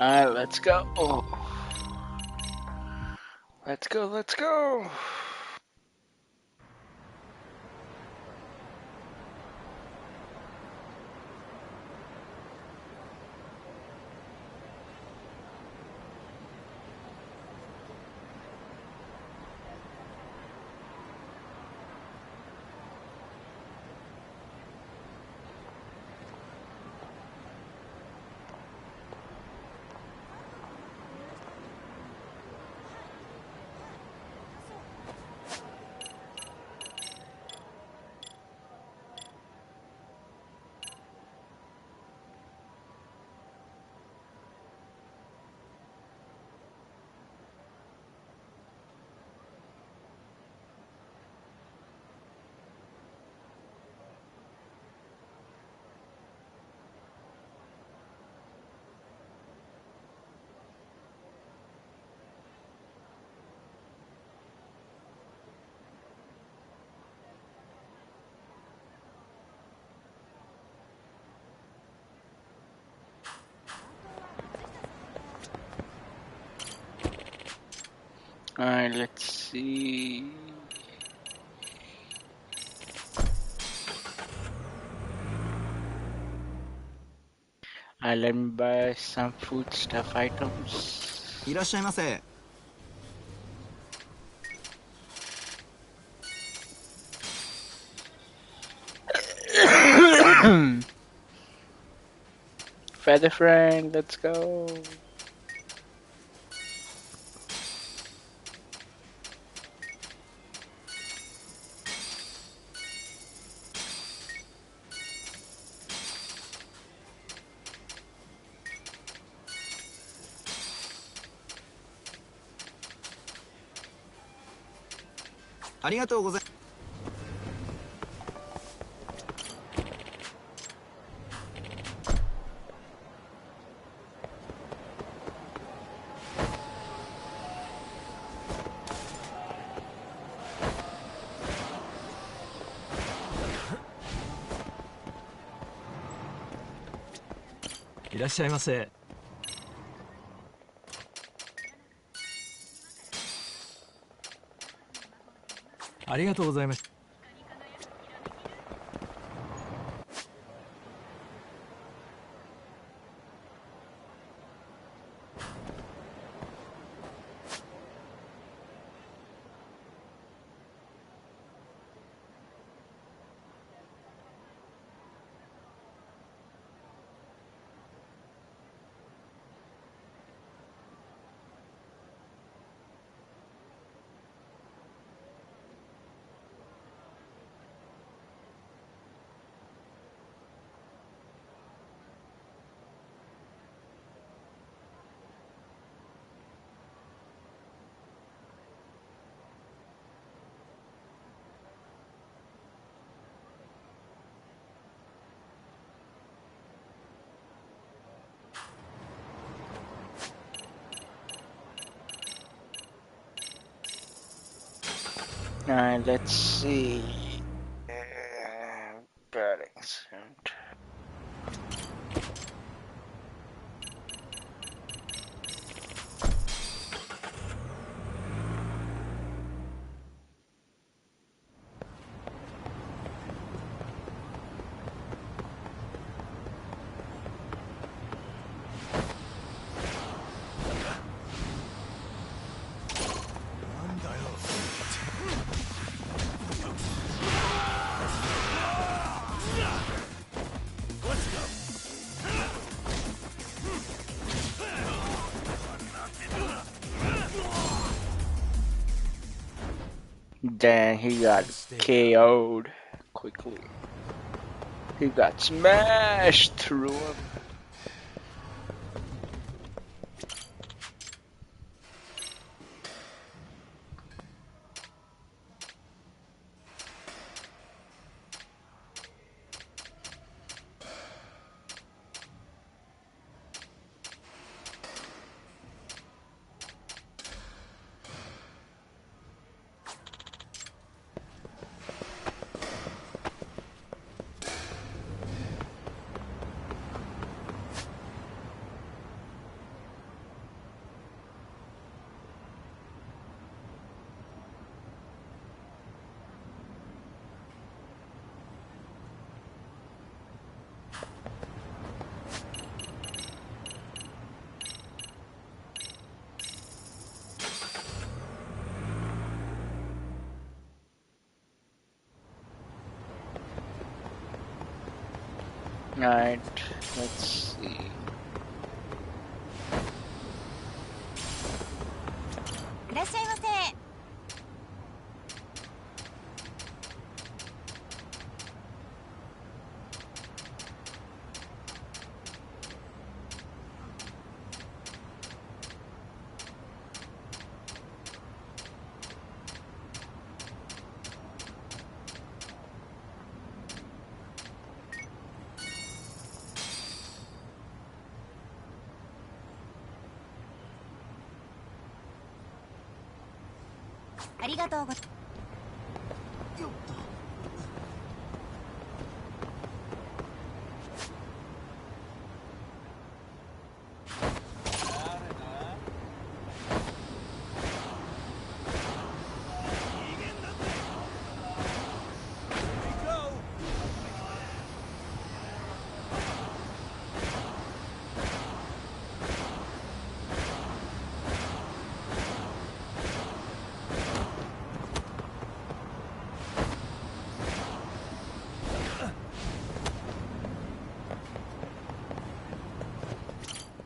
Alright, let's go. Oh. Let's go, let's go. Alright, let's see. Let me buy some food stuff items. いらっしゃいませ。Feather friend, let's go.ありがとうございます。いらっしゃいませ。ありがとうございます。Alright, let's see. Burning soon. Dang, he got KO'd quickly. He got smashed through him. Right, let's see. いらっしゃいませ。ありがとうございます。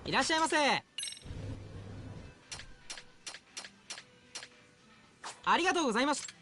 いらっしゃいませ。ありがとうございます。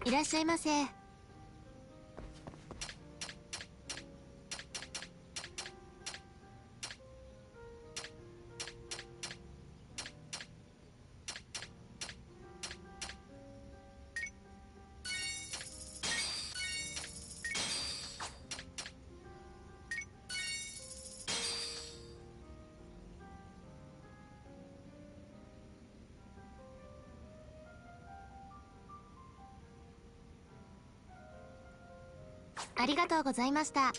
いらっしゃいませ。ありがとうございました。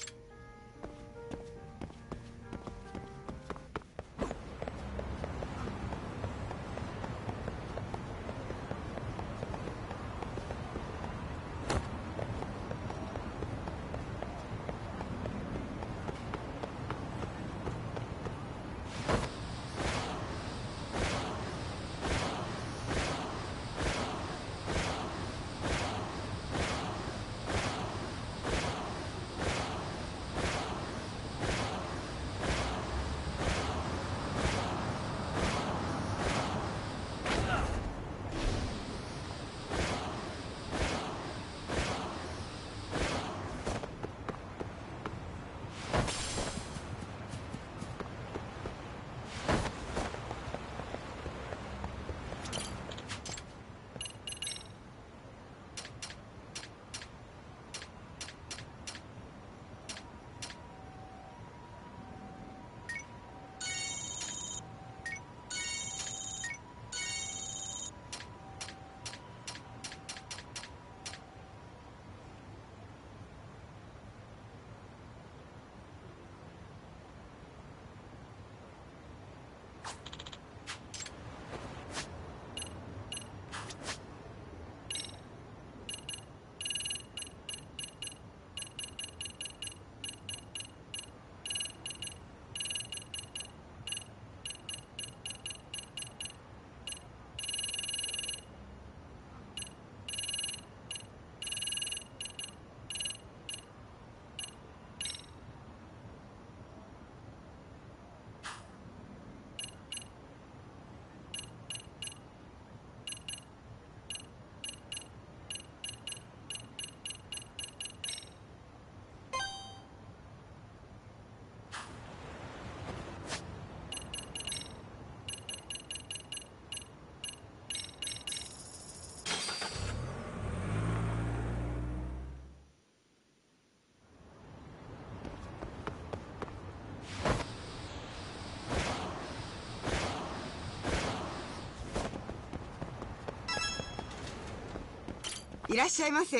いらっしゃいませ。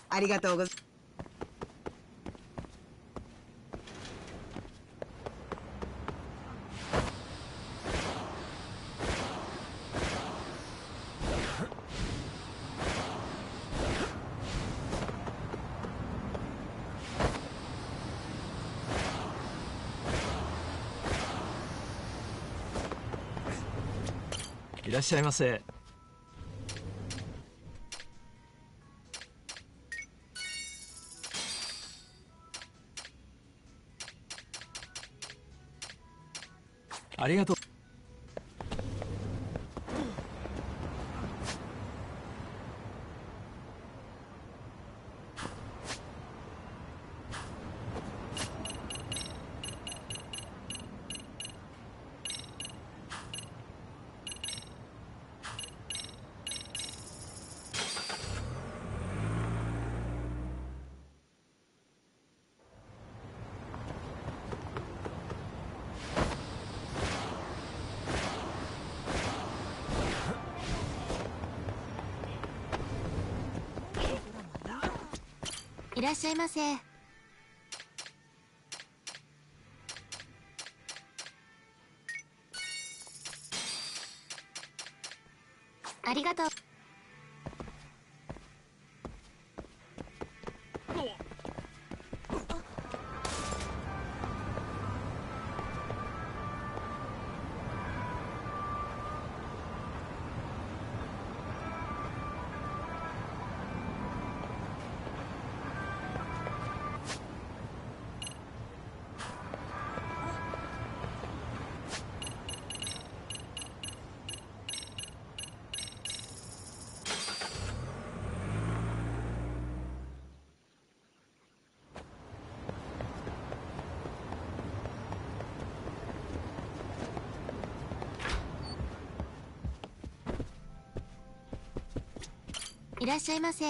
ありがとうございます。いらっしゃいませ。ありがとう。いらっしゃいませ。ありがとう。いらっしゃいませ。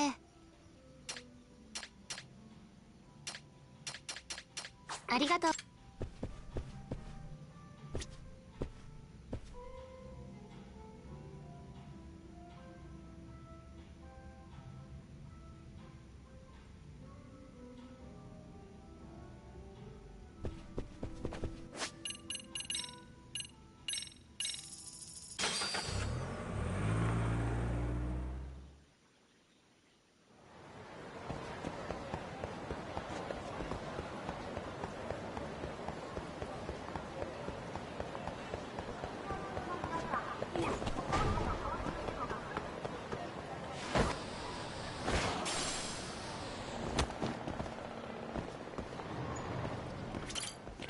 ありがとう。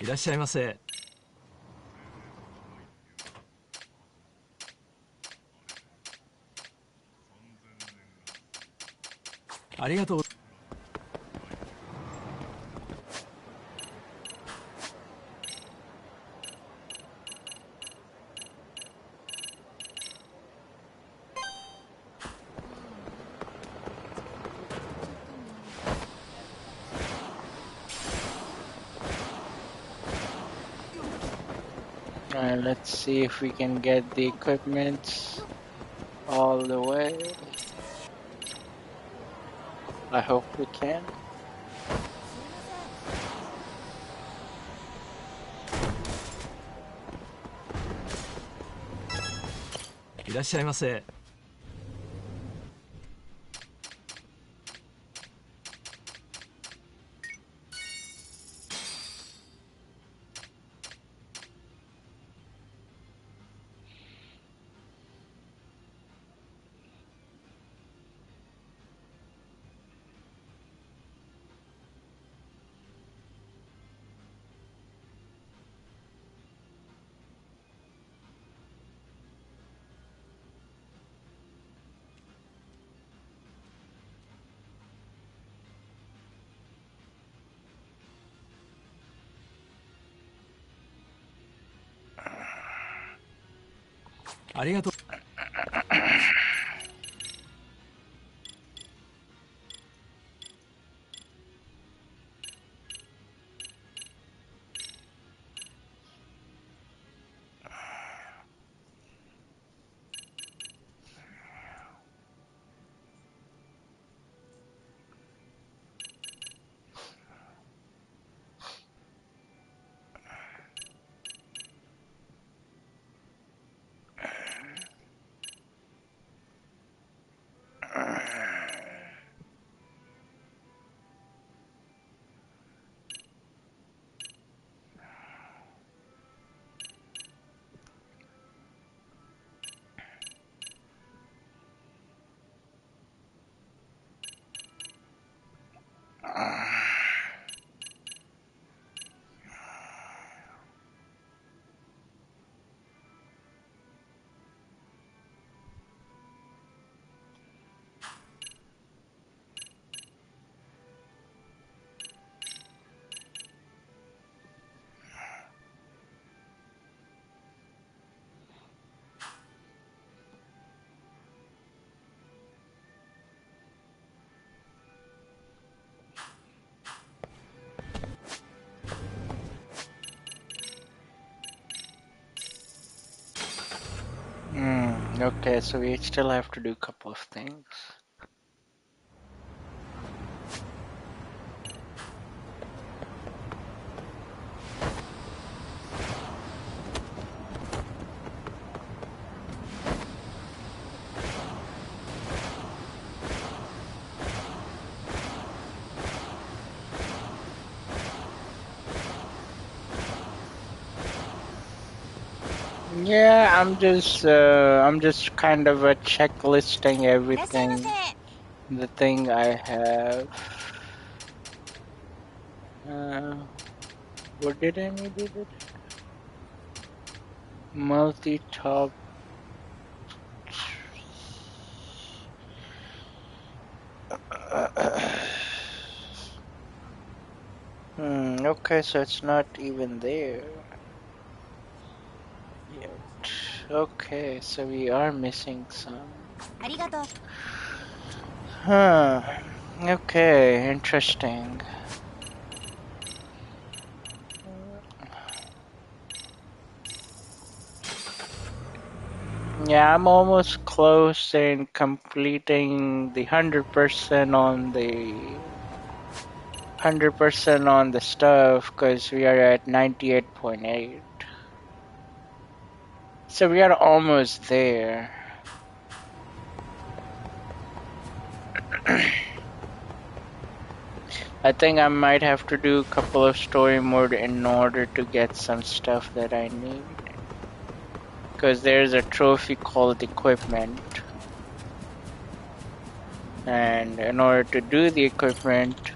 いらっしゃいませ。ありがとう。Alright, let's see if we can get the equipment all the way. I hope we can. いらっしゃいませ。ありがとう。Okay, so we still have to do a couple of things. Yeah, I'm just kind of checklisting everything, the thing I have. What did I need it? Multi-top. Okay, so it's not even there yet. Okay, so we are missing some. ありがとう Huh. Okay, interesting. Yeah, I'm almost close in completing the 100% on the 100% on the stuff because we are at 98.8. So we are almost there. I think I might have to do a couple of story mode in order to get some stuff that I need. Because there's a trophy called equipment. And in order to do the equipment,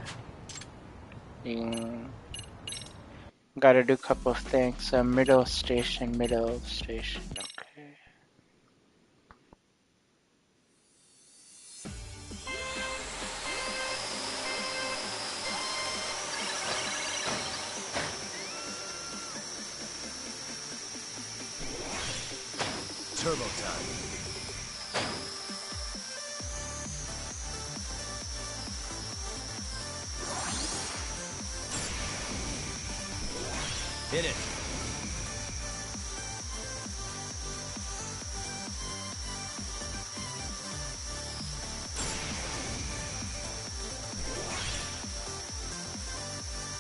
you gotta do a couple of things. Middle station. Okay. Turbo time. Hit it.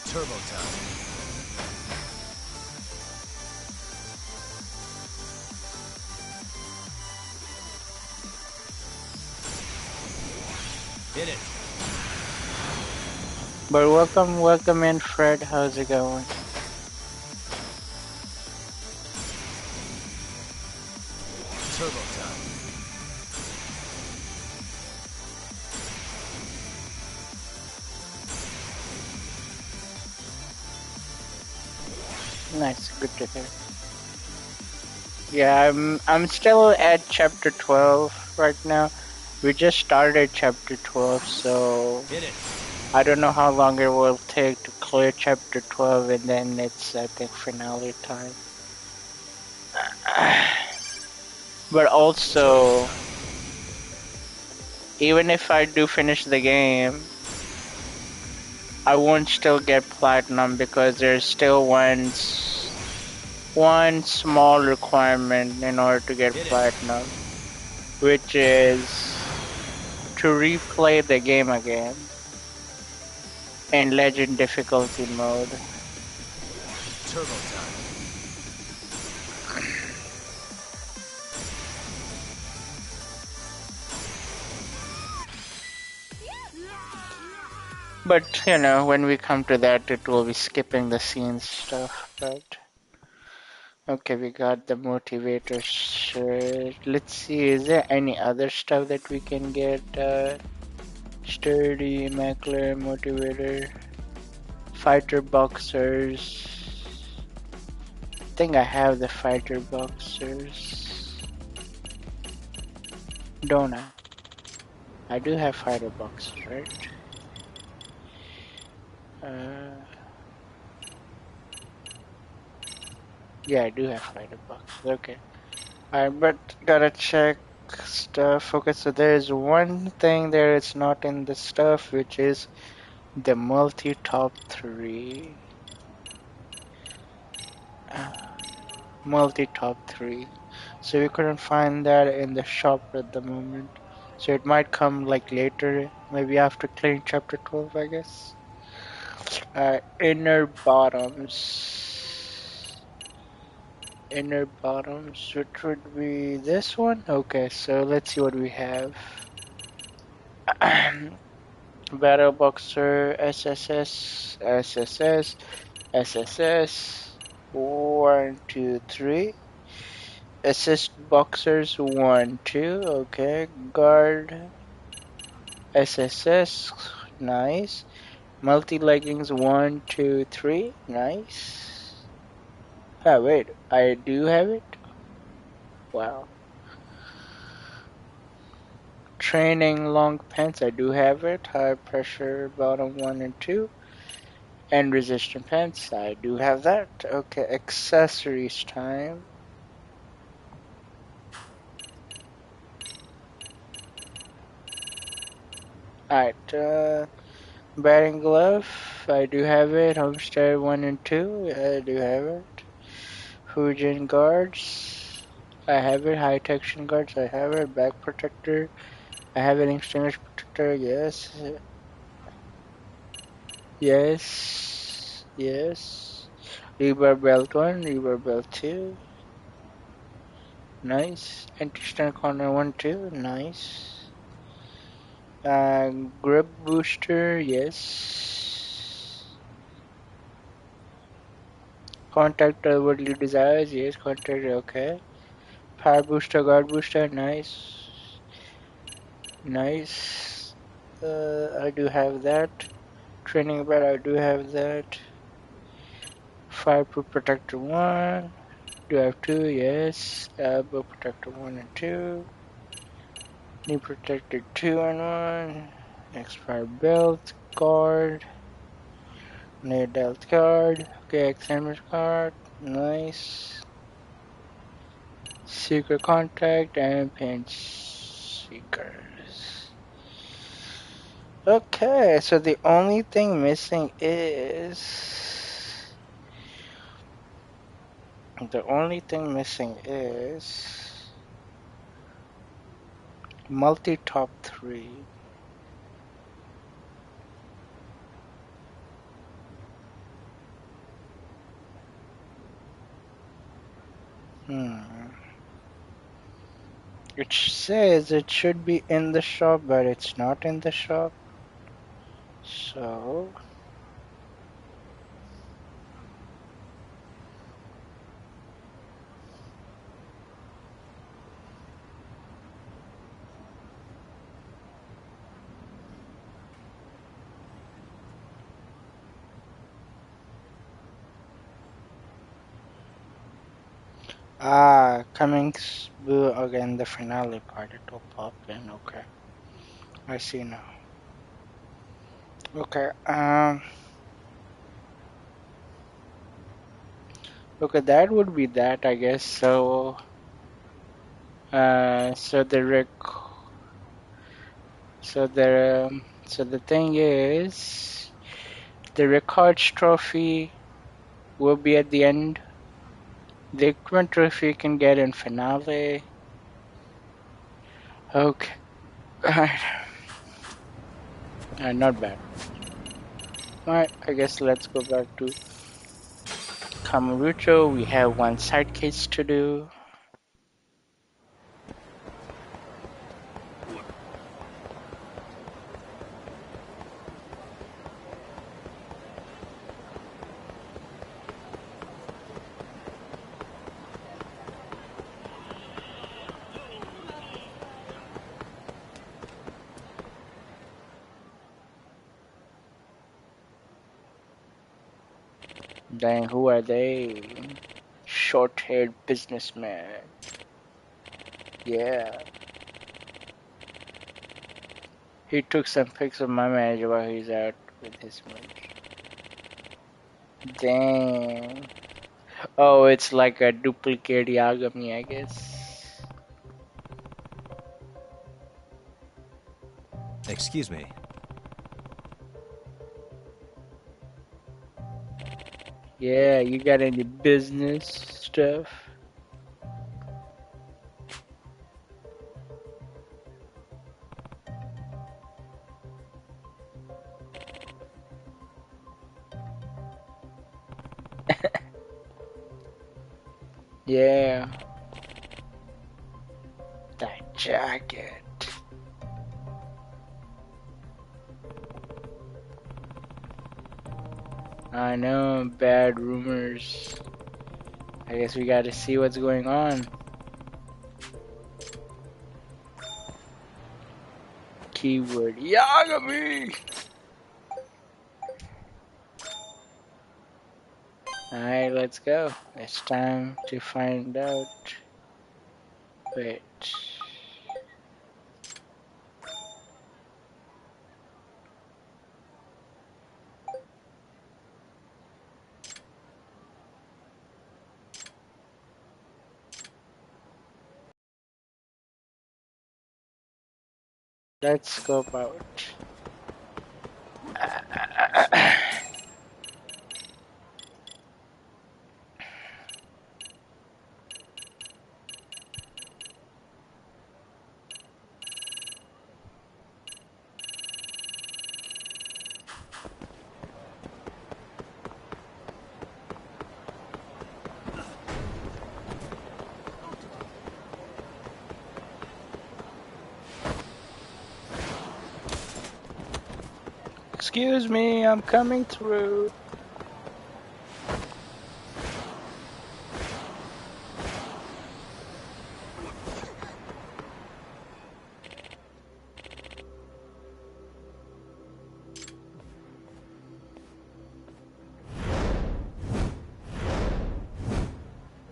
Turbo time. Hit it. But welcome in, Fred. How's it going? Turbo time. Nice, good to hear. Yeah, I'm still at chapter 12 right now. We just started chapter 12, so Hit it. I don't know how long it will take to clear chapter 12, and then it's, I think, finale time. But also, even if I do finish the game, I won't still get platinum because there's still one small requirement in order to get platinum, which is to replay the game again in legend difficulty mode. Turbo time. But you know, when we come to that, it will be skipping the scenes stuff. But okay, we got the motivator shirt. Let's see, is there any other stuff that we can get? Sturdy, Mackler, motivator, fighter boxers. I think I have the fighter boxers. Don't I? I do have fighter boxers, right? Yeah, I do have fighter boxers. Okay. Alright, but gotta check stuff. Okay, so there's one thing there it's not in the stuff, which is the multi-top 3. Multi-top 3. So we couldn't find that in the shop at the moment. So it might come like later, maybe after clearing chapter 12, I guess. Inner bottoms. Inner bottoms, which would be this one? Okay, so let's see what we have. Battle Boxer, SSS, SSS, SSS. 1, 2, 3. Assist Boxers 1, 2. Okay, Guard, SSS, nice. Multi Leggings 1, 2, 3, nice. Ah, wait, I do have it? Wow. Training long pants, I do have it. High pressure bottom 1 and 2. And resistant pants, I do have that. Okay, accessories time. Alright, batting glove, I do have it. Homestead 1 and 2, I do have it. Fujin guards, I have it. High tension guards, I have it. Back protector, I have an extinguished protector, yes. Yes. Yes. Rebar belt 1, rebar belt 2. Nice. Anti-stun corner 1, 2. Nice. Grip booster, yes. Contact what you desires, yes. Contact, okay. Fire booster, guard booster, nice. Nice. I do have that. Training bed, I do have that. Fireproof protector 1. Do I have 2? Yes. Elbow protector 1 and 2. Knee protector 2 and 1. Expired belt, guard. Knee dealt guard. Okay, examiner card. Nice. Secret contact and pinch seekers. Okay, so the only thing missing is. The only thing missing is. Multi top 3. It says it should be in the shop, but it's not in the shop. So. Coming again, the finale part, it will pop in, okay. I see now. Okay, okay, that would be that, I guess, so, so the thing is, the records trophy will be at the end. The equipment trophy you can get in finale. Okay. Alright. Not bad. Alright, I guess let's go back to Kamurocho. We have one side case to do. Dang, who are they? Short-haired businessman. Yeah. He took some pics of my manager while he's out with his merch. Dang. Oh, it's like a duplicate Yagami, I guess. Excuse me. Yeah, you got any business stuff? Yeah. That jacket. I know, bad rumors. I guess we gotta see what's going on. Keyword Yagami! Alright, let's go. It's time to find out. Wait. Let's scope out. Excuse me, I'm coming through.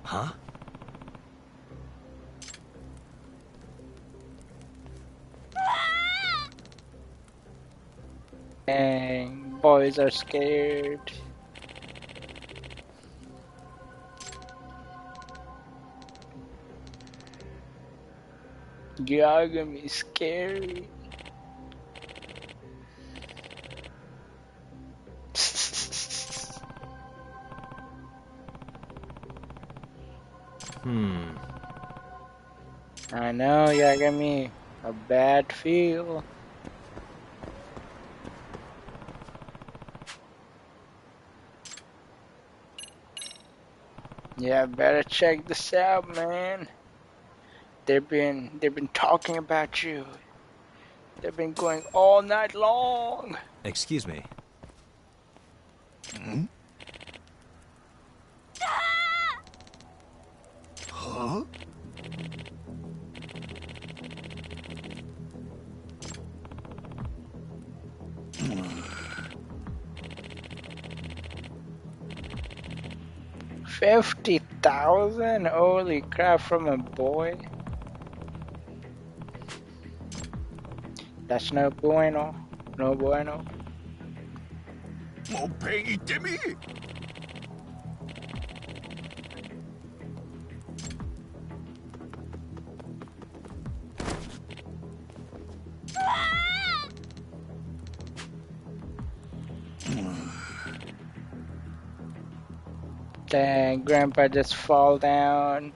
Huh? Dang, boys are scared. Yagami scary. I know, Yagami. A bad feel. Yeah, better check this out, man. They've been talking about you. They've been going all night long. Excuse me. Huh? $50,000? Holy crap, from a boy. That's no bueno. No bueno. もうペン行ってみ。Dang, Grandpa just fall down.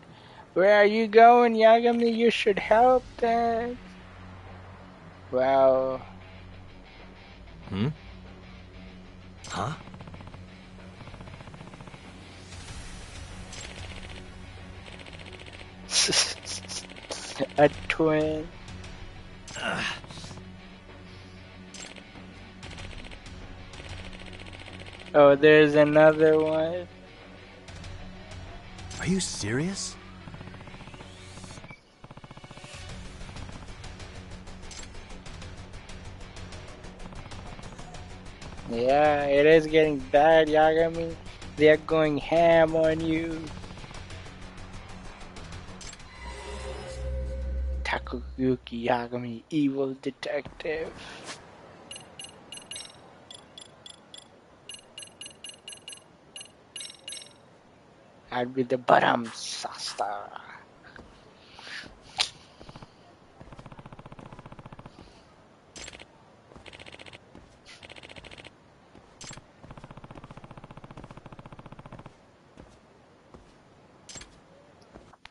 Where are you going, Yagami? You should help them. Wow. Huh? A twin. Oh, there's another one. Are you serious? Yeah, it is getting bad, Yagami. They're going ham on you. Takuyuki Yagami, evil detective. I'd be the bottom Sasta.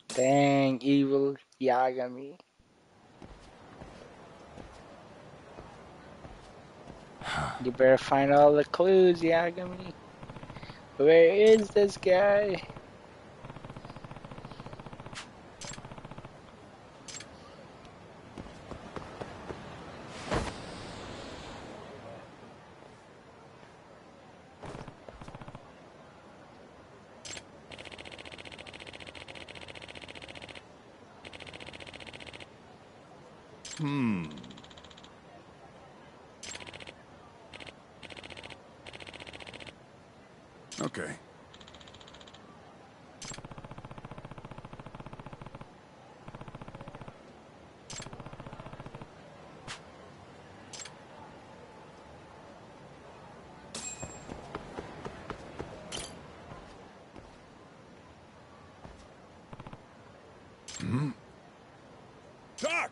Dang, evil Yagami. You better find all the clues, Yagami. Where is this guy? Okay. Doc!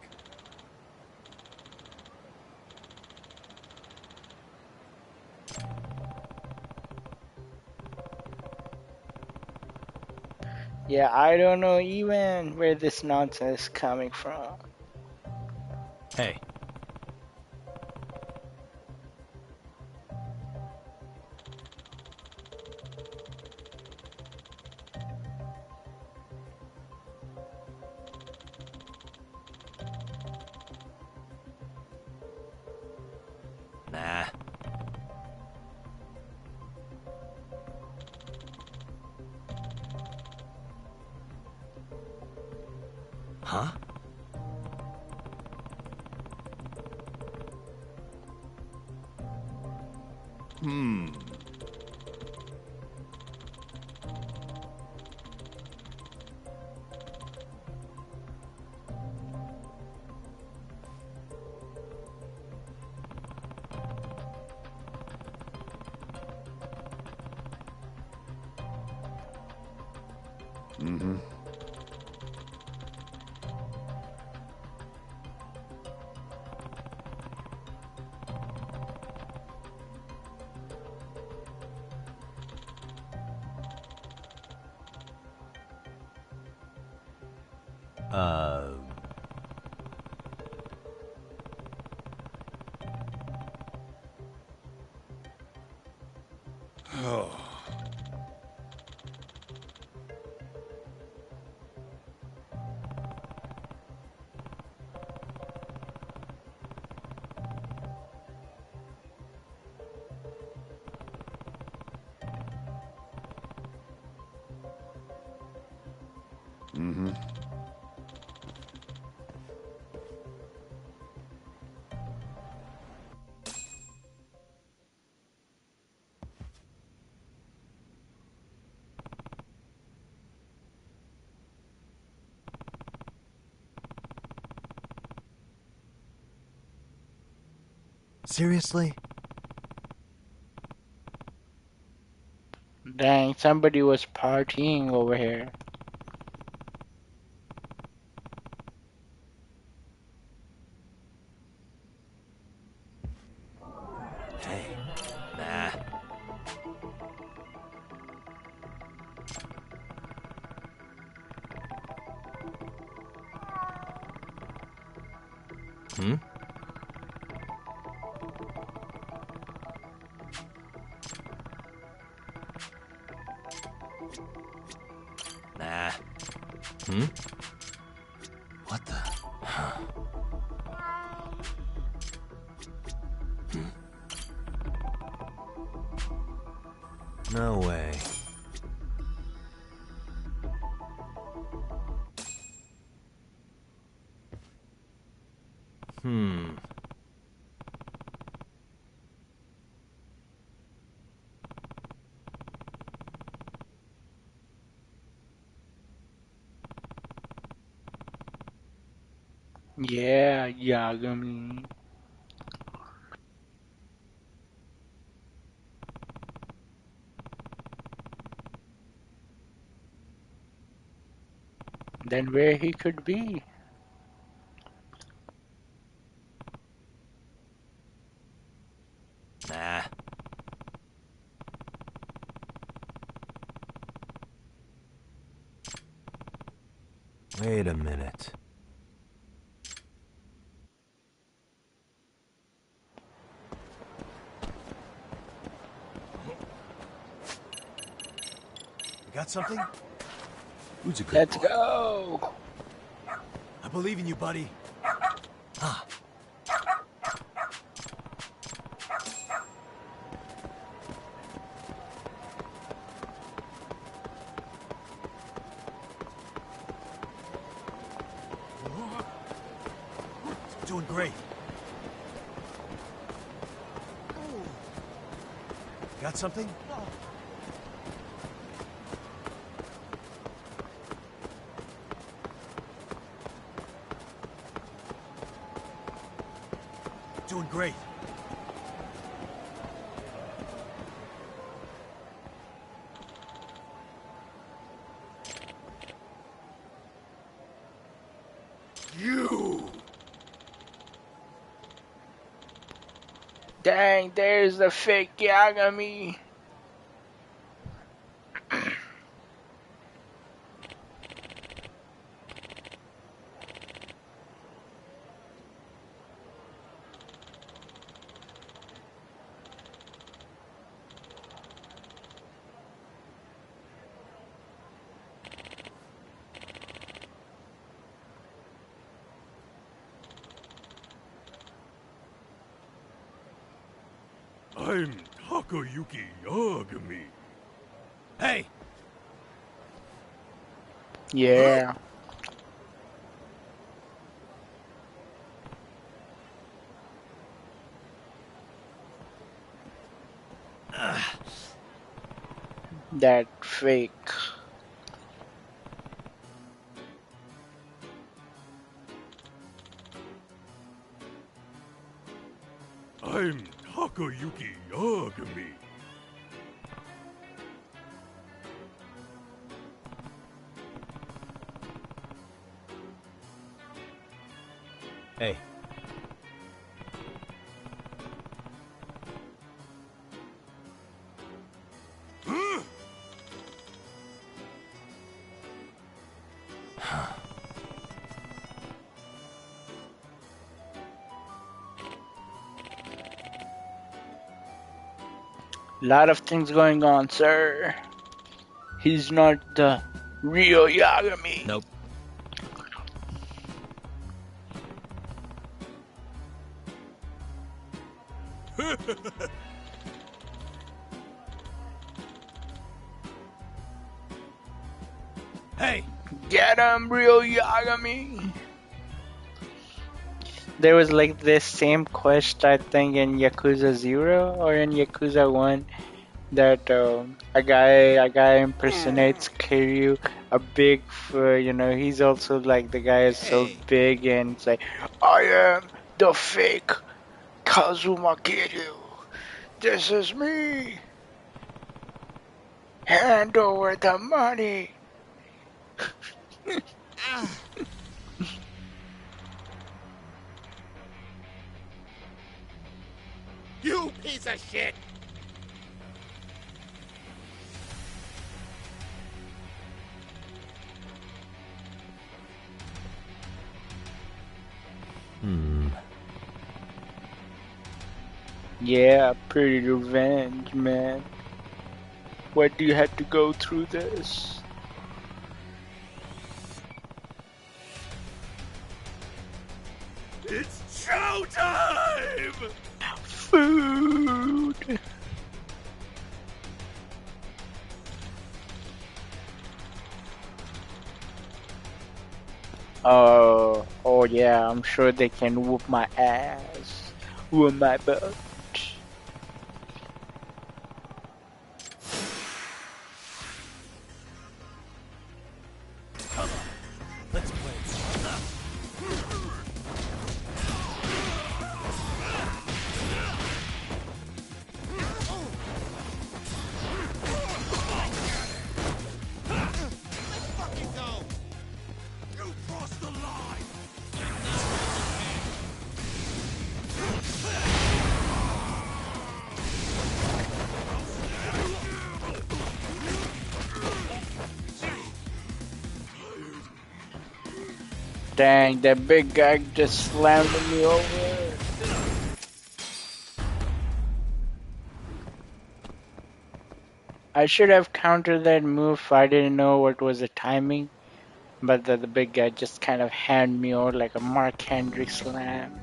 Yeah, I don't know even where this nonsense is coming from. Hey. Nah. Huh? Uh... Seriously? Dang, somebody was partying over here. Hey. Nah. Hmm? Nah. Hmm? What the? Huh. No way. Hmm. Yeah, Yagami. Then where he could be? Nah. Wait a minute. You got something? Who's a good Let's boy? go! I believe in you, buddy. Ah. Doing great. Got something? Doing great. You! Dang, there's the fake Yagami. I'm Takayuki Yagami. Hey! Yeah. That fake. I'm Takayuki Yagami. Hey. Lot of things going on, sir. He's not the real Yagami. Nope. Hey! Get him, real Yagami. There was like this same quest, I think, in Yakuza 0 or in Yakuza 1 that a guy impersonates Kiryu, a big, he's also like the guy is so Hey. big and it's like, I am the fake Kazuma Kiryu. This is me. Hand over the money. You piece of shit! Yeah, pretty revenge, man. Why do you have to go through this? It's showtime! Food! Oh yeah, I'm sure they can whoop my ass. Whoop my butt. Let's play. You crossed the line! Dang, that big guy just slammed me over. I should have countered that move if I didn't know what was the timing. But the big guy just kind of handed me over like a Mark Henry slam.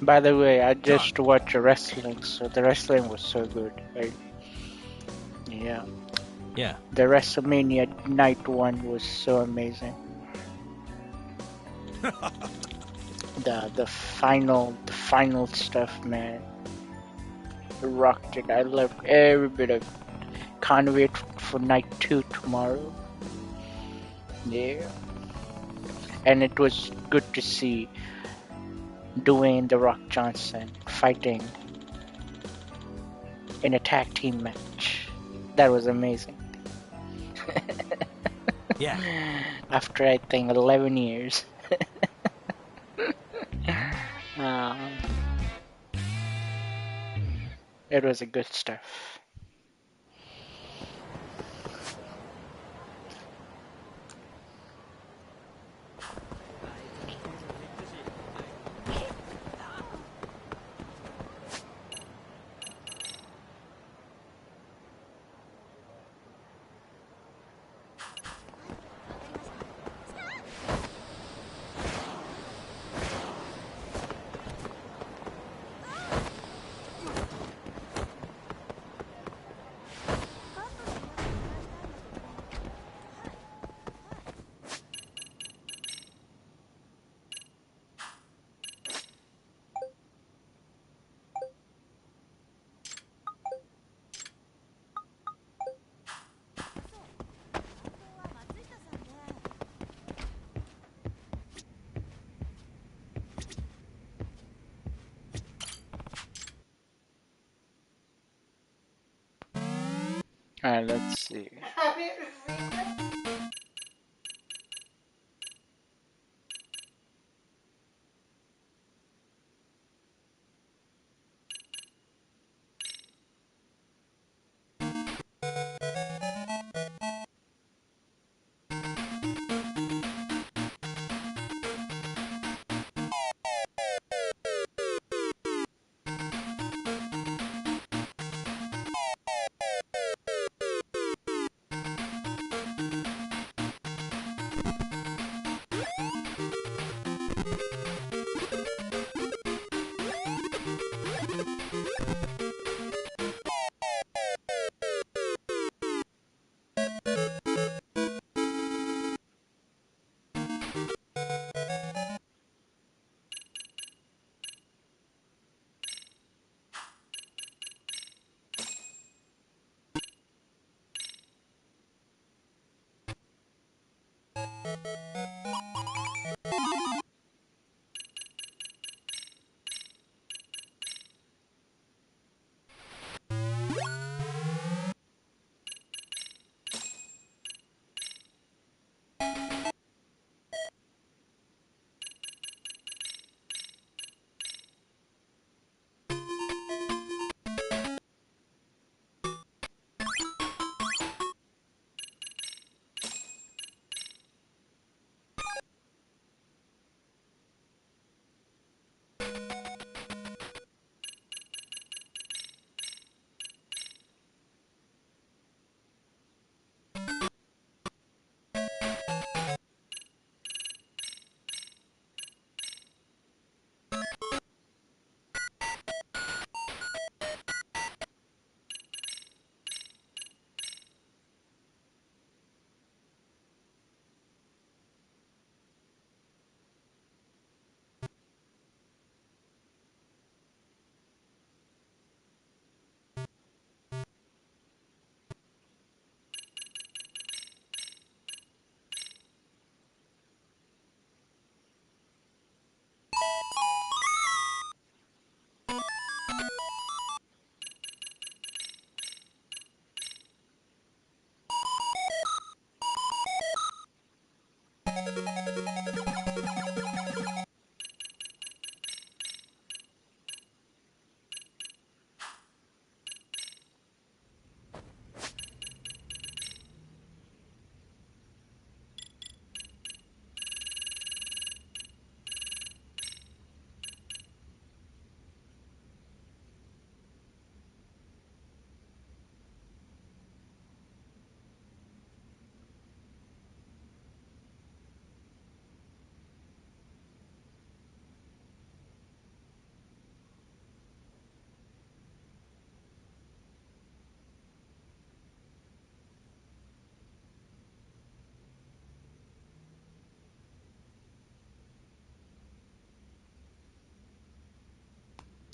By the way, I just watched wrestling, so the wrestling was so good. Yeah. Yeah. The WrestleMania Night 1 was so amazing. the final stuff, man. Rocked it. I loved every bit of it. Can't wait for night 2 tomorrow. Yeah. And it was good to see Dwayne The Rock Johnson fighting in a tag team match. That was amazing. Yeah. After I think 11 years. um, it was a good stuff. Alright, let's see.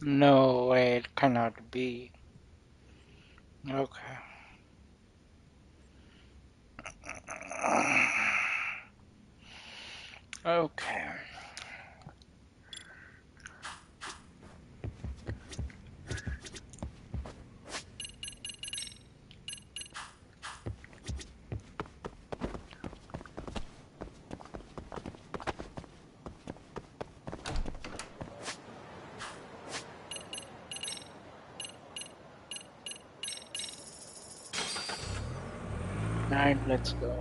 No way, it cannot be. Okay. Okay. Alright, let's go.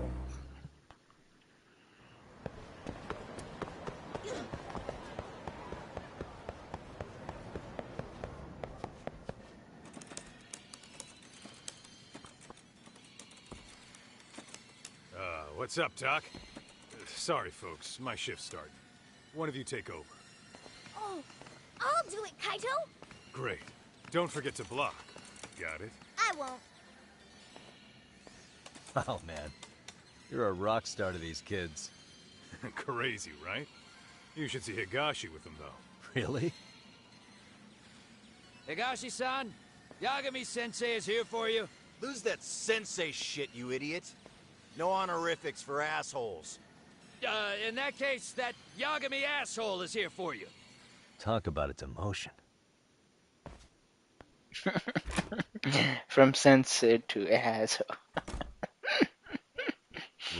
What's up, Doc? Sorry, folks. My shift's starting. One of you take over. Oh, I'll do it, Kaito. Great. Don't forget to block. Got it? I won't. Oh, man. You're a rock star to these kids. Crazy, right? You should see Higashi with them, though. Really? Higashi-san, Yagami-sensei is here for you. Lose that sensei shit, you idiot. No honorifics for assholes. In that case, that Yagami asshole is here for you. Talk about a demotion. From sensei to asshole.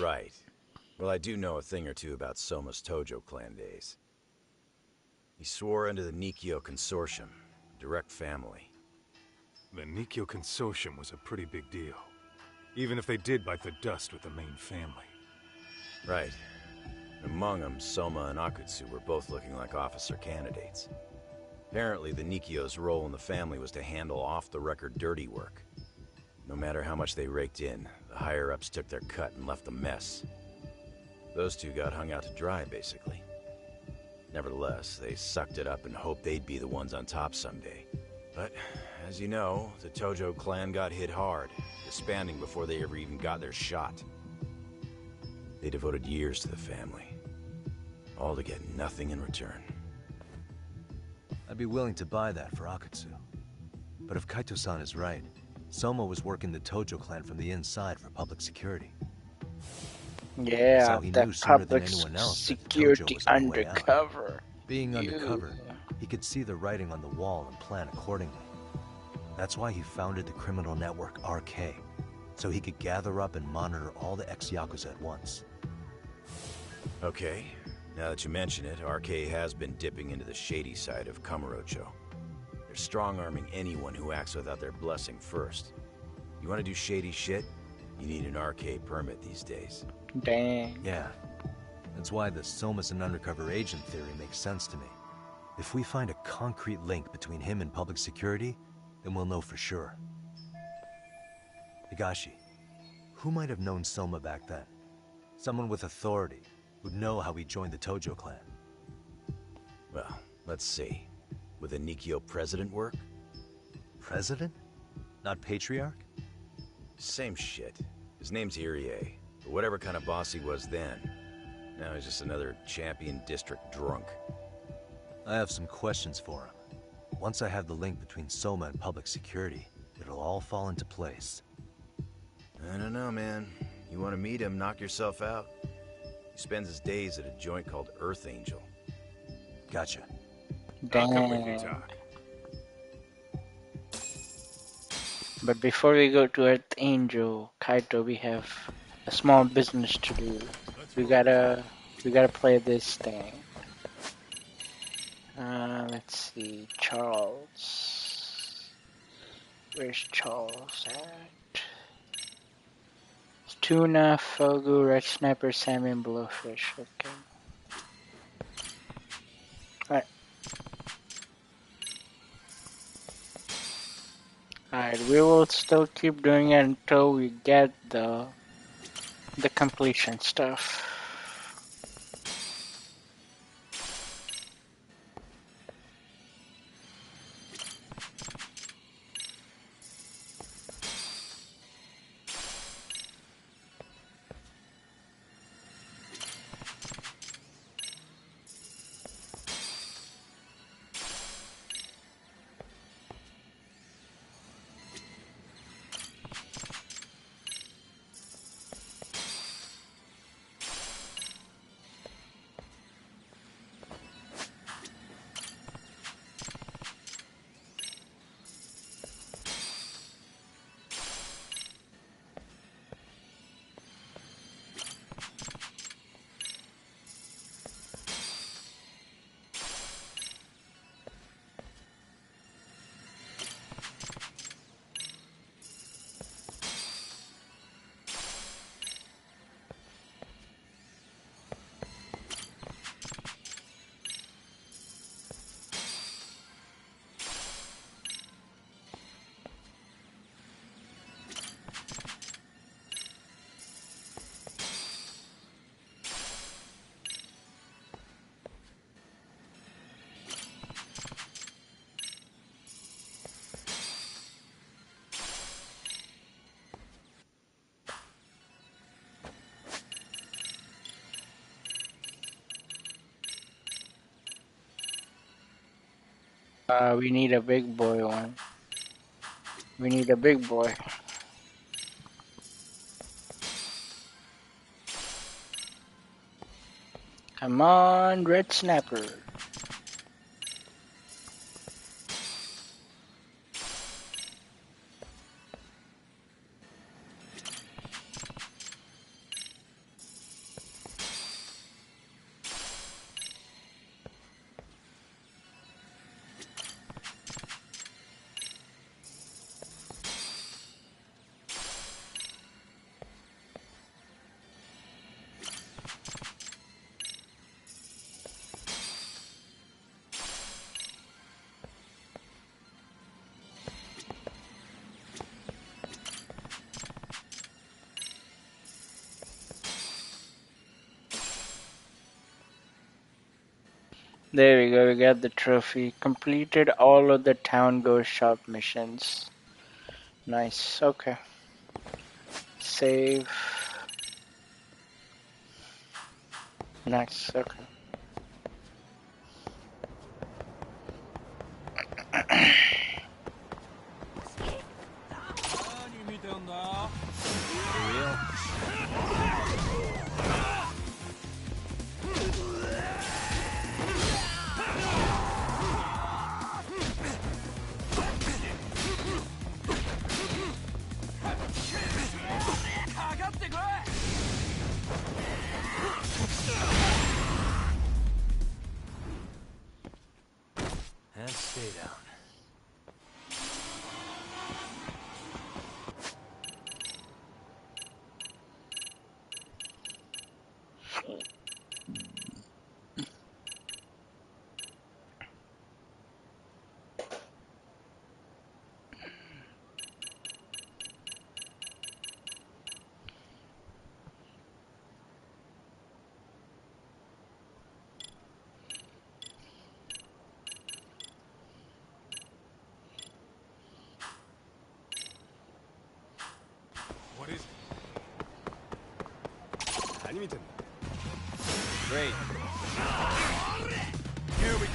Right. Well, I do know a thing or two about Soma's Tojo clan days. He swore under the Nikyo Consortium, direct family. The Nikyo Consortium was a pretty big deal. Even if they did bite the dust with the main family. Right. Among them, Soma and Akutsu were both looking like officer candidates. Apparently, the Nikyo's role in the family was to handle off-the-record dirty work. No matter how much they raked in, the higher-ups took their cut and left a mess. Those two got hung out to dry, basically. Nevertheless, they sucked it up and hoped they'd be the ones on top someday. But, as you know, the Tojo clan got hit hard, disbanding before they ever even got their shot. They devoted years to the family, all to get nothing in return. I'd be willing to buy that for Akutsu. But if Kaito-san is right, Soma was working the Tojo clan from the inside for public security. Yeah, So he that knew sooner than public anyone else that the security Tojo was on the way out. undercover. Being You. undercover, he could see the writing on the wall and plan accordingly. That's why he founded the criminal network RK, so he could gather up and monitor all the ex-Yakuza at once. Okay, now that you mention it, RK has been dipping into the shady side of Kamurocho. They're strong-arming anyone who acts without their blessing first. You want to do shady shit? You need an RK permit these days. Dang. Yeah, that's why the Soma's an undercover agent theory makes sense to me. If we find a concrete link between him and public security, then we'll know for sure. Higashi, who might have known Soma back then? Someone with authority, who'd know how he joined the Tojo clan. Well, let's see. Would the Nikyo president work? President? Not patriarch? Same shit. His name's Irie, but whatever kind of boss he was then, now he's just another champion district drunk. I have some questions for him. Once I have the link between Soma and public security, it'll all fall into place. I don't know, man. You want to meet him, knock yourself out? He spends his days at a joint called Earth Angel. Gotcha. I'll come with you, Dang. Doc. But before we go to Earth Angel, Kaito, we have a small business to do. We gotta play this thing. Let's see, Charles. Where's Charles at? It's Tuna, Fogu, Red Sniper, Salmon, Blowfish. Okay. Alright. Alright, we will still keep doing it until we get the completion stuff. We need a big boy one. We need a big boy. Come on, Red Snapper. There we go, we got the trophy. Completed all of the town ghost shop missions. Nice, okay. Save. Nice, okay. And stay down. What is it? Great. Here we go.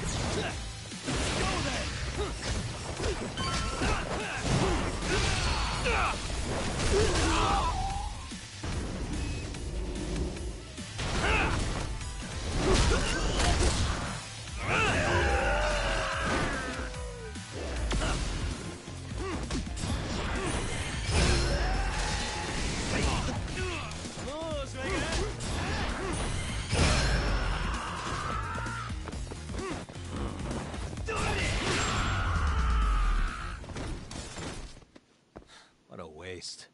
What a waste.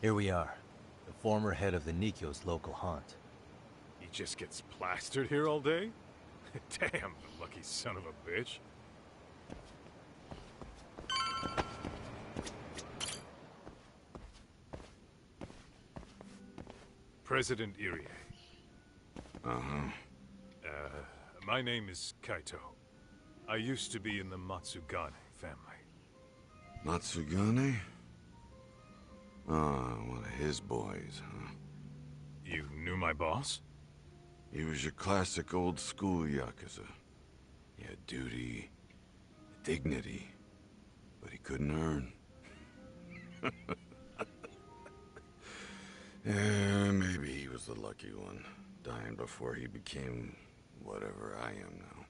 Here we are, the former head of the Nikyo's local haunt. He just gets plastered here all day? Damn, the lucky son of a bitch. President Irie. My name is Kaito. I used to be in the Matsugane family. Matsugane? Ah, one of his boys, huh? You knew my boss? He was your classic old school Yakuza. He had duty, dignity, but he couldn't earn. Yeah, maybe he was the lucky one, dying before he became whatever I am now.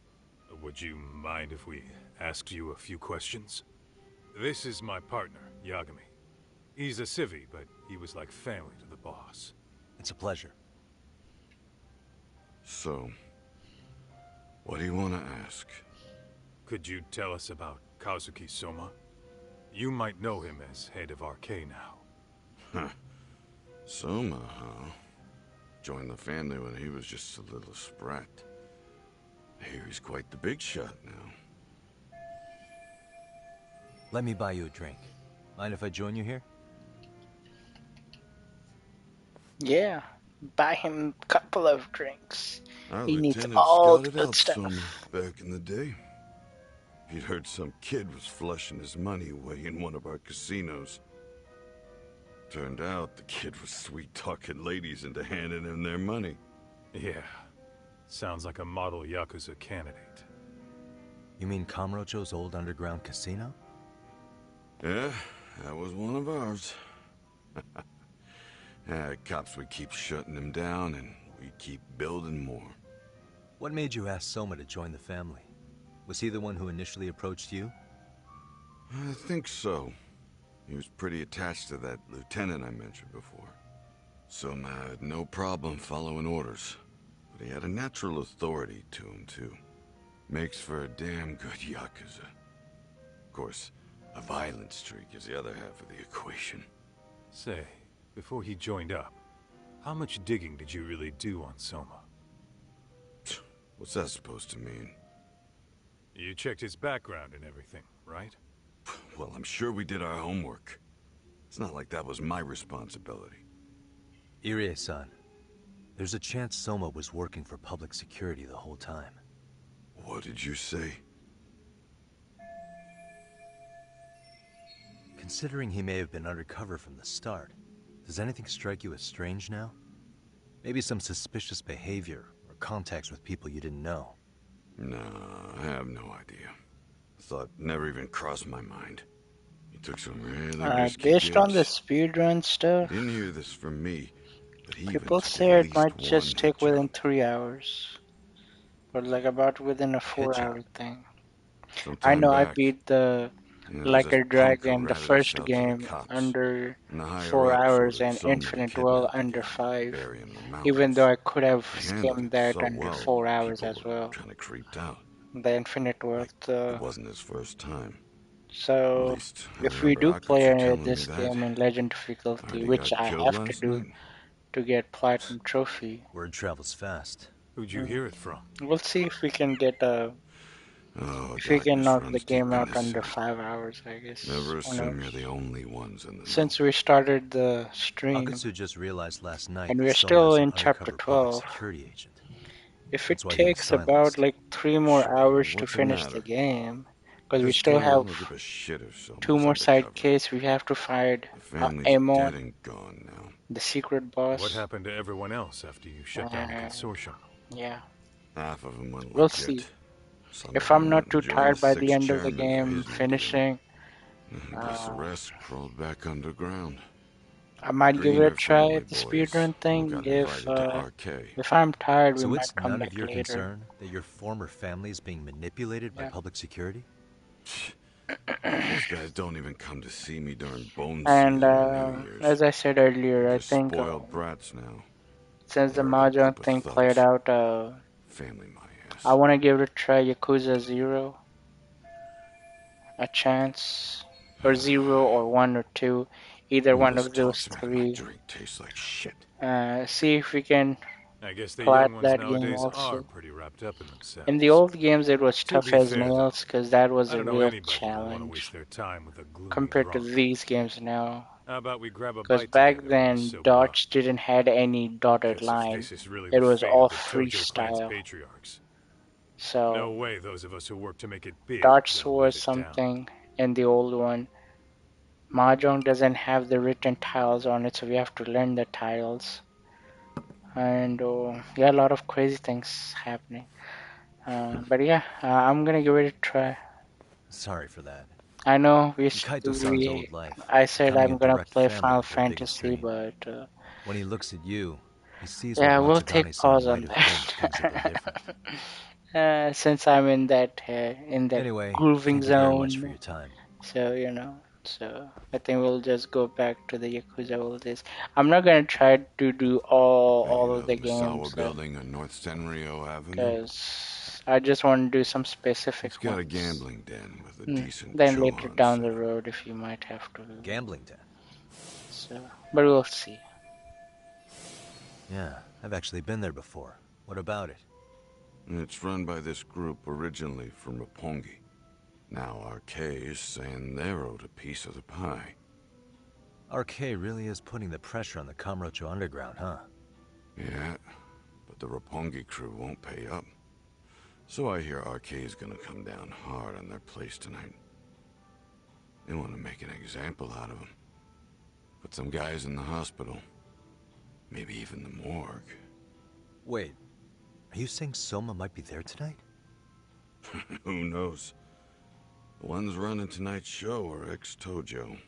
Would you mind if we asked you a few questions? This is my partner, Yagami. He's a civvy, but he was like family to the boss. It's a pleasure. So, what do you want to ask? Could you tell us about Kazuki Soma? You might know him as head of RK now. Huh. Soma, huh? Joined the family when he was just a little sprat. I hear he's quite the big shot now. Let me buy you a drink. Mind if I join you here? Yeah, buy him a couple of drinks. Our He needs lieutenant all the scouted good out stuff. Soma back in the day. He'd heard some kid was flushing his money away in one of our casinos. Turned out the kid was sweet-talking ladies into handing him their money. Yeah. Sounds like a model Yakuza candidate. You mean Kamurocho's old underground casino? Yeah, that was one of ours. Cops would keep shutting him down, and we'd keep building more. What made you ask Soma to join the family? Was he the one who initially approached you? I think so. He was pretty attached to that lieutenant I mentioned before. Soma had no problem following orders, but he had a natural authority to him, too. Makes for a damn good Yakuza. Of course, a violent streak is the other half of the equation. Say, before he joined up, how much digging did you really do on Soma? What's that supposed to mean? You checked his background and everything, right? Well, I'm sure we did our homework. It's not like that was my responsibility. Irie-san, there's a chance Soma was working for public security the whole time. What did you say? Considering he may have been undercover from the start, does anything strike you as strange now? Maybe some suspicious behavior or contacts with people you didn't know? No, I have no idea. Thought never even crossed my mind. He took some really risky Based on the gigs. speedrun stuff, Didn't hear this from me, but he even people took say at it least might one just take hit within job. 3 hours. Or like about within a Hit 4-hour job? thing. Some I time know I back, beat the there was Like this a punk who Dragon, the ratted us first out to the game, cops. under And the higher 4 ups hours, ordered and Soma to Infinite kidnap World the under guy, 5. bury him in the mountains. Even though I could have He handled skimmed it that so under well, 4 hours people as were well. kind of creeped out. The Infinite World. Like it wasn't his first time. At So, least I if we remember do Akutsu play telling me this that. game in Legend difficulty, Already which got I killed have to last do night? to get Platinum Trophy, Word travels fast. Who'd you hear it from? we'll see if we can get a. Oh, If we can darkness knock the runs game deep in out this under city. 5 hours, I guess. Never Who assume knows? you're the only ones in the Since know. we started the stream, Akutsu just realized last night and that we're Soma still is an in chapter undercover public 12. security agent. If it That's why he was takes about silenced. like 3 more Sure, hours to what's the finish the matter? game, because we This still game have doesn't give a shit if 2 someone's more side undercover. quests, we have to find The family's Amon, dead and gone now. the secret What boss. happened to everyone else after you shut down the consortium? Yeah, Half of them went we'll legit. see. Some If of 'em I'm not went too and joined tired by the sixth end of the chairman for game his new finishing, deal. I guess the rest crawled back underground. I might give it a Greener try family at the boys speedrun who thing. got invited to RK. If I'm tired, we So might it's come none back of your later. concern that your former family is being manipulated by Yeah. public security? Those guys don't even come to see me during bone And season or New Year's. as I said earlier, They're I just think spoiled brats now. since the Arrogant Mahjong group of thing thugs. played out, Family my ass. I want to give it a try. Yakuza 0, a chance, or 0 or 1 or 2, either All one this of those talk's making my 3. drink tastes like shit. See if we can I guess the plat young ones that game nowadays are also. pretty wrapped up in themselves. In the old games, it was To tough be as fair, though, nails because that was I a don't know real anybody who would want to challenge waste their time with a gloomy compared to drunk. these games now. How about we grab a Because bite back together and then, soak it up? Dodge didn't had any dotted Guess if line. this is really It the was fate all of the Tojo Clan's freestyle. patriarchs. So No way those of us who work to make it big Dodge will was live it down. something in the old one. Mahjong doesn't have the written tiles on it, so we have to learn the tiles. And yeah, a lot of crazy things happening. But yeah, I'm gonna give it a try. Sorry for that. I know In Kaito-san's old life, I said becoming I'm a gonna direct play family Final was their biggest Fantasy, dream. but When he looks at you, he sees yeah, what we'll take Matsugane-san pause might on have been things have been different. that. Since I'm in that Anyway, grooving thank you very much for zone, your time. so so I think we'll just go back to the Yakuza all this. I'm not gonna try to do all of the the Misawa games building on North Senryo Avenue? because I just want to do some specific It's got a ones. gambling den with a decent Then later Chohan down the setup. road, if you might have to. Gambling den. So, but we'll see. Yeah, I've actually been there before. What about it? It's run by this group originally from Roppongi. Now RK is saying they're owed a piece of the pie. RK really is putting the pressure on the Kamurocho Underground, huh? Yeah, but the Roppongi crew won't pay up. So I hear RK is gonna come down hard on their place tonight. They want to make an example out of him. Put some guys in the hospital. Maybe even the morgue. Wait, are you saying Soma might be there tonight? Who knows? The ones running tonight's show are ex-Tojo.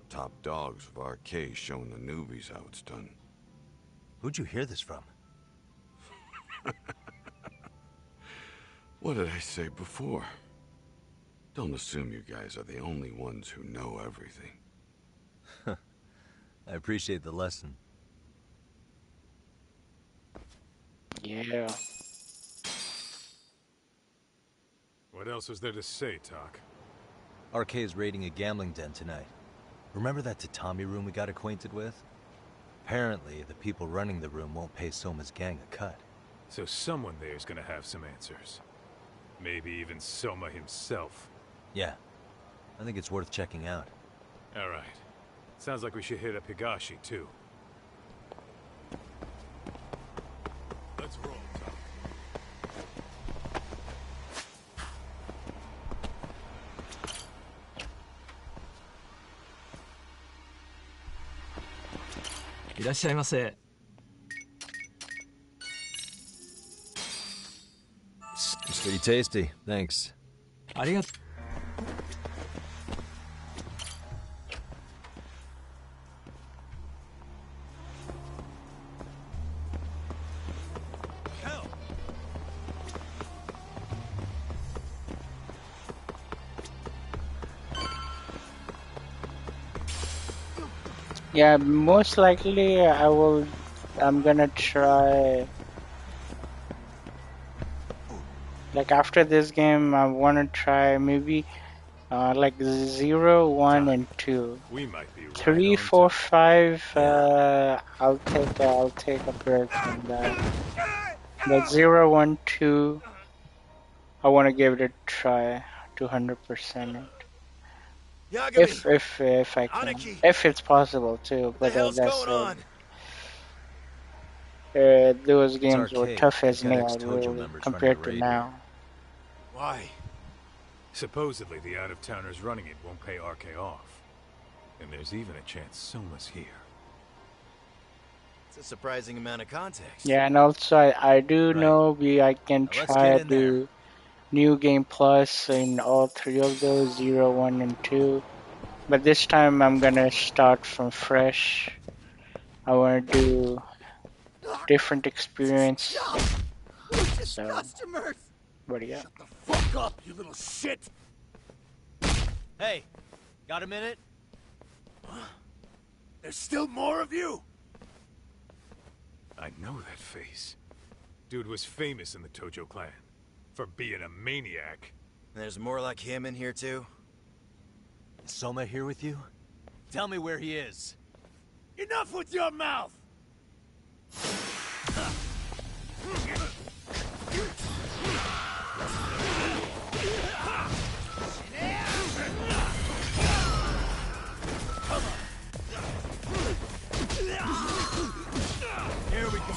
Top dogs of RK showing the newbies how it's done. Who'd you hear this from? What did I say before? Don't assume you guys are the only ones who know everything. I appreciate the lesson. Yeah. What else was there to say, Talk? RK is raiding a gambling den tonight. Remember that tatami room we got acquainted with? Apparently, the people running the room won't pay Soma's gang a cut. So someone there's gonna have some answers. Maybe even Soma himself. Yeah, I think it's worth checking out. Alright. Sounds like we should hit up Higashi, too. Let's roll, Talk. It's pretty tasty, thanks. Yeah, most likely I'm gonna try, like after this game I wanna try maybe like 0, 1 and 2. We might be right 3, on 4, time. 5 I'll take a break from that. But 0, 1, 2 I wanna give it a try 200% it. If I can. Aniki! If it's possible too, What but the hell's that's going on? those games were arcade. tough as We got nails, ex-Tojo really, members compared running to the raid now. Why? Supposedly, the out-of-towners running it won't pay RK off. And there's even a chance Soma's here. It's a surprising amount of context. Yeah, and also I do know I can Now let's try get in there. to New Game Plus in all 3 of those, 0, 1, and 2. But this time I'm gonna start from fresh. I wanna do different experience. So, Customers! what do you got? Fuck up, you little shit! Hey, got a minute? There's still more of you? I know that face. Dude was famous in the Tojo clan. For being a maniac. There's more like him in here, too? Is Soma here with you? Tell me where he is. Enough with your mouth! Here we go.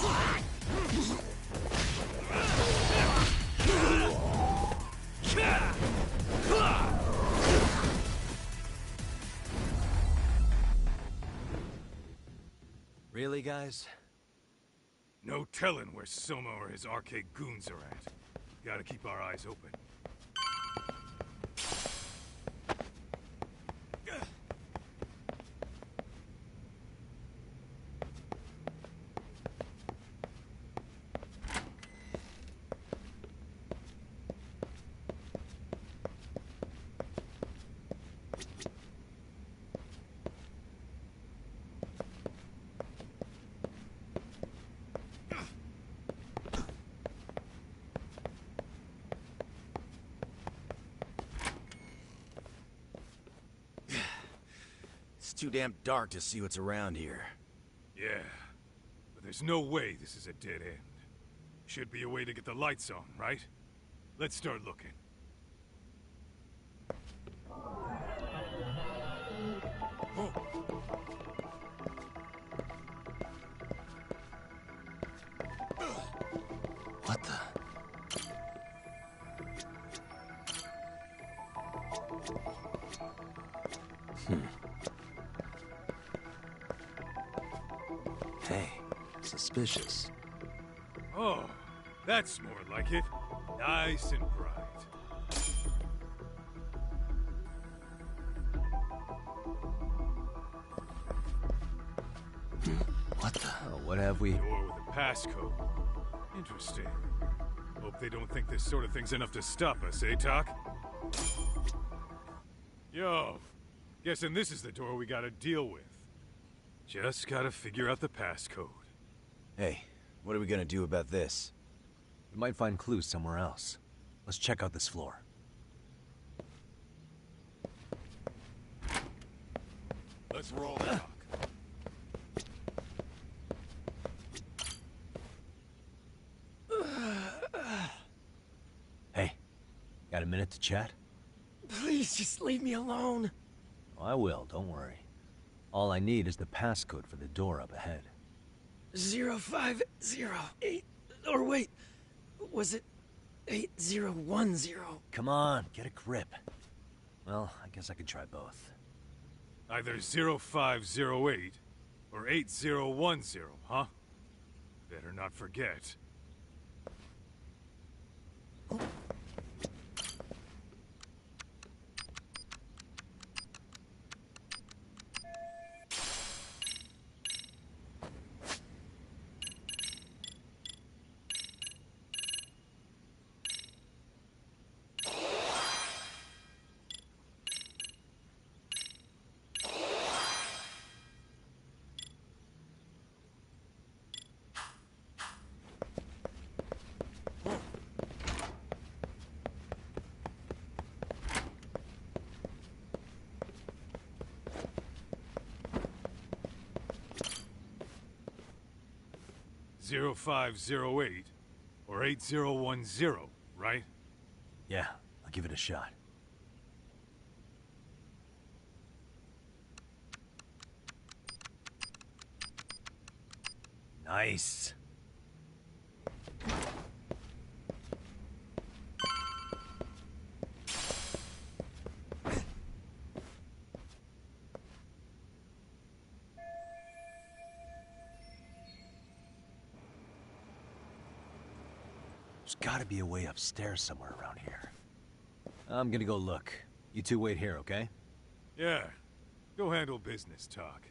Really, guys? No telling where Soma or his arcade goons are at. Gotta keep our eyes open. It's too damn dark to see what's around here. Yeah, but there's no way this is a dead end. Should be a way to get the lights on, right? Let's start looking. Oh. Hey, suspicious. Oh, that's more like it. Nice and bright. What the hell? What have we? Door with a passcode. Interesting. Hope they don't think this sort of thing's enough to stop us, eh, Talk? Yo, guessing this is the door we gotta deal with. Just gotta figure out the passcode. Hey, what are we gonna do about this? We might find clues somewhere else. Let's check out this floor. Let's roll, Talk. Hey, got a minute to chat? Please just leave me alone. Oh, I will, don't worry. All I need is the passcode for the door up ahead. 0508. Or wait, was it 8010? Come on, get a grip. Well, I guess I could try both. Either 0508 or 8010, huh? Better not forget. Zero 0508 or 8010, right? Yeah, I'll give it a shot. Nice. There's gotta be a way upstairs somewhere around here. I'm gonna go look. You two wait here, okay? Yeah. Go handle business, Talk.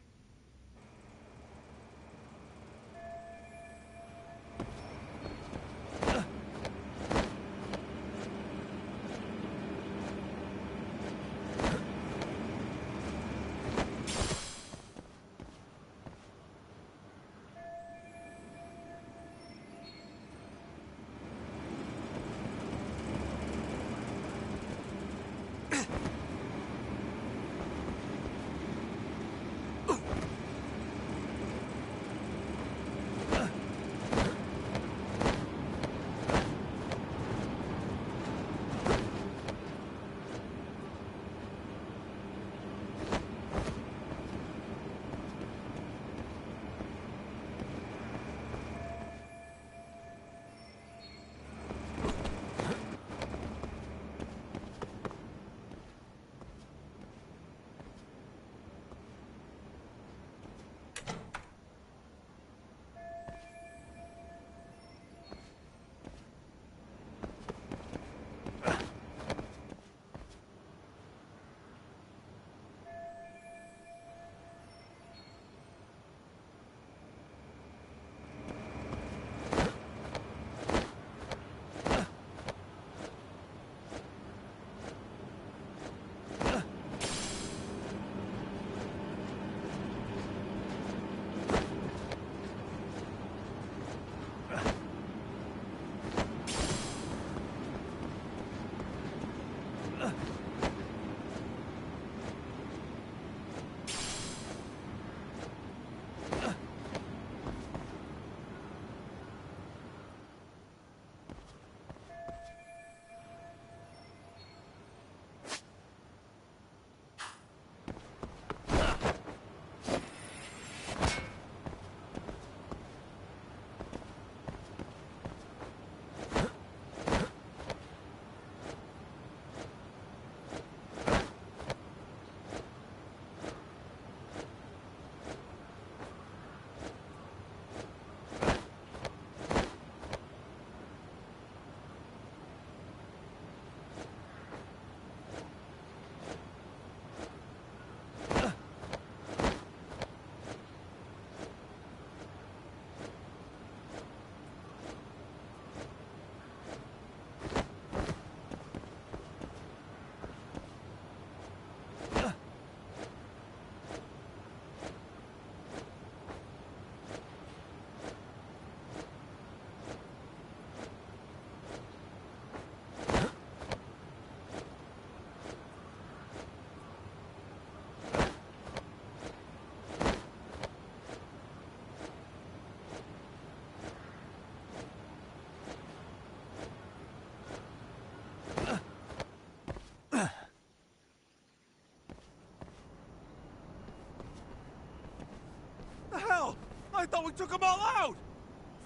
thought we took them all out!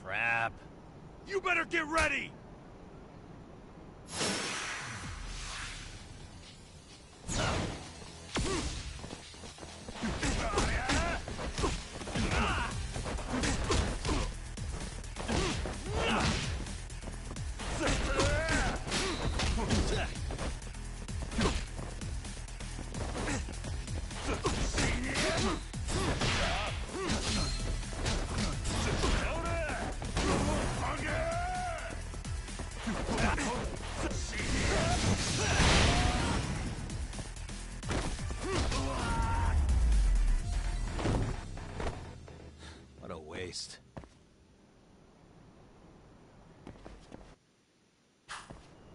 Crap. You better get ready! What a waste.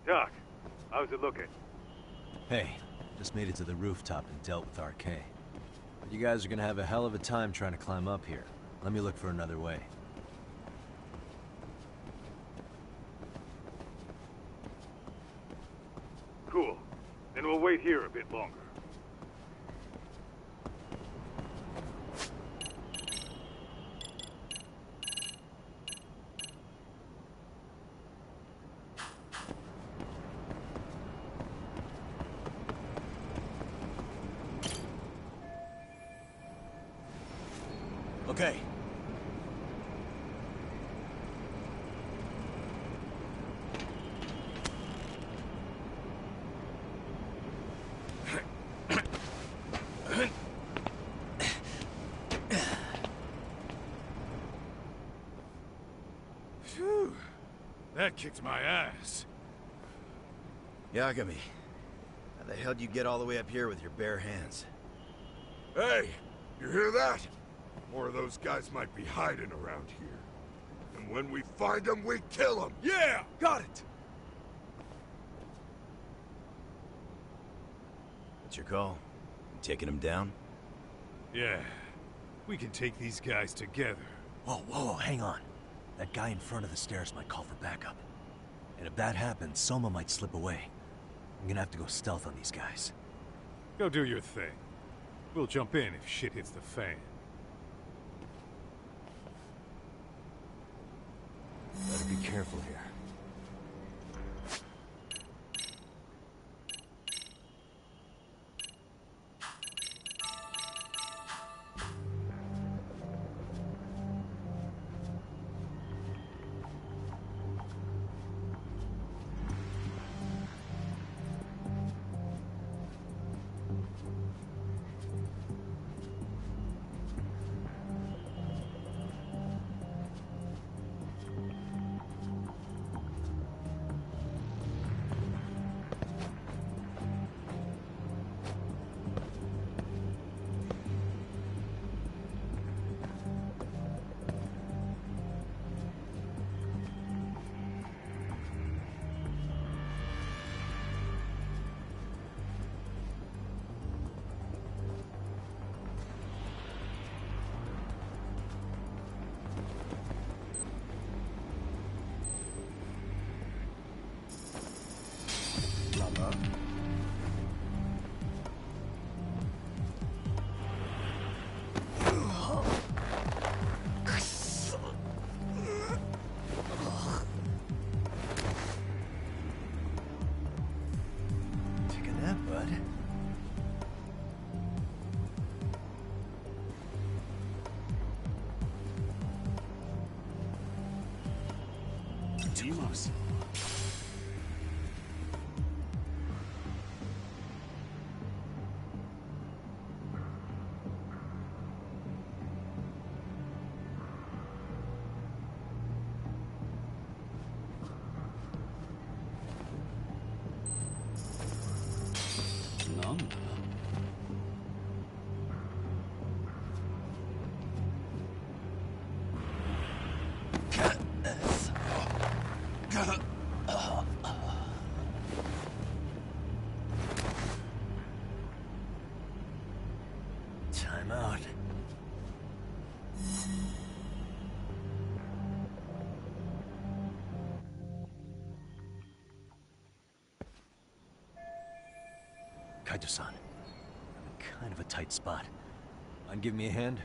Doc, how's it looking? Hey, just made it to the rooftop and dealt with RK. But you guys are gonna have a hell of a time trying to climb up here. Let me look for another way. Cool. Then we'll wait here a bit longer. Okay. Phew. That kicked my ass. Yagami, how the hell do you get all the way up here with your bare hands? Hey, you hear that? More of those guys might be hiding around here. And when we find them, we kill them! Yeah, got it! What's your call? You taking him down? Yeah, we can take these guys together. Whoa, whoa, hang on. That guy in front of the stairs might call for backup. And if that happens, Soma might slip away. I'm gonna have to go stealth on these guys. Go do your thing. We'll jump in if shit hits the fan. Better be careful here. Take a nap, bud. Demos. Time out. Kaito-san, I'm in kind of a tight spot. Mind give me a hand?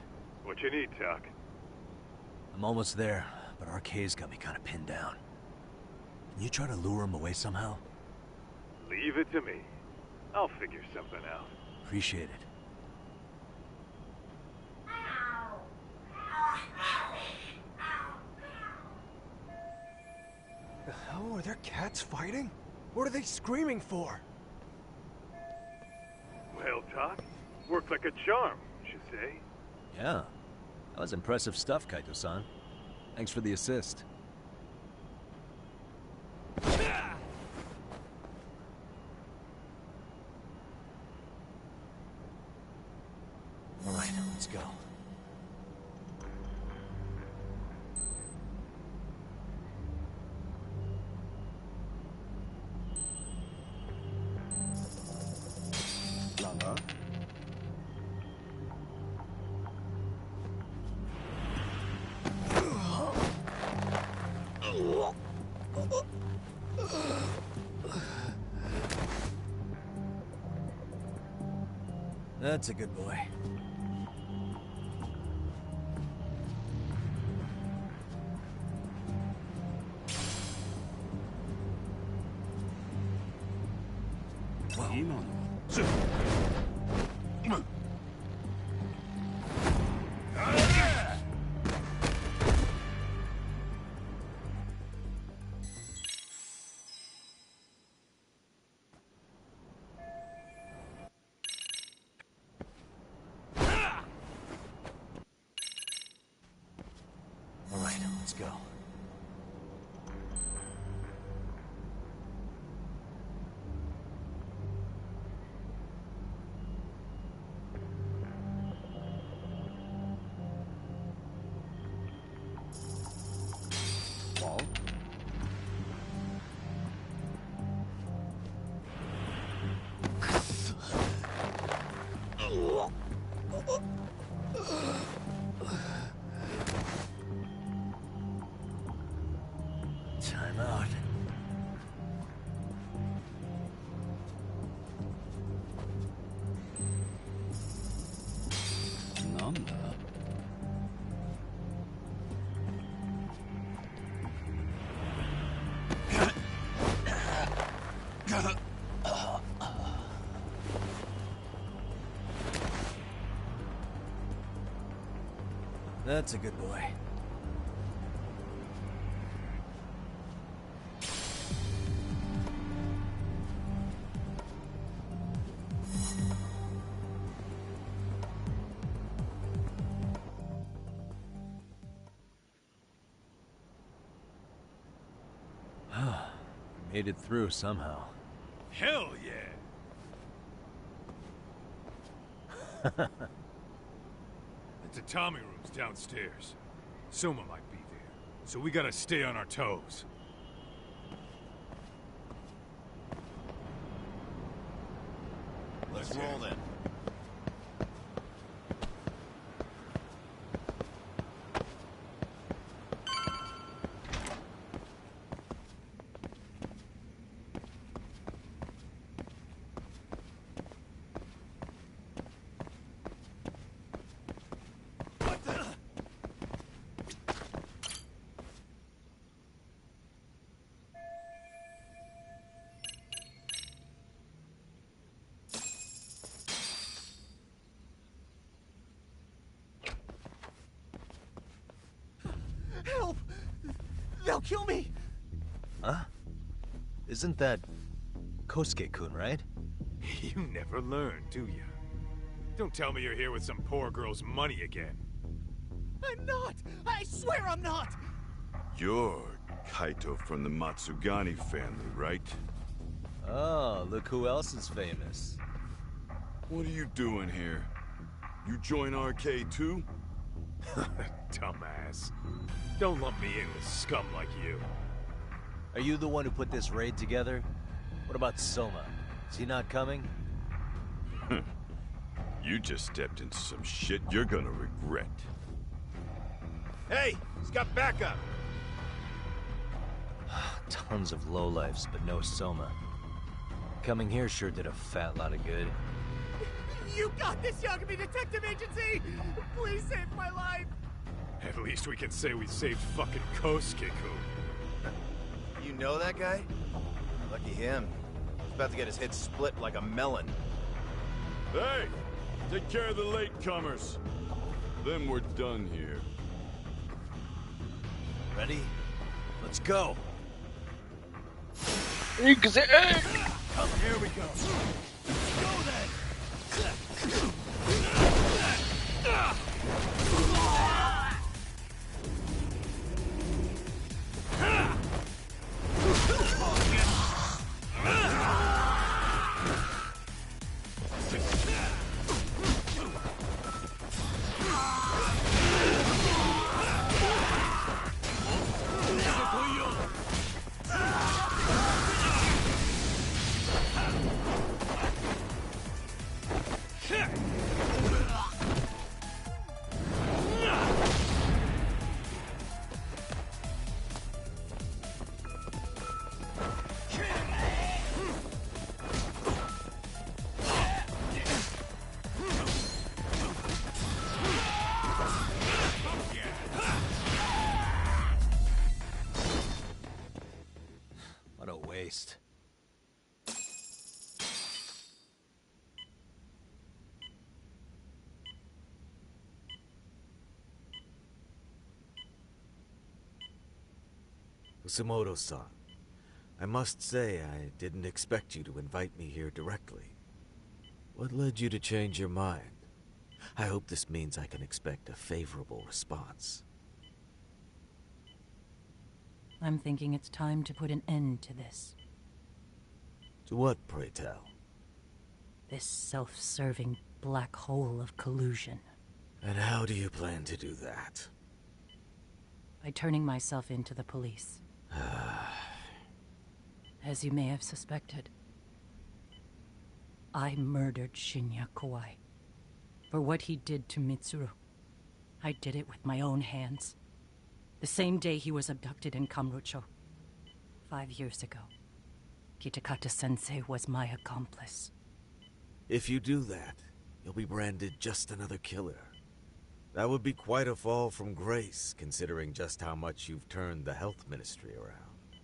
What you need, Doc? I'm almost there, but RK's got me kind of pinned down. Can you try to lure him away somehow? Leave it to me. I'll figure something out. Appreciate it. The hell? Are there cats fighting? What are they screaming for? Well, Doc, worked like a charm, you say? Yeah. That was impressive stuff, Kaito-san. Thanks for the assist. Alright, let's go. Lala? That's a good boy. Alright, let's go. Wall? Time out. Nanda? That's a good boy. Made it through somehow. Hell yeah! The tatami room's downstairs. Soma might be there, so we gotta stay on our toes. Let's roll then. Help! They'll kill me! Huh? Isn't that Kosuke-kun, right? You never learn, do you? Don't tell me you're here with some poor girl's money again. I'm not! I swear I'm not! You're Kaito from the Matsugani family, right? Oh, look who else is famous. What are you doing here? You join RK too? Dumbass. Don't lump me in with scum like you. Are you the one who put this raid together? What about Soma? Is he not coming? You just stepped into some shit you're gonna regret. Hey, he's got backup. Tons of lowlifes, but no Soma. Coming here sure did a fat lot of good. You got this, Yagami Detective Agency! Please save my life! At least we can say we saved fucking Kosuke-ku. You know that guy? Lucky him. He's about to get his head split like a melon. Hey! Take care of the latecomers. Then we're done here. Ready? Let's go! Exact. Here we go. Let's go then! What a waste. Kusumoto-san, I must say I didn't expect you to invite me here directly. What led you to change your mind? I hope this means I can expect a favorable response. I'm thinking it's time to put an end to this. To what, pray tell? This self-serving black hole of collusion. And how do you plan to do that? By turning myself into the police. As you may have suspected, I murdered Shinya Kawai. For what he did to Mitsuru. I did it with my own hands. The same day he was abducted in Kamurocho. 5 years ago. Kitakata-sensei was my accomplice. If you do that, you'll be branded just another killer. That would be quite a fall from grace, considering just how much you've turned the health ministry around.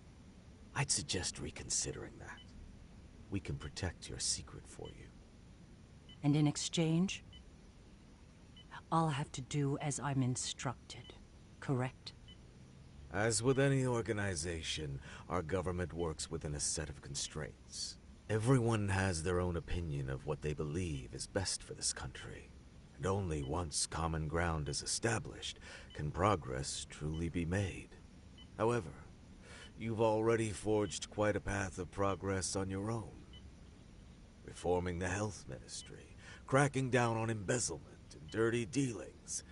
I'd suggest reconsidering that. We can protect your secret for you. And in exchange, I'll have to do as I'm instructed, correct? As with any organization, our government works within a set of constraints. Everyone has their own opinion of what they believe is best for this country. And only once common ground is established can progress truly be made. However, you've already forged quite a path of progress on your own. Reforming the health ministry, cracking down on embezzlement and dirty dealings.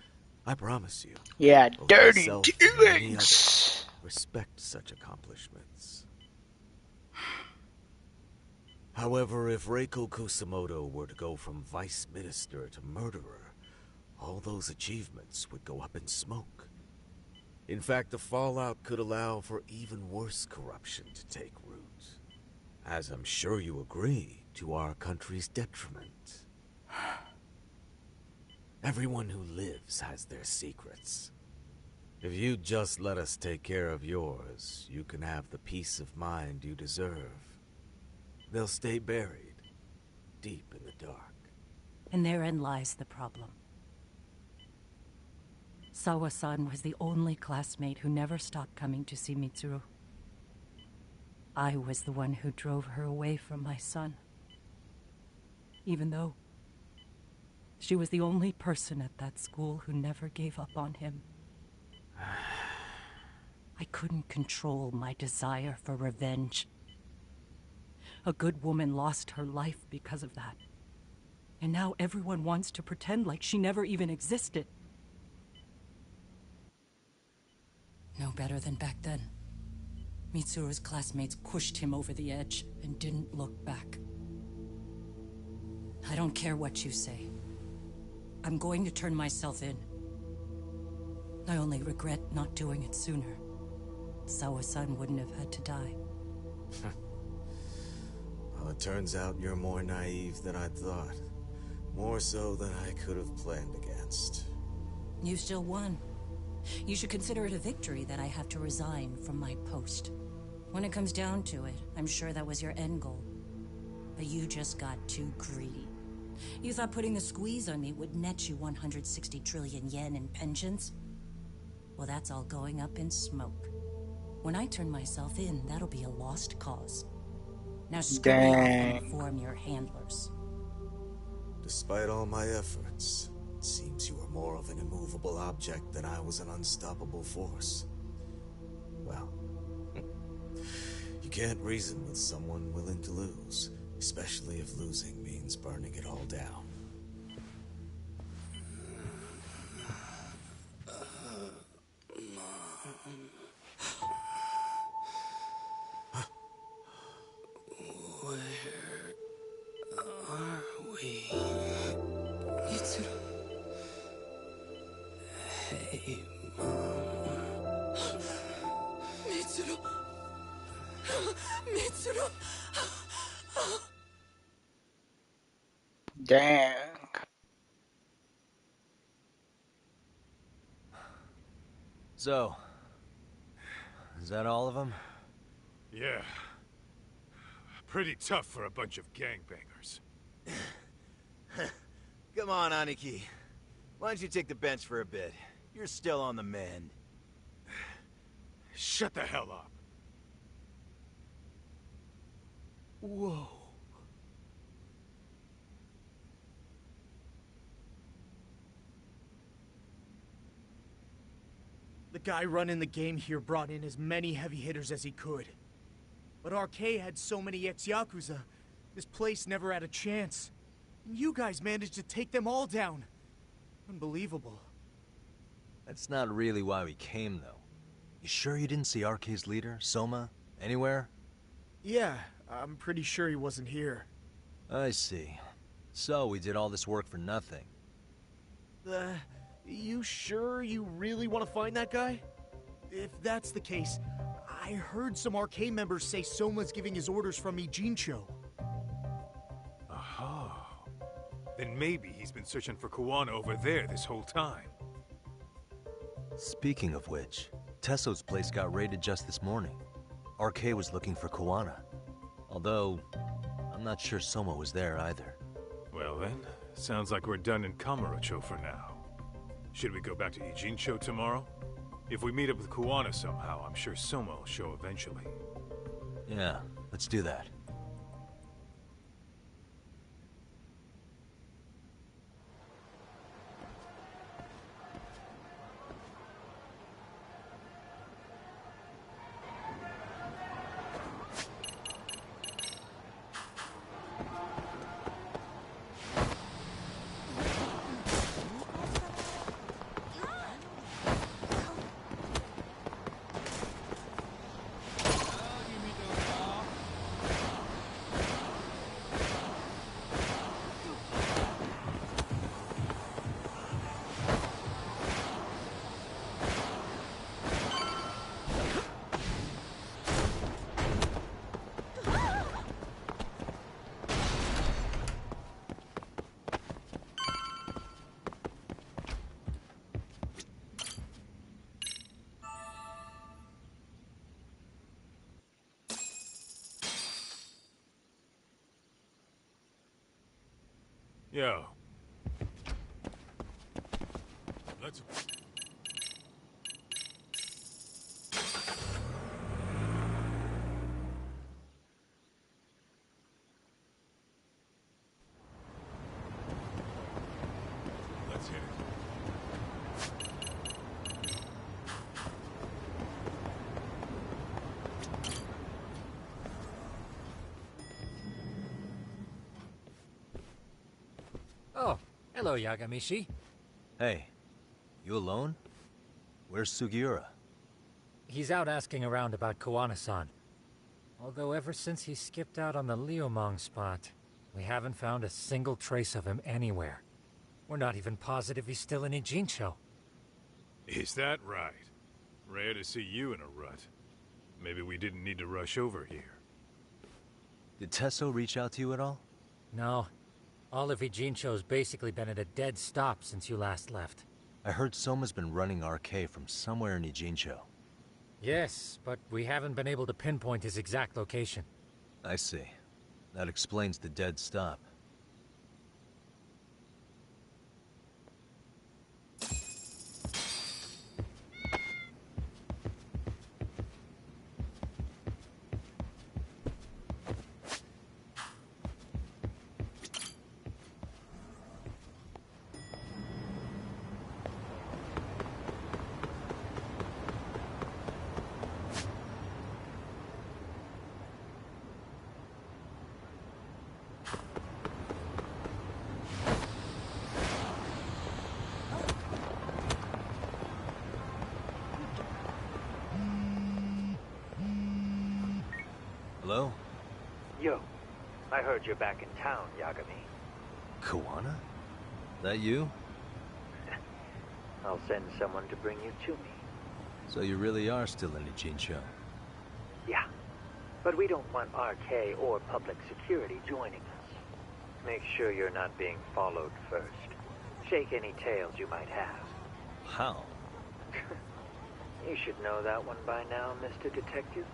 I promise you. Yeah, dirty myself and many dealings. others respect such accomplishments. However, if Reiko Kusumoto were to go from vice minister to murderer, all those achievements would go up in smoke. In fact, the fallout could allow for even worse corruption to take root. As I'm sure you agree, to our country's detriment. Everyone who lives has their secrets. If you just let us take care of yours, you can have the peace of mind you deserve. They'll stay buried, deep in the dark. And therein lies the problem. Sawa-san was the only classmate who never stopped coming to see Mitsuru. I was the one who drove her away from my son. Even though she was the only person at that school who never gave up on him. I couldn't control my desire for revenge. A good woman lost her life because of that. And now everyone wants to pretend like she never even existed. No better than back then. Mitsuru's classmates pushed him over the edge and didn't look back. I don't care what you say. I'm going to turn myself in. I only regret not doing it sooner. Sawa-san wouldn't have had to die. Well, it turns out you're more naive than I thought. More so than I could have planned against. You still won. You should consider it a victory that I have to resign from my post. When it comes down to it, I'm sure that was your end goal. But you just got too greedy. You thought putting the squeeze on me would net you 160 trillion yen in pensions? Well, that's all going up in smoke. When I turn myself in, that'll be a lost cause. Now scurry off and inform your handlers. Despite all my efforts, it seems you are more of an immovable object than I was an unstoppable force. Well, you can't reason with someone willing to lose, especially if losing means burning it all down. Dang. So, is that all of them? Yeah. Pretty tough for a bunch of gangbangers. Come on, Aniki. Why don't you take the bench for a bit? You're still on the mend. Shut the hell up. Whoa. The guy running the game here brought in as many heavy hitters as he could. But RK had so many ex-Yakuza, this place never had a chance. And you guys managed to take them all down. Unbelievable. That's not really why we came, though. You sure you didn't see RK's leader, Soma, anywhere? Yeah, I'm pretty sure he wasn't here. I see. So we did all this work for nothing. You sure you really want to find that guy? If that's the case, I heard some RK members say Soma's giving his orders from Ijincho. Aha. Then maybe he's been searching for Kuwana over there this whole time. Speaking of which, Tesso's place got raided just this morning. RK was looking for Kuwana. Although, I'm not sure Soma was there either. Well then, sounds like we're done in Kamurocho for now. Should we go back to Ijincho tomorrow? If we meet up with Kuwana somehow, I'm sure Soma will show eventually. Yeah, let's do that. Yo. Let's... Let's hit it. Oh, hello, Yagamishi. Hey, you alone? Where's Sugiura? He's out asking around about Kuwana-san. Although ever since he skipped out on the Liumang spot, we haven't found a single trace of him anywhere. We're not even positive he's still in Ijincho. Is that right? Rare to see you in a rut. Maybe we didn't need to rush over here. Did Tesso reach out to you at all? No. All of Ijincho's basically been at a dead stop since you last left. I heard Soma's been running RK from somewhere in Ijincho. Yes, but we haven't been able to pinpoint his exact location. I see. That explains the dead stop. Hello? Yo, I heard you're back in town, Yagami. Kawana? That you? I'll send someone to bring you to me. So you really are still in Ijincho? Yeah, but we don't want RK or public security joining us. Make sure you're not being followed first. Shake any tails you might have. How? You should know that one by now, Mr. Detective.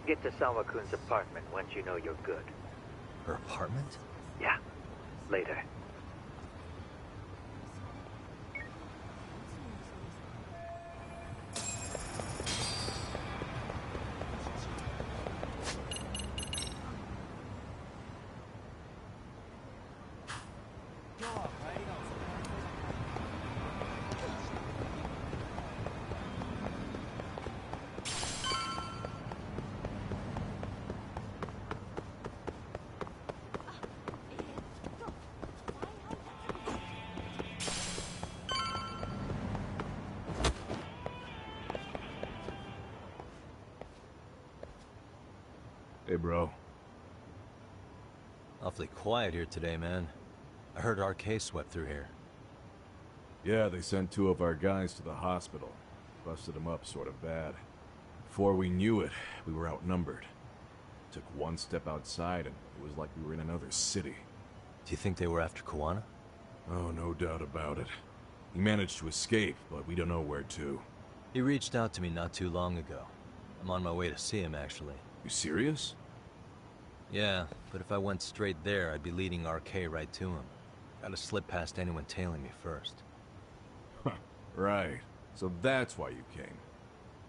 Get to Sawa-kun's apartment once you know you're good. Her apartment? Yeah, later. Hey, bro. Awfully quiet here today, man. I heard RK swept through here. Yeah, they sent 2 of our guys to the hospital. Busted them up sort of bad. Before we knew it, we were outnumbered. Took one step outside and it was like we were in another city. Do you think they were after Kawana? Oh, no doubt about it. He managed to escape, but we don't know where to. He reached out to me not too long ago. I'm on my way to see him, actually. You serious? Yeah, but if I went straight there, I'd be leading RK right to him. Gotta slip past anyone tailing me first. Right. So that's why you came.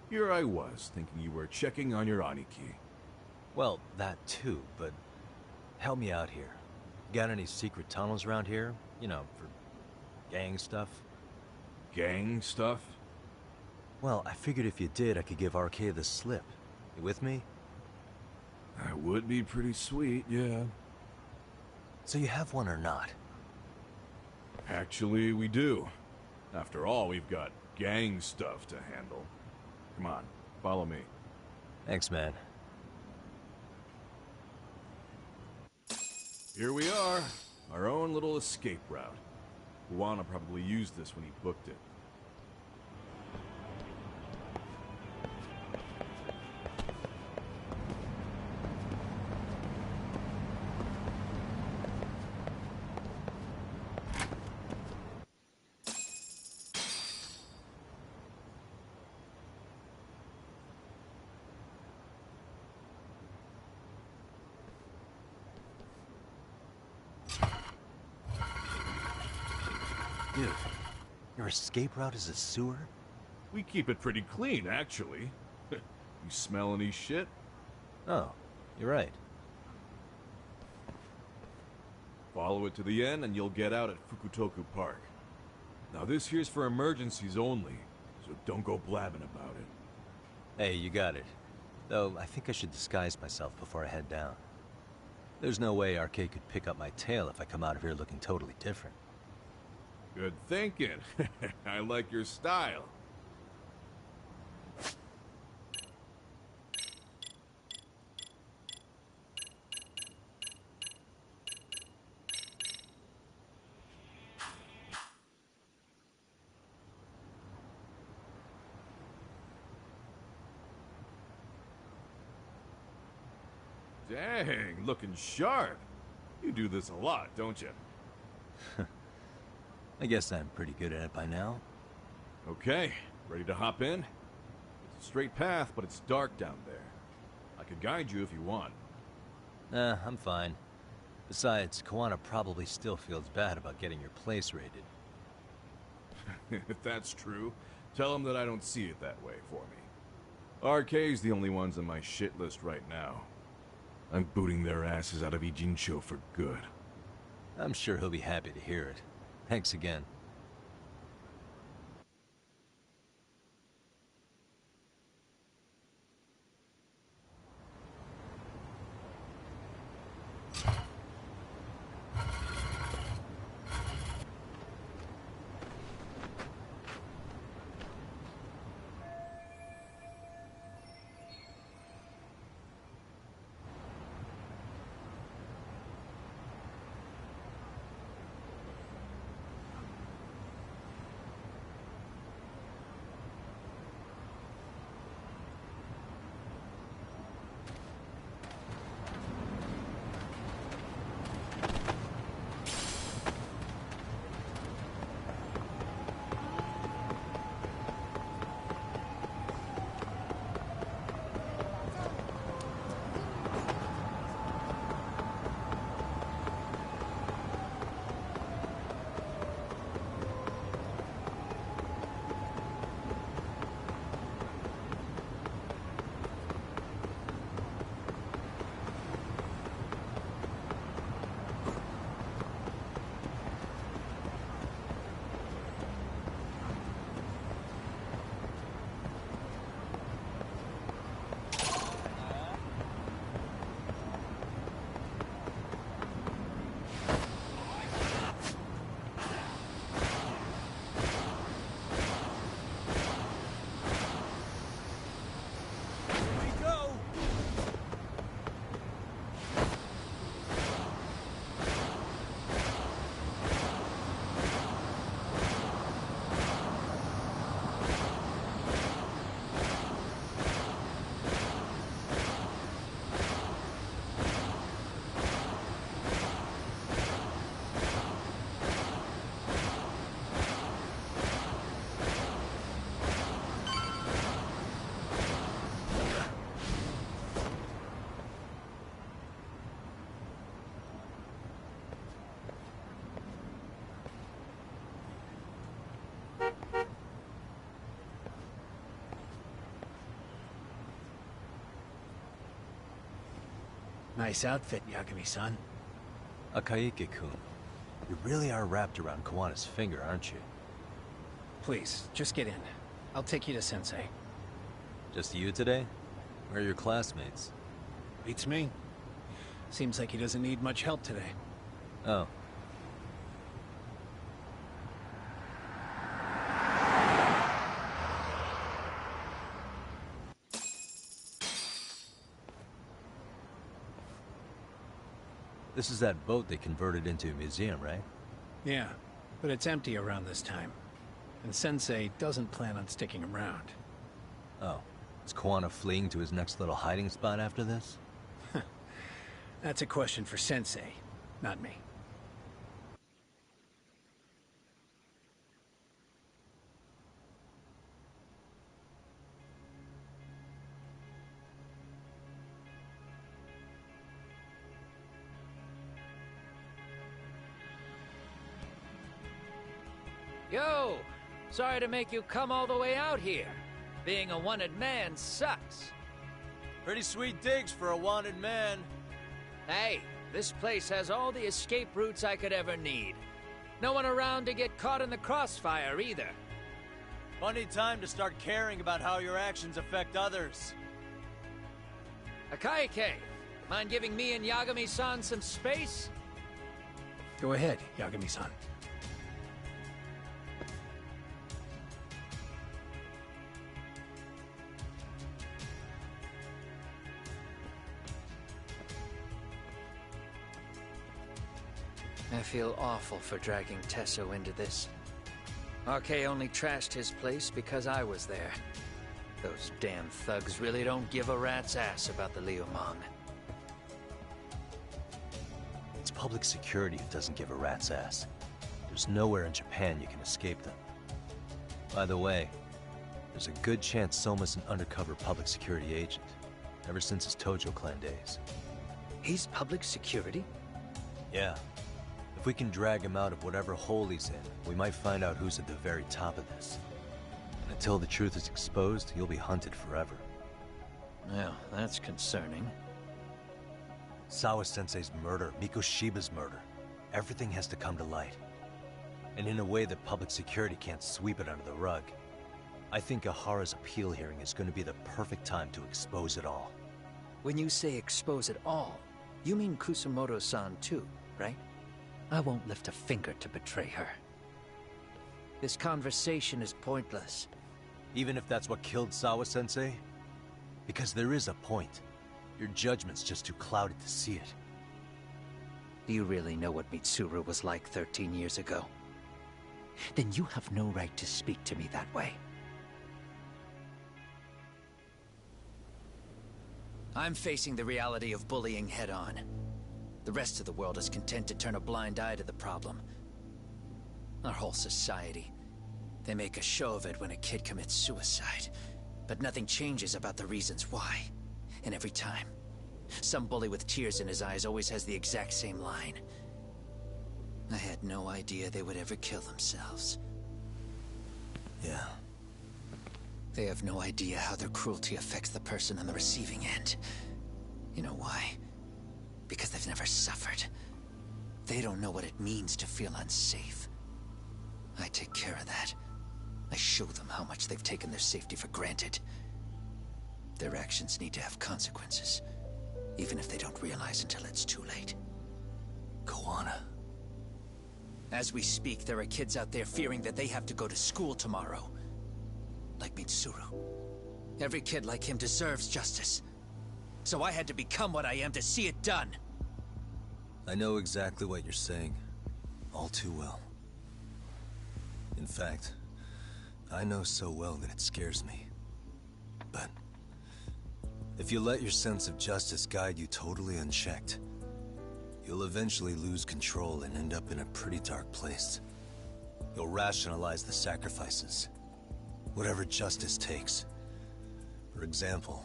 Here I was, thinking you were checking on your Aniki. Well, that too, but help me out here. Got any secret tunnels around here? You know, for gang stuff? Gang stuff? Well, I figured if you did, I could give RK the slip. You with me? That would be pretty sweet, yeah. So you have one or not? Actually, we do. After all, we've got gang stuff to handle. Come on, follow me. Thanks, man. Here we are. Our own little escape route. Kawana probably used this when he booked it. Dude, your escape route is a sewer? We keep it pretty clean, actually. You smell any shit? Oh, you're right. Follow it to the end and you'll get out at Fukutoku Park. Now this here's for emergencies only, so don't go blabbing about it. Hey, you got it. Though, I think I should disguise myself before I head down. There's no way RK could pick up my tail if I come out of here looking totally different. Good thinking. I like your style. Dang, looking sharp. You do this a lot, don't you? I guess I'm pretty good at it by now. Okay, ready to hop in? It's a straight path, but it's dark down there. I could guide you if you want. Nah, I'm fine. Besides, Koana probably still feels bad about getting your place raided. If that's true, tell him that I don't see it that way for me. RK's the only ones on my shit list right now. I'm booting their asses out of Ijincho for good. I'm sure he'll be happy to hear it. Thanks again. Nice outfit, Yagami-san. Akaike-kun, you really are wrapped around Koana's finger, aren't you? Please, just get in. I'll take you to Sensei. Just you today? Where are your classmates? Beats me. Seems like he doesn't need much help today. Oh. This is that boat they converted into a museum, right? Yeah, but it's empty around this time. And Sensei doesn't plan on sticking around. Oh. Is Koana fleeing to his next little hiding spot after this? That's a question for Sensei, not me. Yo! Sorry to make you come all the way out here. Being a wanted man sucks. Pretty sweet digs for a wanted man. Hey, this place has all the escape routes I could ever need. No one around to get caught in the crossfire either. Funny time to start caring about how your actions affect others. Akaike, mind giving me and Yagami-san some space? Go ahead, Yagami-san. I feel awful for dragging Tesso into this. RK only trashed his place because I was there. Those damn thugs really don't give a rat's ass about the Liumang. It's public security who doesn't give a rat's ass. There's nowhere in Japan you can escape them. By the way, there's a good chance Soma's an undercover public security agent, ever since his Tojo clan days. He's public security? Yeah. If we can drag him out of whatever hole he's in, we might find out who's at the very top of this. And until the truth is exposed, he'll be hunted forever. Well, that's concerning. Sawa-sensei's murder, Mikoshiba's murder. Everything has to come to light. And in a way that public security can't sweep it under the rug. I think Ahara's appeal hearing is going to be the perfect time to expose it all. When you say expose it all, you mean Kusumoto-san too, right? I won't lift a finger to betray her. This conversation is pointless. Even if that's what killed Sawa-sensei? Because there is a point. Your judgment's just too clouded to see it. Do you really know what Mitsuru was like 13 years ago? Then you have no right to speak to me that way. I'm facing the reality of bullying head-on. The rest of the world is content to turn a blind eye to the problem. Our whole society. They make a show of it when a kid commits suicide. But nothing changes about the reasons why. And every time, some bully with tears in his eyes always has the exact same line. I had no idea they would ever kill themselves. Yeah. They have no idea how their cruelty affects the person on the receiving end. You know why? Because they've never suffered. They don't know what it means to feel unsafe. I take care of that. I show them how much they've taken their safety for granted. Their actions need to have consequences, even if they don't realize until it's too late. Koana. As we speak, there are kids out there fearing that they have to go to school tomorrow. Like Mitsuru. Every kid like him deserves justice. So I had to become what I am to see it done. I know exactly what you're saying. All too well. In fact, I know so well that it scares me. But if you let your sense of justice guide you totally unchecked, you'll eventually lose control and end up in a pretty dark place. You'll rationalize the sacrifices. Whatever justice takes. For example,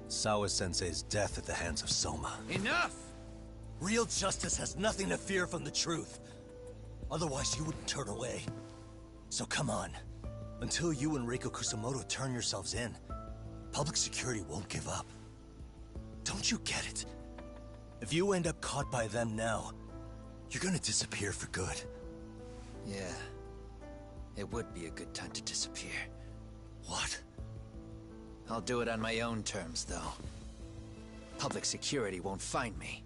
Sawa-sensei's death at the hands of Soma. Enough! Real justice has nothing to fear from the truth. Otherwise, you wouldn't turn away. So come on. Until you and Reiko Kusumoto turn yourselves in, public security won't give up. Don't you get it? If you end up caught by them now, you're gonna disappear for good. Yeah. It would be a good time to disappear. What? I'll do it on my own terms, though. Public security won't find me.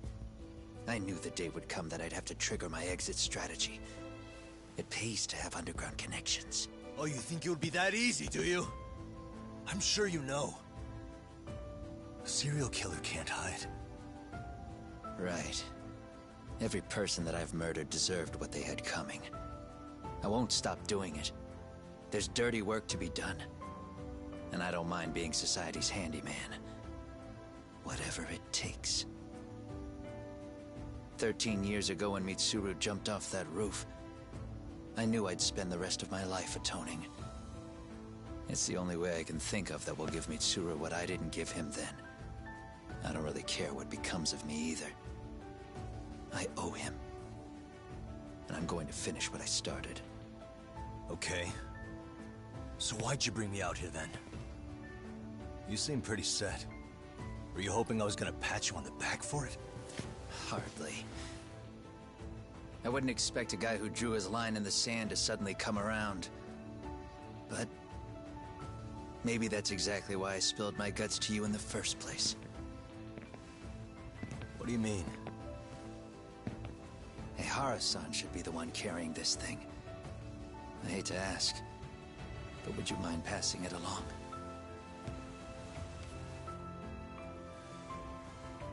I knew the day would come that I'd have to trigger my exit strategy. It pays to have underground connections. Oh, you think it would be that easy, do you? I'm sure you know. A serial killer can't hide. Right. Every person that I've murdered deserved what they had coming. I won't stop doing it. There's dirty work to be done. And I don't mind being society's handyman. Whatever it takes. 13 years ago when Mitsuru jumped off that roof, I knew I'd spend the rest of my life atoning. It's the only way I can think of that will give Mitsuru what I didn't give him then. I don't really care what becomes of me either. I owe him. And I'm going to finish what I started. Okay. So why'd you bring me out here then? You seem pretty set. Were you hoping I was gonna pat you on the back for it? Hardly. I wouldn't expect a guy who drew his line in the sand to suddenly come around. But maybe that's exactly why I spilled my guts to you in the first place. What do you mean? Ehara-san should be the one carrying this thing. I hate to ask, but would you mind passing it along?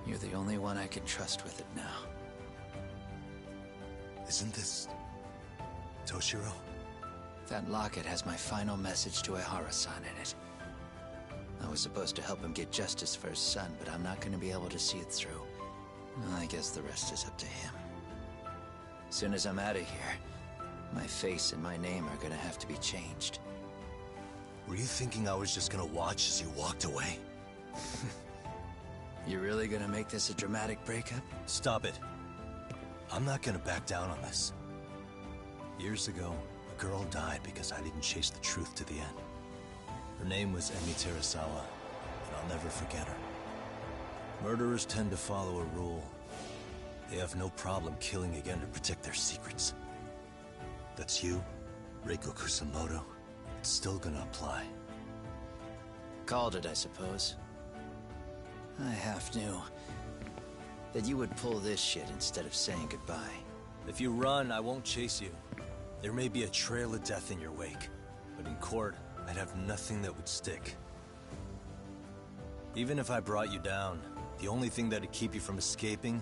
You're the only one I can trust with it now. Isn't this Toshiro? That locket has my final message to Ehara-san in it. I was supposed to help him get justice for his son, but I'm not going to be able to see it through. I guess the rest is up to him. Soon as I'm out of here, my face and my name are going to have to be changed. Were you thinking I was just gonna watch as you walked away? You really gonna make this a dramatic breakup? Stop it. I'm not gonna back down on this. Years ago, a girl died because I didn't chase the truth to the end. Her name was Emi Terasawa, and I'll never forget her. Murderers tend to follow a rule. They have no problem killing again to protect their secrets. That's you, Reiko Kusamoto. It's still gonna apply. Called it, I suppose. I half knew that you would pull this shit instead of saying goodbye. If you run, I won't chase you. There may be a trail of death in your wake, but in court, I'd have nothing that would stick. Even if I brought you down, the only thing that'd keep you from escaping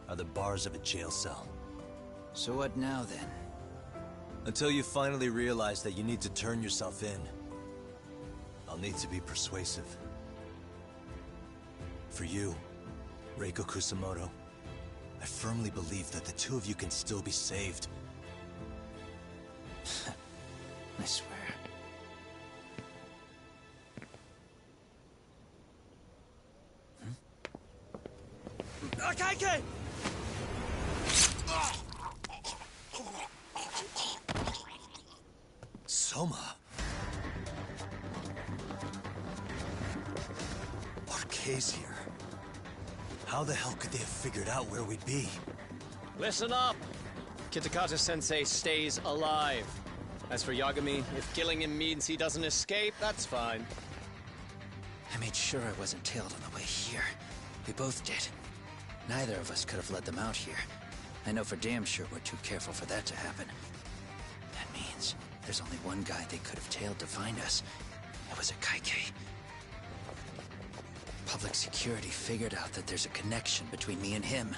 are the bars of a jail cell. So what now, then? Until you finally realize that you need to turn yourself in, I'll need to be persuasive. For you, Reiko Kusamoto, I firmly believe that the two of you can still be saved. I swear. Akaike! Soma! RK's here. How the hell could they have figured out where we'd be? Listen up! Kitakata-sensei stays alive. As for Yagami, if killing him means he doesn't escape, that's fine. I made sure I wasn't tailed on the way here. We both did. Neither of us could have led them out here. I know for damn sure we're too careful for that to happen. That means there's only one guy they could have tailed to find us. It was Akaike. Public security figured out that there's a connection between me and him.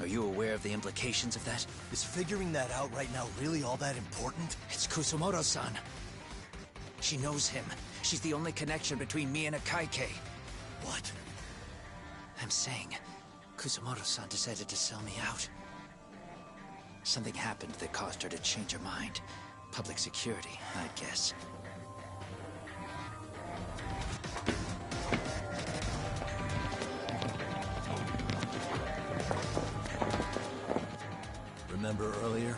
Are you aware of the implications of that? Is figuring that out right now really all that important? It's Kusamoto-san. She knows him. She's the only connection between me and Akaike. What? I'm saying, Kusamoto-san decided to sell me out. Something happened that caused her to change her mind. Public security, I'd guess. Remember earlier?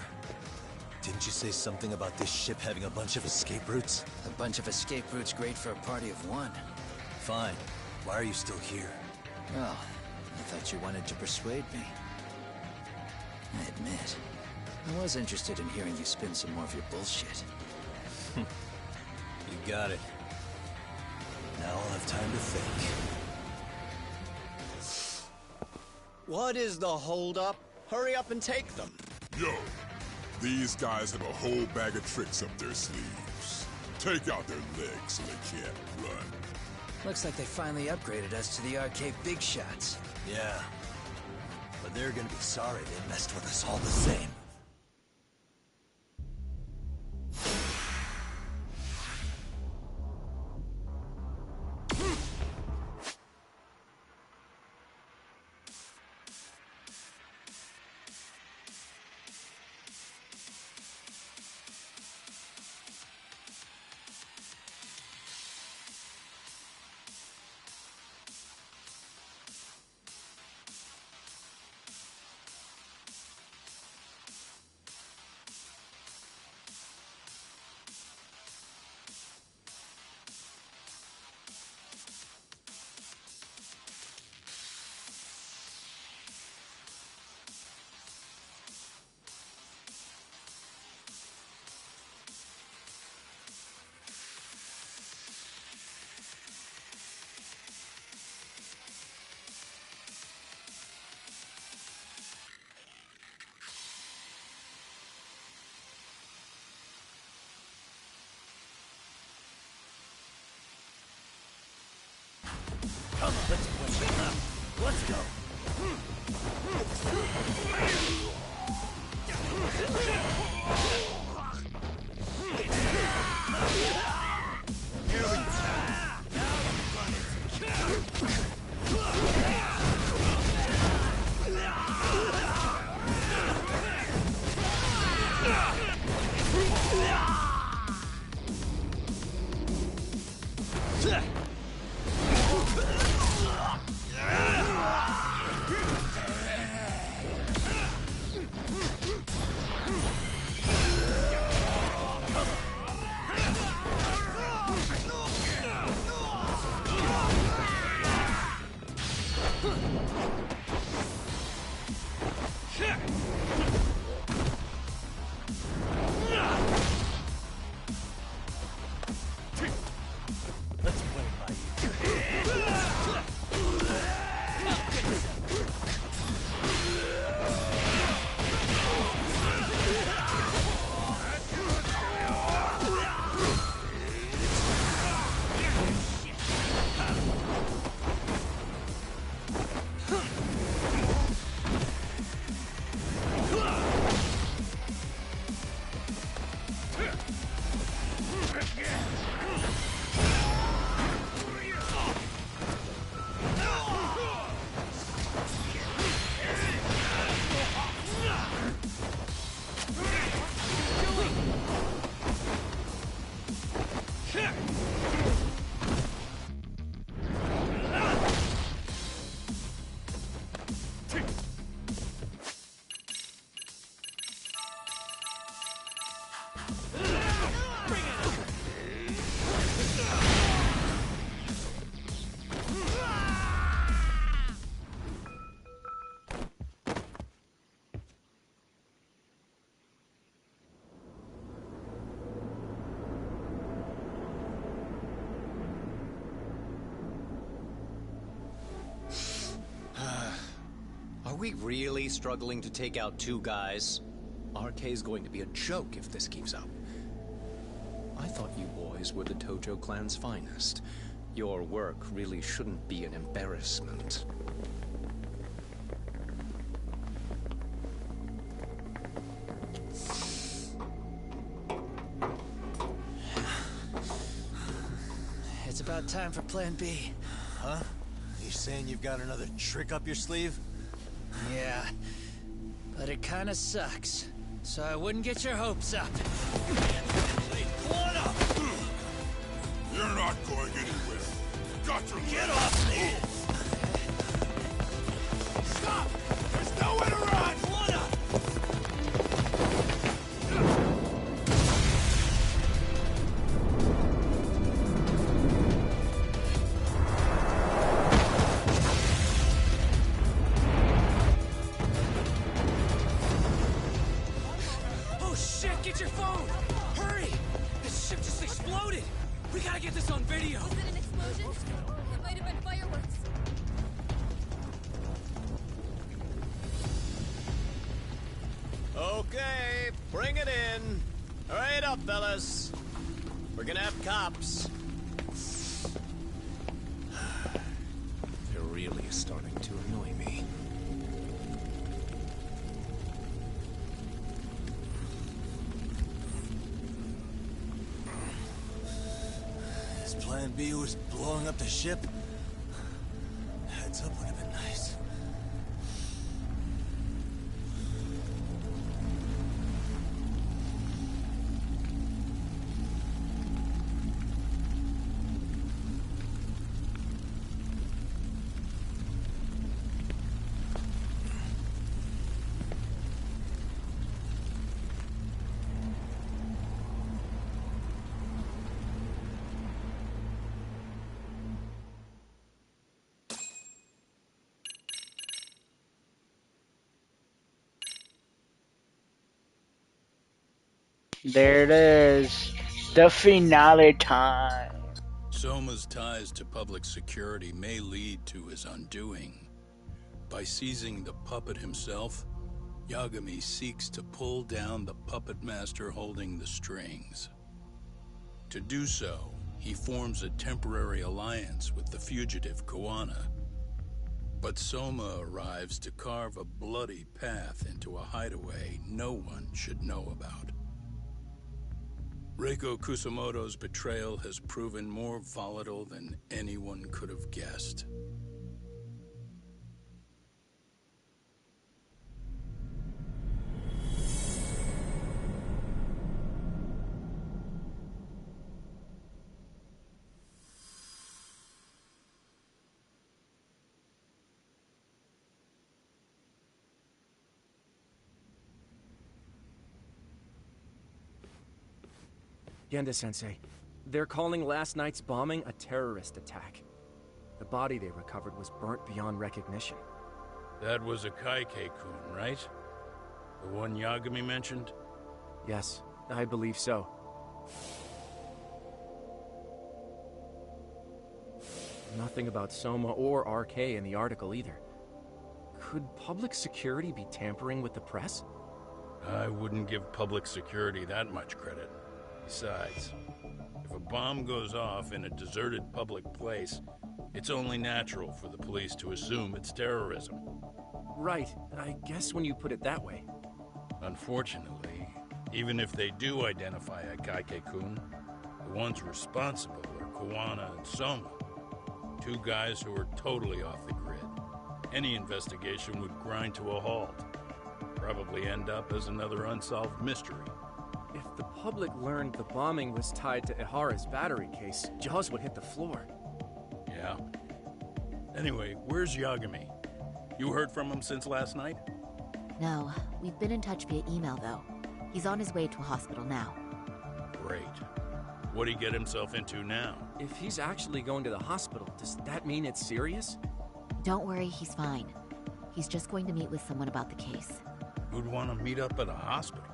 Didn't you say something about this ship having a bunch of escape routes? A bunch of escape routes great for a party of one. Fine. Why are you still here? Well, I thought you wanted to persuade me. I admit, I was interested in hearing you spin some more of your bullshit. You got it. Now I'll have time to think. What is the holdup? Hurry up and take them. Yo, these guys have a whole bag of tricks up their sleeves. Take out their legs so they can't run. Looks like they finally upgraded us to the arcade big shots. Yeah. But they're gonna be sorry they messed with us all the same. we really struggling to take out two guys? RK's going to be a joke if this keeps up. I thought you boys were the Tojo clan's finest. Your work really shouldn't be an embarrassment. It's about time for Plan B. Huh? You saying you've got another trick up your sleeve? Yeah, but it kinda sucks. So I wouldn't get your hopes up. You're not going anywhere. Got to Get off me! Stop! There's nowhere to run! Oh shit, get your phone! Hurry! This ship just exploded! We gotta get this on video! Was it an explosion? It might have been fireworks. Okay, bring it in. Hurry it up, fellas. We're gonna have cops. They're really starting to annoy me. His plan B was blowing up the ship. Heads up would have been nice. There it is. The finale time. Soma's ties to public security may lead to his undoing. By seizing the puppet himself, Yagami seeks to pull down the puppet master holding the strings. To do so, he forms a temporary alliance with the fugitive Koana. But Soma arrives to carve a bloody path into a hideaway no one should know about. Reiko Kusamoto's betrayal has proven more volatile than anyone could have guessed. Genda-sensei, they're calling last night's bombing a terrorist attack. The body they recovered was burnt beyond recognition. That was a Kaike-kun, right? The one Yagami mentioned? Yes, I believe so. Nothing about Soma or RK in the article either. Could public security be tampering with the press? I wouldn't give public security that much credit. Besides, if a bomb goes off in a deserted public place, it's only natural for the police to assume it's terrorism. Right, I guess when you put it that way. Unfortunately, even if they do identify a Kaike-kun, the ones responsible are Koana and Soma. Two guys who are totally off the grid. Any investigation would grind to a halt. Probably end up as another unsolved mystery. If the public learned the bombing was tied to Ihara's battery case, jaws would hit the floor. Yeah. Anyway, where's Yagami? You heard from him since last night? No, we've been in touch via email though. He's on his way to a hospital now. Great. What'd he get himself into now? If he's actually going to the hospital, does that mean it's serious? Don't worry, he's fine. He's just going to meet with someone about the case. Who'd want to meet up at a hospital?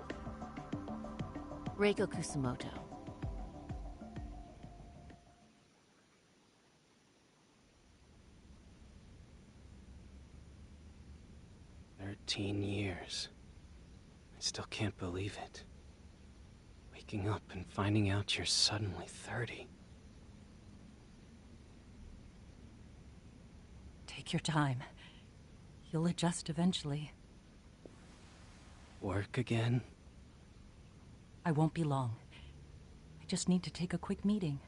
Reiko Kusumoto. 13 years. I still can't believe it. Waking up and finding out you're suddenly 30. Take your time. You'll adjust eventually. Work again? I won't be long. I just need to take a quick meeting.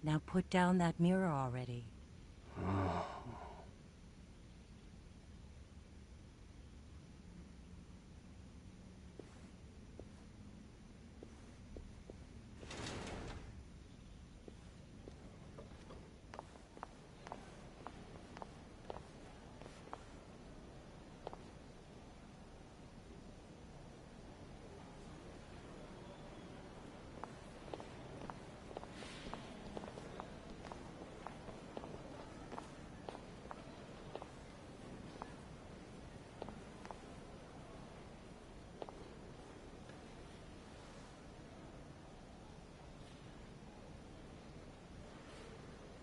Now put down that mirror already. Oh.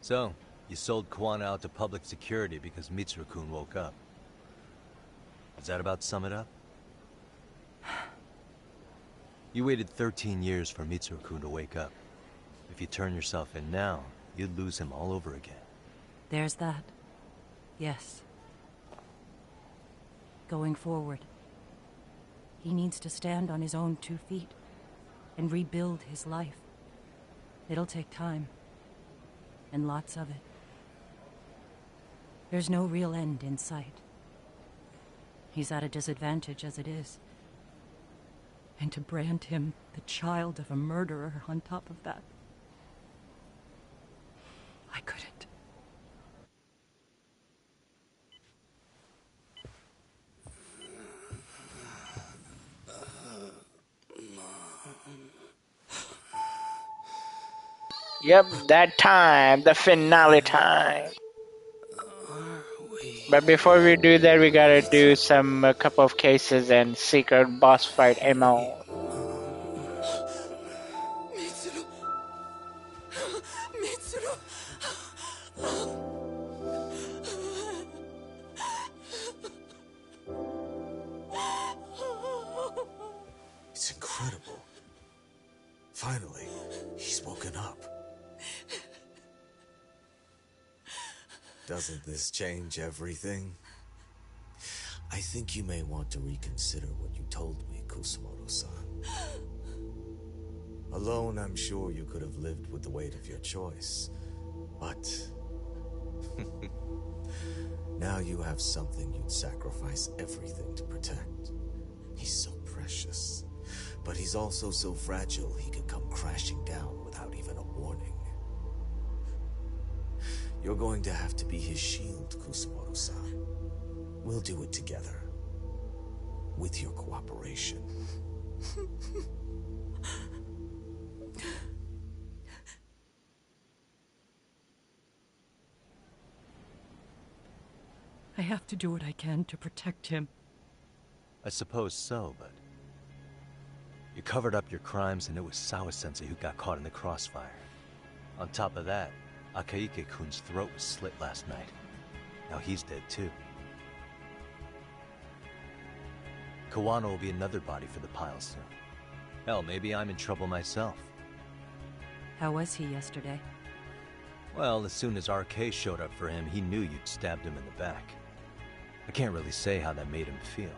So, you sold Kuwana out to public security because Mitsuru-kun woke up. Does that about sum it up? You waited 13 years for Mitsuru-kun to wake up. If you turn yourself in now, you'd lose him all over again. There's that. Yes. Going forward, he needs to stand on his own 2 feet and rebuild his life. It'll take time. And lots of it. There's no real end in sight. He's at a disadvantage as it is. And to brand him the child of a murderer on top of that, I couldn't. Yep, that time, the finale time. But before we do that, we gotta do a couple of cases and secret boss fight ammo. Mitsuru. Mitsuru. It's incredible. Finally, he's woken up. Doesn't this change everything? I think you may want to reconsider what you told me, Kusumoto-san. Alone, I'm sure you could have lived with the weight of your choice, but now you have something you'd sacrifice everything to protect. He's so precious, but he's also so fragile he could come crashing down without even a warning. You're going to have to be his shield, Kusumoto-san. We'll do it together. With your cooperation. I have to do what I can to protect him. I suppose so, but... You covered up your crimes and it was Sawa-sensei who got caught in the crossfire. On top of that, Akaike-kun's throat was slit last night. Now he's dead too. Kuwana will be another body for the pile soon. Hell, maybe I'm in trouble myself. How was he yesterday? Well, as soon as RK showed up for him, he knew you'd stabbed him in the back. I can't really say how that made him feel.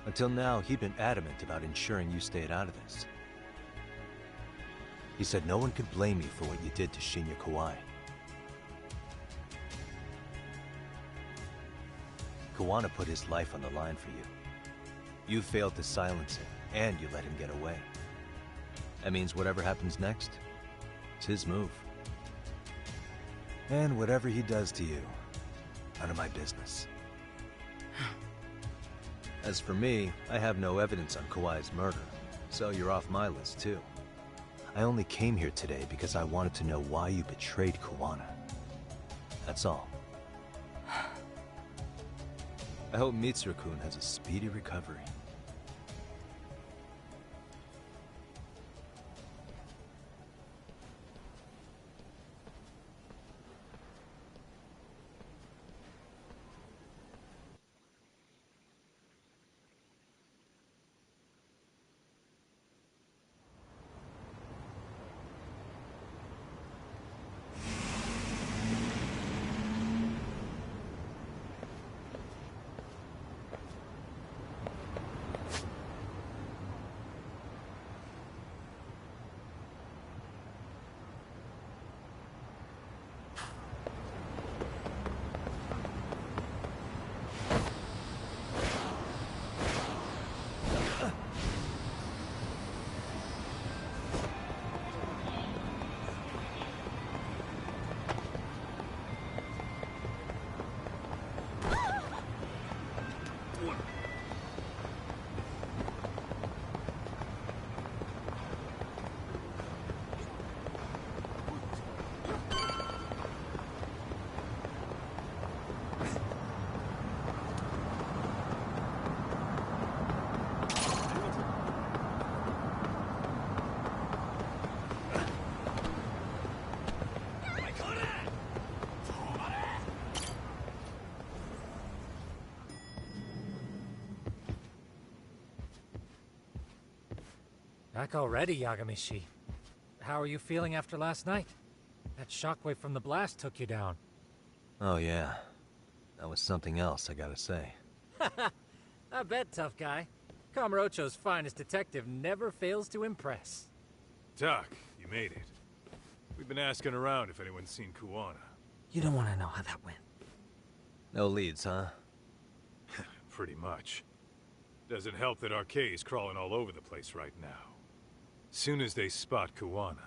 Until now, he'd been adamant about ensuring you stayed out of this. He said no one could blame you for what you did to Shinya Kawai. Kuwana put his life on the line for you. You failed to silence him, and you let him get away. That means whatever happens next, it's his move. And whatever he does to you, none of my business. As for me, I have no evidence on Kawai's murder, so you're off my list too. I only came here today because I wanted to know why you betrayed Kuwana. That's all. I hope Mitsuru-kun has a speedy recovery. Back already, Yagamishi. How are you feeling after last night? That shockwave from the blast took you down. Oh yeah. That was something else, I gotta say. I bet, tough guy. Kamurocho's finest detective never fails to impress. Doc, you made it. We've been asking around if anyone's seen Kuwana. You don't want to know how that went. No leads, huh? Pretty much. Doesn't help that Arcay's crawling all over the place right now. Soon as they spot Kuwana,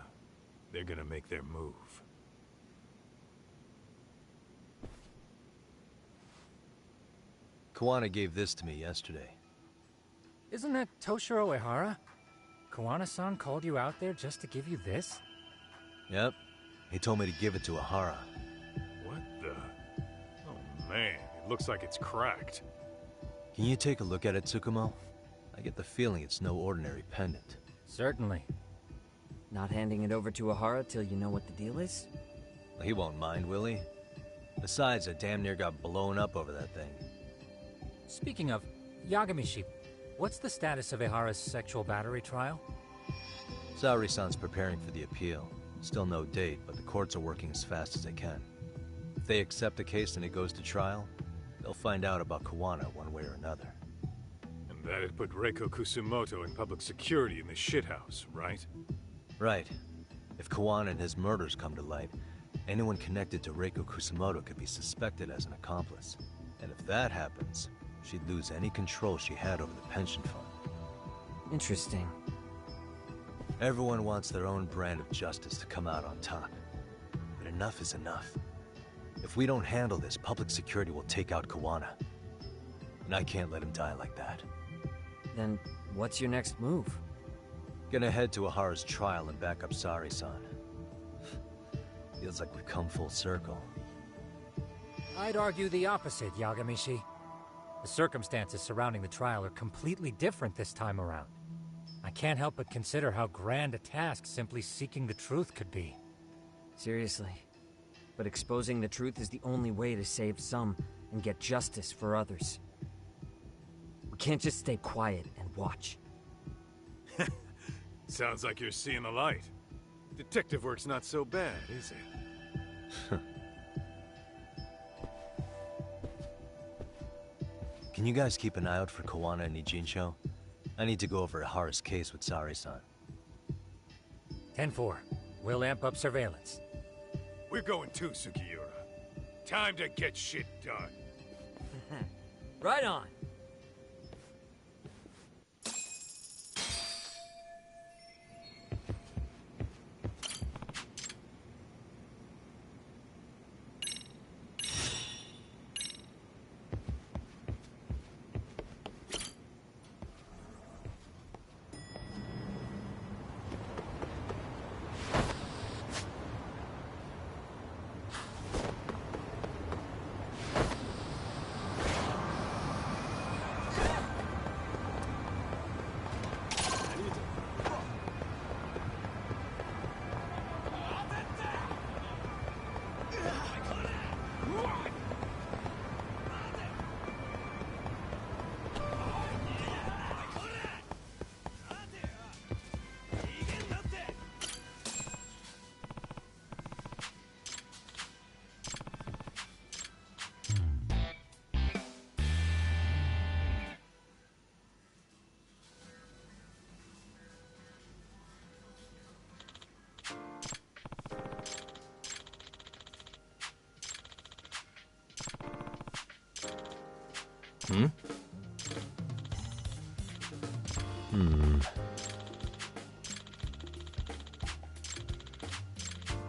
they're gonna make their move. Kuwana gave this to me yesterday. Isn't that Toshiro Ehara? Kuwana-san called you out there just to give you this? Yep. He told me to give it to Ehara. What the? Oh man, it looks like it's cracked. Can you take a look at it, Tsukumo? I get the feeling it's no ordinary pendant. Certainly. Not handing it over to Ehara till you know what the deal is? He won't mind, will he? Besides, I damn near got blown up over that thing. Speaking of, Yagamishi, what's the status of Ehara's sexual battery trial? Saori-san's preparing for the appeal. Still no date, but the courts are working as fast as they can. If they accept the case and it goes to trial, they'll find out about Kuwana one way or another. And that'd put Reiko Kusumoto in public security in the shithouse, right? Right. If Kuwana and his murders come to light, anyone connected to Reiko Kusumoto could be suspected as an accomplice. And if that happens, she'd lose any control she had over the pension fund. Interesting. Everyone wants their own brand of justice to come out on top. But enough is enough. If we don't handle this, public security will take out Kuwana. And I can't let him die like that. Then what's your next move? Gonna head to Ehara's trial and back up Saori-san. Feels like we've come full circle. I'd argue the opposite, Yagamishi. The circumstances surrounding the trial are completely different this time around. I can't help but consider how grand a task simply seeking the truth could be. Seriously. But exposing the truth is the only way to save some and get justice for others. We can't just stay quiet and watch. Sounds like you're seeing the light. Detective work's not so bad, is it? Can you guys keep an eye out for Kuwana and Ijincho? I need to go over Ehara's case with Saori-san. 10-4. We'll amp up surveillance. We're going too, Sugiura. Time to get shit done. Right on.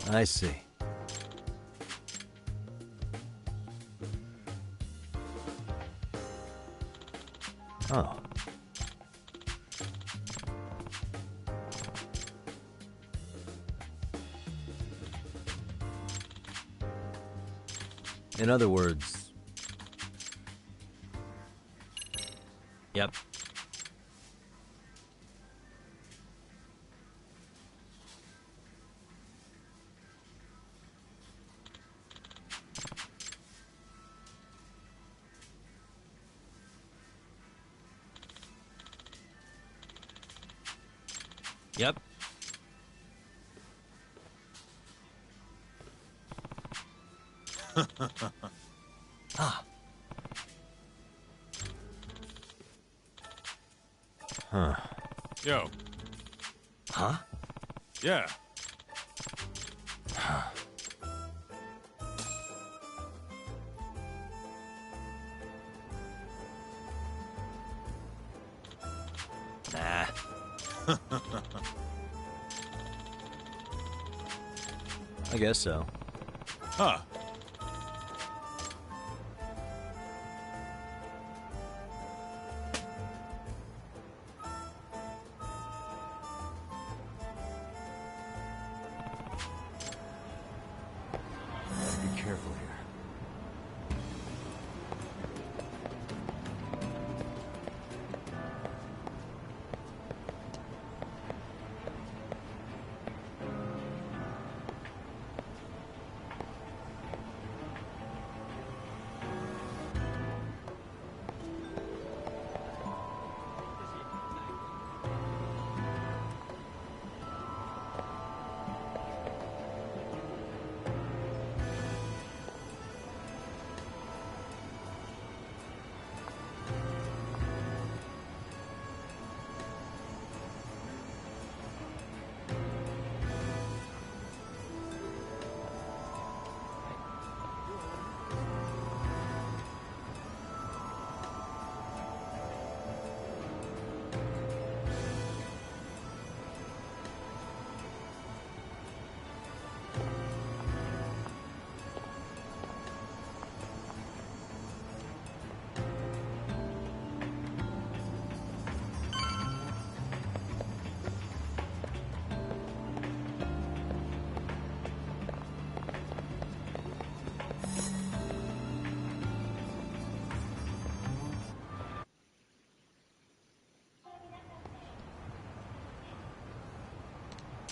I see. Oh. In other words... Yep. Yep. Ah. Huh. Yo. Huh? Yeah. Nah. I guess so. Huh. Be careful here.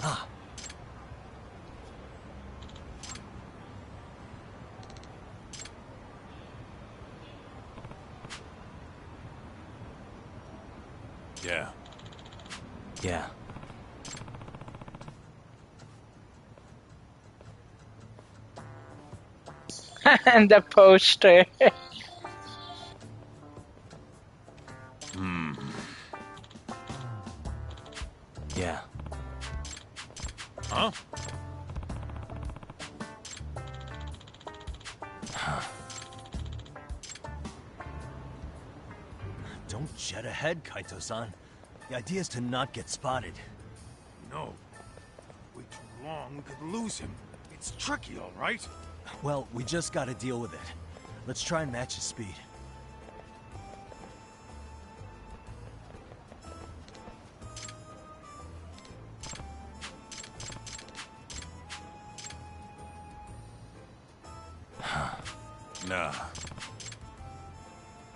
Ah. Yeah. Yeah. And the poster. Hmm. Yeah. Huh? Don't jet ahead, Kaito-san. The idea is to not get spotted. No. Wait too long, we could lose him. It's tricky, all right? Well, we just gotta deal with it. Let's try and match his speed. Nah.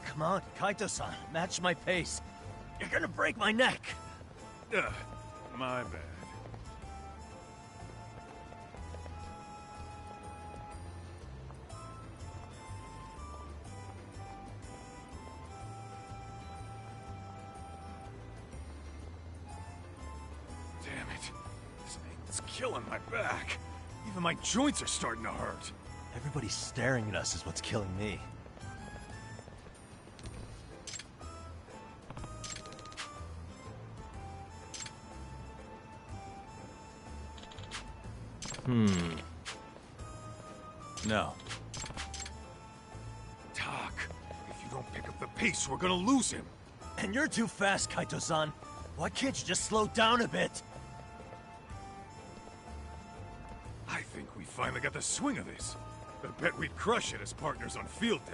Come on, Kaito-san, match my pace. You're gonna break my neck. My bad. Damn it. This angle's killing my back. Even my joints are starting to hurt. Everybody staring at us is what's killing me. No. Tak, if you don't pick up the pace, we're gonna lose him. And you're too fast, Kaito-san. Why can't you just slow down a bit? I think we finally got the swing of this. I bet we'd crush it as partners on field day.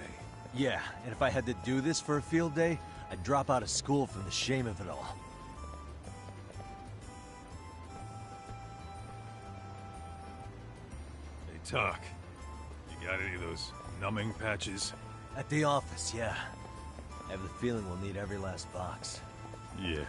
Yeah, and if I had to do this for a field day, I'd drop out of school from the shame of it all. Hey, Tak, you got any of those numbing patches? At the office, yeah. I have the feeling we'll need every last box. Yeah.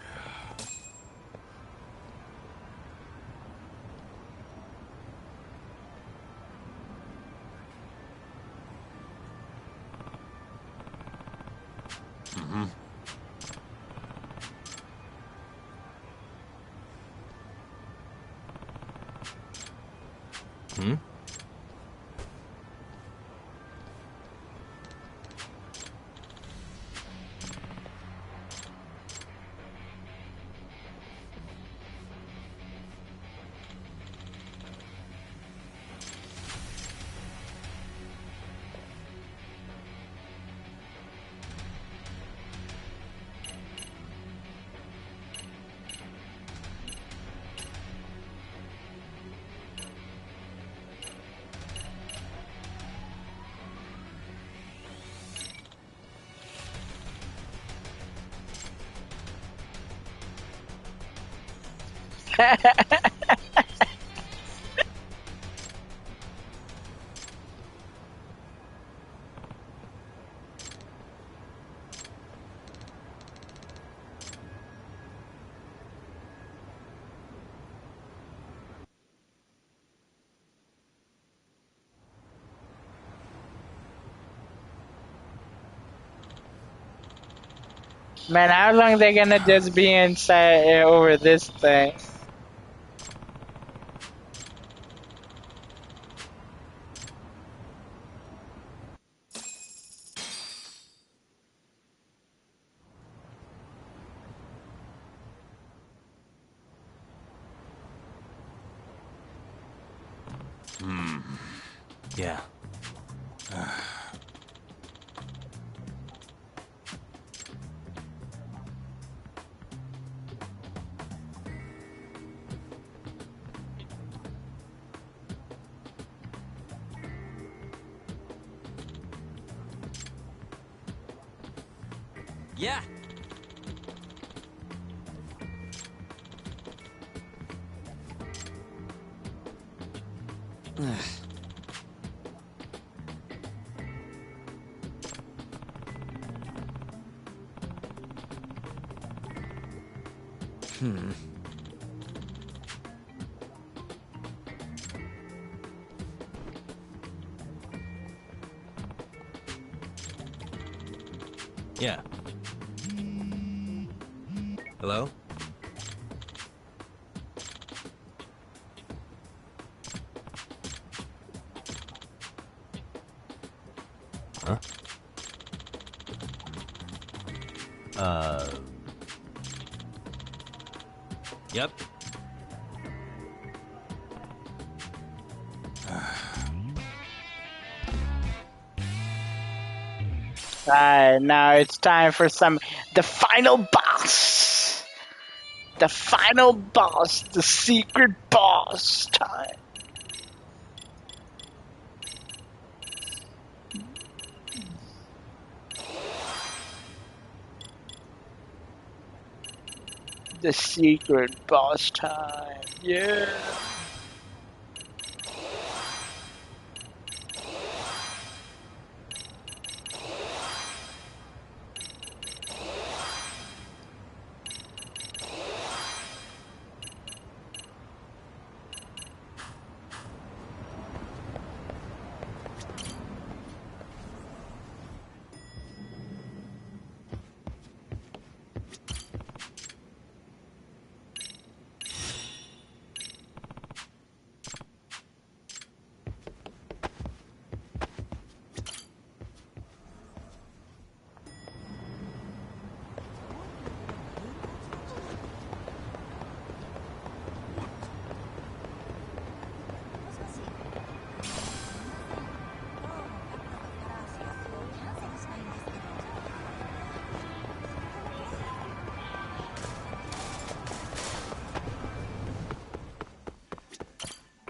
Man, how long they gonna just be inside over this thing? Yeah. Yeah. Yeah. Hello? Huh? Yep. Alright, now it's time for the final boss. The final boss, the secret boss time. The secret boss time. Yeah.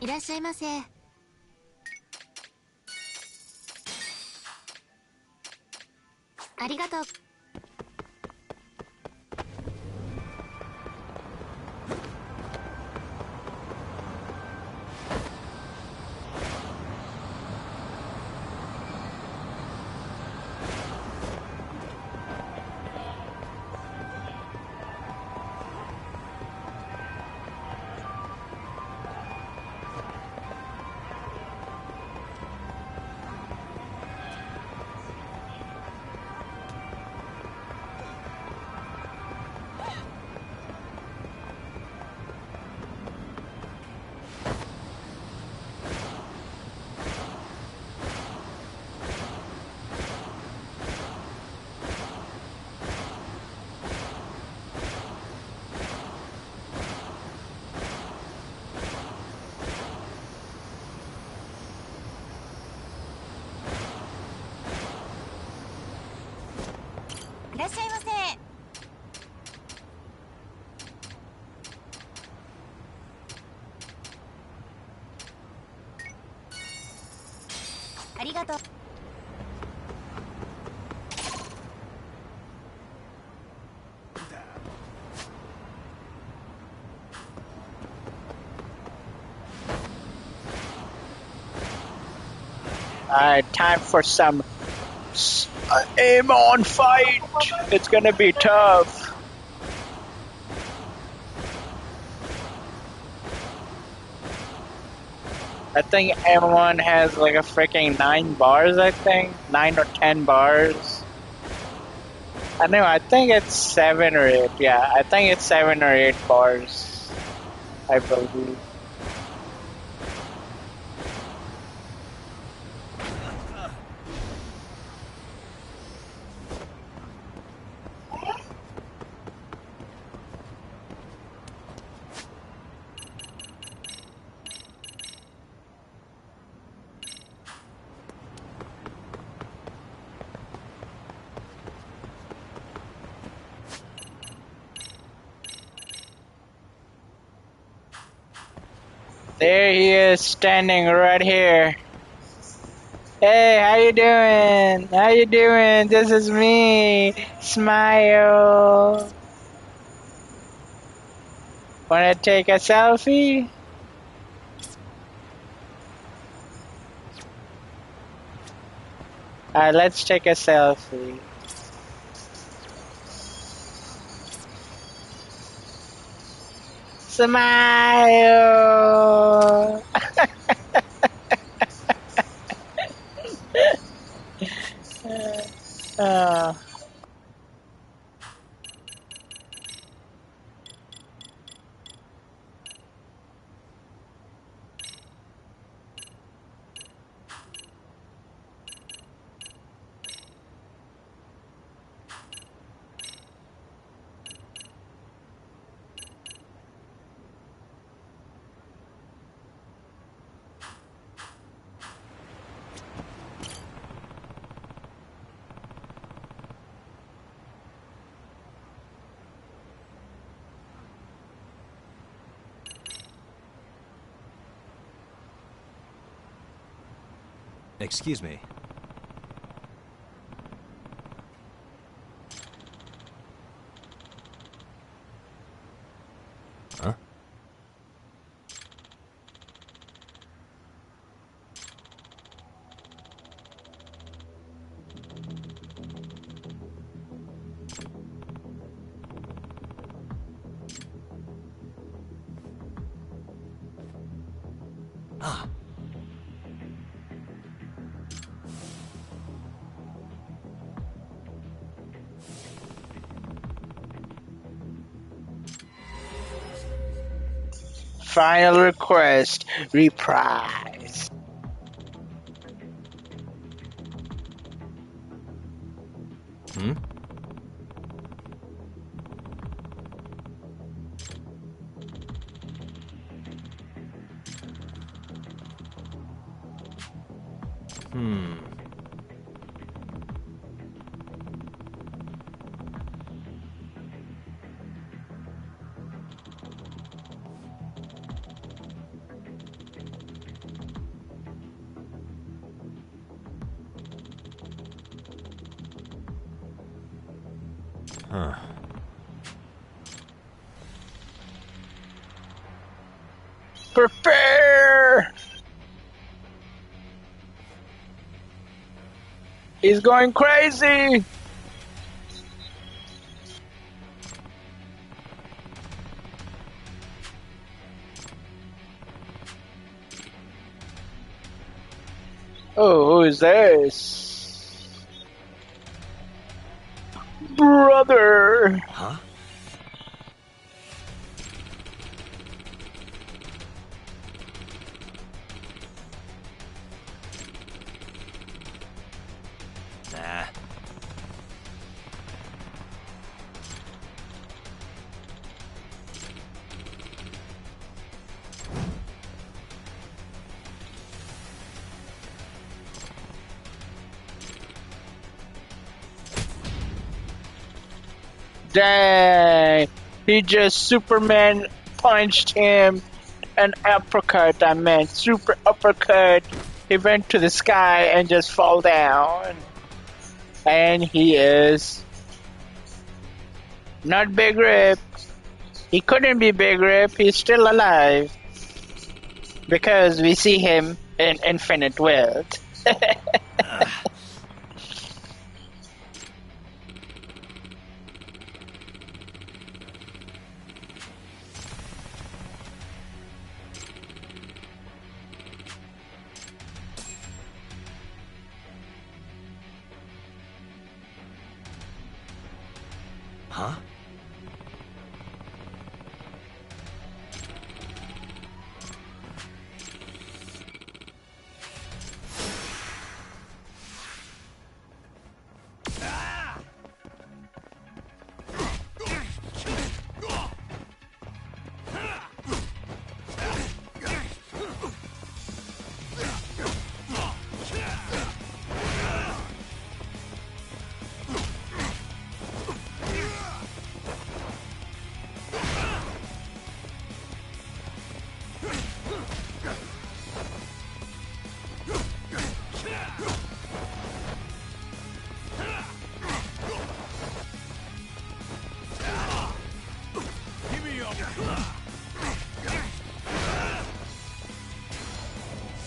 いらっしゃいませ。ありがとう。いらっしゃいませ。ありがとう。Alright, time for some aim on fight. It's gonna be tough. I think M1 has like a freaking 9 bars, I think. 9 or 10 bars. I think it's 7 or 8. Yeah, I think it's 7 or 8 bars. I believe. There he is, standing right here. Hey, how you doing? How you doing? This is me. Smile. Wanna take a selfie? Alright, let's take a selfie. Smile. Excuse me. Huh? Ah. Final request, reprise. Hmm? Huh. Prepare! He's going crazy! Oh, who is this? Brother! Huh? Nah. Dang! He just Superman punched him. An uppercut, I meant. Super uppercut. He went to the sky and just fall down. And he is not Big Rip. He couldn't be Big Rip. He's still alive. Because we see him in Infinite Wealth. Huh?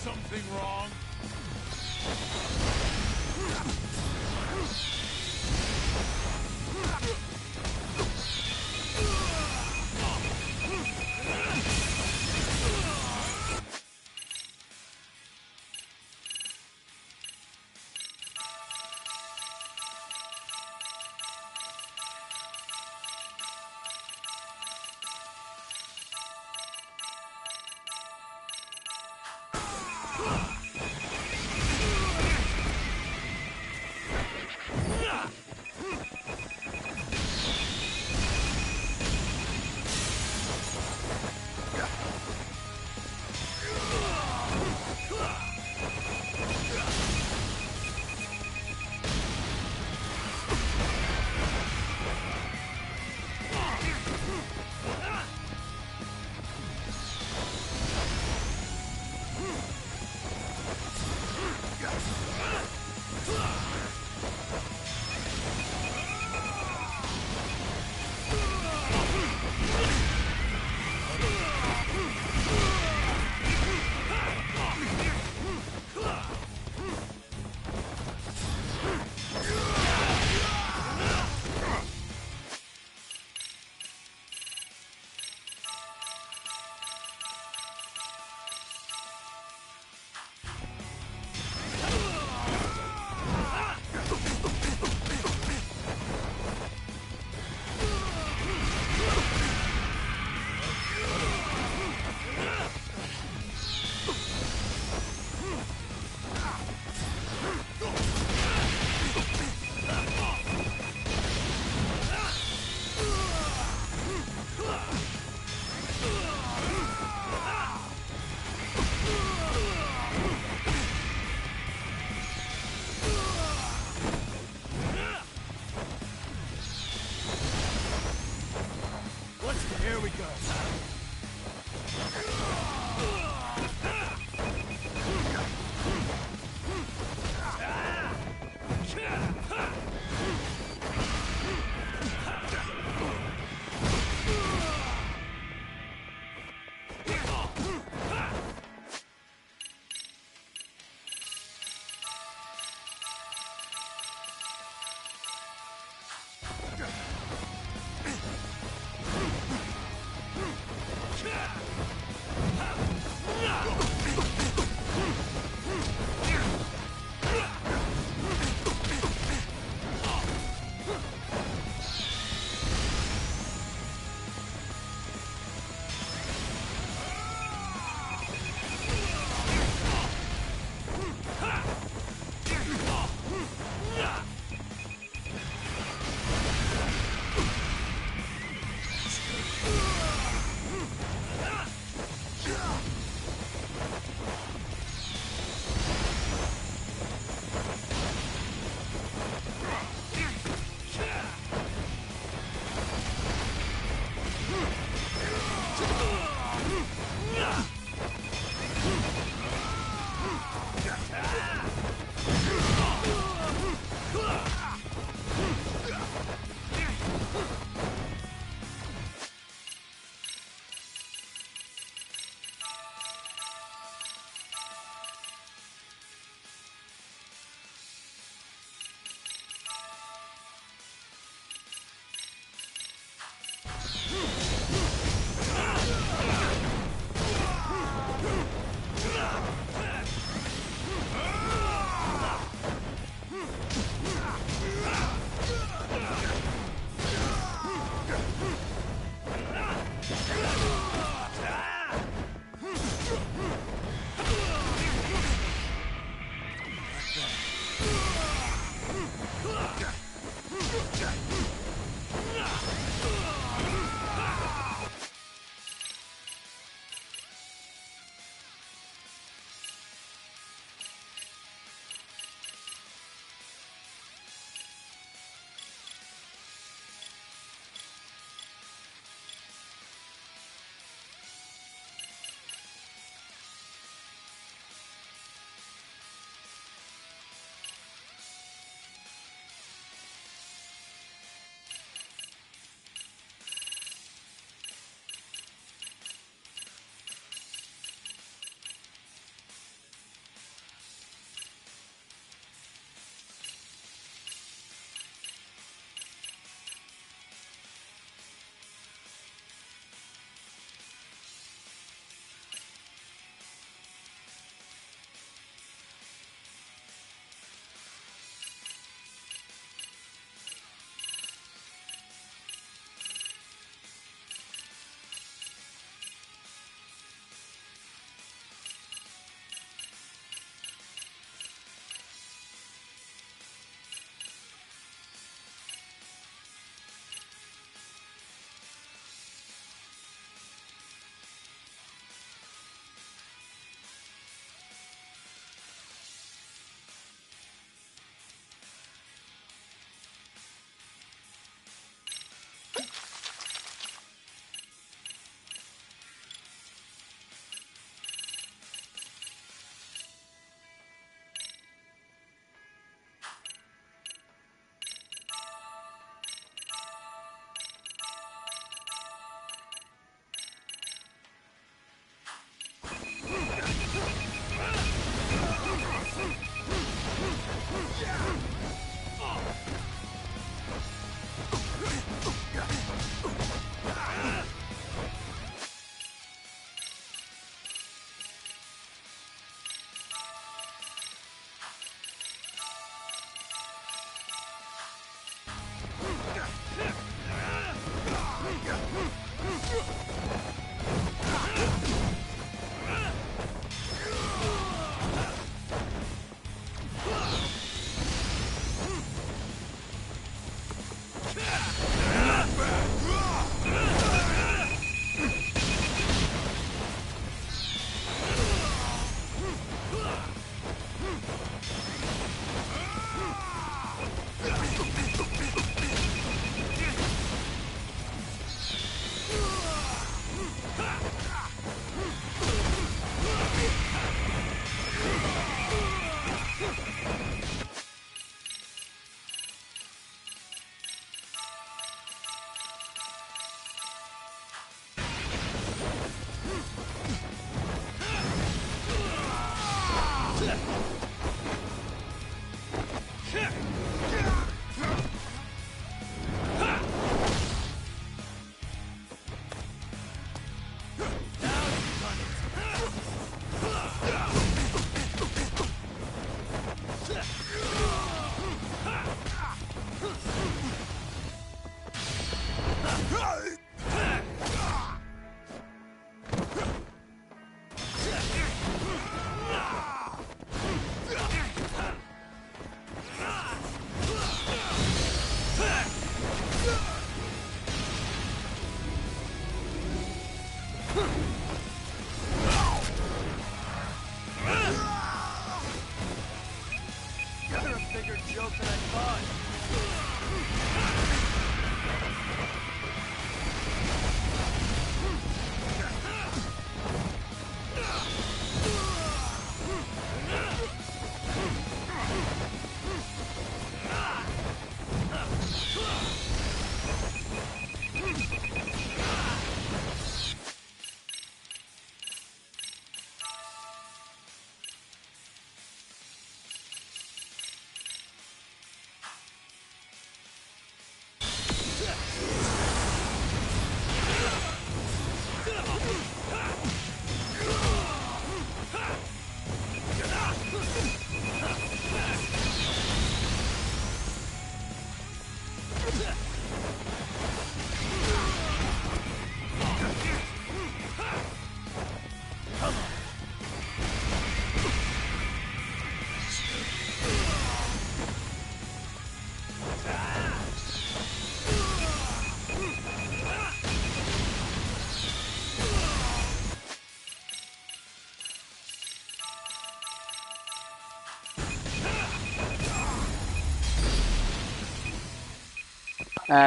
Something wrong? Here we go.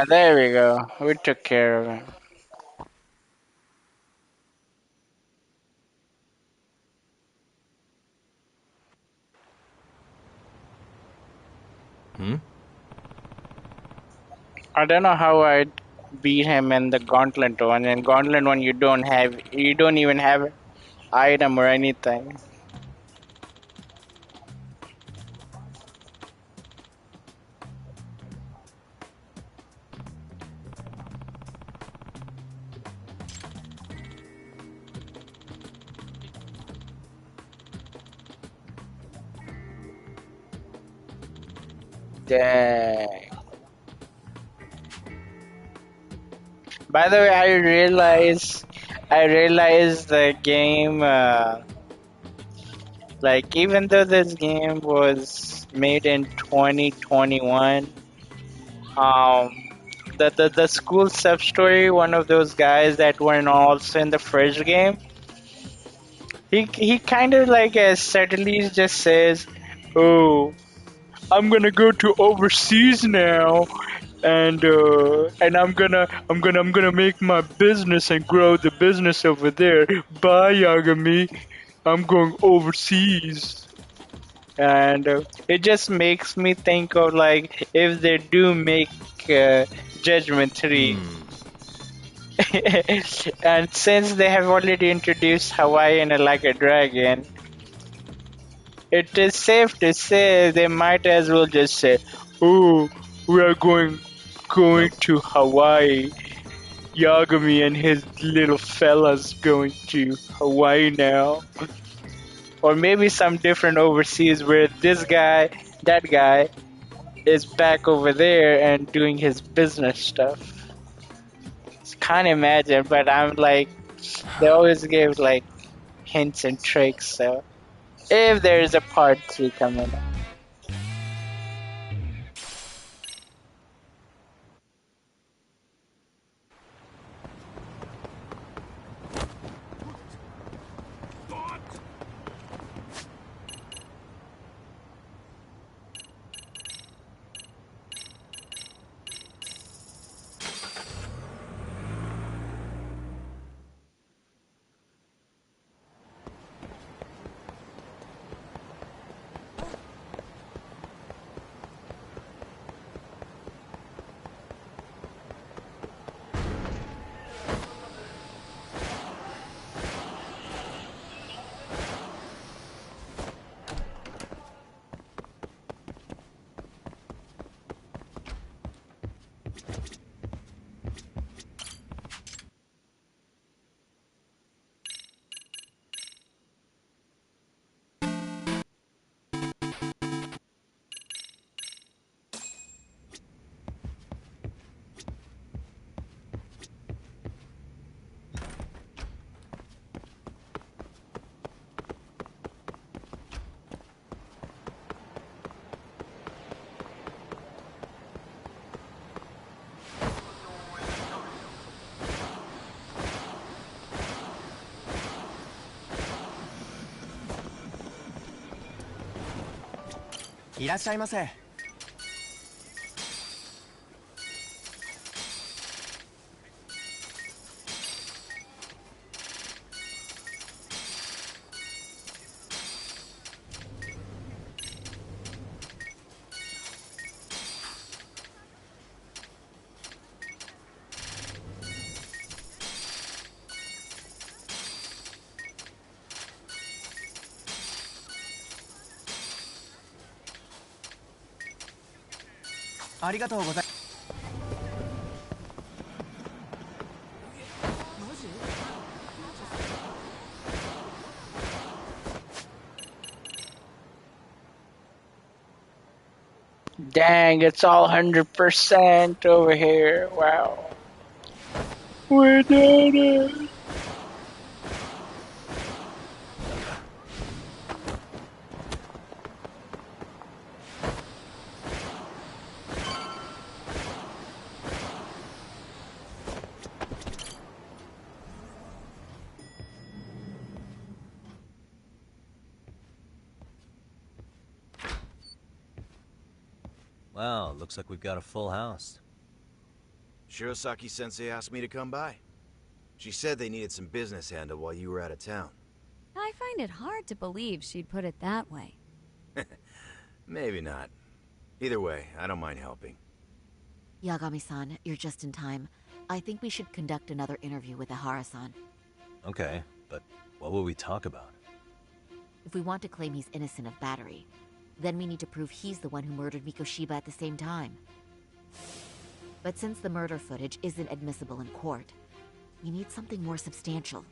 There we go. We took care of him. I don't know how I beat him in the Gauntlet one. In Gauntlet one, you don't even have item or anything. Dang. By the way, I realized the game, like even though this game was made in 2021, the school sub story, one of those guys that were also in the first game, he kind of like subtly just says, "Oh, I'm gonna go to overseas now, and I'm gonna make my business and grow the business over there. Bye, Yagami. I'm going overseas." And it just makes me think of like if they do make Judgment 3. And since they have already introduced Hawaii in Like a Dragon, it is safe to say they might as well just say, "Oh, we are going to Hawaii. Yagami and his little fellas going to Hawaii now." Or maybe some different overseas where that guy is back over there and doing his business stuff. It's can't imagine, but I'm like, they always give like hints and tricks. So if there is a part 3 coming up.いらっしゃいませ。ありがとうございます。Dang, it's all 100% over here. Wow. We did it. Wow, looks like we've got a full house. Shirosaki-sensei asked me to come by. She said they needed some business handled while you were out of town. I find it hard to believe she'd put it that way. Maybe not. Either way, I don't mind helping. Yagami-san, you're just in time. I think we should conduct another interview with Ihara-san. Okay, but what will we talk about? If we want to claim he's innocent of battery, then we need to prove he's the one who murdered Mikoshiba at the same time. But since the murder footage isn't admissible in court, we need something more substantial.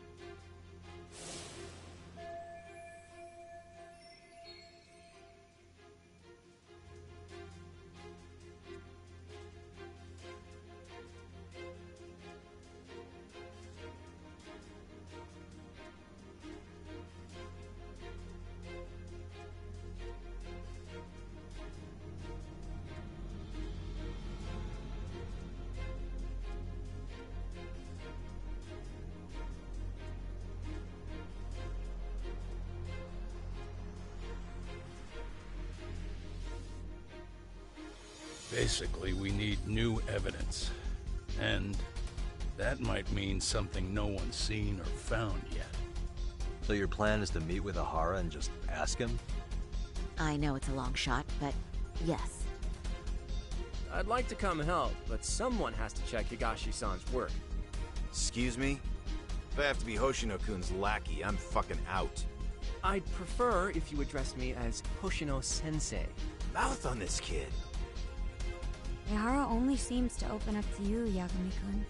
Basically, we need new evidence. And that might mean something no one's seen or found yet. So your plan is to meet with Ihara and just ask him? I know it's a long shot, but yes. I'd like to come help, but someone has to check Higashi-san's work. Excuse me? If I have to be Hoshino-kun's lackey, I'm fucking out. I'd prefer if you address me as Hoshino-sensei. Mouth on this kid. Ihara only seems to open up to you, Yagami-kun.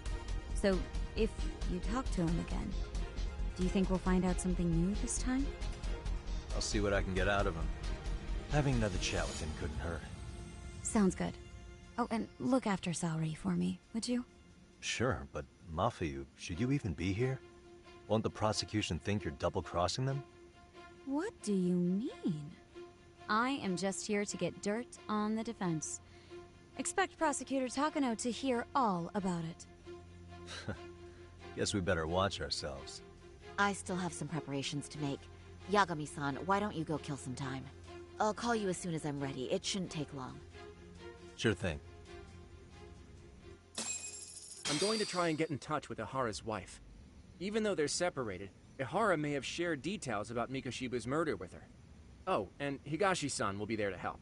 So, if you talk to him again, do you think we'll find out something new this time? I'll see what I can get out of him. Having another chat with him couldn't hurt. Sounds good. Oh, and look after Saori for me, would you? Sure, but Mafuyu, should you even be here? Won't the prosecution think you're double-crossing them? What do you mean? I am just here to get dirt on the defense. Expect Prosecutor Takano to hear all about it. Guess we better watch ourselves. I still have some preparations to make. Yagami-san, why don't you go kill some time? I'll call you as soon as I'm ready. It shouldn't take long. Sure thing. I'm going to try and get in touch with Ihara's wife. Even though they're separated, Ihara may have shared details about Mikoshiba's murder with her. Oh, and Higashi-san will be there to help.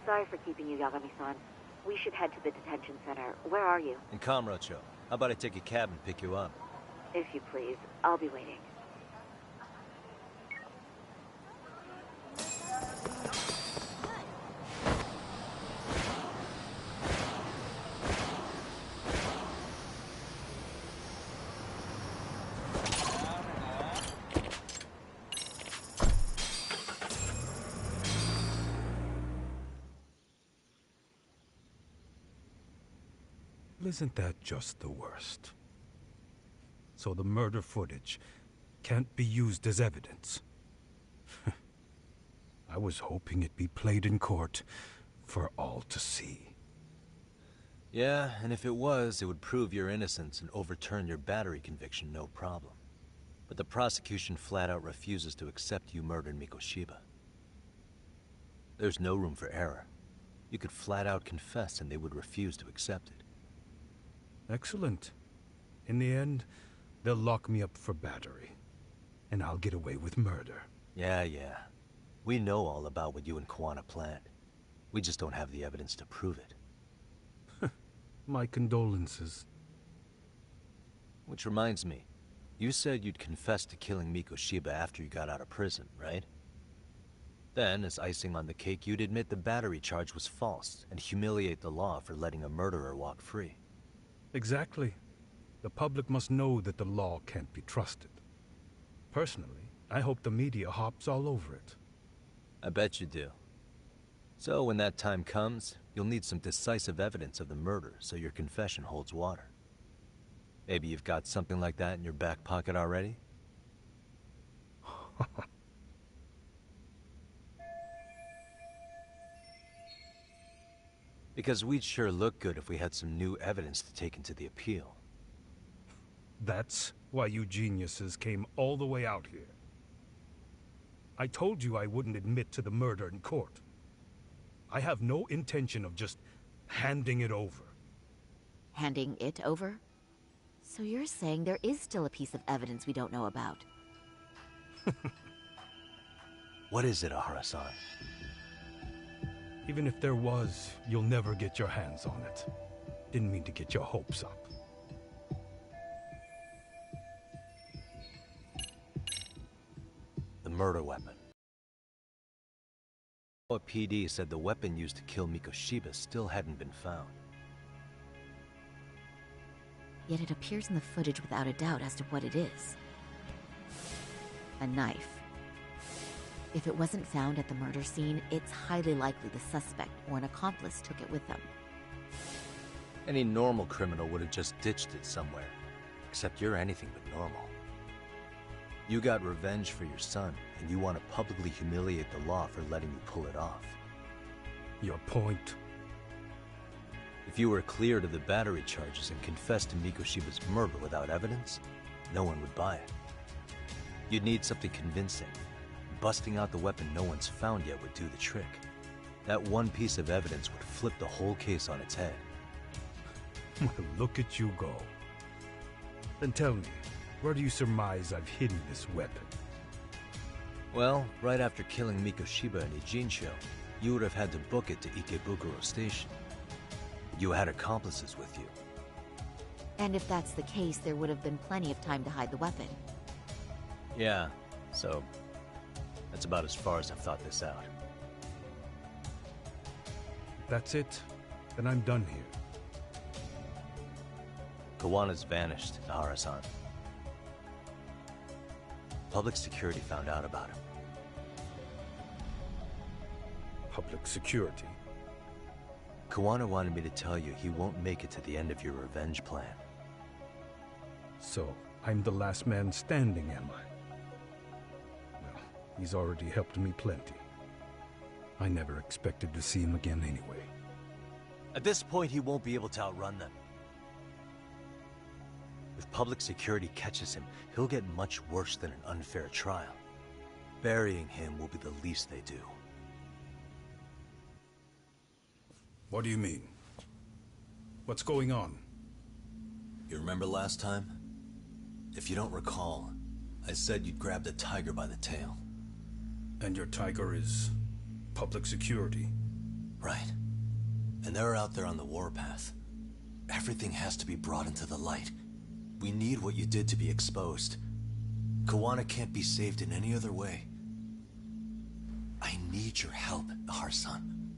Sorry for keeping you, Yagami-san. We should head to the detention center. Where are you? In Kamurocho. How about I take a cab and pick you up? If you please. I'll be waiting. Isn't that just the worst? So the murder footage can't be used as evidence. I was hoping it'd be played in court for all to see. Yeah, and if it was, it would prove your innocence and overturn your battery conviction, no problem. But the prosecution flat out refuses to accept you murdered Mikoshiba. There's no room for error. You could flat out confess and they would refuse to accept it. Excellent. In the end, they'll lock me up for battery. And I'll get away with murder. Yeah. We know all about what you and Kuwana planned. We just don't have the evidence to prove it. My condolences. Which reminds me, you said you'd confess to killing Mikoshiba after you got out of prison, right? Then, as icing on the cake, you'd admit the battery charge was false and humiliate the law for letting a murderer walk free. Exactly. The public must know that the law can't be trusted. Personally, I hope the media hops all over it. I bet you do. So when that time comes, you'll need some decisive evidence of the murder so your confession holds water. Maybe you've got something like that in your back pocket already? Because we'd sure look good if we had some new evidence to take into the appeal. That's why you geniuses came all the way out here. I told you I wouldn't admit to the murder in court. I have no intention of just handing it over. Handing it over? So you're saying there is still a piece of evidence we don't know about? What is it, Ihara-san? Even if there was, you'll never get your hands on it. Didn't mean to get your hopes up. The murder weapon. PD said the weapon used to kill Mikoshiba still hadn't been found. Yet it appears in the footage without a doubt as to what it is. A knife. If it wasn't found at the murder scene, it's highly likely the suspect or an accomplice took it with them. Any normal criminal would have just ditched it somewhere. Except you're anything but normal. You got revenge for your son, and you want to publicly humiliate the law for letting you pull it off. Your point? If you were cleared of the battery charges and confessed to Mikoshiba's murder without evidence, no one would buy it. You'd need something convincing. Busting out the weapon no one's found yet would do the trick. That one piece of evidence would flip the whole case on its head. Well, look at you go. Then tell me, where do you surmise I've hidden this weapon? Well, right after killing Mikoshiba in Ijincho, you would have had to book it to Ikebukuro Station. You had accomplices with you. And if that's the case, there would have been plenty of time to hide the weapon. Yeah, so that's about as far as I've thought this out. that's it, then I'm done here. Kawana's vanished, Nahara-san. Public security found out about him. Public security? Kawana wanted me to tell you he won't make it to the end of your revenge plan. So, I'm the last man standing, am I? Well, he's already helped me plenty. I never expected to see him again anyway. At this point, he won't be able to outrun them. If public security catches him, he'll get much worse than an unfair trial. Burying him will be the least they do. What do you mean? What's going on? You remember last time? If you don't recall, I said you'd grab the tiger by the tail. And your tiger is public security? Right. And they're out there on the warpath. Everything has to be brought into the light. We need what you did to be exposed. Kawana can't be saved in any other way. I need your help, Nahara-san.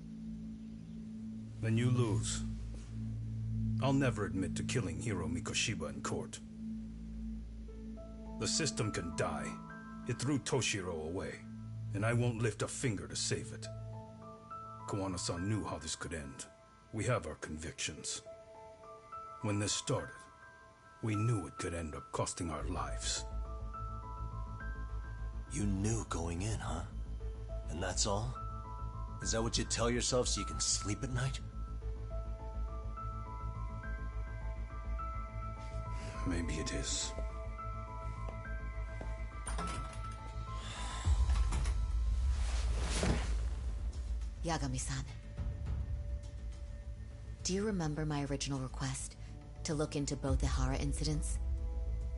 Then you lose. I'll never admit to killing Hiro Mikoshiba in court. The system can die. It threw Toshiro away, and I won't lift a finger to save it. Kawana-san knew how this could end. We have our convictions. When this started, we knew it could end up costing our lives. You knew going in, huh? And that's all? Is that what you tell yourself so you can sleep at night? Maybe it is. Yagami-san. Do you remember my original request to look into both the Hara incidents?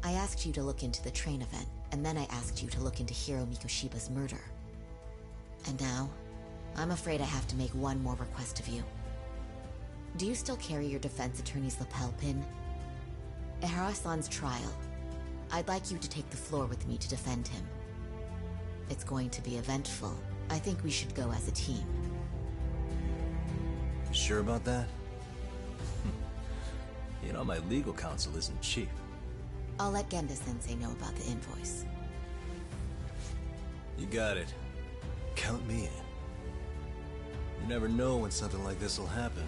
I asked you to look into the train event, and then I asked you to look into Hiro Mikoshiba's murder. And now, I'm afraid I have to make one more request of you. Do you still carry your defense attorney's lapel pin? At Hara-san's trial, I'd like you to take the floor with me to defend him. It's going to be eventful. I think we should go as a team. Sure about that? You know, my legal counsel isn't cheap. I'll let Genda-sensei know about the invoice. You got it. Count me in. You never know when something like this will happen.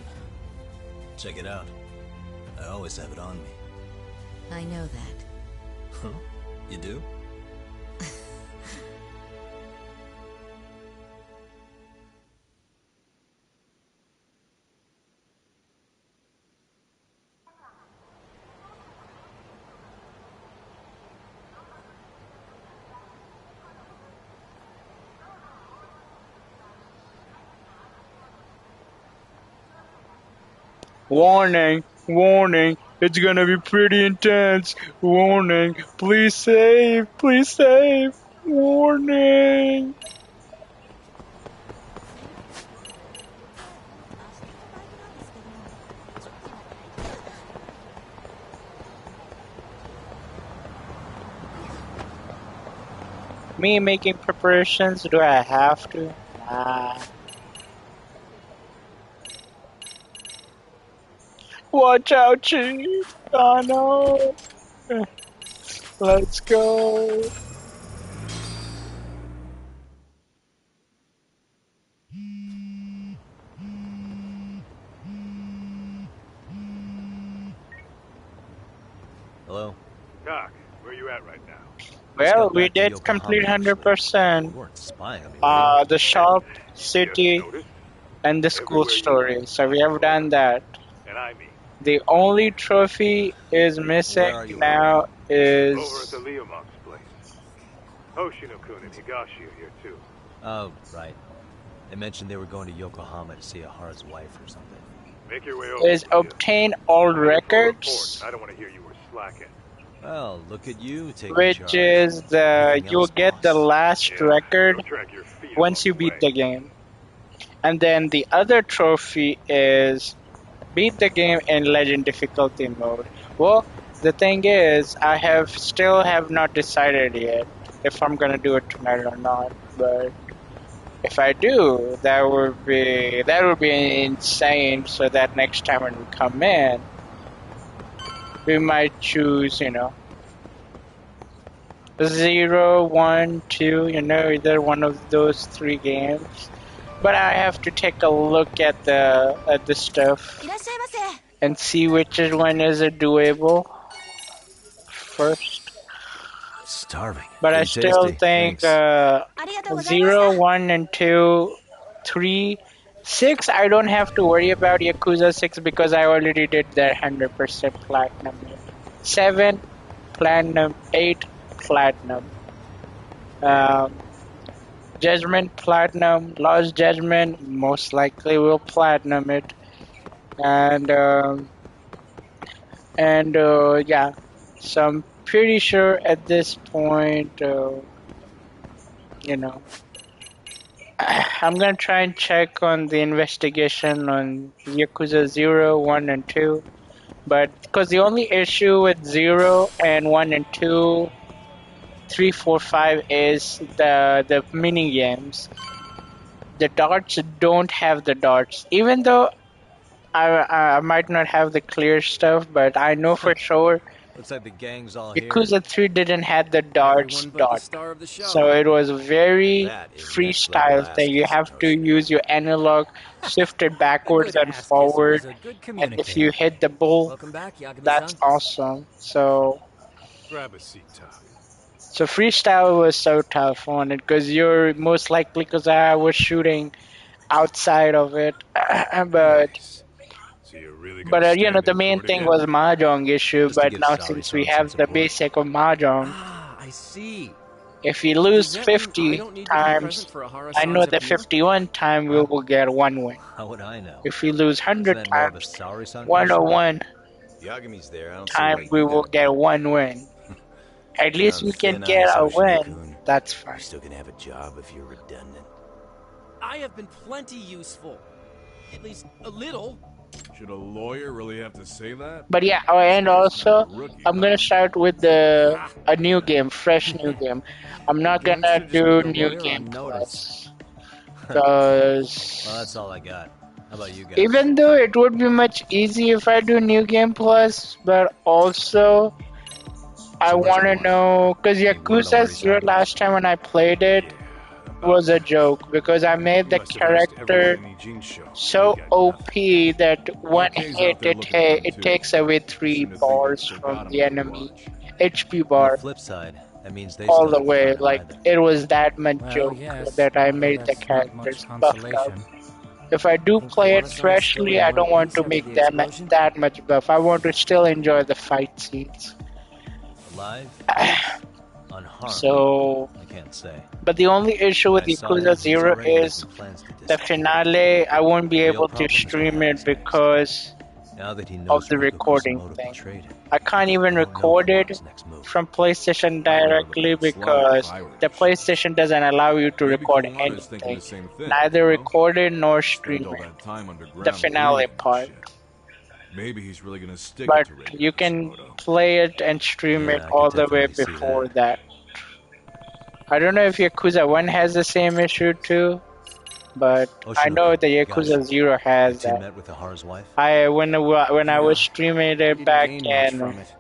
Check it out. I always have it on me. I know that. Huh? You do? Warning, warning, it's gonna be pretty intense. Warning, please save, warning. Me making preparations, do I have to? Nah. Watch out, Chief! Oh no! Let's go! Hello? Doc, where you at right now? Well, we did complete 100%. The shop, city, and the school story. So we have done that. And I mean, the only trophy is missing now is... over at the Leomont's place. Hoshino-kun and Higashi are here too. Oh, right. They mentioned they were going to Yokohama to see Ahara's wife or something. Make your way over. Is obtain all records. I don't want to hear you were slacking. Well, look at you taking which charge. is the you'll get the last record once you beat the game. And then the other trophy is beat the game in legend difficulty mode. Well, the thing is, I still have not decided yet if I'm gonna do it tonight or not, but If I do, that would be insane. So that next time when we come in, we might choose, 0, 1, 2, either one of those 3 games. But I have to take a look at the stuff and see which one is doable first. Starving. But I Pretty still tasty. think Thanks. 0, 1, and 2, 3, 6. I don't have to worry about Yakuza 6 because I already did that 100% platinum. 7, platinum. 8, platinum. Judgment, platinum. Lost Judgment, most likely will platinum it. And yeah, so I'm pretty sure at this point, I'm gonna try and check on the investigation on Yakuza 0, 1, and 2. But because the only issue with 0 and 1 and 2, 3, 4, 5 is the mini games. The darts don't have the darts, even though I might not have the clear stuff, but I know for sure Looks like the gang's all here. Yakuza 3 didn't have the darts dot. So it was very freestyle thing. You have to use your analog, shift it backwards and forward, and if you hit the bull, that's awesome. So Grab a seat, Tom. So freestyle was so tough on it because you're most likely, because I was shooting outside of it, but the main thing was mahjong issue. But now since we have the basic of mahjong, I see. if you lose 50 times, I know that 51 time we will get 1 win. How would I know? If we lose 100 Isn't that more of a times, Saori-san 101 Yagami's there. I don't see time why we you will didn't. get 1 win. At least we can get a win. That's fine. You're still gonna have a job if you're redundant. I have been plenty useful. At least a little. Should a lawyer really have to say that? But yeah, and also I'm gonna start with a new game, fresh new game. I'm not gonna do new game plus because Well, that's all I got. How about you guys? even though it would be much easier if I do new game plus, but also I want to know because Yakuza 0 last time when I played it was a joke because I made the character so OP that one hit it takes away 3 bars from the enemy HP On bar the flip side, that means they all still the way. haven't Like either. it was that much Well, joke yes, that I made the that's not much characters buffed up. consolation. If I do play it freshly, I don't want to make that much buff. I want to still enjoy the fight scenes. Alive? Unharmed? So, I can't say. but the only issue with I saw Yakuza that he's 0 already is making plans to the finale. I won't be Real able to problems stream it because Now that he knows of the Mikoko's recording motive thing. betrayed him. I can't even record it from PlayStation directly because the PlayStation doesn't allow you to record anything, neither record it nor stream it. Time underground. The finale part. Maybe he's really gonna stick But it to Ray. you can play it and stream it I all can the way definitely see before that. I don't know if Yakuza 1 has the same issue too, but I know the Yakuza 0 has You that. met with Ahara's wife? When I was streaming it back in Turns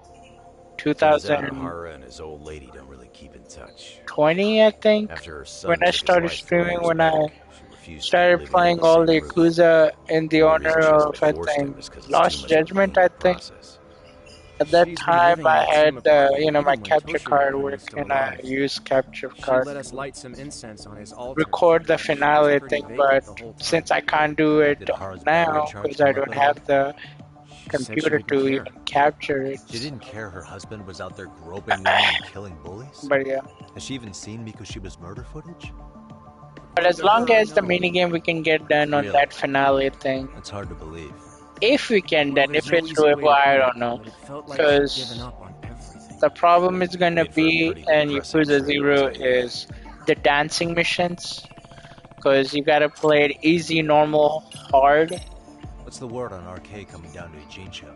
2020, out Ahara and his old lady don't really keep in touch. I think, After her son when I took his started life streaming, years when back, I she refused to started live playing in the all the same roof. Yakuza in the honor reason she of, hasn't I divorced him think, is 'cause it's Lost too much Judgment, I think. At that time, I had, my capture card work, and I used capture She card let us light some incense on his altar. record the finale pretty thing, vacant but the whole time. since I can't do it now because I don't have the said she computer didn't to care. even capture it. She didn't care her husband was out there groping women and killing bullies? But yeah. Has she even seen Mikoshiba's murder footage? But as long as the minigame we can get done on Really? that finale thing, It's hard to believe. if we can, then if it's doable, I don't know. Because the problem is gonna be in Yakuza 0 is the dancing missions. Because you gotta play it easy, normal, hard. What's the word on RK coming down to Ijincho?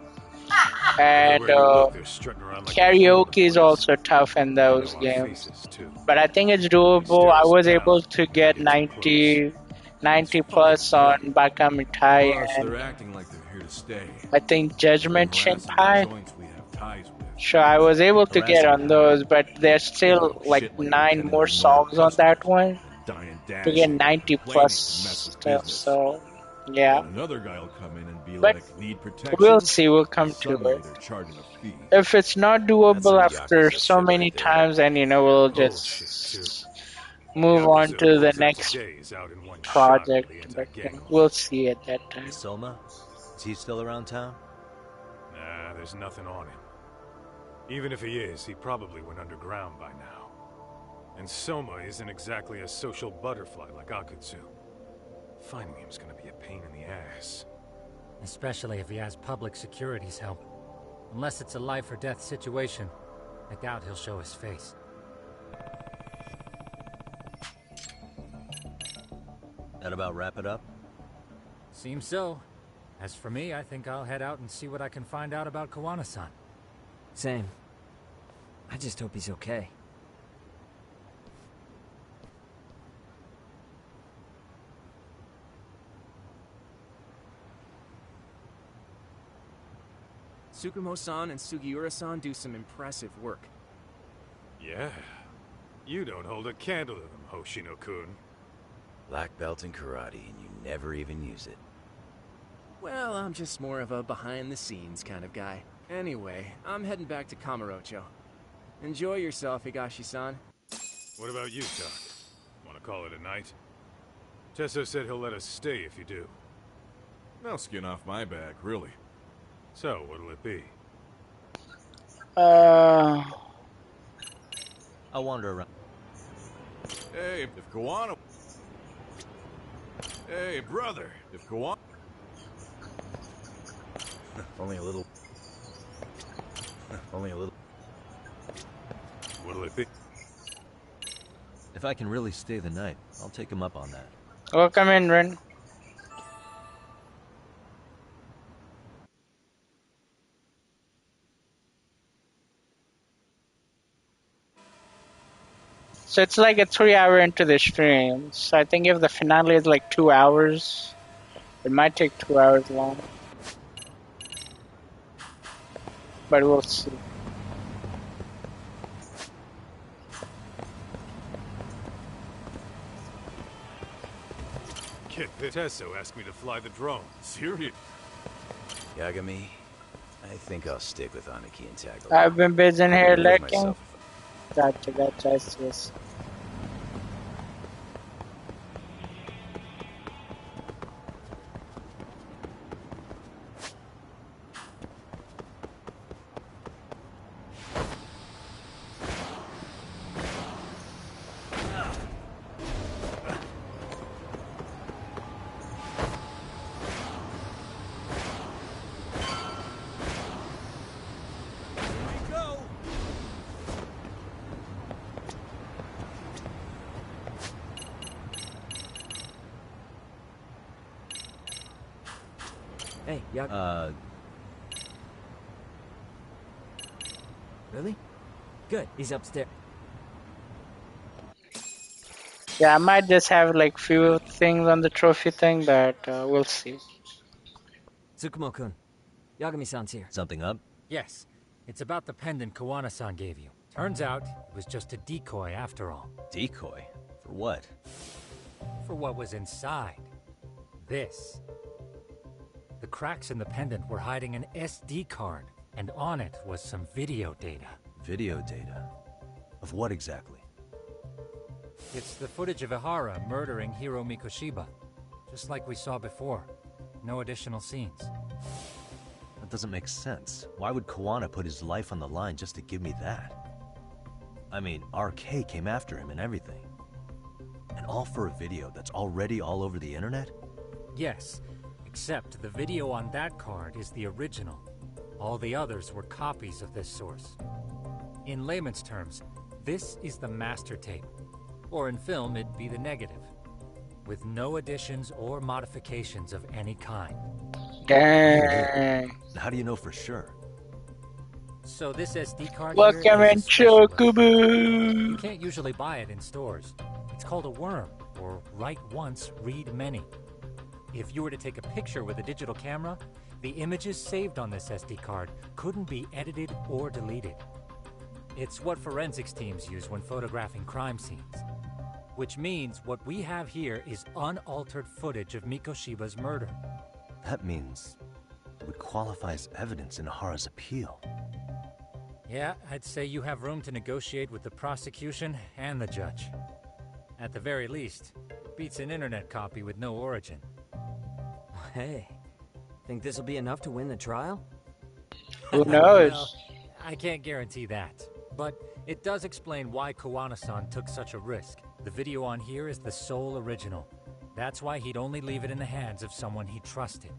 And They're strutting around like karaoke is also tough in those games. But I think it's doable. I was able to get 90 plus on Bakamitai, Plus, and they're acting like they're here to stay. I think Judgment Harassing the Shinpai. joints we have ties with. So I was able to get on those, but there's still like 9 more songs on that one to get 90 plus stuff. So yeah, Another guy will come in and be but like, need protection. we'll see. We'll come to Suddenly it. they're charging a fee. If it's not doable after so many times, then we'll just move on to the next project. But we'll see at that time. Soma? Is he still around town? Nah, there's nothing on him. Even if he is, he probably went underground by now. And Soma isn't exactly a social butterfly like Akutsu. Finding him's gonna be a pain in the ass. Especially if he has public security's help. Unless it's a life or death situation, I doubt he'll show his face. That about wrap it up? Seems so. As for me, I think I'll head out and see what I can find out about Kawana-san. Same. I just hope he's okay. Tsukumo-san and Sugiura-san do some impressive work. Yeah. You don't hold a candle to them, Hoshino-kun. Black belt in karate, and you never even use it. Well, I'm just more of a behind-the-scenes kind of guy. Anyway, I'm heading back to Kamurocho. Enjoy yourself, Higashi-san. What about you, Tak? Want to call it a night? Tesso said he'll let us stay if you do. No skin off my back, really. So, what'll it be? I'll wander around. Hey, if Kawana... Hey, brother, if Kawana... Only a little... Only a little... What'll it be? If I can really stay the night, I'll take him up on that. Welcome in, Ren. So it's like a 3-hour into the stream. So I think if the finale is like 2 hours, it might take 2 hours long. But we'll see. Kid Tesso asked me to fly the drone. Serious? Yagami, I think I'll stick with Aniki and Tackle. I've been busy in here Relieve lurking. myself. Gotcha, I see. Hey, Yag... Really? Good, he's upstairs. Yeah, I might just have like few things on the trophy thing, but we'll see. Tsukumo-kun, Yagami-san's here. Something up? Yes, it's about the pendant Kawana-san gave you. Turns out, it was just a decoy after all. Decoy? For what? For what was inside. This. The cracks in the pendant were hiding an SD card, and on it was some video data. Video data? Of what exactly? It's the footage of Ihara murdering Hiro Mikoshiba, just like we saw before. No additional scenes. That doesn't make sense. Why would Kawana put his life on the line just to give me that? I mean, RK came after him and everything. And all for a video that's already all over the internet? Yes, except the video on that card is the original. All the others were copies of this source. In layman's terms, this is the master tape. Or in film, it'd be the negative. With no additions or modifications of any kind. Dang. How do you know for sure? So this SD card Welcome here is in a special one. Chocobo. You can't usually buy it in stores. It's called a worm, or write once, read many. If you were to take a picture with a digital camera, the images saved on this SD card couldn't be edited or deleted. It's what forensics teams use when photographing crime scenes. Which means what we have here is unaltered footage of Mikoshiba's murder. That means it would qualify as evidence in Hara's appeal. Yeah, I'd say you have room to negotiate with the prosecution and the judge. At the very least, beats an internet copy with no origin. Hey, think this'll be enough to win the trial? Who knows? Well, I can't guarantee that, but it does explain why Kawana-san took such a risk. The video on here is the sole original. That's why he'd only leave it in the hands of someone he trusted.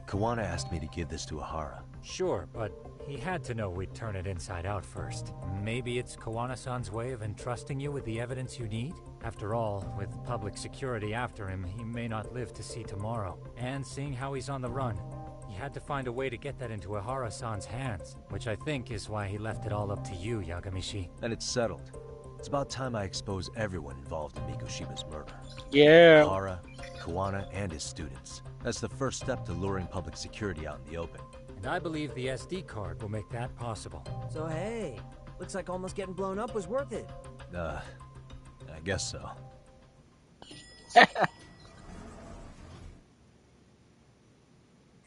Kawana asked me to give this to Ahara. Sure, but he had to know we'd turn it inside out first. Maybe it's Kawana-san's way of entrusting you with the evidence you need? After all, with public security after him, he may not live to see tomorrow. And seeing how he's on the run, he had to find a way to get that into Ahara-san's hands, which I think is why he left it all up to you, Yagamishi. And it's settled. It's about time I expose everyone involved in Mikoshiba's murder. Yeah. Ahara, Kawana, and his students. That's the first step to luring public security out in the open. And I believe the SD card will make that possible. So hey, looks like almost getting blown up was worth it. I guess so.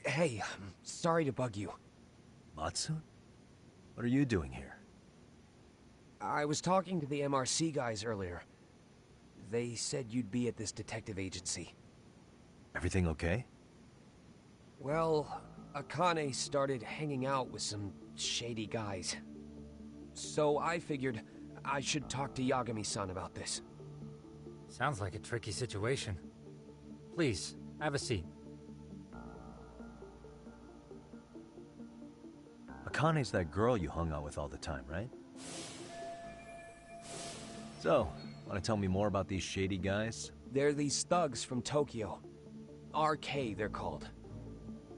Hey, I'm sorry to bug you. Matsune? What are you doing here? I was talking to the MRC guys earlier. They said you'd be at this detective agency. Everything okay? Well, Akane started hanging out with some shady guys. So I figured I should talk to Yagami-san about this. Sounds like a tricky situation. Please, have a seat. Akane's that girl you hung out with all the time, right? So, want to tell me more about these shady guys? They're these thugs from Tokyo. RK, they're called.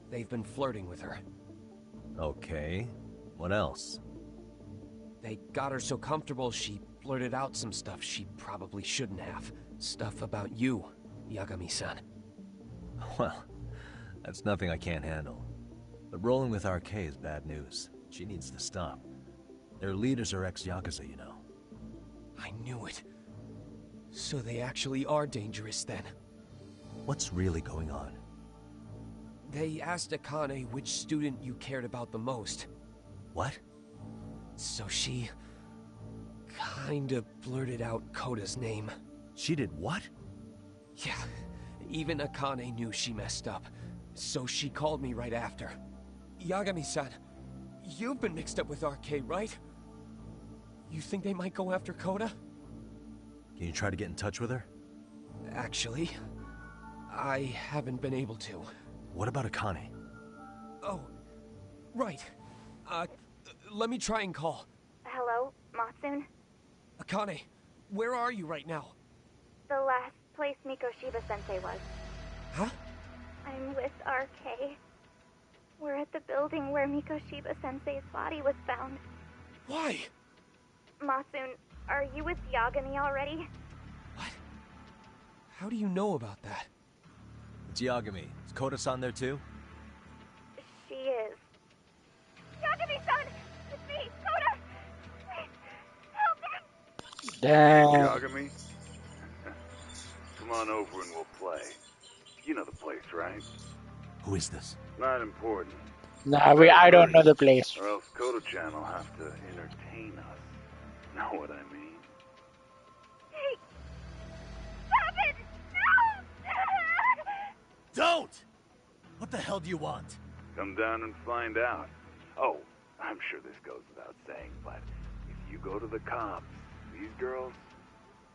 They've been flirting with her. Okay. What else? They got her so comfortable she blurted out some stuff she probably shouldn't have. Stuff about you, Yagami-san. Well, that's nothing I can't handle. But rolling with RK is bad news. She needs to stop. Their leaders are ex-Yakuza, you know. I knew it. So they actually are dangerous then. What's really going on? They asked Akane which student you cared about the most. What? So she kinda blurted out Koda's name. She did what? Yeah, even Akane knew she messed up. So she called me right after. Yagami-san, you've been mixed up with RK, right? You think they might go after Koda? Can you try to get in touch with her? Actually, I haven't been able to. What about Akane? Oh, right. Let me try and call. Hello, Matsune? Akane, where are you right now? The last place Mikoshiba-sensei was. Huh? I'm with RK. We're at the building where Mikoshiba-sensei's body was found. Why? Matsune, are you with Yagami already? How do you know about that? It's Yagami. Is Koda-san there too? She is. Yagami-san! It's me, Koda! Please, help me! Damn. Yagami? Come on over and we'll play. You know the place, right? Who is this? Not important. Nah, I don't know the place. Or else Koda-chan will have to entertain us. Know what I mean? Hey! Stop it! No! Don't! What the hell do you want? Come down and find out. Oh, I'm sure this goes without saying, but if you go to the cops, these girls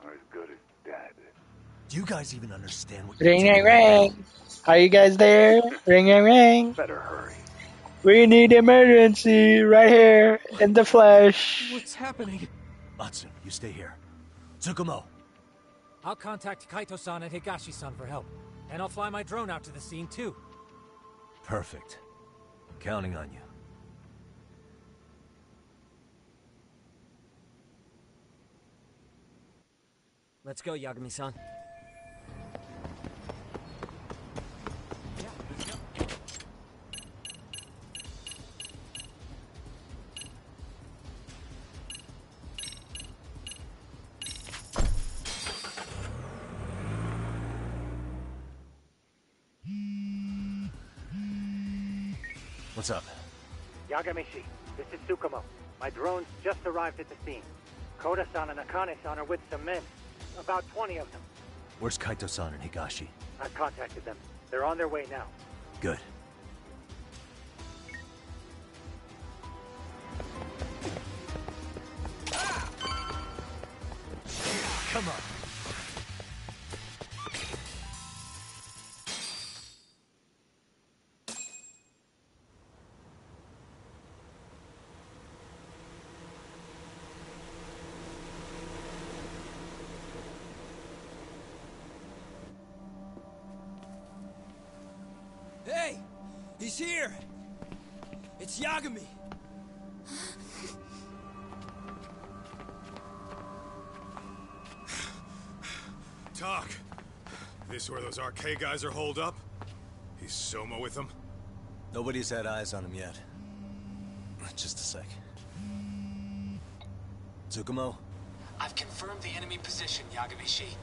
are as good as dead. Do you guys even understand what Ring, you're ring, doing? ring. Are you guys there? Ring, ring, ring. Better hurry. We need emergency right here in the flesh. What's happening? Matsune, you stay here. Tsukumo. I'll contact Kaito-san and Higashi-san for help. And I'll fly my drone out to the scene, too. Perfect. Counting on you. Let's go, Yagami-san. What's up? Yagamishi, this is Tsukumo. My drones just arrived at the scene. Koda-san and Akane-san are with some men. About 20 of them. Where's Kaito-san and Higashi? I've contacted them. They're on their way now. Good. Come on. Hey! He's here! It's Yagami! Talk. This where those RK guys are holed up? He's Soma with them? Nobody's had eyes on him yet. Just a sec. Tsukumo? I've confirmed the enemy position, Yagamishi.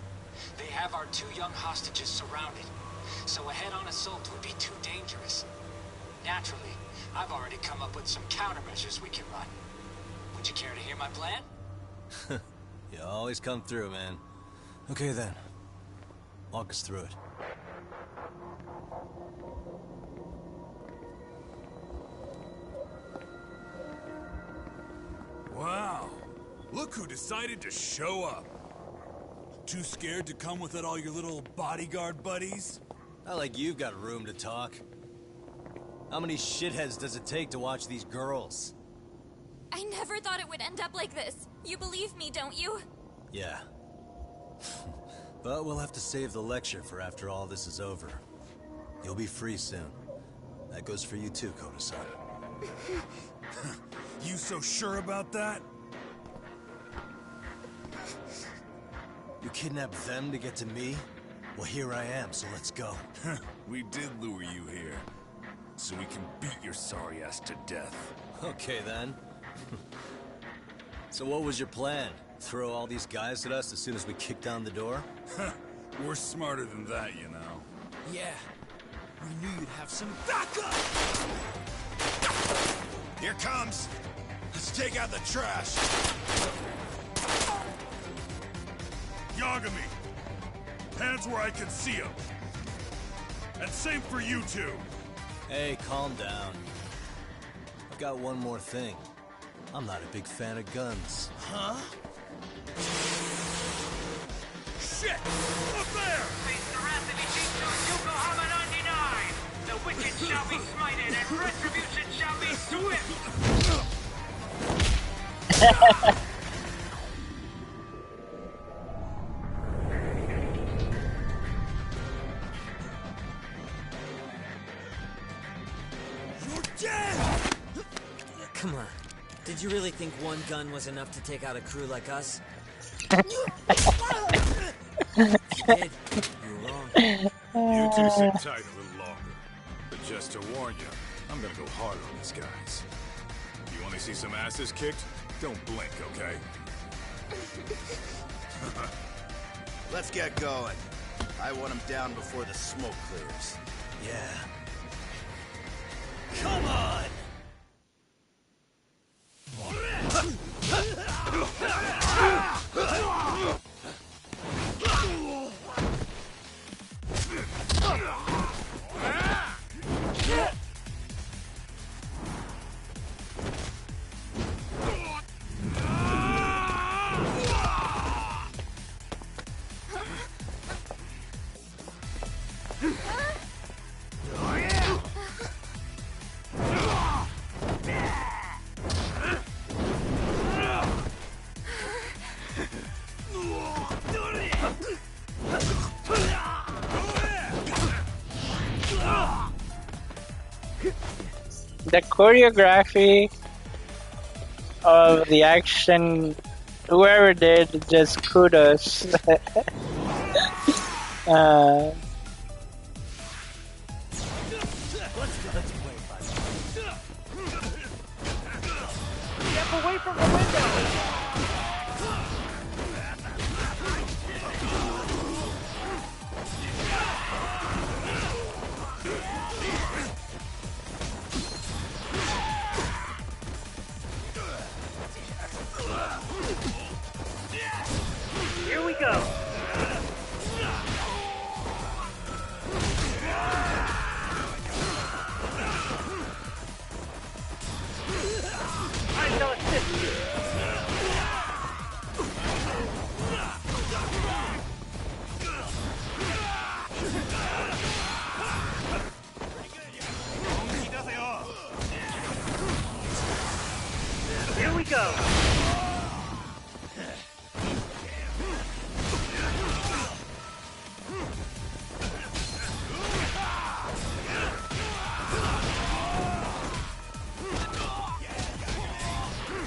They have our 2 young hostages surrounded, so a head-on assault would be too dangerous. Naturally, I've already come up with some countermeasures we can run. Would you care to hear my plan? You always come through, man. Okay then. Walk us through it. Wow. Look who decided to show up. Too scared to come with all your little bodyguard buddies? Not like you've got room to talk. How many shitheads does it take to watch these girls? I never thought it would end up like this. You believe me, don't you? Yeah. But we'll have to save the lecture for after all this is over. You'll be free soon. That goes for you too, Koda-san. You so sure about that? You kidnapped them to get to me? Well, here I am, so let's go. We did lure you here, so we can beat your sorry ass to death. Okay, then. So what was your plan? Throw all these guys at us as soon as we kick down the door? We're smarter than that, you know. Yeah. We knew you'd have some backup! Here comes! Let's take out the trash! Yagami! Hands where I can see them! And same for you two! Hey, calm down. I've got one more thing. I'm not a big fan of guns. Huh? Shit! Up there! Face the wrath of Ijincho Yokohama 99! The wicked shall be smited and retribution shall be swift! Come on. Did you really think one gun was enough to take out a crew like us? You did. You were wrong. You two sit tight a little longer. But just to warn you, I'm gonna go harder on these guys. You wanna see some asses kicked? Don't blink, okay? Let's get going. I want them down before the smoke clears. Yeah. Come on! the choreography of the action, whoever did, just kudos. Step away from the window! Here we go! I shall assist you! Here we go!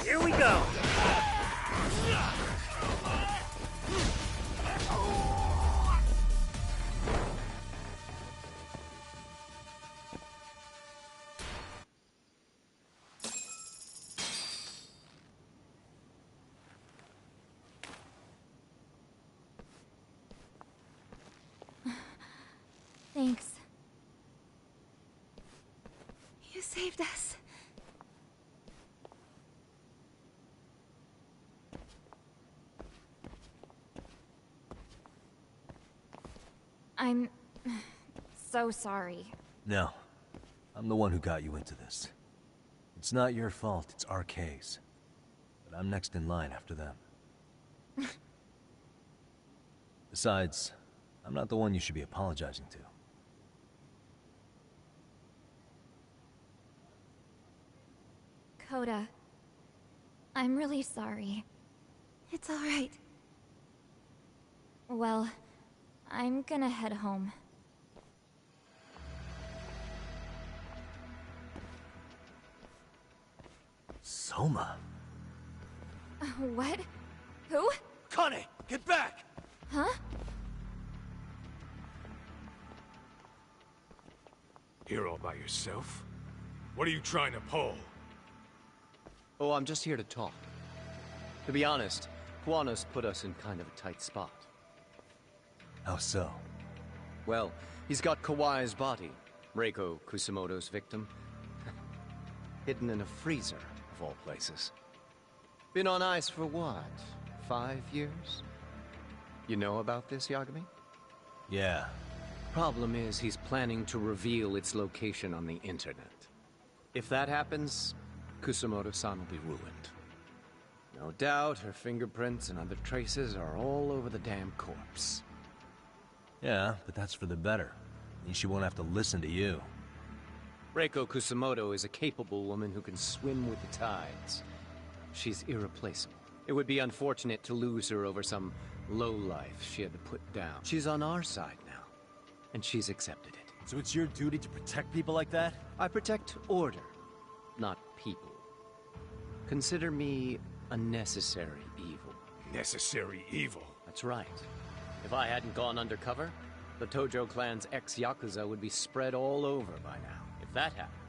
Here we go! Thanks. You saved us. I'm so sorry. No. I'm the one who got you into this. It's not your fault, it's RK's. But I'm next in line after them. Besides, I'm not the one you should be apologizing to. Coda, I'm really sorry. It's all right. Well, I'm gonna head home. Soma? What? Who? Kane, get back! Huh? Here all by yourself? What are you trying to pull? Oh, I'm just here to talk. To be honest, Kuwano's put us in kind of a tight spot. How so? Well, he's got Kawai's body, Reiko Kusamoto's victim, hidden in a freezer, of all places. Been on ice for what, 5 years? You know about this, Yagami? Yeah. Problem is, he's planning to reveal its location on the internet. If that happens, Kusamoto-san will be ruined. No doubt her fingerprints and other traces are all over the damn corpse. Yeah, but that's for the better. Means she won't have to listen to you. Reiko Kusamoto is a capable woman who can swim with the tides. She's irreplaceable. It would be unfortunate to lose her over some lowlife she had to put down. She's on our side now, and she's accepted it. So it's your duty to protect people like that? I protect order, not people. Consider me a necessary evil. Necessary evil? That's right. If I hadn't gone undercover, the Tojo clan's ex-Yakuza would be spread all over by now. If that happened,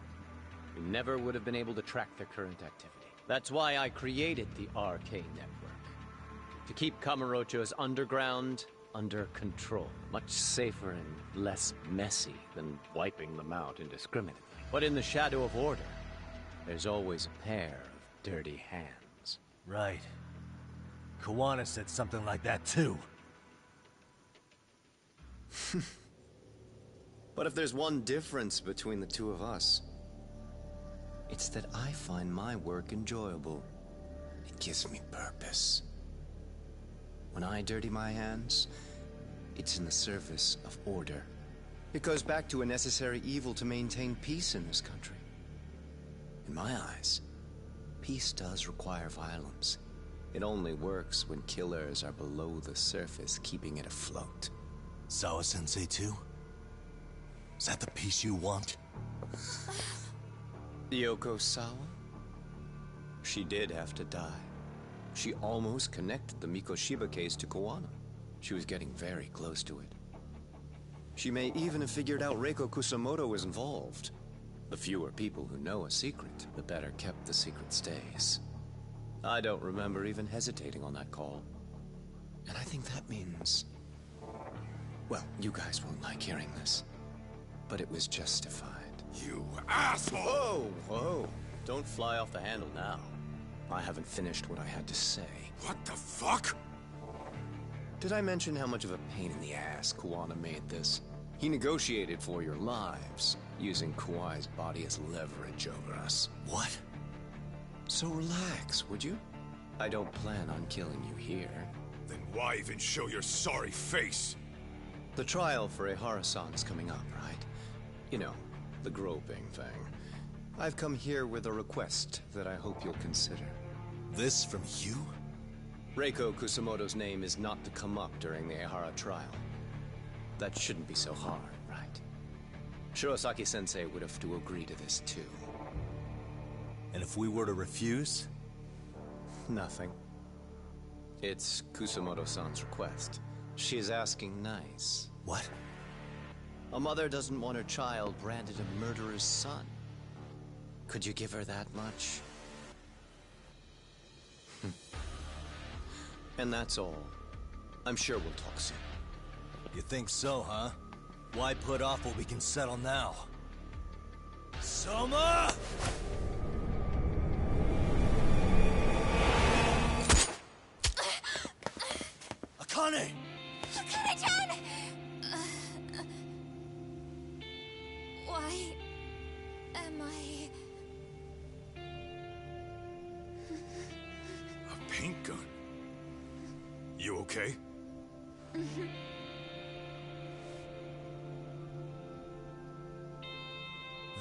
we never would have been able to track their current activity. That's why I created the RK Network. To keep Kamurocho's underground under control. Much safer and less messy than wiping them out indiscriminately. But in the shadow of order, there's always a pair of dirty hands. Right. Kuwana said something like that too. But if there's one difference between the two of us, it's that I find my work enjoyable. It gives me purpose. When I dirty my hands, it's in the service of order. It goes back to a necessary evil to maintain peace in this country. In my eyes, peace does require violence. It only works when killers are below the surface, keeping it afloat. Sawa-sensei too? Is that the peace you want? Yoko Sawa? She did have to die. She almost connected the Mikoshiba case to Koana. She was getting very close to it. She may even have figured out Reiko Kusamoto was involved. The fewer people who know a secret, the better kept the secret stays. I don't remember even hesitating on that call. And I think that means... Well, you guys won't like hearing this, but it was justified. You asshole! Whoa, whoa. Don't fly off the handle now. I haven't finished what I had to say. What the fuck? Did I mention how much of a pain in the ass Kuwana made this? He negotiated for your lives, using Kawai's body as leverage over us. What? So relax, would you? I don't plan on killing you here. Then why even show your sorry face? The trial for Ehara-san is coming up, right? You know, the groping thing. I've come here with a request that I hope you'll consider. This from you? Reiko Kusamoto's name is not to come up during the Ehara trial. That shouldn't be so hard, right? Shirosaki-sensei would have to agree to this too. And if we were to refuse? Nothing. It's Kusamoto-san's request. She is asking nice. What? A mother doesn't want her child branded a murderer's son. Could you give her that much? And that's all. I'm sure we'll talk soon. You think so, huh? Why put off what we can settle now? Soma! Akane! Akane-chan! Why am I... A paint gun? You okay?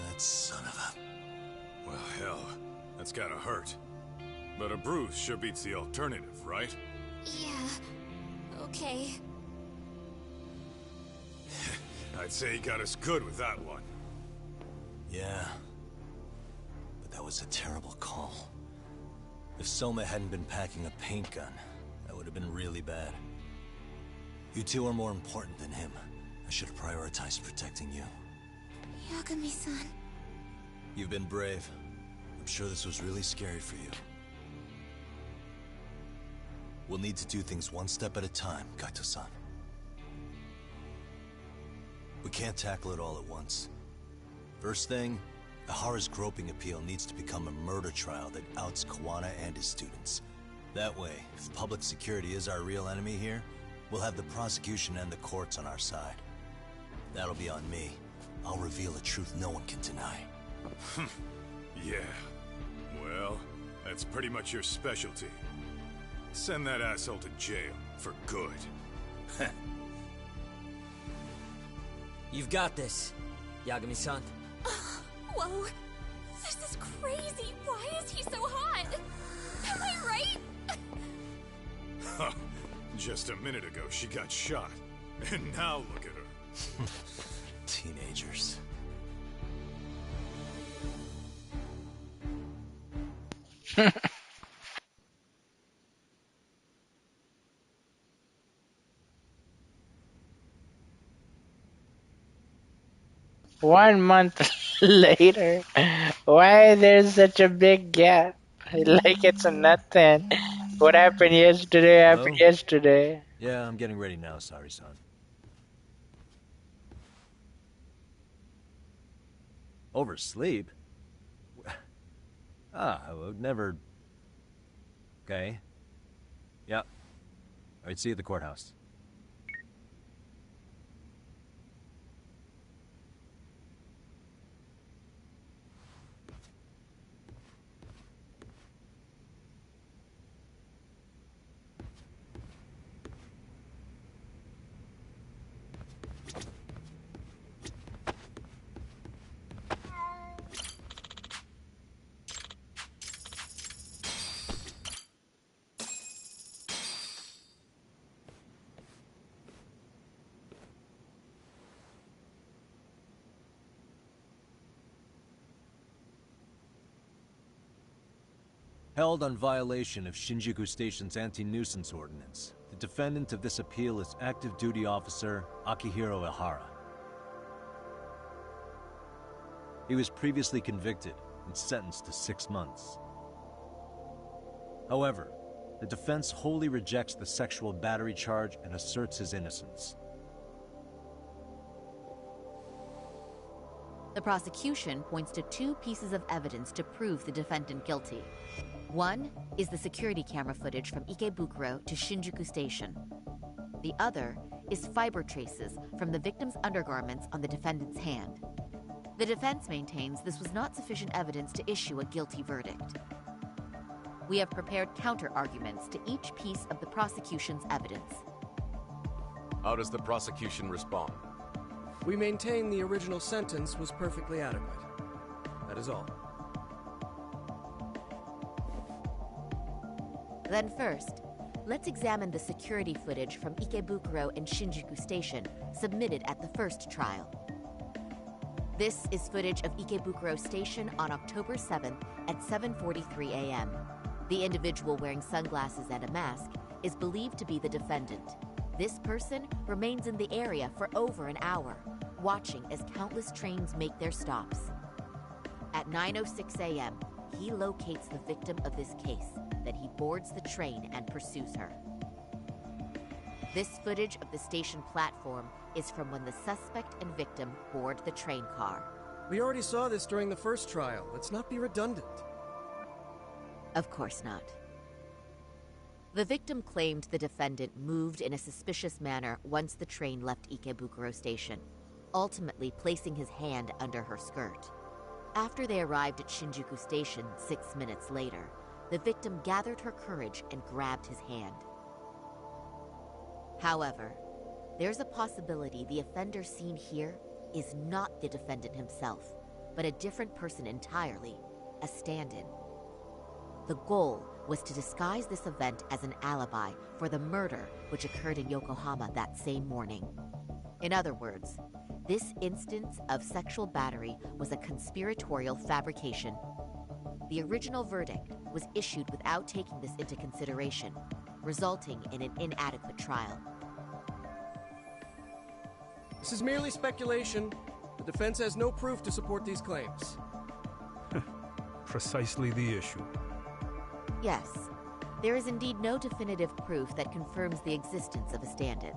That son of a... Well, hell, that's gotta hurt. But a bruise sure beats the alternative, right? Yeah. Okay. I'd say he got us good with that one. Yeah. But that was a terrible call. If Soma hadn't been packing a paint gun, that would have been really bad. You two are more important than him. I should have prioritized protecting you. Yagami-san. You've been brave. I'm sure this was really scary for you. We'll need to do things one step at a time, Kaito-san. We can't tackle it all at once. First thing, Ehara's groping appeal needs to become a murder trial that outs Kawana and his students. That way, if public security is our real enemy here, we'll have the prosecution and the courts on our side. That'll be on me. I'll reveal a truth no one can deny. Yeah. Well, that's pretty much your specialty. Send that asshole to jail for good. You've got this, Yagami-san. Whoa. This is crazy. Why is he so hot? Am I right? Huh. Just a minute ago, she got shot. And now look at her. Teenagers. One month later, why there's such a big gap? Like it's nothing. What happened yesterday happened yesterday. Yeah, I'm getting ready now, Sari-san. Oversleep? I would never... Okay. Yeah. Alright, see you at the courthouse. Held on violation of Shinjuku Station's anti-nuisance ordinance, the defendant of this appeal is active duty officer Akihiro Ihara. He was previously convicted and sentenced to 6 months. However, the defense wholly rejects the sexual battery charge and asserts his innocence. The prosecution points to 2 pieces of evidence to prove the defendant guilty. One is the security camera footage from Ikebukuro to Shinjuku Station. The other is fiber traces from the victim's undergarments on the defendant's hand. The defense maintains this was not sufficient evidence to issue a guilty verdict. We have prepared counter-arguments to each piece of the prosecution's evidence. How does the prosecution respond? We maintain the original sentence was perfectly adequate. That is all. Then first, let's examine the security footage from Ikebukuro and Shinjuku Station submitted at the first trial. This is footage of Ikebukuro Station on October 7th at 7:43 a.m. The individual wearing sunglasses and a mask is believed to be the defendant. This person remains in the area for over an hour, watching as countless trains make their stops. At 9:06 a.m., he locates the victim of this case, then he boards the train and pursues her. This footage of the station platform is from when the suspect and victim board the train car. We already saw this during the first trial. Let's not be redundant. Of course not. The victim claimed the defendant moved in a suspicious manner once the train left Ikebukuro Station, ultimately placing his hand under her skirt. After they arrived at Shinjuku Station 6 minutes later, the victim gathered her courage and grabbed his hand. However, there's a possibility the offender seen here is not the defendant himself, but a different person entirely, a stand-in. The goal was to disguise this event as an alibi for the murder which occurred in Yokohama that same morning. In other words, this instance of sexual battery was a conspiratorial fabrication. The original verdict was issued without taking this into consideration, resulting in an inadequate trial. This is merely speculation. The defense has no proof to support these claims. Precisely the issue. Yes, there is indeed no definitive proof that confirms the existence of a stand-in.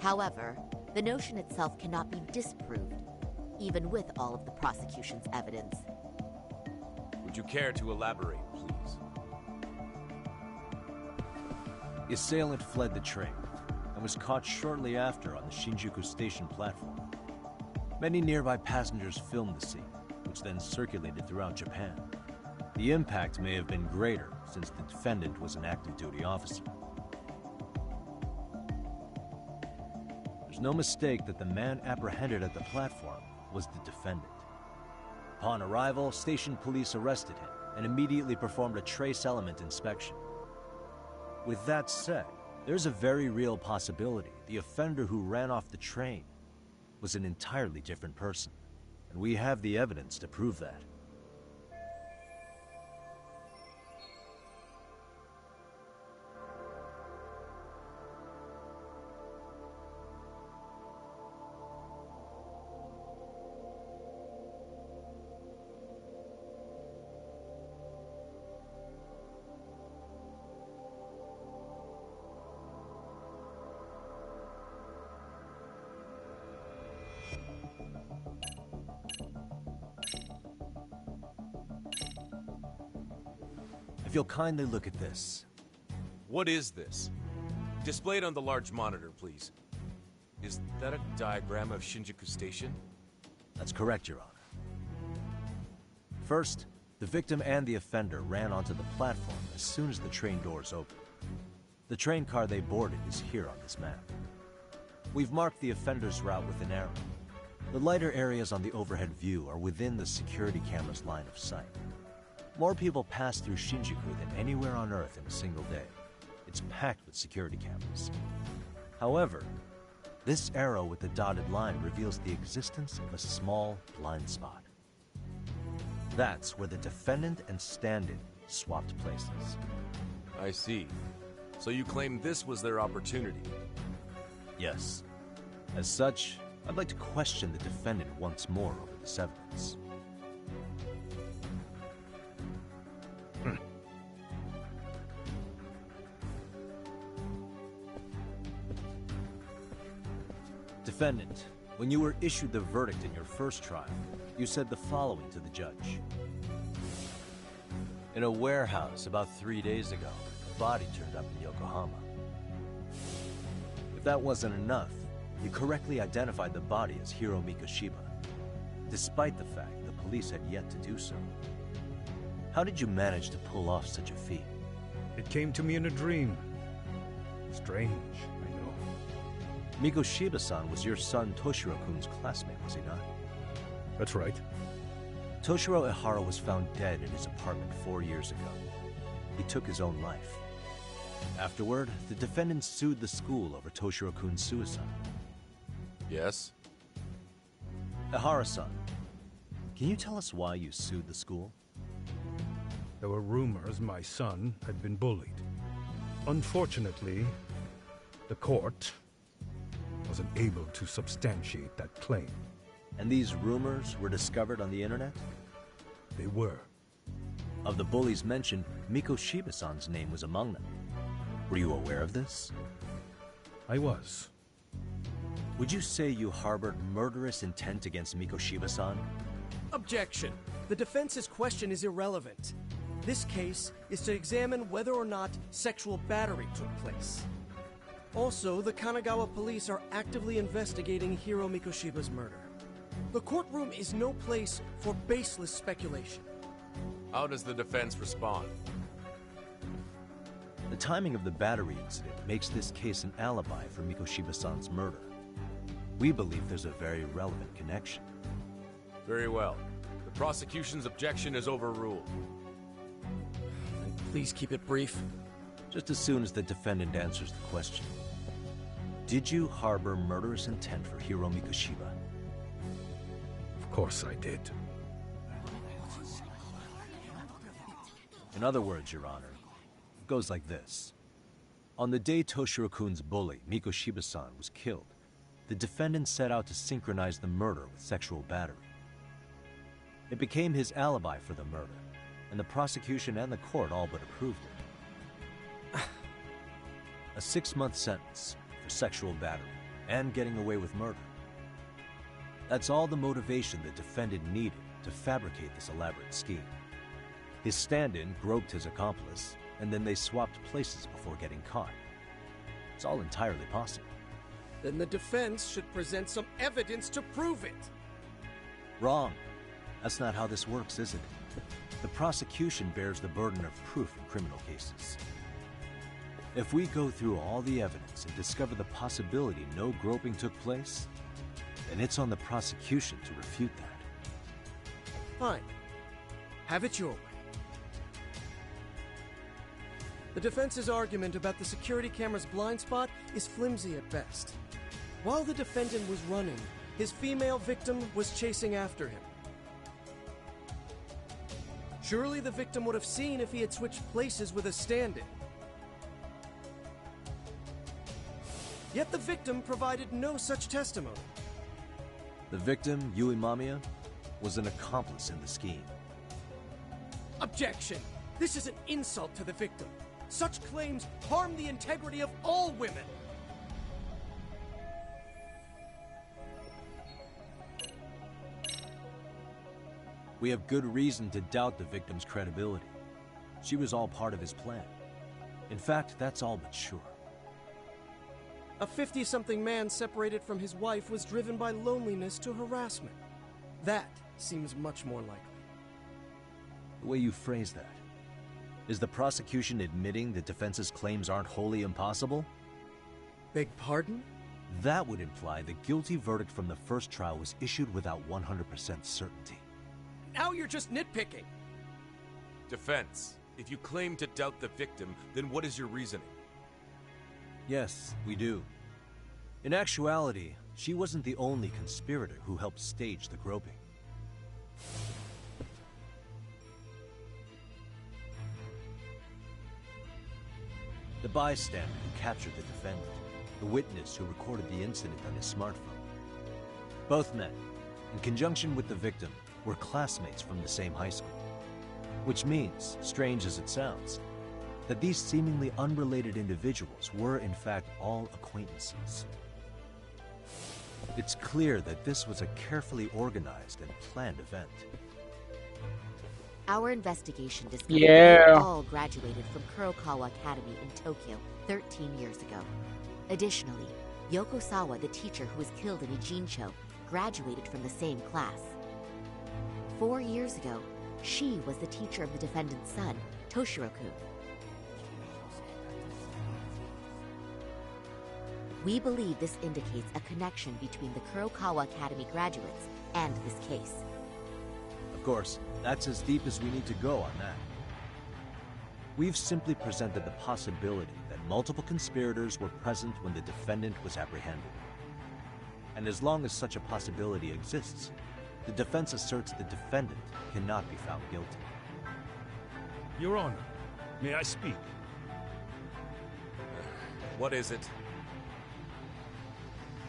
However, the notion itself cannot be disproved, even with all of the prosecution's evidence. Would you care to elaborate, please? The assailant fled the train and was caught shortly after on the Shinjuku Station platform. Many nearby passengers filmed the scene, which then circulated throughout Japan. The impact may have been greater since the defendant was an active duty officer. There's no mistake that the man apprehended at the platform was the defendant. Upon arrival, station police arrested him and immediately performed a trace element inspection. With that said, there's a very real possibility the offender who ran off the train was an entirely different person, and we have the evidence to prove that. If you'll kindly look at this. What is this? Displayed on the large monitor, please. Is that a diagram of Shinjuku Station? That's correct, Your Honor. First, the victim and the offender ran onto the platform as soon as the train doors opened. The train car they boarded is here on this map. We've marked the offender's route with an arrow. The lighter areas on the overhead view are within the security camera's line of sight. More people pass through Shinjuku than anywhere on Earth in a single day. It's packed with security cameras. However, this arrow with the dotted line reveals the existence of a small blind spot. That's where the defendant and stand-in swapped places. I see. So you claim this was their opportunity? Yes. As such, I'd like to question the defendant once more over this evidence. Defendant, when you were issued the verdict in your first trial, you said the following to the judge. In a warehouse about 3 days ago, a body turned up in Yokohama. If that wasn't enough, you correctly identified the body as Hiro Mikoshiba, despite the fact the police had yet to do so. How did you manage to pull off such a feat? It came to me in a dream. Strange, I know. Mikoshiba-san was your son Toshiro-kun's classmate, was he not? That's right. Toshiro Ehara was found dead in his apartment 4 years ago. He took his own life. Afterward, the defendant sued the school over Toshiro-kun's suicide. Yes? Ehara-san, can you tell us why you sued the school? There were rumors my son had been bullied. Unfortunately, the court wasn't able to substantiate that claim. And these rumors were discovered on the internet? They were. Of the bullies mentioned, Mikoshiba-san's name was among them. Were you aware of this? I was. Would you say you harbored murderous intent against Mikoshiba-san? Objection. The defense's question is irrelevant. This case is to examine whether or not sexual battery took place. Also, the Kanagawa police are actively investigating Hiro Mikoshiba's murder. The courtroom is no place for baseless speculation. How does the defense respond? The timing of the battery incident makes this case an alibi for Mikoshiba-san's murder. We believe there's a very relevant connection. Very well. The prosecution's objection is overruled. And please keep it brief. Just as soon as the defendant answers the question. Did you harbor murderous intent for Hiro Mikoshiba? Of course I did. In other words, Your Honor, it goes like this. On the day Toshiro-kun's bully, Mikoshiba-san, was killed, the defendant set out to synchronize the murder with sexual battery. It became his alibi for the murder, and the prosecution and the court all but approved it. A 6-month sentence for sexual battery and getting away with murder. That's all the motivation the defendant needed to fabricate this elaborate scheme. His stand-in groped his accomplice, and then they swapped places before getting caught. It's all entirely possible. Then the defense should present some evidence to prove it. Wrong. That's not how this works, is it? The prosecution bears the burden of proof in criminal cases. If we go through all the evidence and discover the possibility no groping took place, then it's on the prosecution to refute that. Fine. Have it your way. The defense's argument about the security camera's blind spot is flimsy at best. While the defendant was running, his female victim was chasing after him. Surely the victim would have seen if he had switched places with a stand-in. Yet the victim provided no such testimony. The victim, Yui Mamiya, was an accomplice in the scheme. Objection! This is an insult to the victim. Such claims harm the integrity of all women. We have good reason to doubt the victim's credibility. She was all part of his plan. In fact, that's all but sure. A 50-something man separated from his wife was driven by loneliness to harassment. That seems much more likely. The way you phrase that. Is the prosecution admitting the defense's claims aren't wholly impossible? Beg pardon? That would imply the guilty verdict from the first trial was issued without 100% certainty. Now you're just nitpicking. Defense, if you claim to doubt the victim, then what is your reasoning? Yes, we do. In actuality, she wasn't the only conspirator who helped stage the groping. the bystander who captured the defendant, the witness who recorded the incident on his smartphone. Both men, in conjunction with the victim, were classmates from the same high school. Which means, strange as it sounds, that these seemingly unrelated individuals were in fact all acquaintances. It's clear that this was a carefully organized and planned event. Our investigation discovered Yeah. they all graduated from Kurokawa Academy in Tokyo 13 years ago. Additionally, Yoko Sawa, the teacher who was killed in Ijincho, graduated from the same class. 4 years ago, she was the teacher of the defendant's son, Toshiro-kun. We believe this indicates a connection between the Kurokawa Academy graduates and this case. Of course, that's as deep as we need to go on that. We've simply presented the possibility that multiple conspirators were present when the defendant was apprehended. And as long as such a possibility exists, the defense asserts the defendant cannot be found guilty. Your Honor, may I speak? What is it?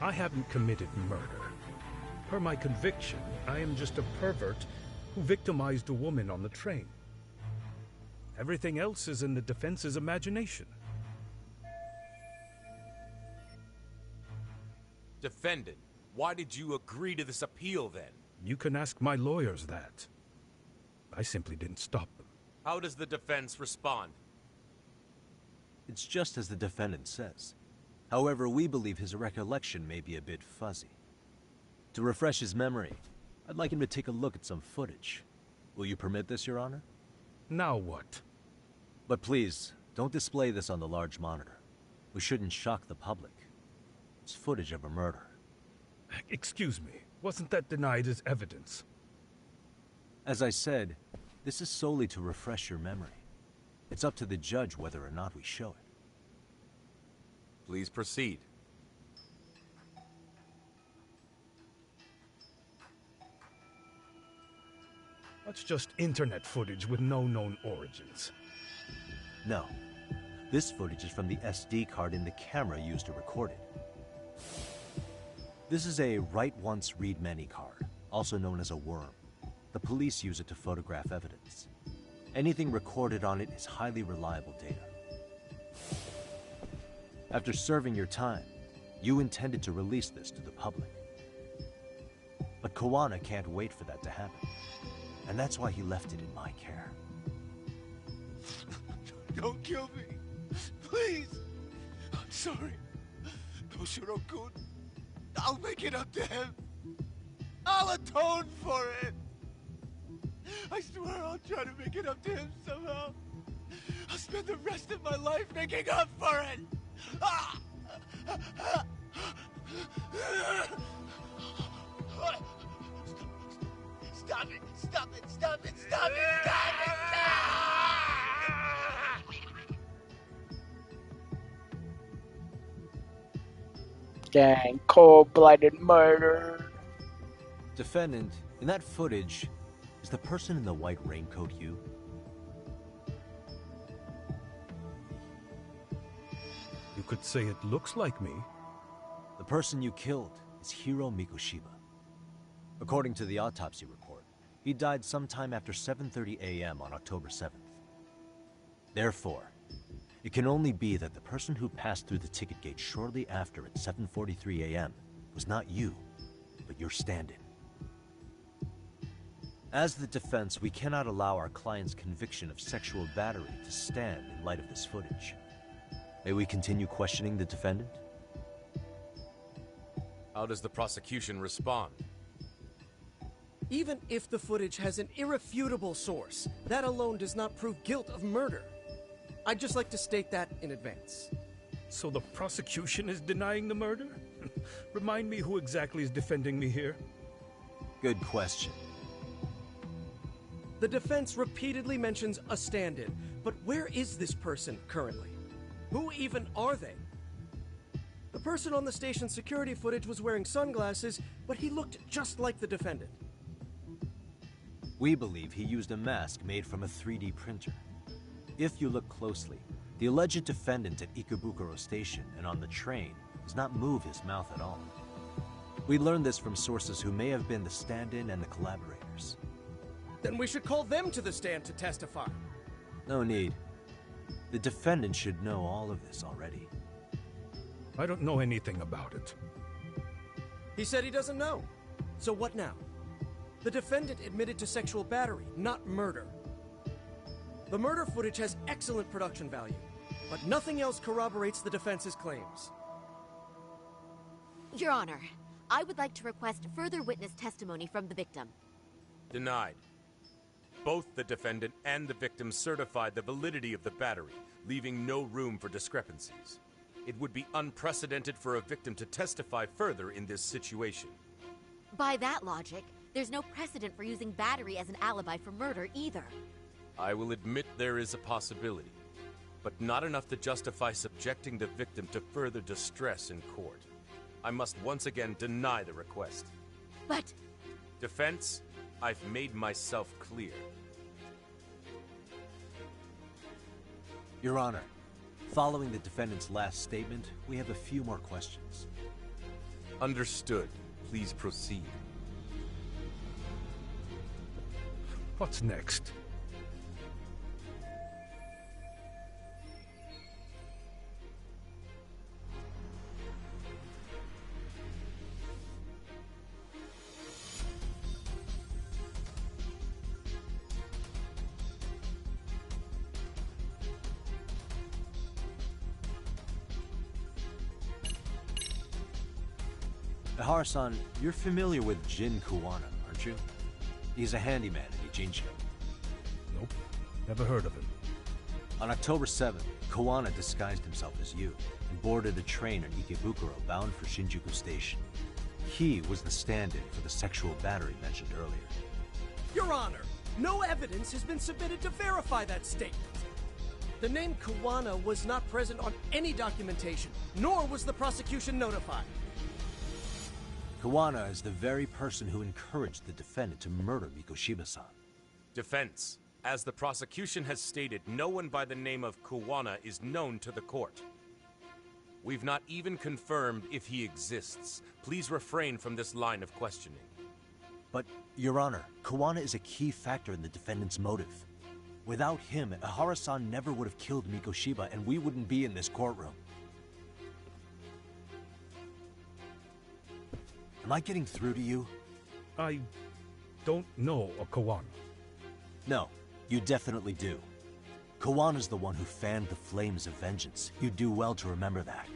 I haven't committed murder. Per my conviction, I am just a pervert who victimized a woman on the train. Everything else is in the defense's imagination. Defendant, why did you agree to this appeal then? You can ask my lawyers that. I simply didn't stop them. How does the defense respond? It's just as the defendant says. However, we believe his recollection may be a bit fuzzy. To refresh his memory, I'd like him to take a look at some footage. Will you permit this, Your Honor? Now what? But please, don't display this on the large monitor. We shouldn't shock the public. It's footage of a murder. Excuse me, wasn't that denied as evidence? As I said, this is solely to refresh your memory. It's up to the judge whether or not we show it. Please proceed. That's just internet footage with no known origins. No. This footage is from the SD card in the camera used to record it. This is a write once, read many card, also known as a worm. The police use it to photograph evidence. Anything recorded on it is highly reliable data. After serving your time, you intended to release this to the public. But Kawana can't wait for that to happen. And that's why he left it in my care. Don't kill me. Please. I'm sorry. Toshiro-kun. I'll make it up to him. I'll atone for it. I swear I'll try to make it up to him somehow. I'll spend the rest of my life making up for it. Stop it! Stop it! Stop it! Stop it! Stop it! Dang, cold-blooded murder. Defendant, in that footage, is the person in the white raincoat you? You could say it looks like me. The person you killed is Hiro Mikoshiba. According to the autopsy report, he died sometime after 7:30 a.m. on October 7th. Therefore, it can only be that the person who passed through the ticket gate shortly after at 7:43 a.m. was not you, but your stand-in. As the defense, we cannot allow our client's conviction of sexual battery to stand in light of this footage. May we continue questioning the defendant? How does the prosecution respond? Even if the footage has an irrefutable source, that alone does not prove guilt of murder. I'd just like to state that in advance. So the prosecution is denying the murder? Remind me who exactly is defending me here? Good question. The defense repeatedly mentions a stand-in, but where is this person currently? Who even are they? The person on the station's security footage was wearing sunglasses, but he looked just like the defendant. We believe he used a mask made from a 3D printer. If you look closely, The alleged defendant at Ikebukuro Station and on the train does not move his mouth at all. We learned this from sources who may have been the stand-in and the collaborators. Then we should call them to the stand to testify. No need. The defendant should know all of this already. I don't know anything about it. He said he doesn't know. So what now? The defendant admitted to sexual battery, not murder. The murder footage has excellent production value, but nothing else corroborates the defense's claims. Your Honor, I would like to request further witness testimony from the victim. Denied. Both the defendant and the victim certified the validity of the battery, leaving no room for discrepancies. It would be unprecedented for a victim to testify further in this situation. By that logic, there's no precedent for using battery as an alibi for murder either. I will admit there is a possibility, but not enough to justify subjecting the victim to further distress in court. I must once again deny the request. But... Defense, I've made myself clear. Your Honor, following the defendant's last statement, we have a few more questions. Understood. Please proceed. What's next? Ihara-san, you're familiar with Jin Kuwana, aren't you? He's a handyman in Ijincho. Nope, never heard of him. On October 7th, Kuwana disguised himself as you and boarded a train in Ikebukuro bound for Shinjuku Station. He was the stand-in for the sexual battery mentioned earlier. Your Honor, no evidence has been submitted to verify that statement. The name Kuwana was not present on any documentation, nor was the prosecution notified. Kuwana is the very person who encouraged the defendant to murder Mikoshiba-san. Defense. As the prosecution has stated, no one by the name of Kuwana is known to the court. We've not even confirmed if he exists. Please refrain from this line of questioning. But, Your Honor, Kuwana is a key factor in the defendant's motive. Without him, Ihara-san never would have killed Mikoshiba, and we wouldn't be in this courtroom. Am I getting through to you? I don't know a Kuwana. No, you definitely do. Kawana's the one who fanned the flames of vengeance. You do well to remember that.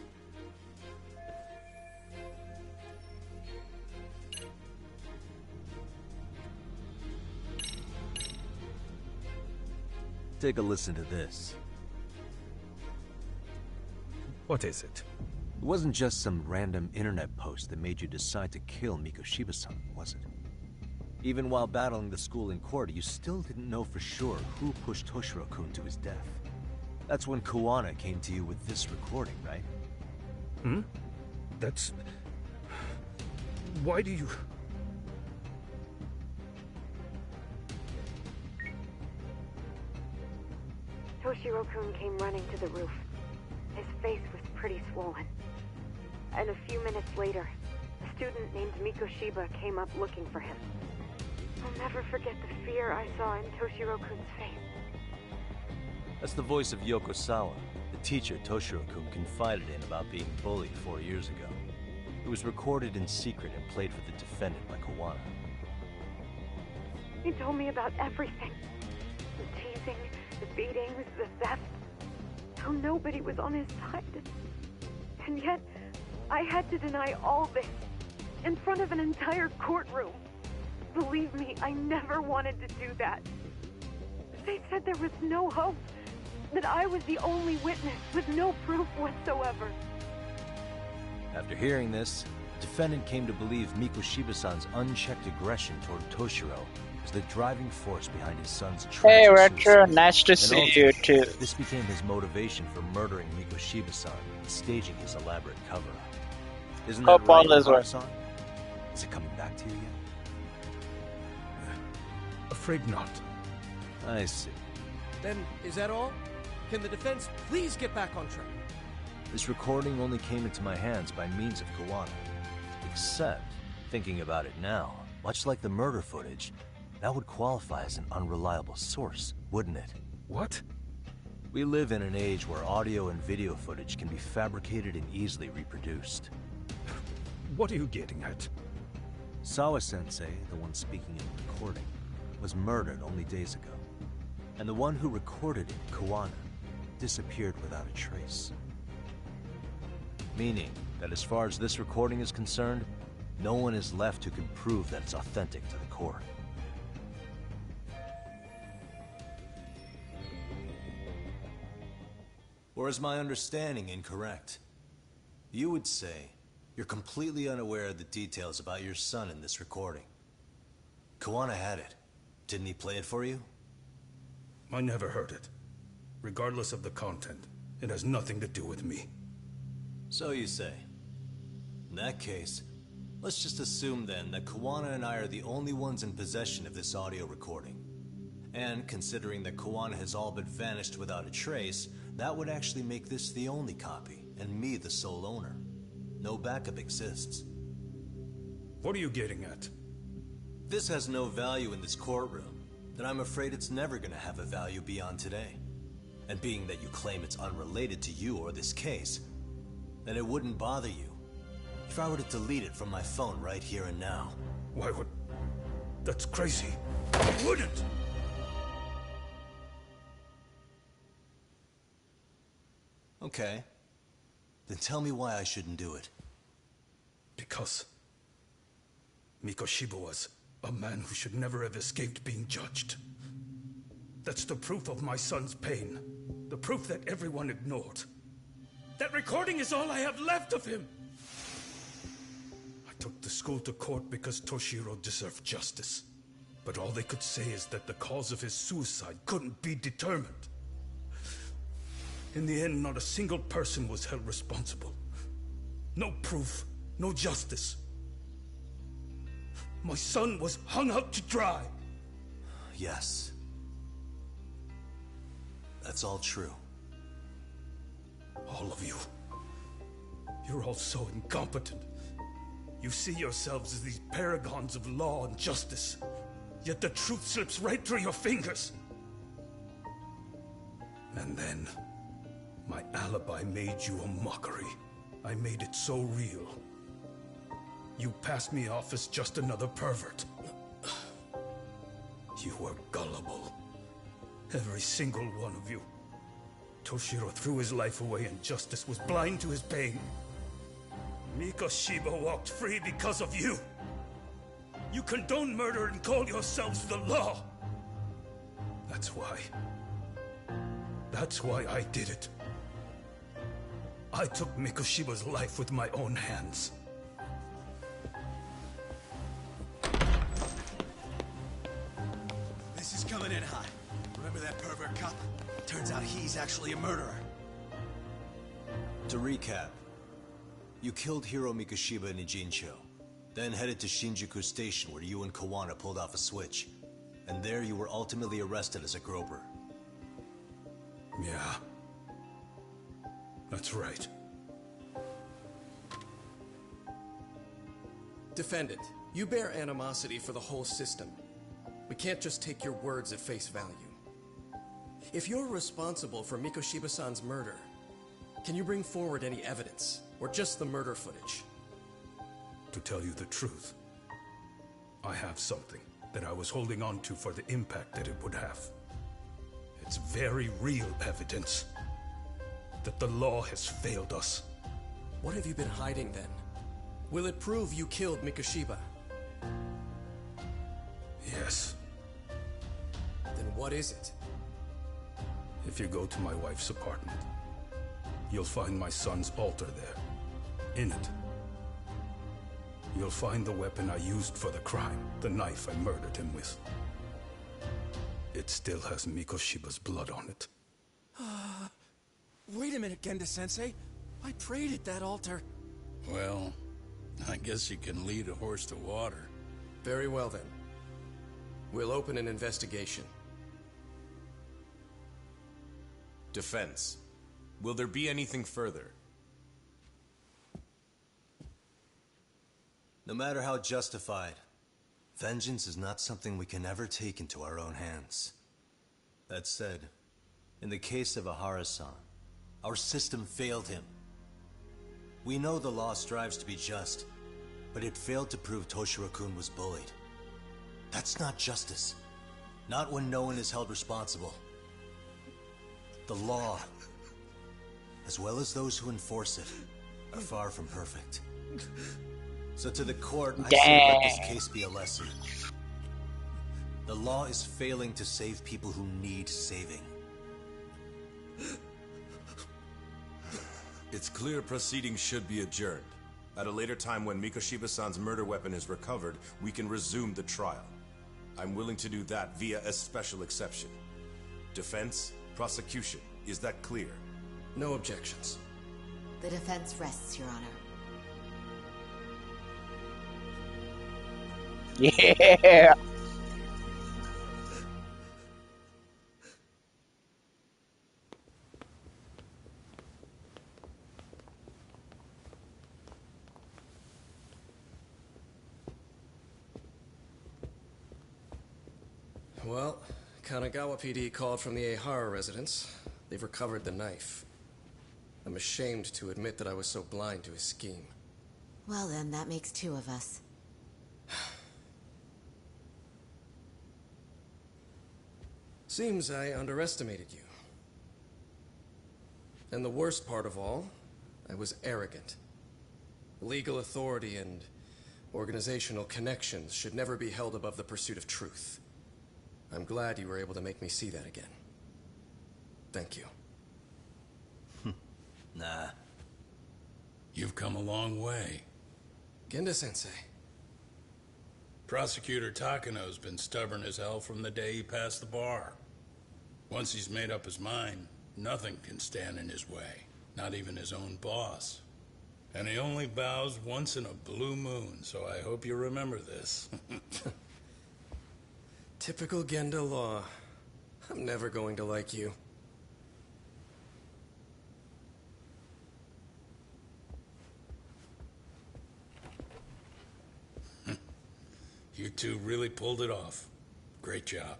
Take a listen to this. What is it? It wasn't just some random internet post that made you decide to kill Mikoshiba-san, was it? Even while battling the school in court, you still didn't know for sure who pushed Toshiro-kun to his death. That's when Kuwana came to you with this recording, right? Hmm? That's... Why do you... Toshiro-kun came running to the roof. His face was pretty swollen. And a few minutes later, a student named Mikoshiba came up looking for him. I'll never forget the fear I saw in Toshiro-kun's face. That's the voice of Yokosawa, the teacher Toshiro-kun confided in about being bullied 4 years ago. It was recorded in secret and played for the defendant by Kuwana. He told me about everything. The teasing, the beatings, the theft. How nobody was on his side. And yet, I had to deny all this in front of an entire courtroom. Believe me, I never wanted to do that. They said there was no hope, that I was the only witness with no proof whatsoever. After hearing this, the defendant came to believe Mikoshiba-san's unchecked aggression toward Toshiro was the driving force behind his son's tragic Hey Retro, suicide. nice to see you too. This became his motivation for murdering Mikoshiba-san and staging his elaborate cover-up. Isn't that Hope right, all is well. Ihara-san? Is it coming back to you yet? Afraid not. I see. Then, is that all? Can the defense please get back on track? This recording only came into my hands by means of Kuwana. Except, thinking about it now, much like the murder footage, that would qualify as an unreliable source, wouldn't it? What? We live in an age where audio and video footage can be fabricated and easily reproduced. What are you getting at? Sawa-sensei, the one speaking in the recording, was murdered only days ago. And the one who recorded it, Kuwana, disappeared without a trace. Meaning that as far as this recording is concerned, no one is left who can prove that it's authentic to the core. Or is my understanding incorrect? You would say you're completely unaware of the details about your son in this recording. Kuwana had it. Didn't he play it for you? I never heard it. Regardless of the content, it has nothing to do with me. So you say. In that case, let's just assume then that Kuwana and I are the only ones in possession of this audio recording. And considering that Kuwana has all but vanished without a trace, that would actually make this the only copy, and me the sole owner. No backup exists. What are you getting at? This has no value in this courtroom, then I'm afraid it's never gonna have a value beyond today. And being that you claim it's unrelated to you or this case, then it wouldn't bother you if I were to delete it from my phone right here and now. Why would... That's crazy. I wouldn't! Okay. Then tell me why I shouldn't do it. Because Mikoshiba was a man who should never have escaped being judged. That's the proof of my son's pain. The proof that everyone ignored. That recording is all I have left of him! I took the school to court because Toshiro deserved justice. But all they could say is that the cause of his suicide couldn't be determined. In the end, not a single person was held responsible. No proof, no justice. My son was hung out to dry. Yes. That's all true. All of you. You're all so incompetent. You see yourselves as these paragons of law and justice. Yet the truth slips right through your fingers. And then, my alibi made you a mockery. I made it so real. You passed me off as just another pervert. You were gullible. Every single one of you. Toshiro threw his life away and justice was blind to his pain. Mikoshiba walked free because of you. You condone murder and call yourselves the law. That's why. That's why I did it. I took Mikoshiba's life with my own hands. This is coming in hot. Remember that pervert cop? Turns out he's actually a murderer. To recap, you killed Hiro Mikoshiba in Ijincho, then headed to Shinjuku Station where you and Kuwana pulled off a switch. And there you were ultimately arrested as a groper. Yeah. That's right. Defendant, you bear animosity for the whole system. We can't just take your words at face value. If you're responsible for Mikoshiba-san's murder, can you bring forward any evidence, or just the murder footage? To tell you the truth, I have something that I was holding on to for the impact that it would have. It's very real evidence that the law has failed us. What have you been hiding then? Will it prove you killed Mikoshiba? Yes. Then what is it? If you go to my wife's apartment, you'll find my son's altar there. In it, you'll find the weapon I used for the crime, the knife I murdered him with. It still has Mikoshiba's blood on it. Wait a minute, Genda-sensei. I prayed at that altar. Well, I guess you can lead a horse to water. Very well then. We'll open an investigation. Defense. Will there be anything further? No matter how justified, vengeance is not something we can ever take into our own hands. That said, in the case of Ahara-san, our system failed him. We know the law strives to be just, but it failed to prove Toshiro-kun was bullied. That's not justice. Not when no one is held responsible. The law, as well as those who enforce it, are far from perfect. So to the court, I say let this case be a lesson. The law is failing to save people who need saving. It's clear proceedings should be adjourned. At a later time when Mikoshiba-san's murder weapon is recovered, we can resume the trial. I'm willing to do that via a special exception. Defense, prosecution, is that clear? No objections. The defense rests, Your Honor. Yeah. Well, Kanagawa PD called from the Ehara residence. They've recovered the knife. I'm ashamed to admit that I was so blind to his scheme. Well then, that makes two of us. Seems I underestimated you. And the worst part of all, I was arrogant. Legal authority and organizational connections should never be held above the pursuit of truth. I'm glad you were able to make me see that again. Thank you. Nah. You've come a long way. Genda-sensei. Prosecutor Takano's been stubborn as hell from the day he passed the bar. Once he's made up his mind, nothing can stand in his way. Not even his own boss. And he only bows once in a blue moon, so I hope you remember this. Typical Genda law. I'm never going to like you. You two really pulled it off. Great job.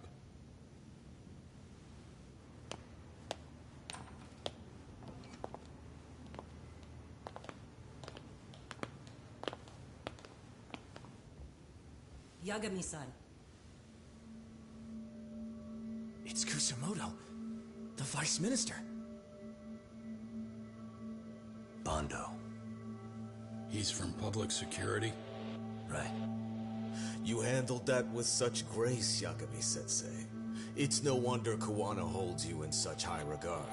Yagami-san. It's Kusumoto, the Vice Minister. Bando. He's from public security? Right. You handled that with such grace, Yagami-sensei. It's no wonder Kuwana holds you in such high regard.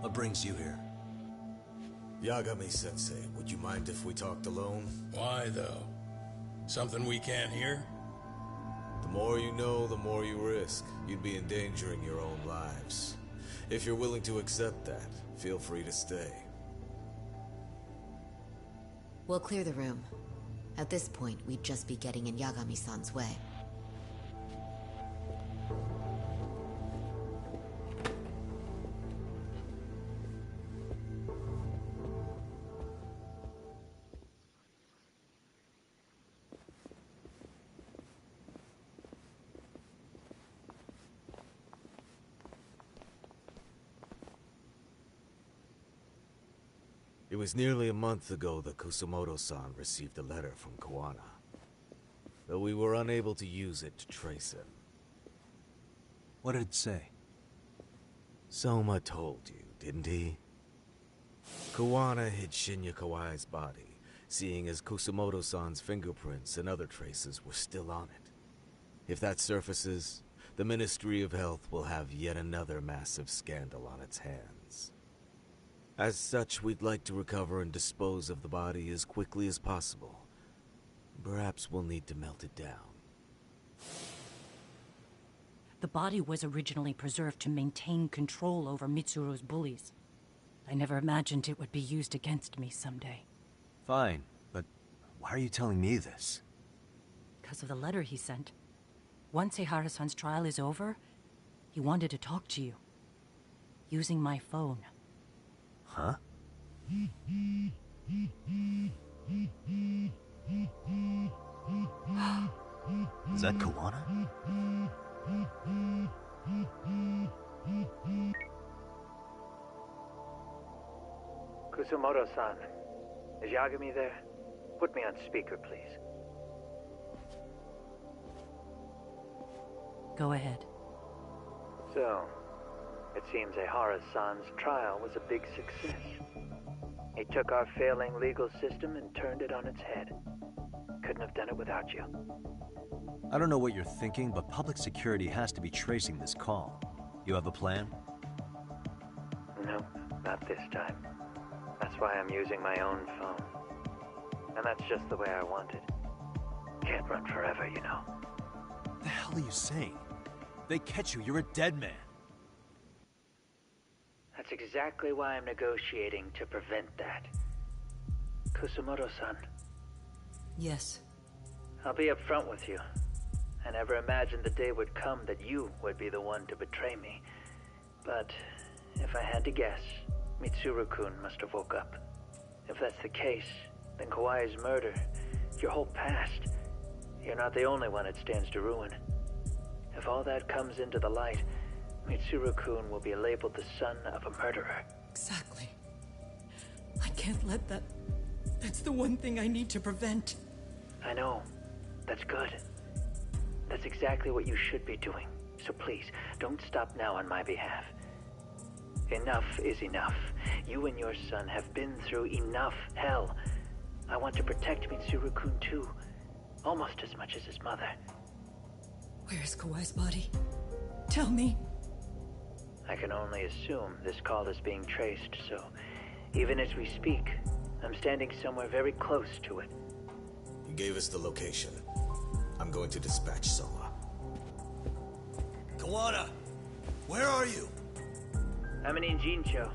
What brings you here? Yagami-sensei, would you mind if we talked alone? Why, though? Something we can't hear? The more you know, the more you risk. You'd be endangering your own lives. If you're willing to accept that, feel free to stay. We'll clear the room. At this point, we'd just be getting in Yagami-san's way. It was nearly a month ago that Kusumoto-san received a letter from Kuwana, though we were unable to use it to trace him. What did it say? Soma told you, didn't he? Kuwana hid Shinya Kawai's body, seeing as Kusumoto-san's fingerprints and other traces were still on it. If that surfaces, the Ministry of Health will have yet another massive scandal on its hands. As such, we'd like to recover and dispose of the body as quickly as possible. Perhaps we'll need to melt it down. The body was originally preserved to maintain control over Mitsuru's bullies. I never imagined it would be used against me someday. Fine, but why are you telling me this? Because of the letter he sent. Once Ehara-san's trial is over, he wanted to talk to you. using my phone. Huh? Is that Kawana? Kusumoto-san, is Yagami there? Put me on speaker, please. Go ahead. So, it seems Ehara-san's trial was a big success. He took our failing legal system and turned it on its head. Couldn't have done it without you. I don't know what you're thinking, but public security has to be tracing this call. You have a plan? No, not this time. That's why I'm using my own phone. And that's just the way I want it. Can't run forever, you know. What the hell are you saying? If they catch you, you're a dead man. That's exactly why I'm negotiating to prevent that. Kusumoto-san. Yes. I'll be upfront with you. I never imagined the day would come that you would be the one to betray me. But if I had to guess, Mitsuru-kun must have woke up. If that's the case, then Kawai's murder, your whole past, you're not the only one it stands to ruin. If all that comes into the light, Mitsuru-kun will be labeled the son of a murderer. Exactly. I can't let that... That's the one thing I need to prevent. I know. That's good. That's exactly what you should be doing. So please, don't stop now on my behalf. Enough is enough. You and your son have been through enough hell. I want to protect Mitsuru-kun too. Almost as much as his mother. Where is Kawai's body? Tell me. I can only assume this call is being traced, so even as we speak, I'm standing somewhere very close to it. You gave us the location. I'm going to dispatch Soma. Kawana! Where are you? I'm in Injincho.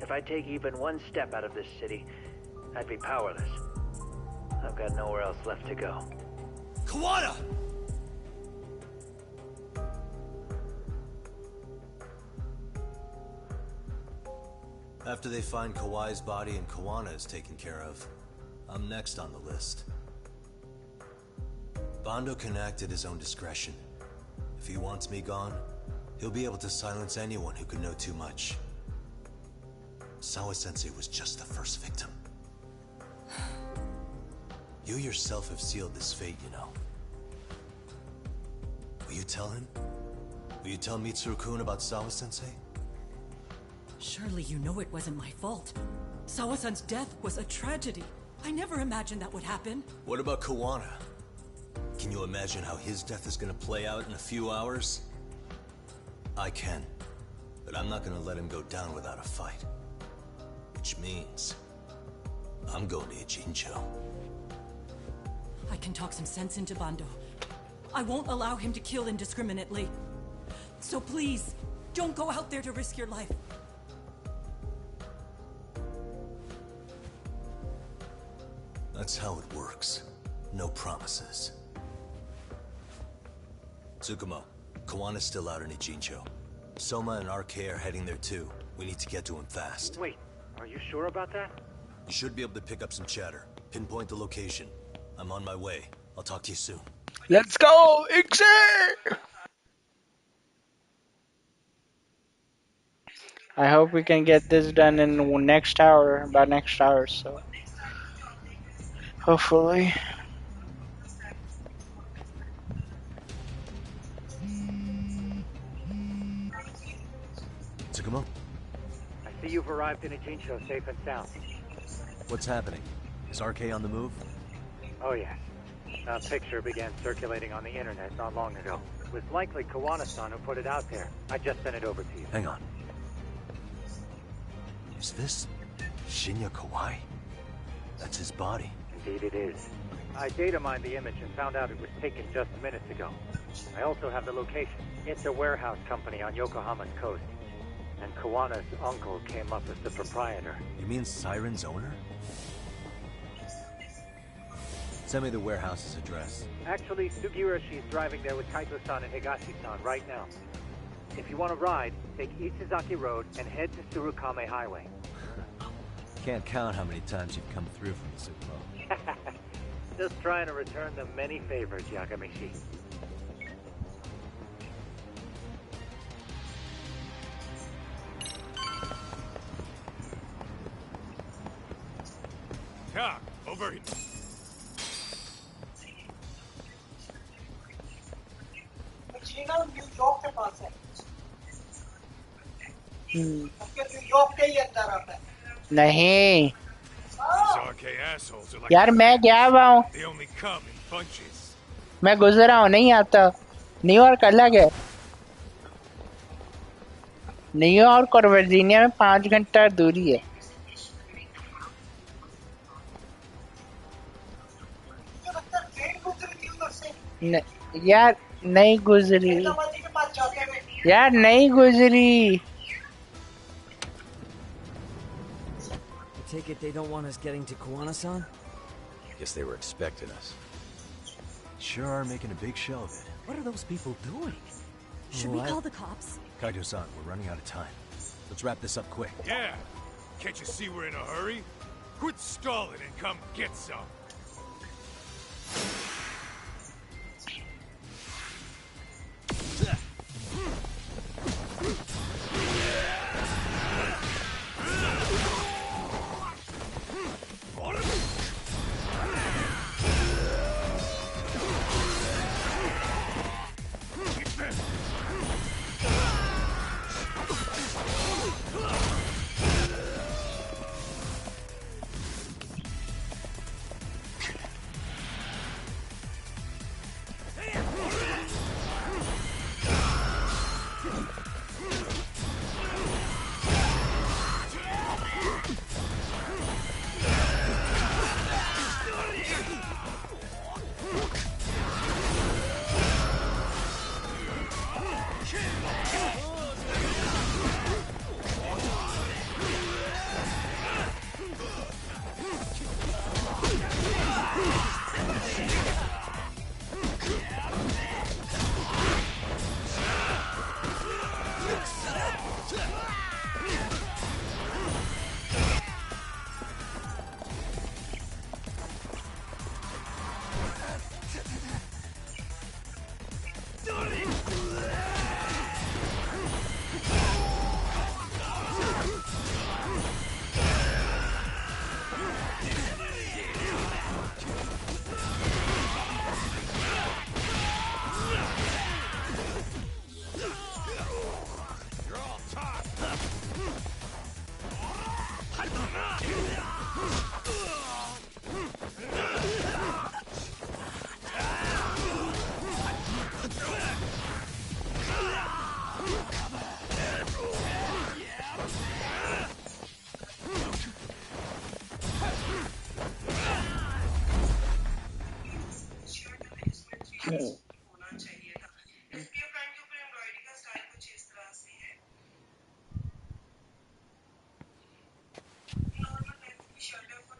If I take even one step out of this city, I'd be powerless. I've got nowhere else left to go. Kawana! After they find Kawai's body and Kawana is taken care of, I'm next on the list. Bando can act at his own discretion. If he wants me gone, he'll be able to silence anyone who could know too much. Sawa-sensei was just the first victim. You yourself have sealed this fate, you know. Will you tell him? Will you tell Mitsuru-kun about Sawa-sensei? Surely you know it wasn't my fault. Sawa-san's death was a tragedy. I never imagined that would happen. What about Kawana? Can you imagine how his death is gonna play out in a few hours? I can, but I'm not gonna let him go down without a fight. Which means, I'm going to Ijincho. I can talk some sense into Bando. I won't allow him to kill indiscriminately. So please, don't go out there to risk your life. That's how it works. No promises. Tsukumo, Kawana's still out in Ijincho. Soma and RK are heading there too. We need to get to him fast. Wait, are you sure about that? You should be able to pick up some chatter. Pinpoint the location. I'm on my way. I'll talk to you soon. Let's go, Ixer! I hope we can get this done in the next hour, by next hour, so. Hopefully. Tsukumo? I see you've arrived in Ijincho safe and sound. What's happening? Is RK on the move? Oh yes. A picture began circulating on the internet not long ago. It was likely Kawana-san who put it out there. I just sent it over to you. Hang on. Is this Shinya Kawai? That's his body. Indeed it is. I data mined the image and found out it was taken just minutes ago. I also have the location. It's a warehouse company on Yokohama's coast. And Kawana's uncle came up as the proprietor. You mean Siren's owner? Send me the warehouse's address. Actually, Sugiura, she's driving there with Kaito-san and Higashi-san right now. If you want to ride, take Isizaki Road and head to Tsurukame Highway. Can't count how many times you've come through for me, Sukumo. Just trying to return them many favors, Yagamishi. Yeah, over here. New York के पास है New York के ही अंदर आता है नहीं These RK assholes are like यार मैं गया हुआ हूँ they only come in bunches. मैं गुजरा हूँ नहीं आता न्यूयॉर्क अलग है न्यूयॉर्क और वर्जीनिया में 5 घंटा दूरी है यार नहीं गुजरी यार नहीं गुजरी Take it they don't want us getting to Kuwana-san? Guess they were expecting us. Sure are making a big show of it. What are those people doing? Should we call the cops? Kaido-san, we're running out of time. Let's wrap this up quick. Yeah. Can't you see we're in a hurry? Quit stalling and come get some.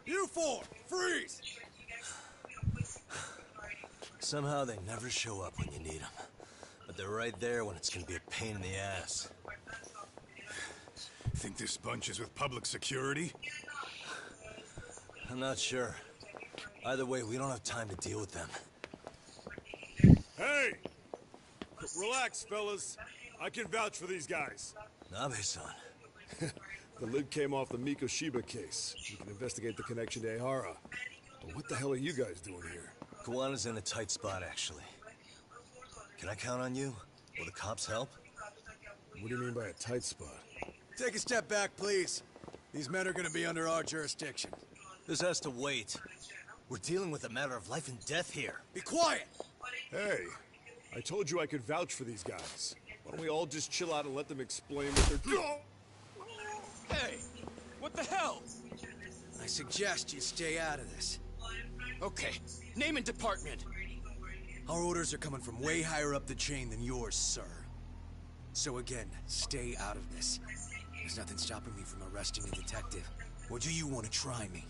You four, freeze! Somehow they never show up when you need them. But they're right there when it's gonna be a pain in the ass. Think this bunch is with public security? I'm not sure. Either way, we don't have time to deal with them. Hey! Relax, fellas. I can vouch for these guys. Nabe-san. The lid came off the Mikoshiba case. We can investigate the connection to Ehara. But what the hell are you guys doing here? Kuwana's in a tight spot, actually. Can I count on you? Will the cops help? What do you mean by a tight spot? Take a step back, please. These men are gonna be under our jurisdiction. This has to wait. We're dealing with a matter of life and death here. Be quiet! Hey, I told you I could vouch for these guys. Why don't we all just chill out and let them explain what they're doing? Hey, what the hell? I suggest you stay out of this. Okay, name and department. Our orders are coming from way higher up the chain than yours, sir. So again, stay out of this. There's nothing stopping me from arresting a detective. Or do you want to try me?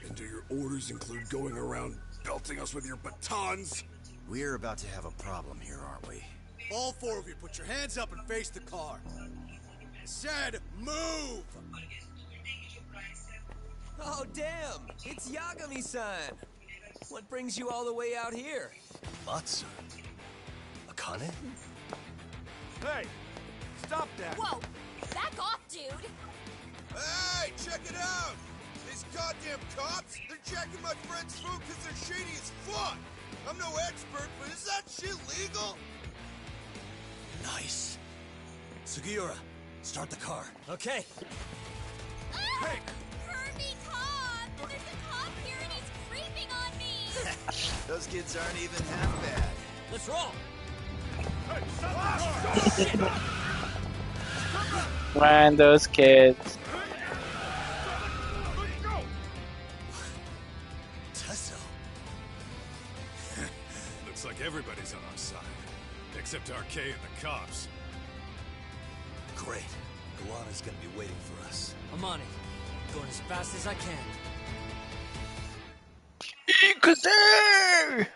And do your orders include going around belting us with your batons? We're about to have a problem here, aren't we? All four of you, put your hands up and face the car. I said, move! Oh, damn! It's Yagami-san! What brings you all the way out here? Matsu? Akane? Hey! Stop that! Whoa! Back off, dude! Hey, check it out! These goddamn cops, they're jacking my friend's food because they're shady as fuck! I'm no expert, but is that shit legal? Nice. Sugiura, start the car. Okay. Hey! Turn me, cop! There's a cop here and he's creeping on me! Those kids aren't even half bad. Let's roll! Man, those kids. Tesso. Looks like everybody's on our side. Except RK and the cops. Great. Kawana's gonna be waiting for us. I'm on it. Going as fast as I can. Ikuze!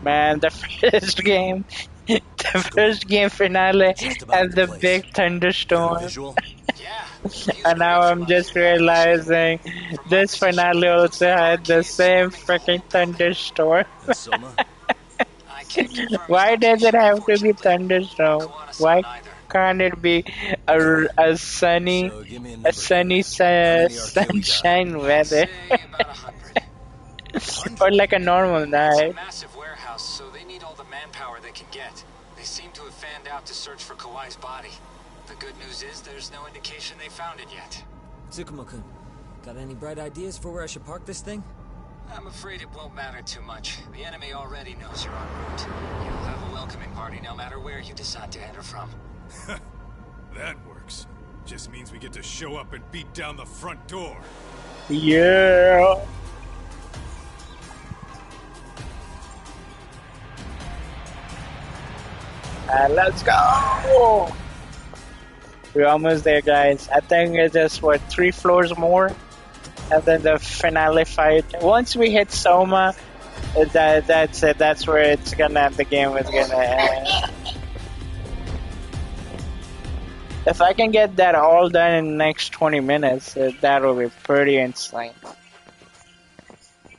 Man, the first game, finale had the big thunderstorm. And now I'm just realizing this finale also had the same freaking thunderstorm. Why does it have to be thunderstorm? Why can't it be a sunny sunshine weather? Or like a normal night? Massive warehouse, so they need all the manpower they can get. They seem to have fanned out to search for Kawai's body. The good news is there's no indication they found it yet. Tsukuma-kun, got any bright ideas for where I should park this thing? I'm afraid it won't matter too much. The enemy already knows you're en route. You'll have a welcoming party no matter where you decide to enter from. That works. Just means we get to show up and beat down the front door. Yeah. Let's go! We're almost there, guys. I think it's just, what, 3 floors more? And then the finale fight. Once we hit Soma, that's it. That's where it's gonna, the game is gonna end. If I can get that all done in the next 20 minutes, that will be pretty insane.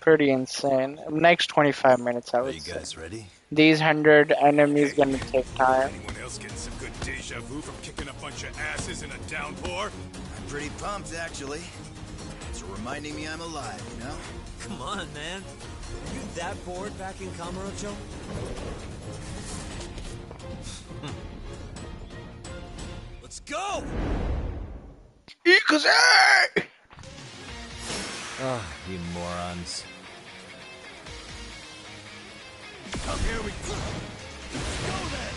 Pretty insane. Next 25 minutes, I would say. Are you guys ready? These 100 enemies gonna take time. Anyone else getting some good deja vu from kicking a bunch of asses in a downpour? I'm pretty pumped, actually. It's reminding me I'm alive, you know? Come on, man. Are you that bored back in Kamurocho? Let's go! Ikuze! Ah, you morons. Here we go. Let's go then.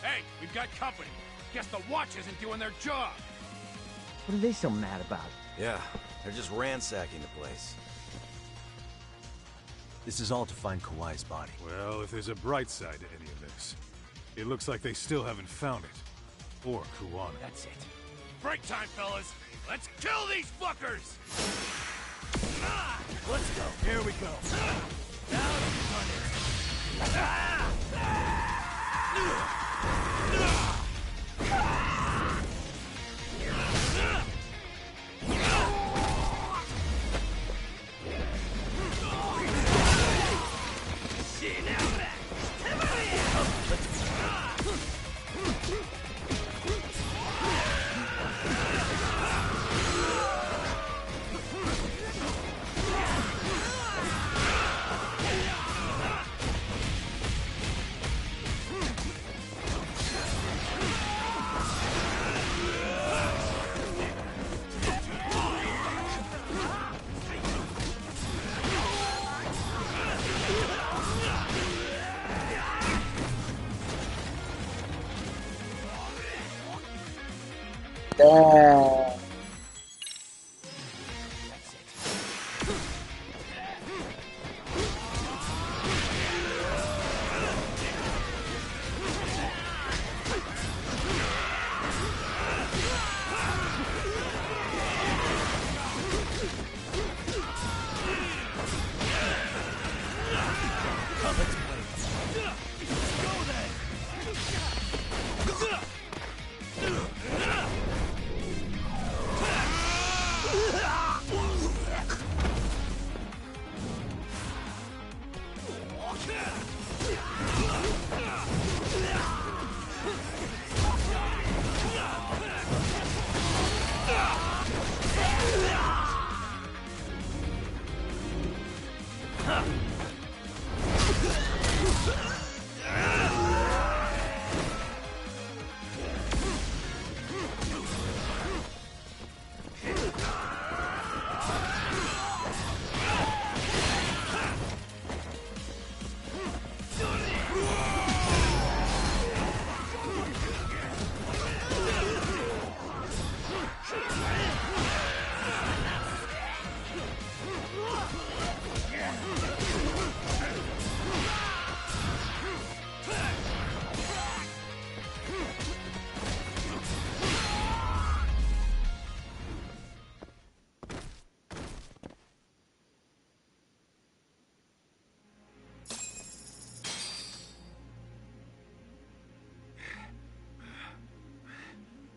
Hey, we've got company. Guess the watch isn't doing their job. What are they so mad about? Yeah, they're just ransacking the place. This is all to find Kawhi's body. Well, if there's a bright side to any of this, it looks like they still haven't found it. Or Kuwana. That's it. Break time, fellas. Let's kill these fuckers! Let's go. Here we go. Now Damn.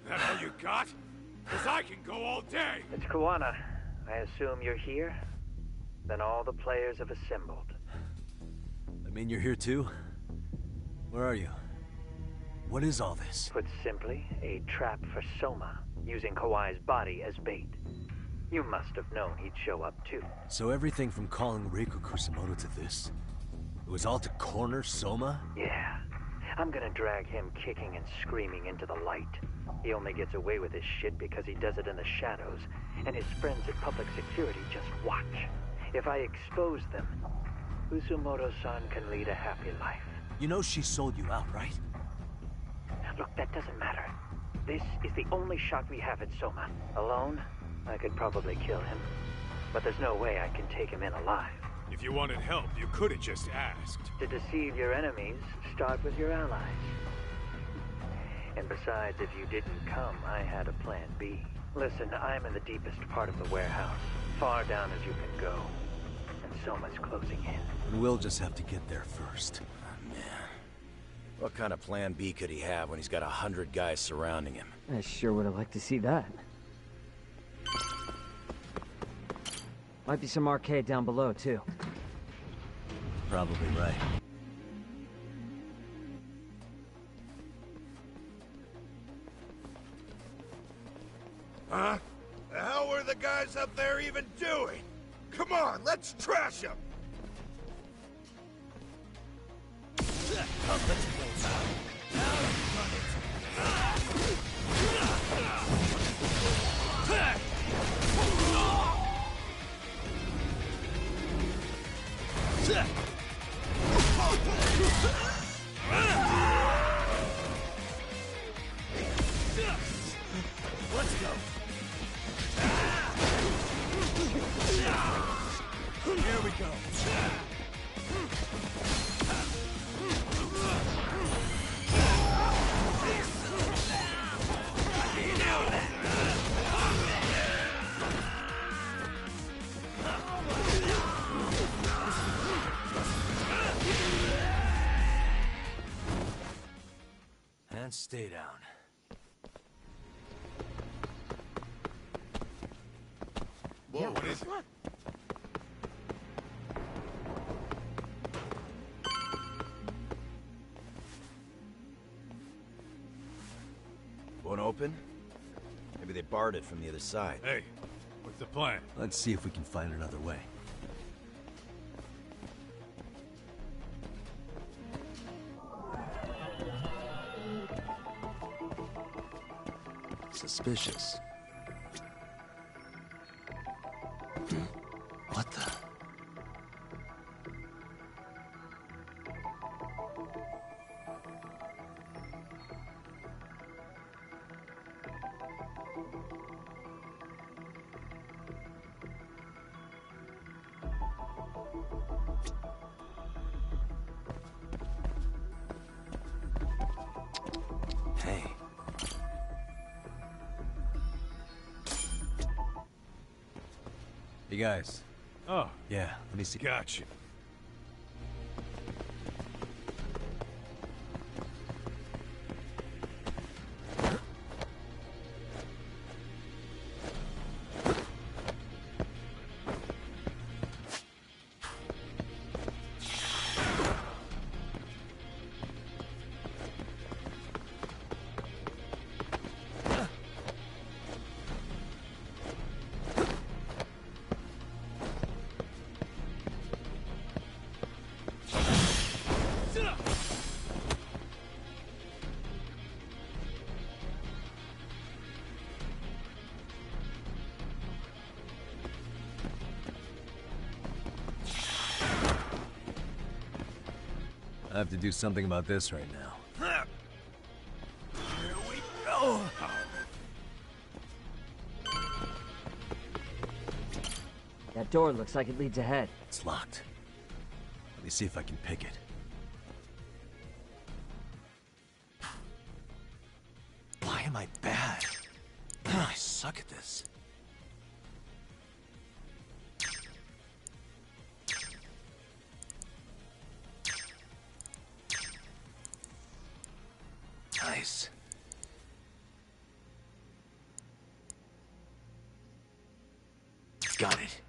That all you got? Because I can go all day. It's Kuwana. I assume you're here? Then all the players have assembled. I mean, you're here too? Where are you? What is all this? Put simply, a trap for Soma, using Kawhi's body as bait. You must have known he'd show up too. So everything from calling Reiko Kusumoto to this, it was all to corner Soma? Yeah. I'm gonna drag him kicking and screaming into the light. He only gets away with his shit because he does it in the shadows, and his friends at public security just watch. If I expose them, Kusumoto-san can lead a happy life. You know she sold you out, right? Look, that doesn't matter. This is the only shot we have at Soma. Alone, I could probably kill him. But there's no way I can take him in alive. If you wanted help, you could have just asked. To deceive your enemies, start with your allies. And besides, if you didn't come, I had a plan B. Listen, I'm in the deepest part of the warehouse, far down as you can go. And Soma's closing in. And we'll just have to get there first. What kind of plan B could he have when he's got 100 guys surrounding him? I sure would have liked to see that. Might be some arcade down below, too. Probably right. Huh? The hell were the guys up there even doing? Come on, let's trash them! Let's play now. Now you've done it. Let's go. Here we go. And stay down. Whoa, what is it? Won't open? Maybe they barred it from the other side. Hey, what's the plan? Let's see if we can find another way. Suspicious. What the? Hey. Hey guys. Oh. Yeah, let me see. Gotcha. I have to do something about this right now. Here we go. That door looks like it leads ahead. It's locked. Let me see if I can pick it. Why am I bad? I suck at this. Nice. Got it.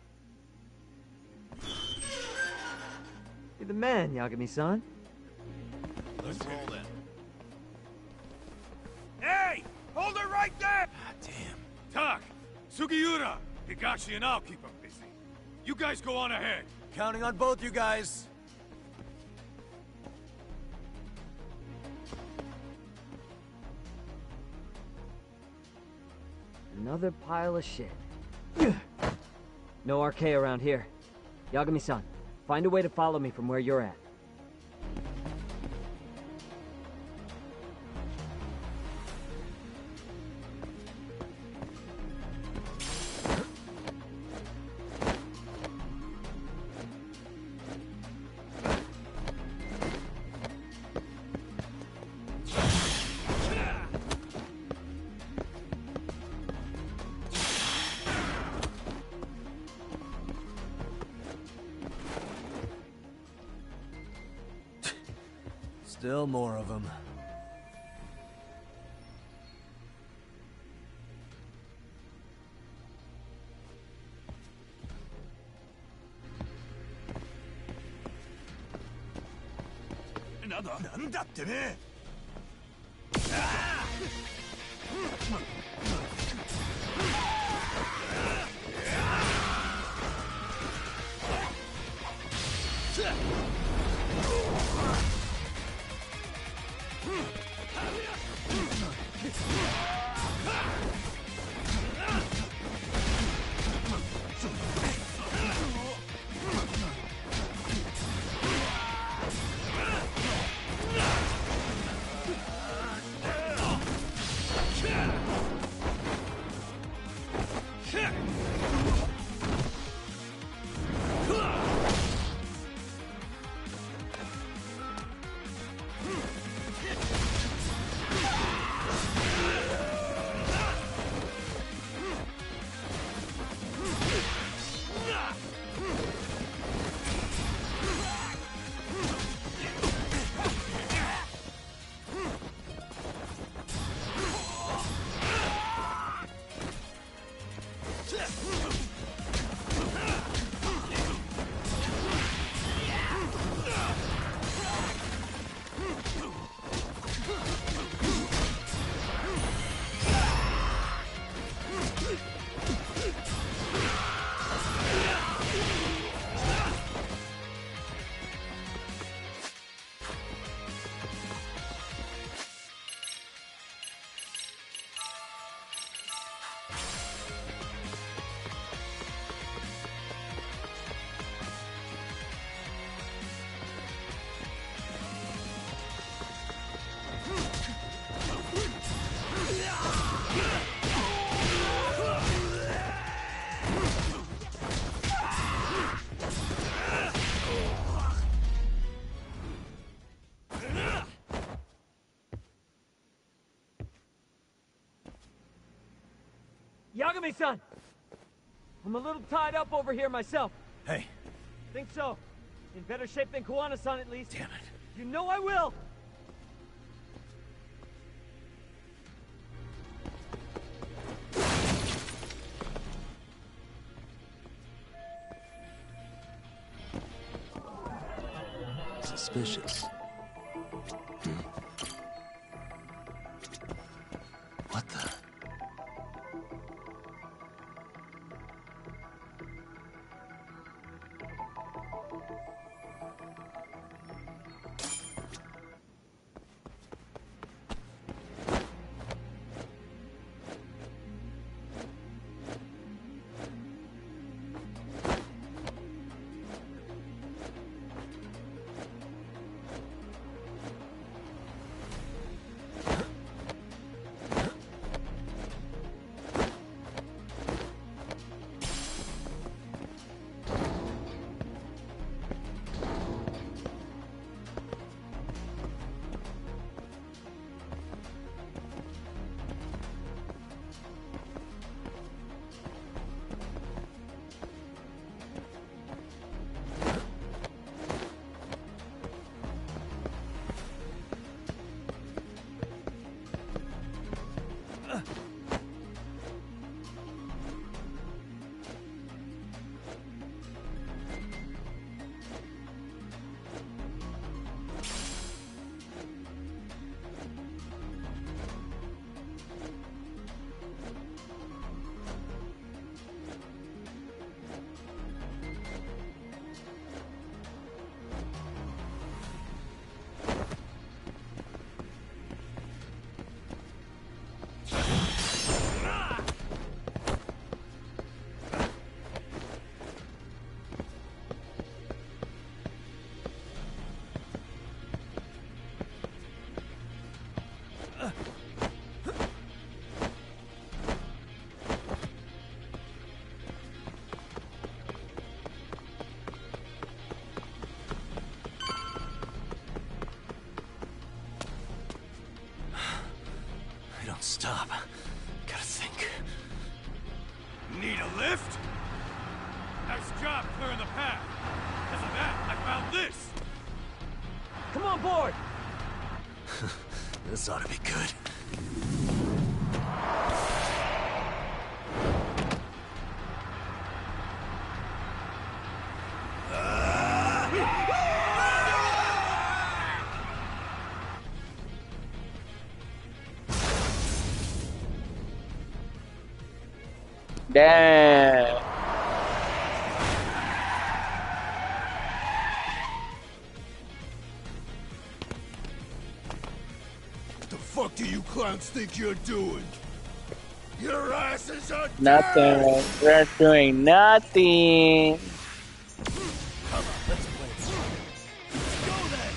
You're the man, Yagami-san. Let's roll then. Hey! Hold her right there! Ah, damn. Tak! Sugiura! Higashi and I'll keep them busy. You guys go on ahead. Counting on both you guys. Another pile of shit. No RK around here. Yagami-san, find a way to follow me from where you're at. Still more of them. Yagami-san! I'm a little tied up over here myself. Hey. Think so. In better shape than Kuwana-san at least. Damn it. You know I will! Suspicious. What the? on board! This ought to be good. Damn. What the fuck do you clowns think you're doing? Your asses are Nothing. dead! We're doing nothing. Come on, let's play it. Let's go then!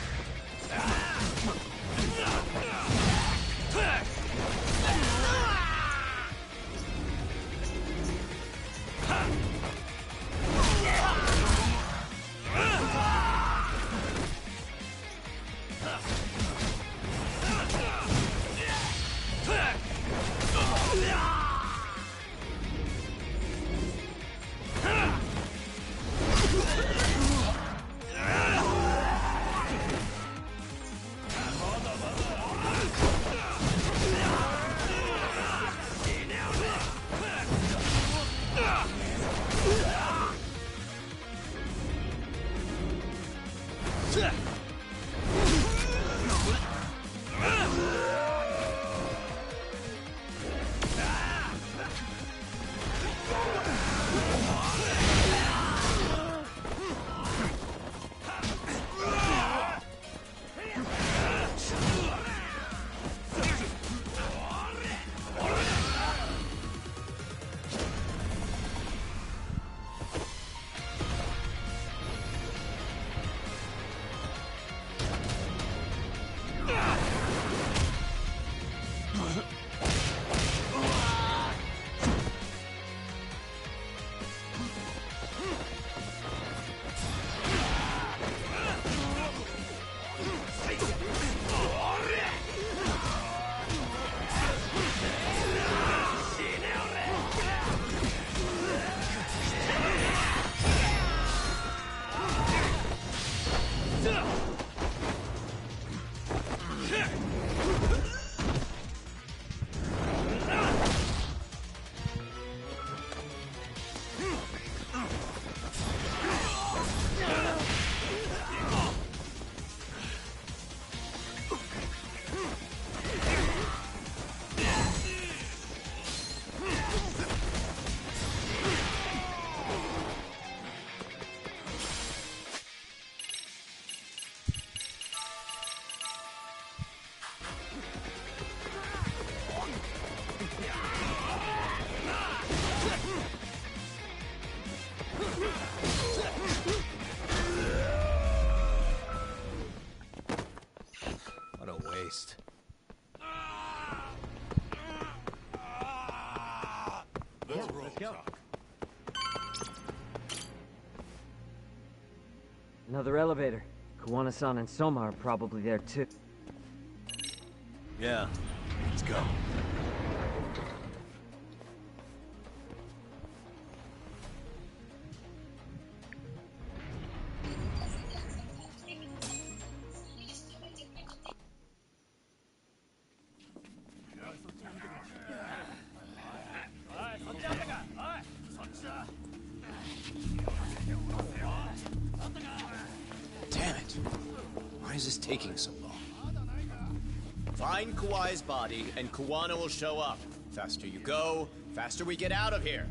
What a waste. Let's go. Another elevator. Kawana-san and Soma are probably there too. Yeah, let's go. Damn it! Why is this taking so long? Find Kawai's body, and Kuwana will show up. Faster you go, faster we get out of here.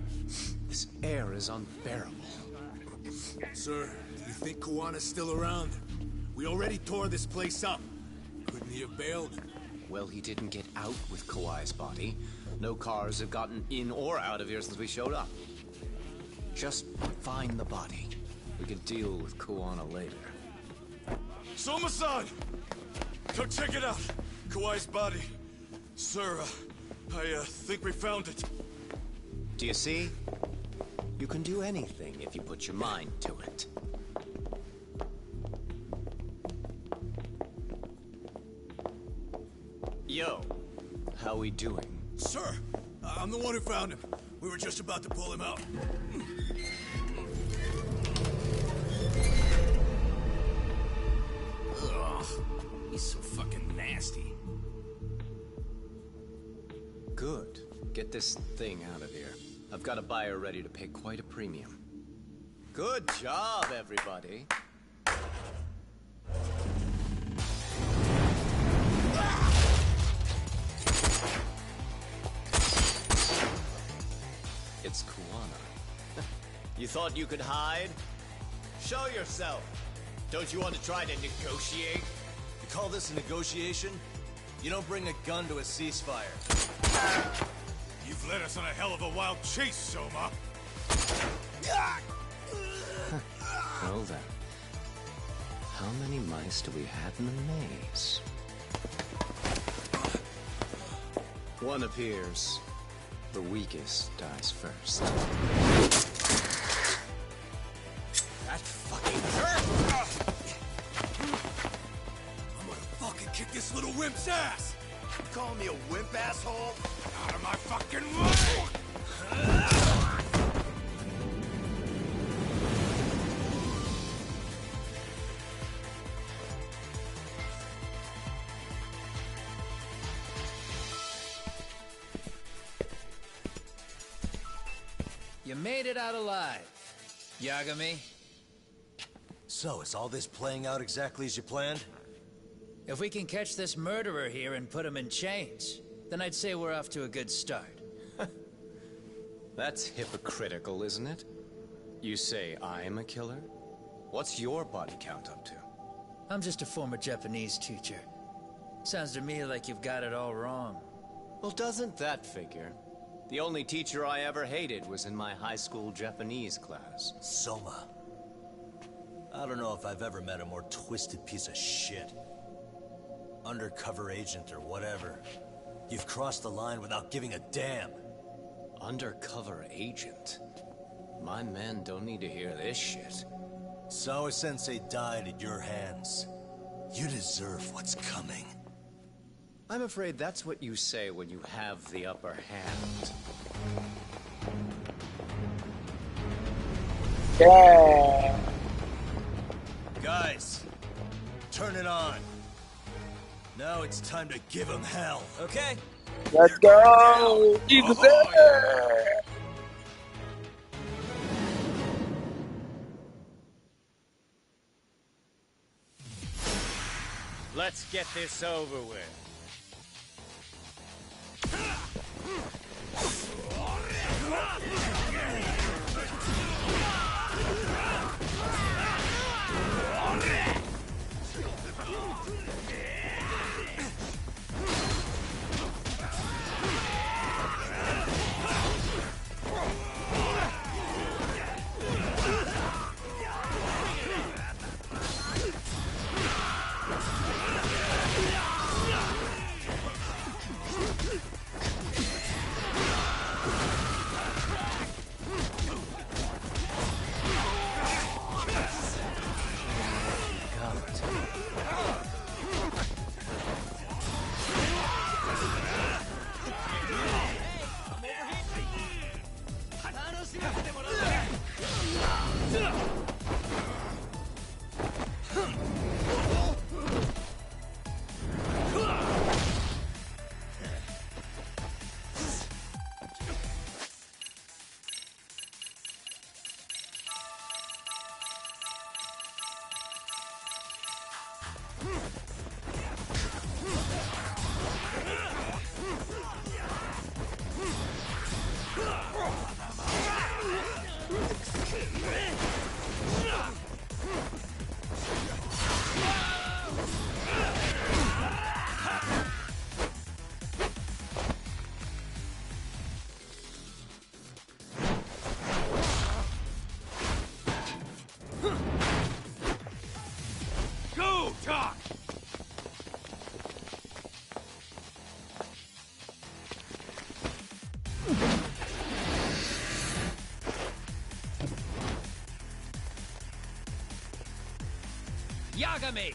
This air is unbearable. Sir, do you think Kawana's still around? We already tore this place up. Couldn't he have bailed? Well, he didn't get out with Kawai's body. No cars have gotten in or out of here since we showed up. Just find the body. We can deal with Kuwana later. Soma-san! Come check it out. Kawai's body. Sir, I think we found it. Do you see? You can do anything if you put your mind to it. Yo, how we doing? Sir, I'm the one who found him. We were just about to pull him out. Ugh. get this thing out of here. I've got a buyer ready to pay quite a premium. Good job, everybody. It's Kuwana. You thought you could hide? Show yourself. Don't you want to try to negotiate? You call this a negotiation? You don't bring a gun to a ceasefire. You've led us on a hell of a wild chase, Soma. Well then. How many mice do we have in the maze? One appears. The weakest dies first. That fucking hurt! I'm gonna fucking kick this little wimp's ass! You calling me a wimp, asshole? Out of my fucking way! You made it out alive, Yagami. So, is all this playing out exactly as you planned? If we can catch this murderer here and put him in chains, then I'd say we're off to a good start. That's hypocritical, isn't it? You say I'm a killer? What's your body count up to? I'm just a former Japanese teacher. Sounds to me like you've got it all wrong. Well, doesn't that figure? The only teacher I ever hated was in my high school Japanese class. Soma. I don't know if I've ever met a more twisted piece of shit. Undercover agent or whatever. You've crossed the line without giving a damn. Undercover agent? My men don't need to hear this shit. Sawa-sensei died at your hands. You deserve what's coming. I'm afraid that's what you say when you have the upper hand. Yeah. Guys, turn it on. Now it's time to give him hell, okay? Let's go! Jesus! Let's get this over with. Go, Doc! Yagami!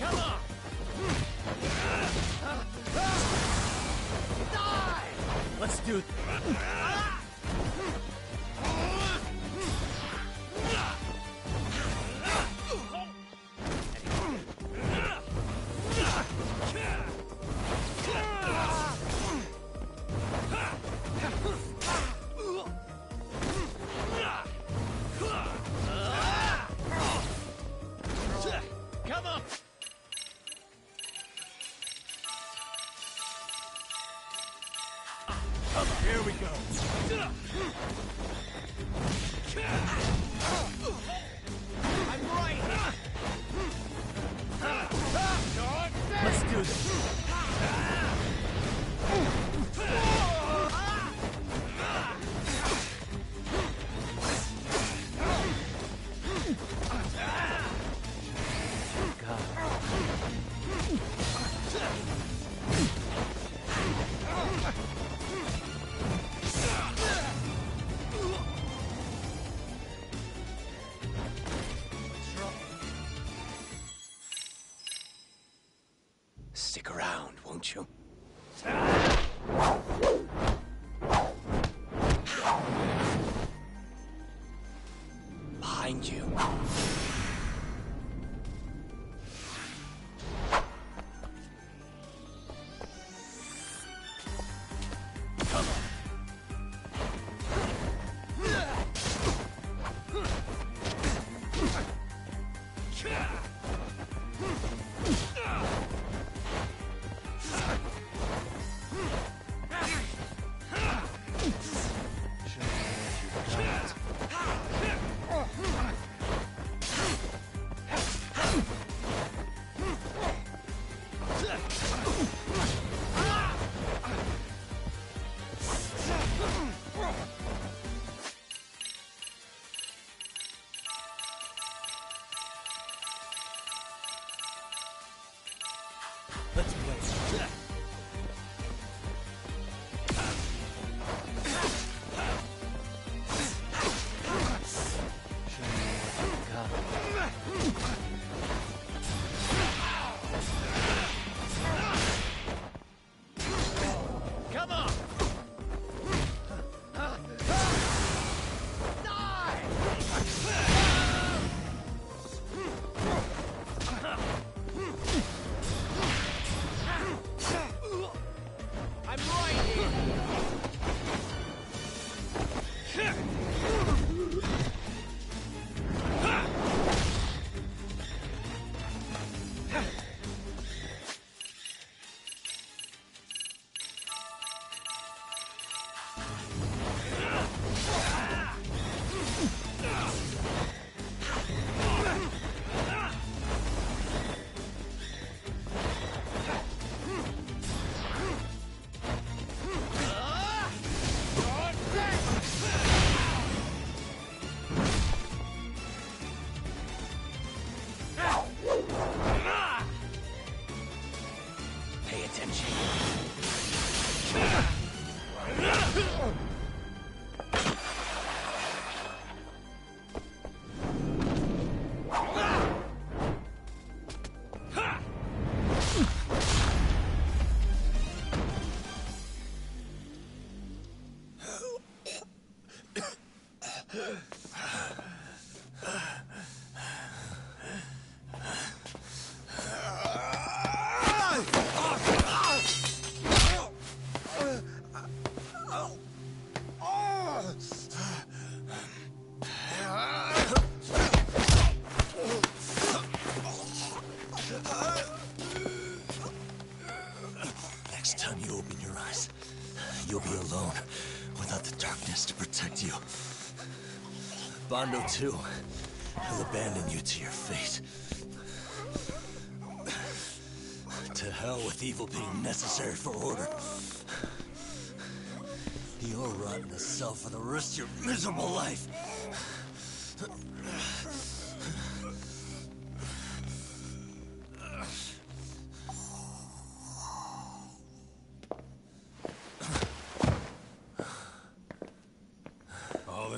Come on! Die! Let's do it. Come on! Here we go. I'm right! Let's do this. Stick around, won't you? Behind you. Let's play. Come on! I'm right here! Pay attention. Next time you open your eyes, you'll be alone without the darkness to protect you. Bando too. He'll abandon you to your fate. To hell with evil being necessary for order. You'll rot in a cell for the rest of your miserable life.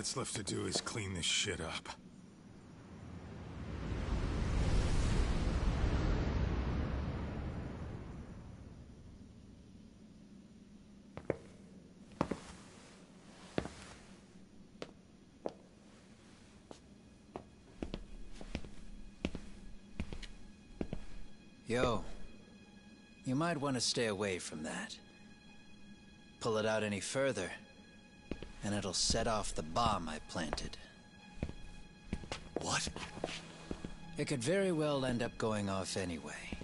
that's left to do is clean this shit up. Yo, you might want to stay away from that. Pull it out any further, and it'll set off the bomb I planted. What? It could very well end up going off anyway.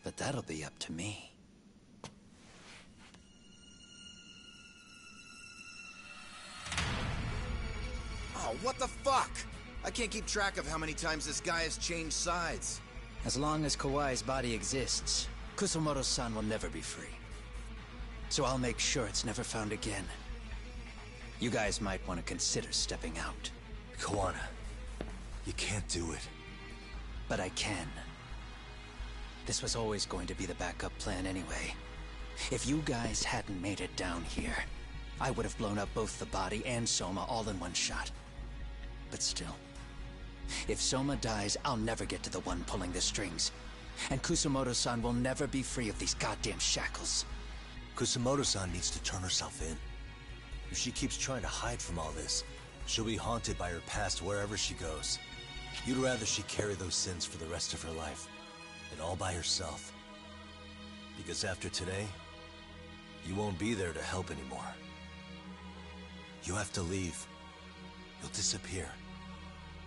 But that'll be up to me. Oh, what the fuck? I can't keep track of how many times this guy has changed sides. As long as Kawai's body exists, Kusumoto-san will never be free. So I'll make sure it's never found again. You guys might want to consider stepping out. Kawana, you can't do it. But I can. This was always going to be the backup plan anyway. If you guys hadn't made it down here, I would have blown up both the body and Soma all in one shot. But still, if Soma dies, I'll never get to the one pulling the strings. And Kusumoto-san will never be free of these goddamn shackles. Kusumoto-san needs to turn herself in. If she keeps trying to hide from all this, she'll be haunted by her past wherever she goes. You'd rather she carry those sins for the rest of her life, and all by herself. Because after today, you won't be there to help anymore. You have to leave. You'll disappear.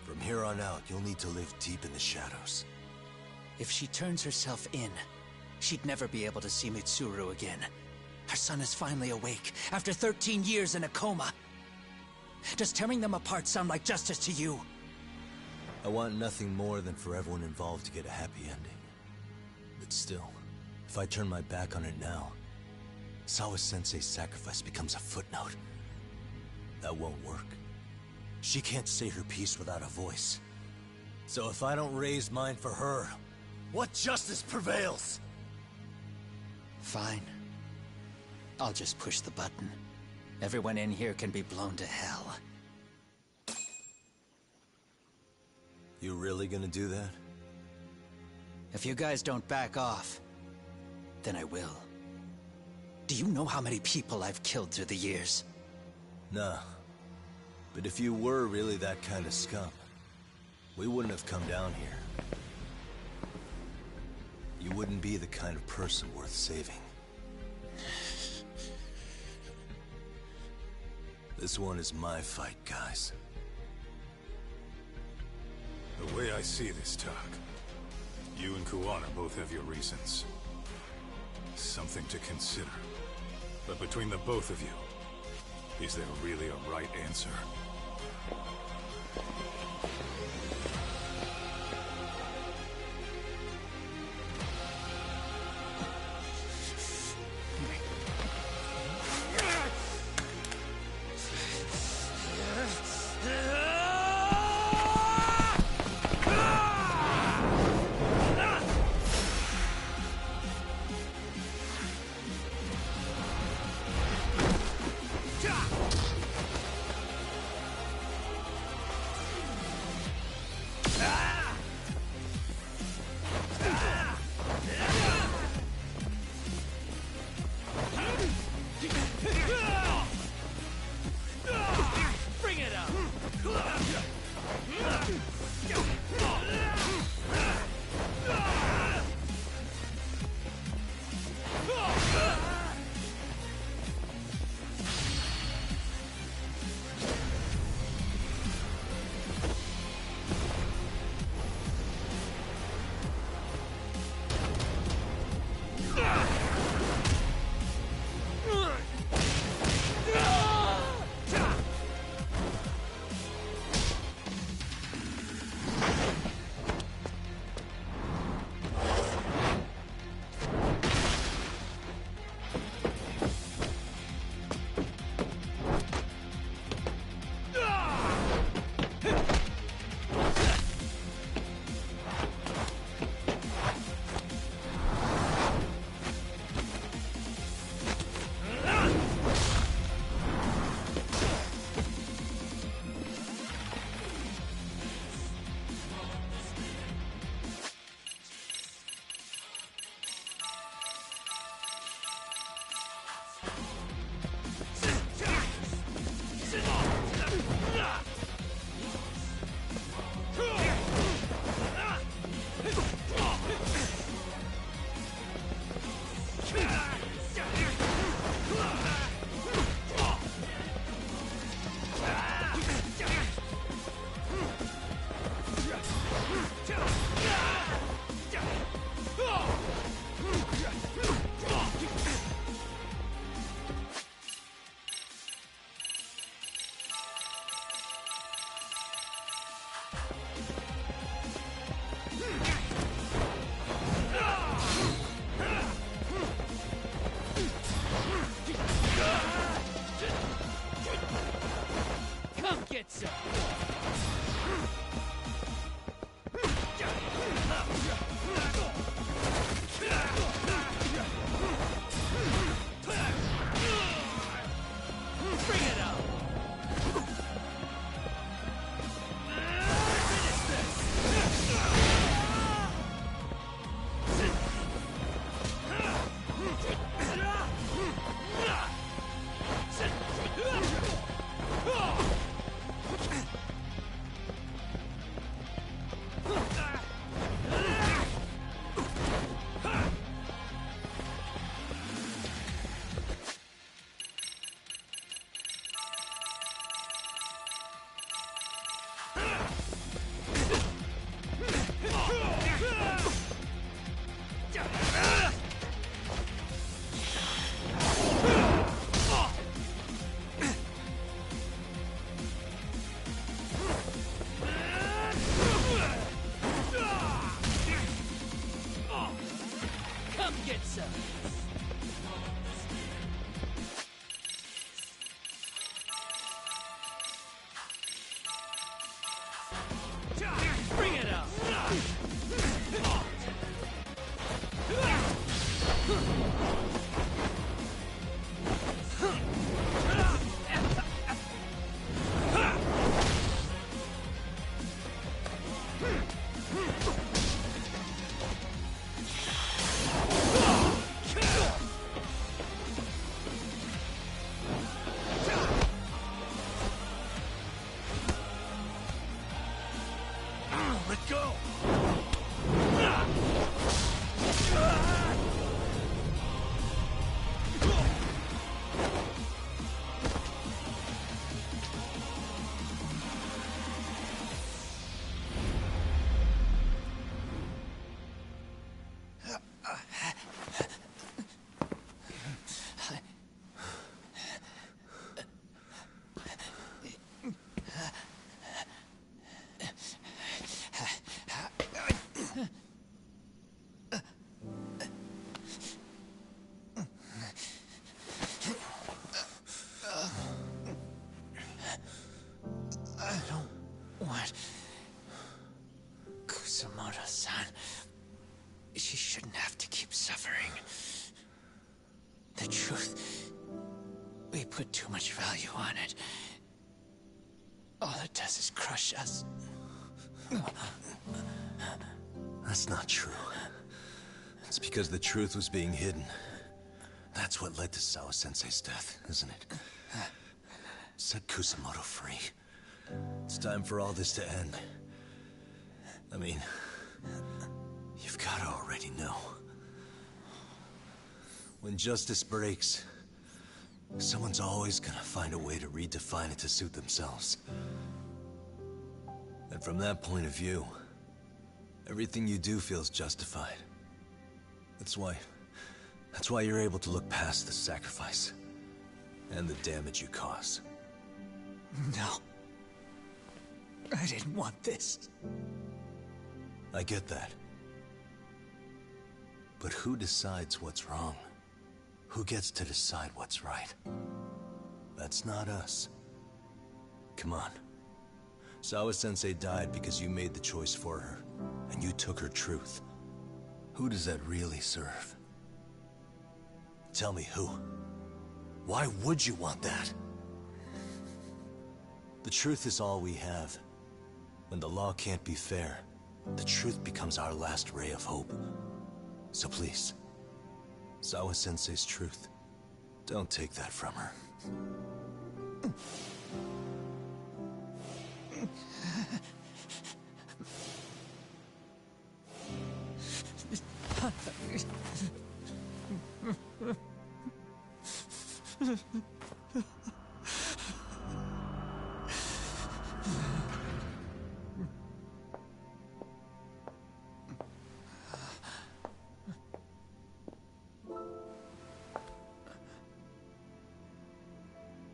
From here on out, you'll need to live deep in the shadows. If she turns herself in, she'd never be able to see Mitsuru again. Her son is finally awake, after 13 years in a coma. Does tearing them apart sound like justice to you? I want nothing more than for everyone involved to get a happy ending. But still, if I turn my back on it now, Sawa-sensei's sacrifice becomes a footnote. That won't work. She can't say her piece without a voice. So if I don't raise mine for her, what justice prevails? Fine. I'll just push the button. Everyone in here can be blown to hell. You really gonna do that? If you guys don't back off, then I will. Do you know how many people I've killed through the years? Nah. But if you were really that kind of scum, we wouldn't have come down here. You wouldn't be the kind of person worth saving. This one is my fight, guys. The way I see this, Tak, you and Kuwana both have your reasons. Something to consider. But between the both of you, is there really a right answer? get some! Bring it up! Come get some! Bring it up! Let go! I don't want Kusumoto-san. She shouldn't have to keep suffering. The truth, we put too much value on it. All it does is crush us. That's not true. It's because the truth was being hidden. That's what led to Sawa-sensei's death, isn't it? Set Kusumoto free. It's time for all this to end. I mean, you've gotta already know. When justice breaks, someone's always gonna find a way to redefine it to suit themselves. And from that point of view, everything you do feels justified. That's why you're able to look past the sacrifice and the damage you cause. No. I didn't want this. I get that. But who decides what's wrong? Who gets to decide what's right? That's not us. Come on. Sawa-sensei died because you made the choice for her, and you took her truth. Who does that really serve? Tell me who. Why would you want that? The truth is all we have. When the law can't be fair, the truth becomes our last ray of hope. So please, Sawa-sensei's truth, don't take that from her.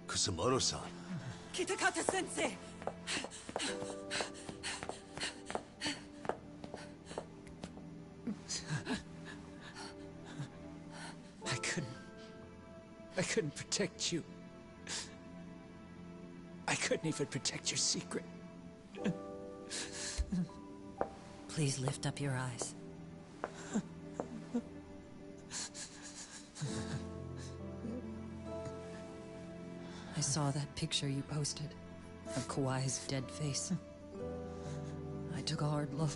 Kusumoto-san. Kitakata-sensei! I couldn't protect you. I couldn't even protect your secret. Please lift up your eyes. I saw that picture you posted of Kawai's dead face. I took a hard look.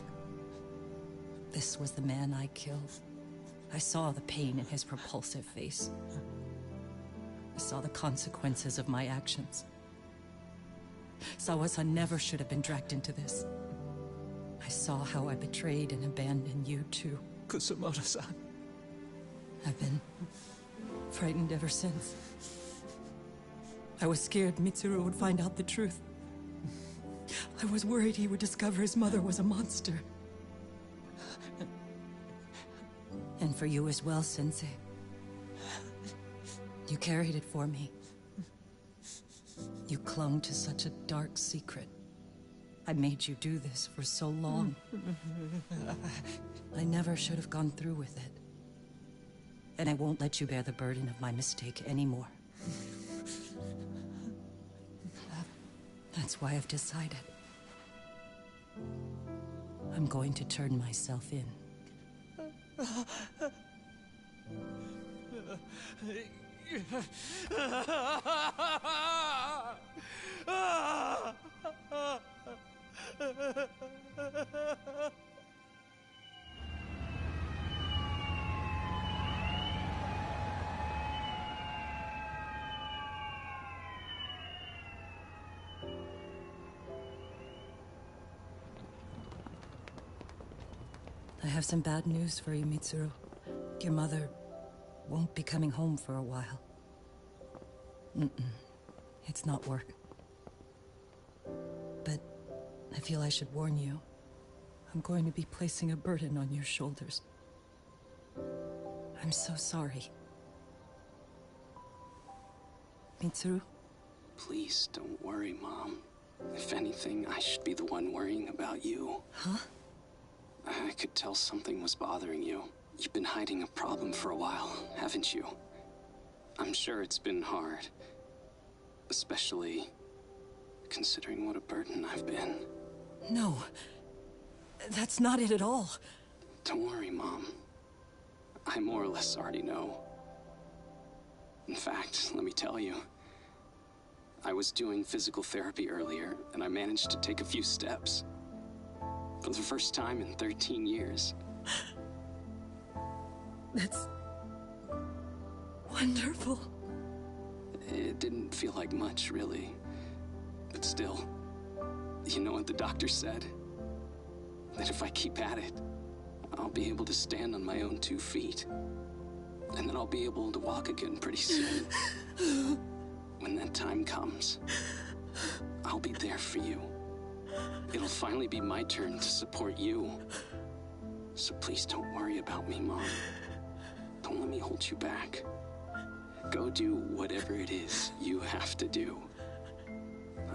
This was the man I killed. I saw the pain in his repulsive face. I saw the consequences of my actions. Sawa-san never should have been dragged into this. I saw how I betrayed and abandoned you too. Kusumoto-san. I've been frightened ever since. I was scared Mitsuru would find out the truth. I was worried he would discover his mother was a monster. And for you as well, Sensei. You carried it for me. You clung to such a dark secret. I made you do this for so long. I never should have gone through with it. And I won't let you bear the burden of my mistake anymore. That's why I've decided. I'm going to turn myself in. I have some bad news for you, Mitsuru. Your mother won't be coming home for a while. It's not work. But I feel I should warn you. I'm going to be placing a burden on your shoulders. I'm so sorry. Mitsuru? Please don't worry, Mom. If anything, I should be the one worrying about you. Huh? I could tell something was bothering you. You've been hiding a problem for a while, haven't you? I'm sure it's been hard. Especially considering what a burden I've been. No. That's not it at all. Don't worry, Mom. I more or less already know. In fact, let me tell you. I was doing physical therapy earlier, and I managed to take a few steps. For the first time in 13 years. That's wonderful. It didn't feel like much, really. But still, you know what the doctor said? That if I keep at it, I'll be able to stand on my own 2 feet. And then I'll be able to walk again pretty soon. When that time comes, I'll be there for you. It'll finally be my turn to support you. So please don't worry about me, Mom. Don't let me hold you back. Go do whatever it is you have to do.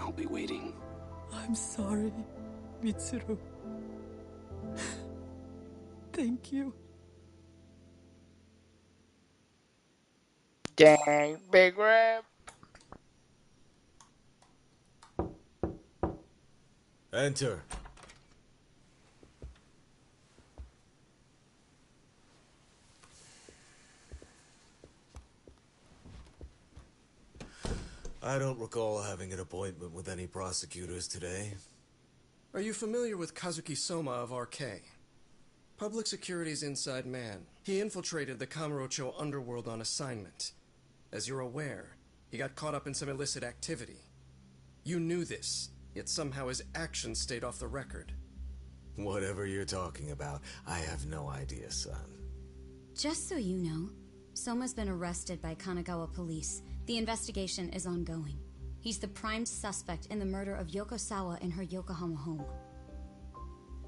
I'll be waiting. I'm sorry, Mitsuru. Thank you. Dang, big rap. Enter. I don't recall having an appointment with any prosecutors today. Are you familiar with Kazuki Soma of RK? Public Security's inside man. He infiltrated the Kamurocho underworld on assignment. As you're aware, he got caught up in some illicit activity. You knew this, yet somehow his actions stayed off the record. Whatever you're talking about, I have no idea, son. Just so you know, Soma's been arrested by Kanagawa police. The investigation is ongoing. He's the prime suspect in the murder of Yoko Sawa in her Yokohama home.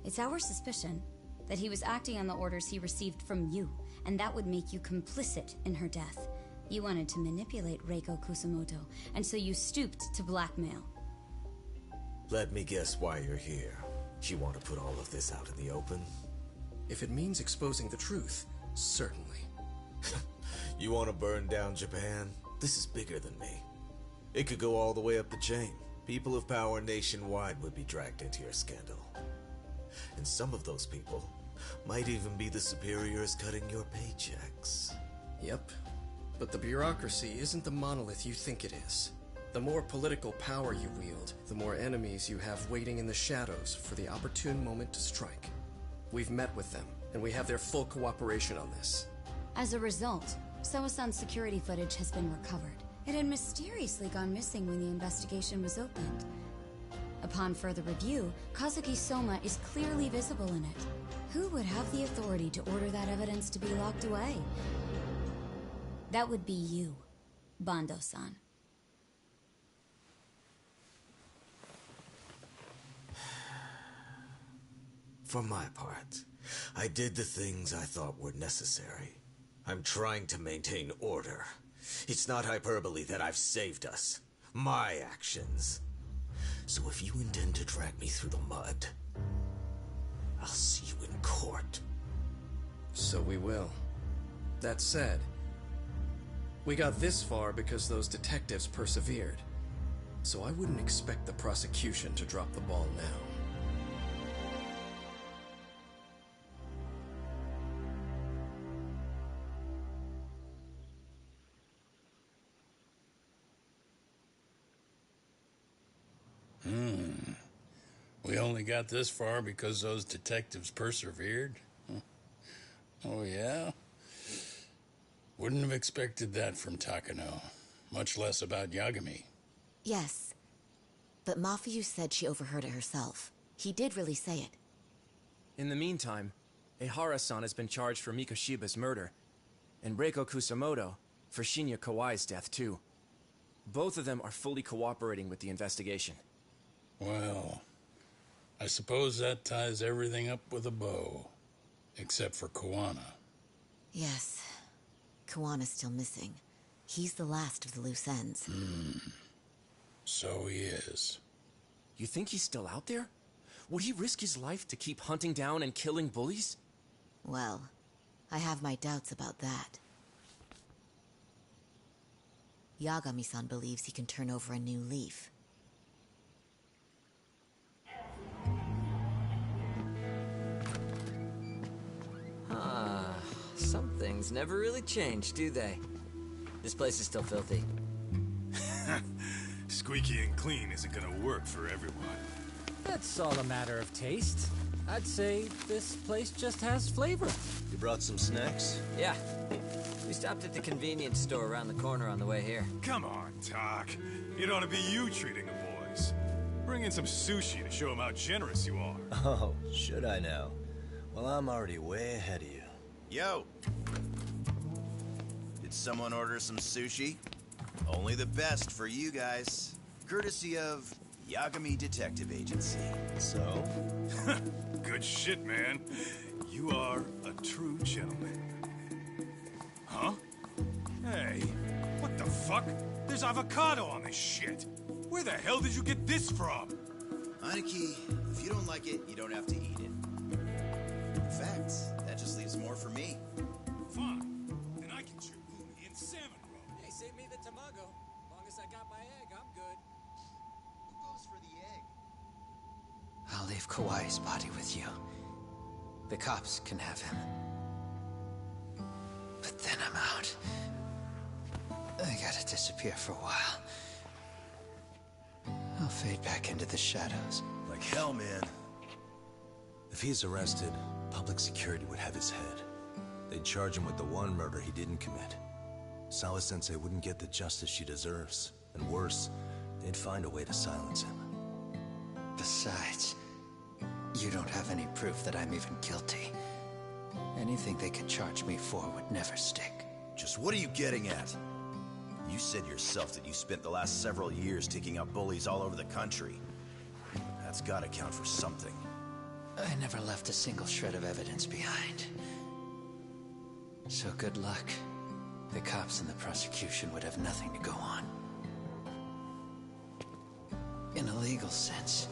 It's our suspicion that he was acting on the orders he received from you, and that would make you complicit in her death. You wanted to manipulate Reiko Kusumoto, and so you stooped to blackmail. Let me guess why you're here. You want to put all of this out in the open? If it means exposing the truth, certainly. You want to burn down Japan? This is bigger than me. It could go all the way up the chain. People of power nationwide would be dragged into your scandal. And some of those people might even be the superiors cutting your paychecks. Yep. But the bureaucracy isn't the monolith you think it is. The more political power you wield, the more enemies you have waiting in the shadows for the opportune moment to strike. We've met with them, and we have their full cooperation on this. As a result, Soa-san's security footage has been recovered. It had mysteriously gone missing when the investigation was opened. Upon further review, Kazuki Soma is clearly visible in it. Who would have the authority to order that evidence to be locked away? That would be you, Bando-san. For my part, I did the things I thought were necessary. I'm trying to maintain order. It's not hyperbole that I've saved us. My actions. So if you intend to drag me through the mud, I'll see you in court. So we will. That said, we got this far because those detectives persevered. So I wouldn't expect the prosecution to drop the ball now. We only got this far because those detectives persevered? Oh, yeah? Wouldn't have expected that from Takano. Much less about Yagami. Yes. But Mafuyu said she overheard it herself. He did really say it. In the meantime, Ehara-san has been charged for Mikoshiba's murder, and Reiko Kusamoto for Shinya Kawai's death, too. Both of them are fully cooperating with the investigation. Well, I suppose that ties everything up with a bow. Except for Kuwana. Yes. Kuwana's still missing. He's the last of the loose ends. So he is. You think he's still out there? Would he risk his life to keep hunting down and killing bullies? Well, I have my doubts about that. Yagami-san believes he can turn over a new leaf. Some things never really change, do they? This place is still filthy. Squeaky and clean isn't gonna work for everyone. That's all a matter of taste. I'd say this place just has flavor. You brought some snacks? Yeah. We stopped at the convenience store around the corner on the way here. Come on, Doc. It ought to be you treating the boys. Bring in some sushi to show them how generous you are. Oh, should I now? Well, I'm already way ahead of you. Yo! Did someone order some sushi? Only the best for you guys. Courtesy of Yagami Detective Agency. So? Good shit, man. You are a true gentleman. Huh? Hey, what the fuck? There's avocado on this shit. Where the hell did you get this from? Aniki, if you don't like it, you don't have to eat it. In fact, that just leaves more for me. Fine. Then I can chew umi and salmon roll. Hey, save me the tamago. Long as I got my egg, I'm good. Who goes for the egg? I'll leave Kawai's body with you. The cops can have him. But then I'm out. I gotta disappear for a while. I'll fade back into the shadows. Like hell, man. If he's arrested, public security would have his head. They'd charge him with the one murder he didn't commit. Sawa-sensei wouldn't get the justice she deserves. And worse, they'd find a way to silence him. Besides, you don't have any proof that I'm even guilty. Anything they could charge me for would never stick. Just what are you getting at? You said yourself that you spent the last several years taking out bullies all over the country. That's gotta count for something. I never left a single shred of evidence behind. So good luck. The cops and the prosecution would have nothing to go on. In a legal sense,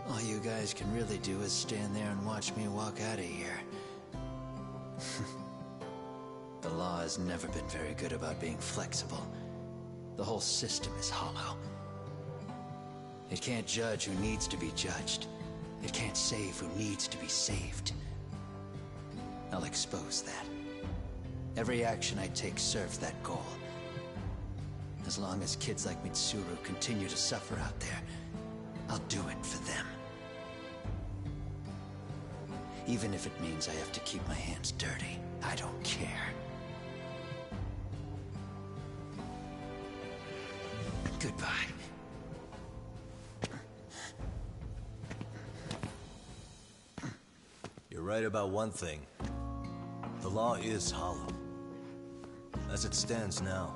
all you guys can really do is stand there and watch me walk out of here. The law has never been very good about being flexible. The whole system is hollow. It can't judge who needs to be judged. It can't save who needs to be saved. I'll expose that. Every action I take serves that goal. As long as kids like Mitsuru continue to suffer out there, I'll do it for them. Even if it means I have to keep my hands dirty, I don't care. Goodbye. You're right about one thing. The law is hollow. As it stands now,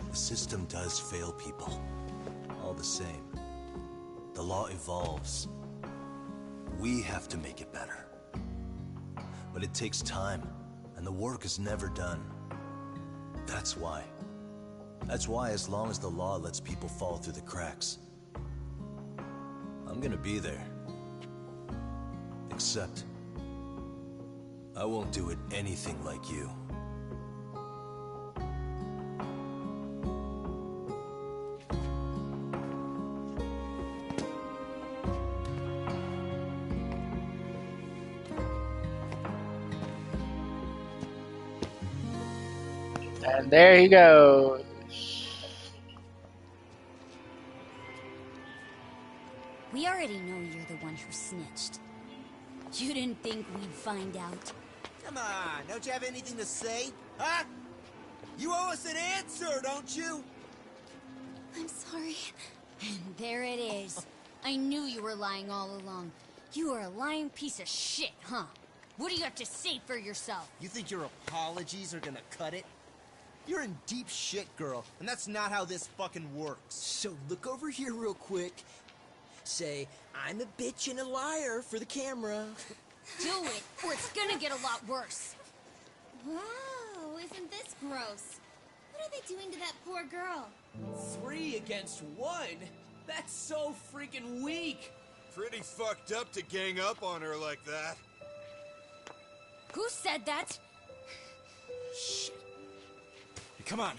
the system does fail people. All the same, the law evolves. We have to make it better. But it takes time, and the work is never done. That's why. That's why as long as the law lets people fall through the cracks, I'm gonna be there. Except, I won't do it anything like you. And there he goes. We already know you're the one who snitched. You didn't think we'd find out. Come on, don't you have anything to say? Huh? You owe us an answer, don't you? I'm sorry. And there it is. I knew you were lying all along. You are a lying piece of shit, huh? What do you have to say for yourself? You think your apologies are gonna cut it? You're in deep shit, girl, and that's not how this fucking works. So look over here real quick. Say, I'm a bitch and a liar for the camera. Do it, or it's gonna get a lot worse. Wow, isn't this gross? What are they doing to that poor girl? 3 against 1? That's so freaking weak. Pretty fucked up to gang up on her like that. Who said that? Shit. Come on,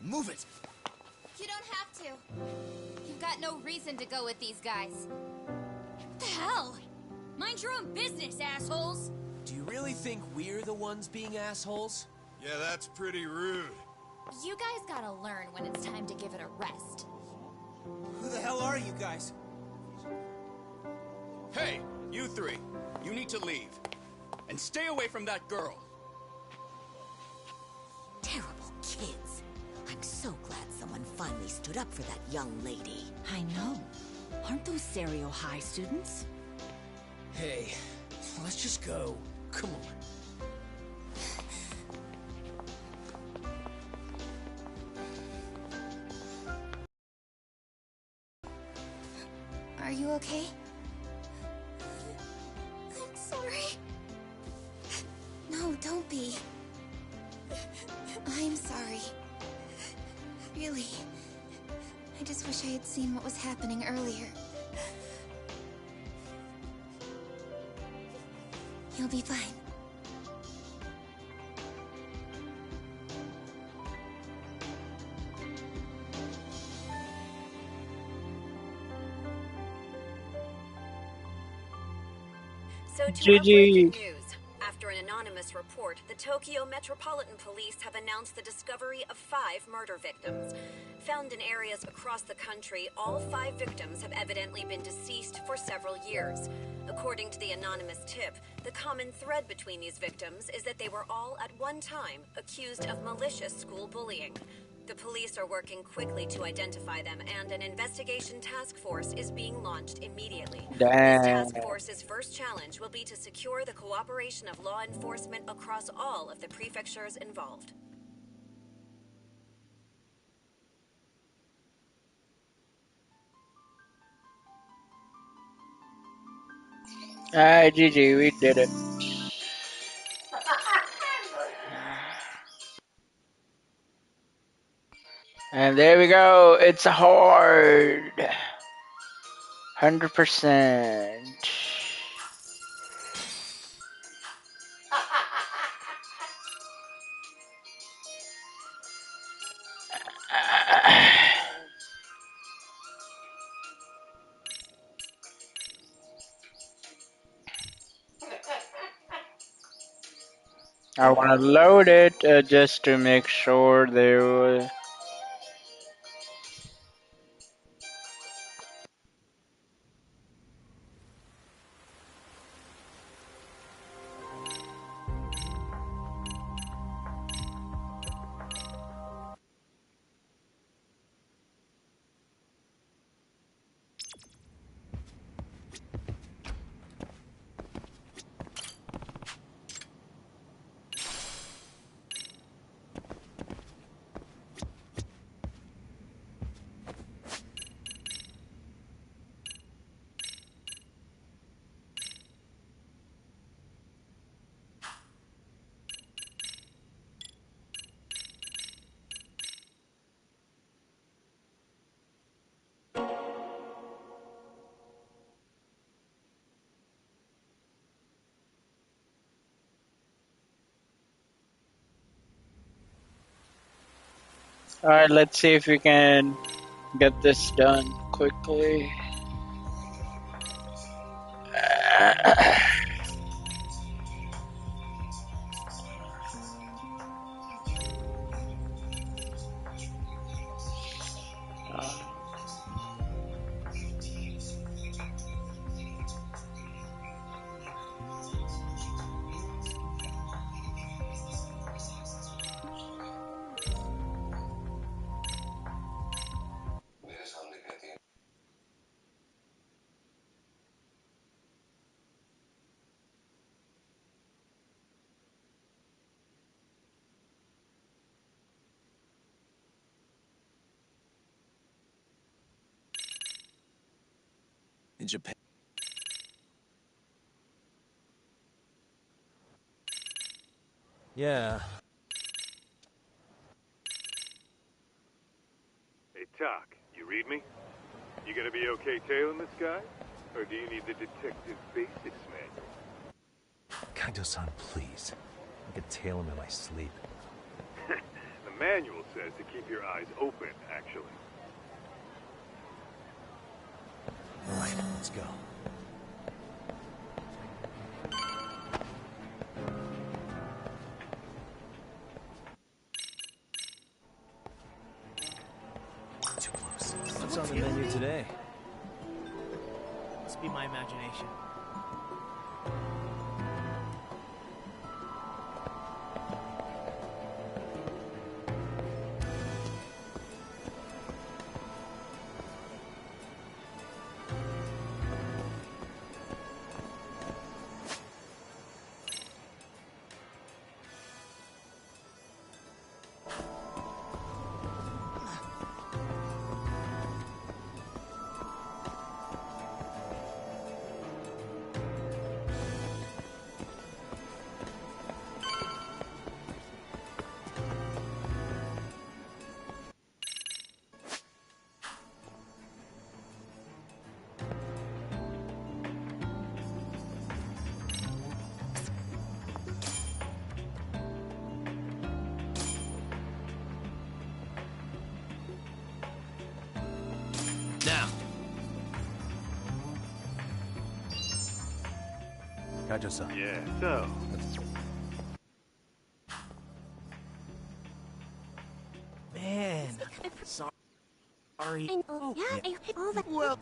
move it. You don't have to. You've got no reason to go with these guys. What the hell? Mind your own business, assholes! Do you really think we're the ones being assholes? Yeah, that's pretty rude. You guys gotta learn when it's time to give it a rest. Who the hell are you guys? Hey, you 3. You need to leave. And stay away from that girl. Terrible kids. I'm so glad someone finally stood up for that young lady. I know. Aren't those Serio High students? Hey, let's just go. Come on. Are you okay? I'm sorry. No, don't be. I'm sorry. Really. I just wish I had seen what was happening earlier. You'll be fine. So to our GG. breaking news, after an anonymous report, the Tokyo Metropolitan Police have announced the discovery of 5 murder victims. Found in areas across the country, all 5 victims have evidently been deceased for several years. According to the anonymous tip, the common thread between these victims is that they were all at one time accused of malicious school bullying. The police are working quickly to identify them, and an investigation task force is being launched immediately. This task Damn. force's first challenge will be to secure the cooperation of law enforcement across all of the prefectures involved. Alright, GG, we did it. And there we go. It's hard. 100%. I want to load it just to make sure there was. Alright, let's see if we can get this done quickly. In Japan. Yeah. Hey, Tak, you read me? You gonna be okay tailing this guy? Or do you need the detective basics manual? Kaito-san, please. I could tail him in my sleep. The manual says to keep your eyes open, actually. Alright, let's go. Too close. What's on the menu today? Must be my imagination. Kaito-san. Yeah, so... Man, sorry. Oh, yeah, all that. Well.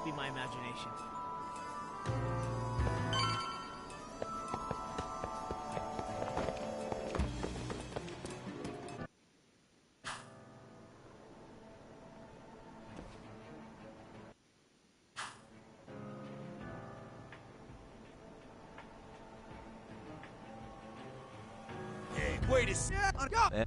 just be my imagination. Hey, wait a second.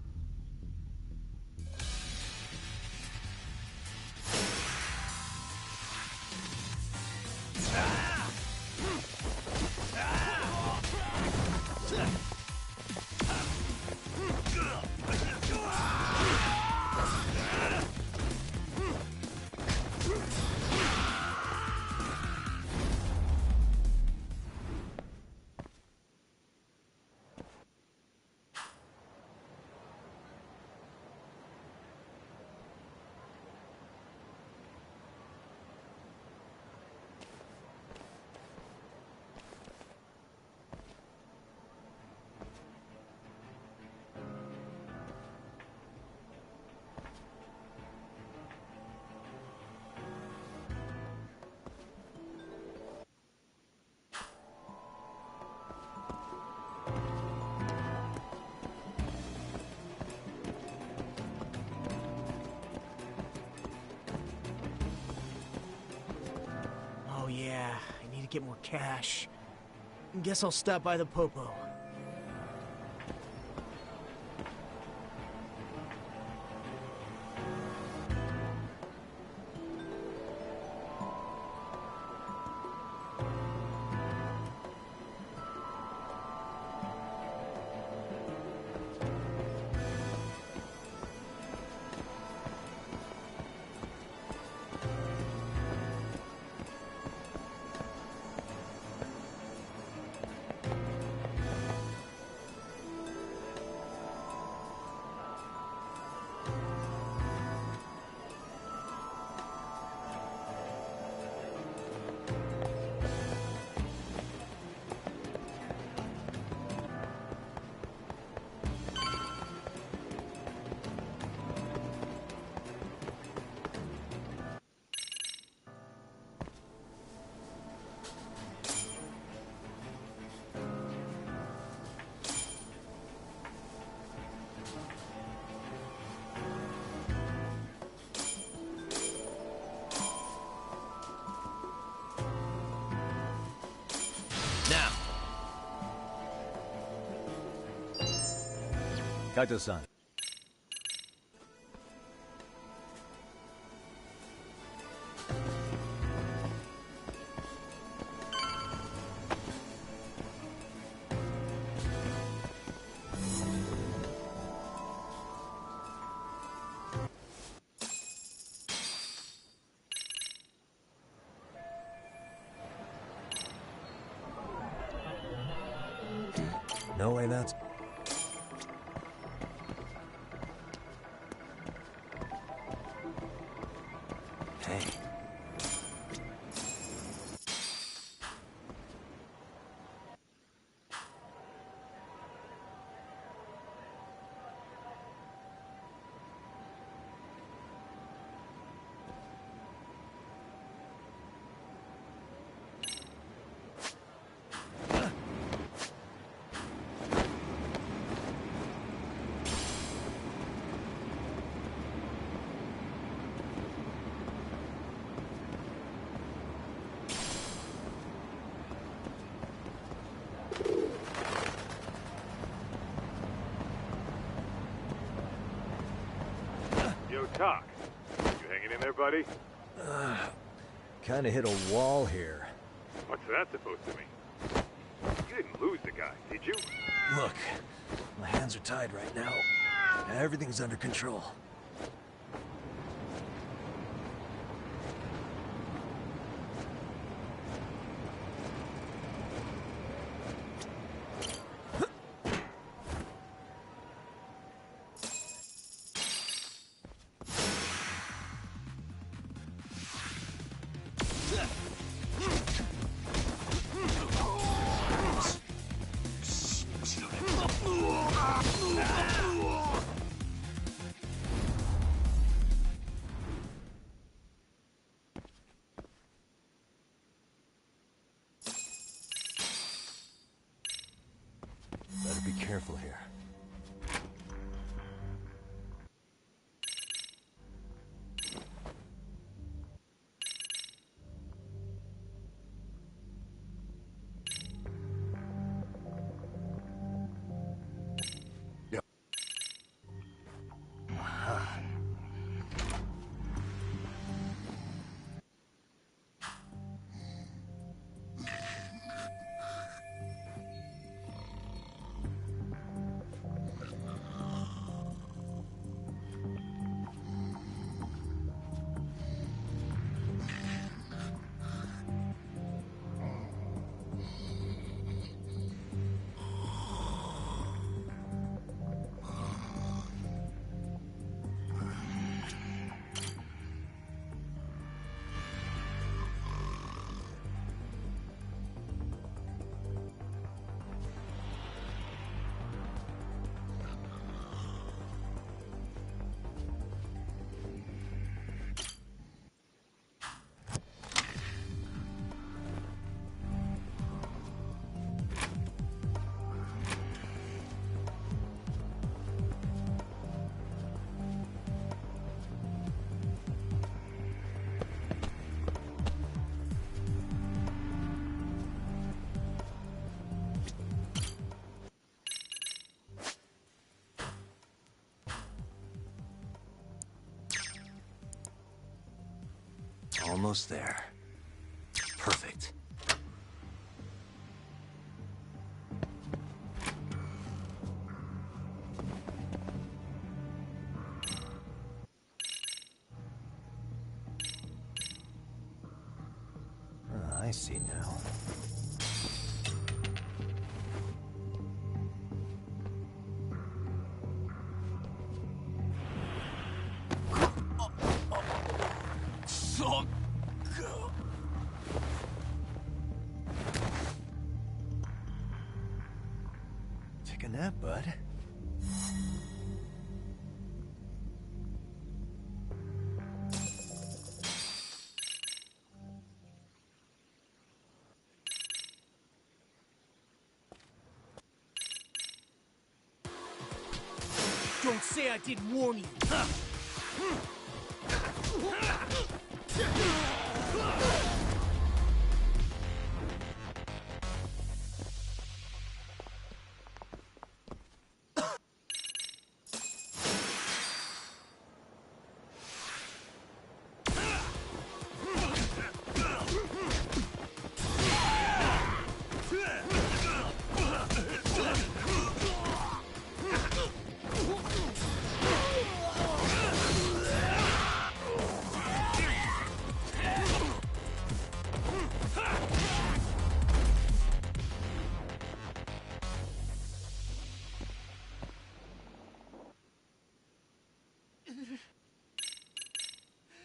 Oh yeah, I need to get more cash. Guess I'll stop by the Popo. Kaito-san. No way that's... Hey. Yo, Talk. You hanging in there, buddy? Kinda hit a wall here. What's that supposed to mean? You didn't lose the guy, did you? Look, my hands are tied right now. Everything's under control. careful here. Almost there. Perfect. I see now. Take a nap, bud. Don't say I didn't warn you.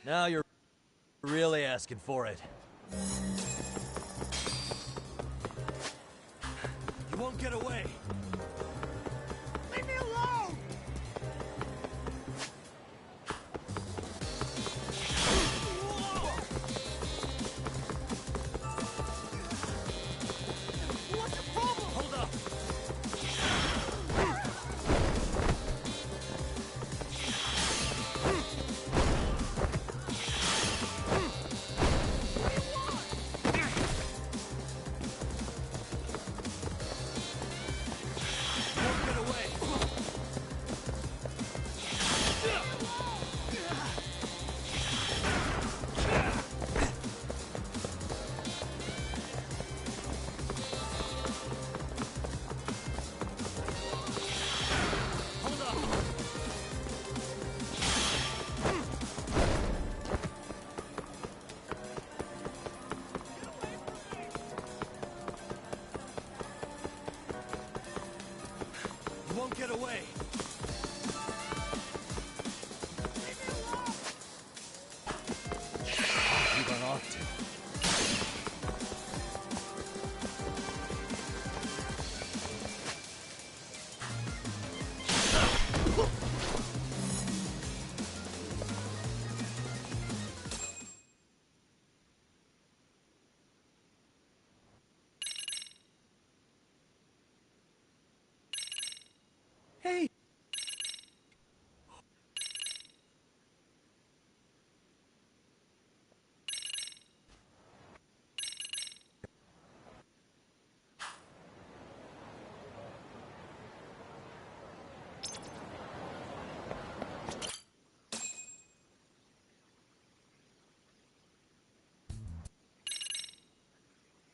Now you're really asking for it. You won't get away. Leave me alone! What's the problem? Hold up. Won't get away. You run off to.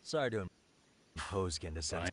Sorry to impose again to sense.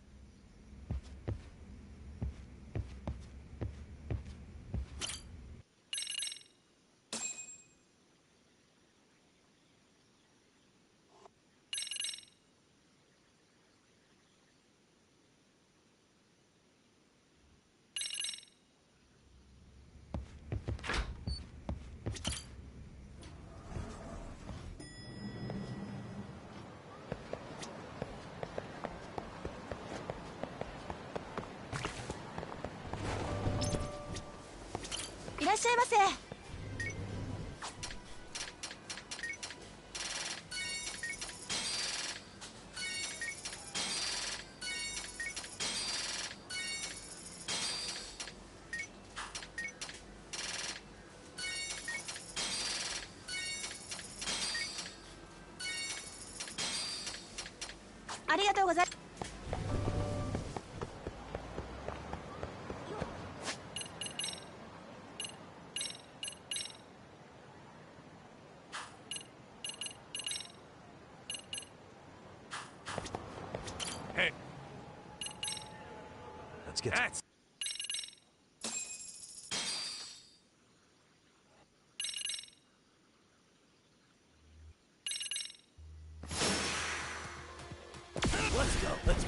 Hey. Let's get. That's Let's go. Let's.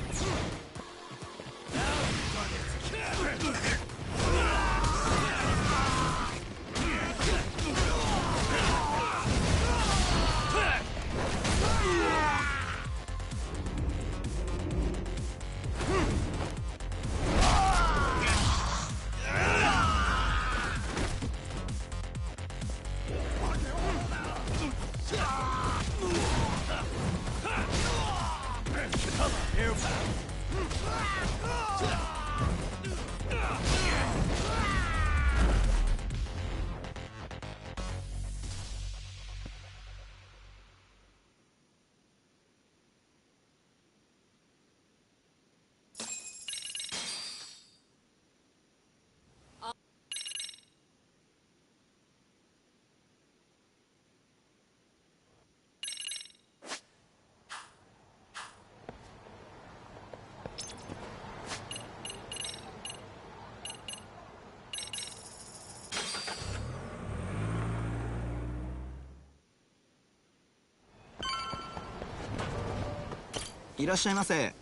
いらっしゃいませ。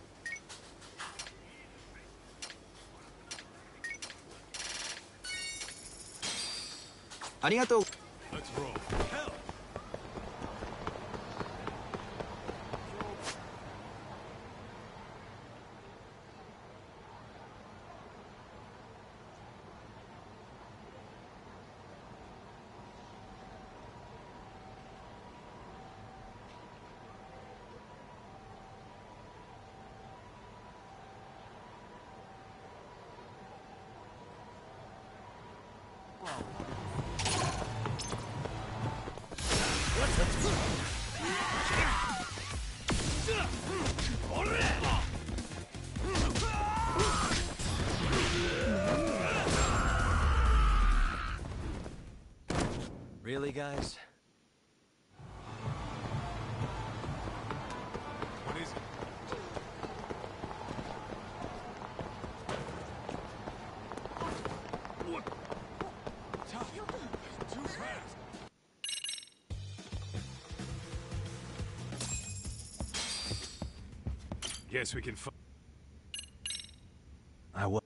ありがとう。Really, guys? What is it? What? Too fast. Guess we can. I will.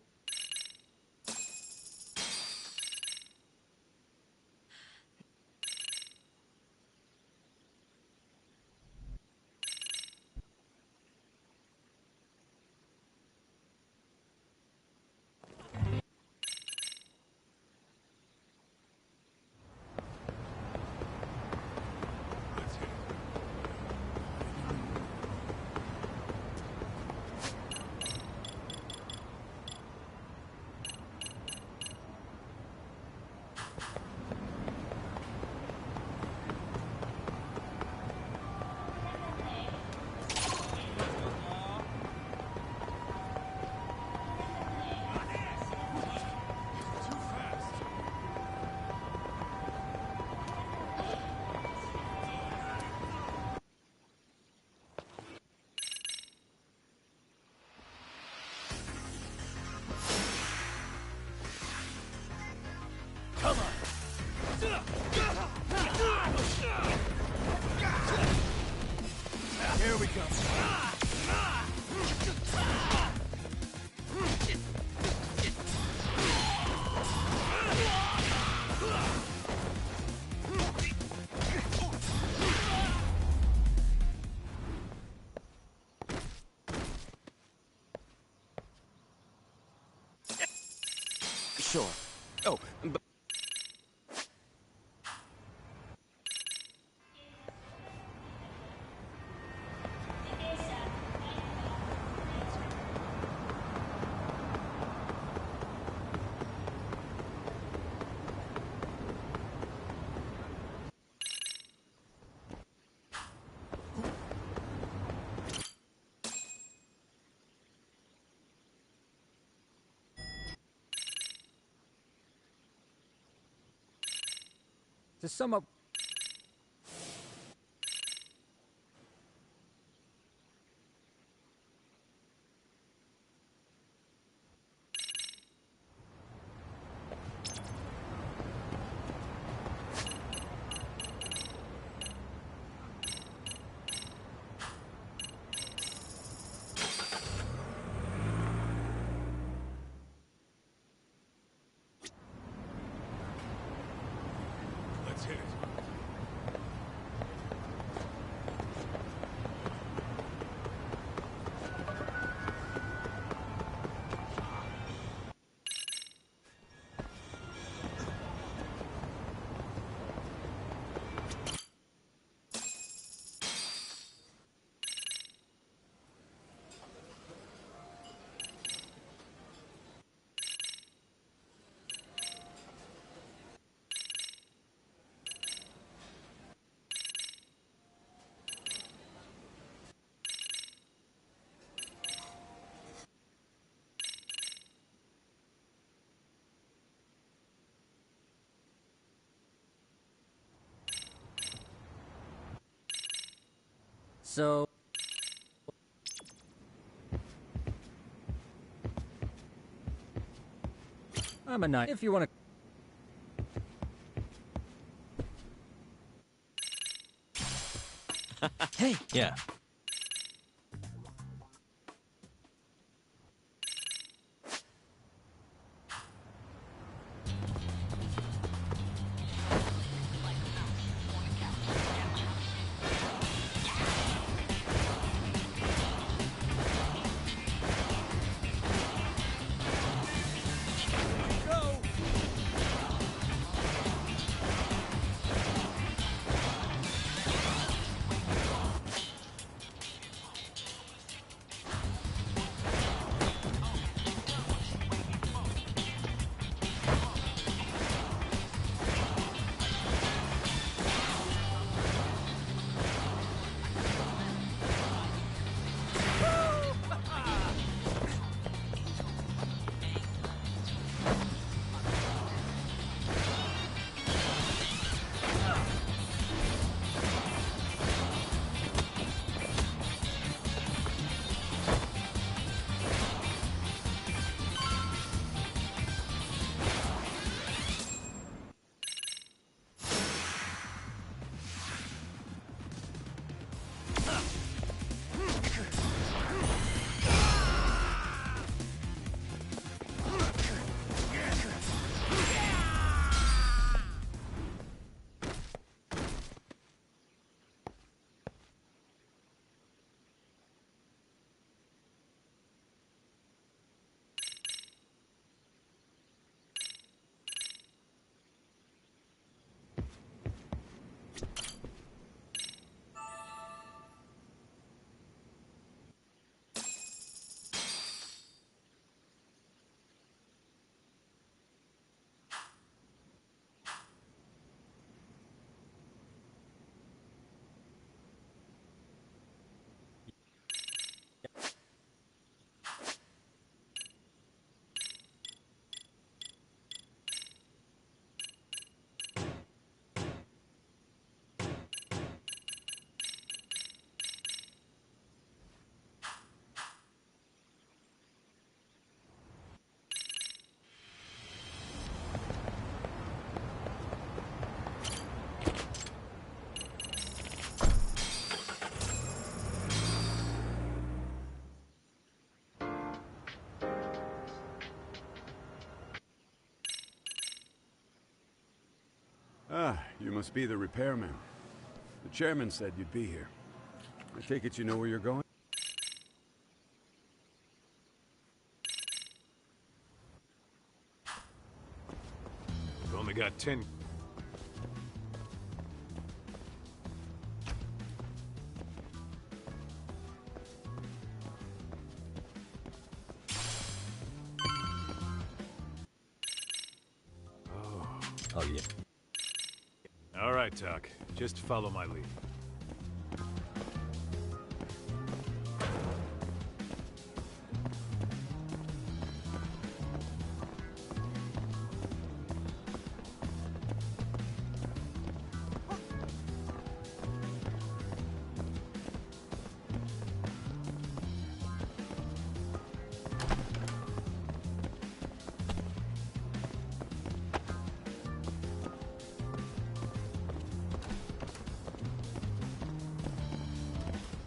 we go. Sure. Oh, but... To sum up... Let's hit it. So... I'm a knight. If you want to... Hey! Yeah. Ah, you must be the repairman. The chairman said you'd be here. I take it you know where you're going? We've only got 10... Oh, yeah. All right, Tuck. Just follow my lead.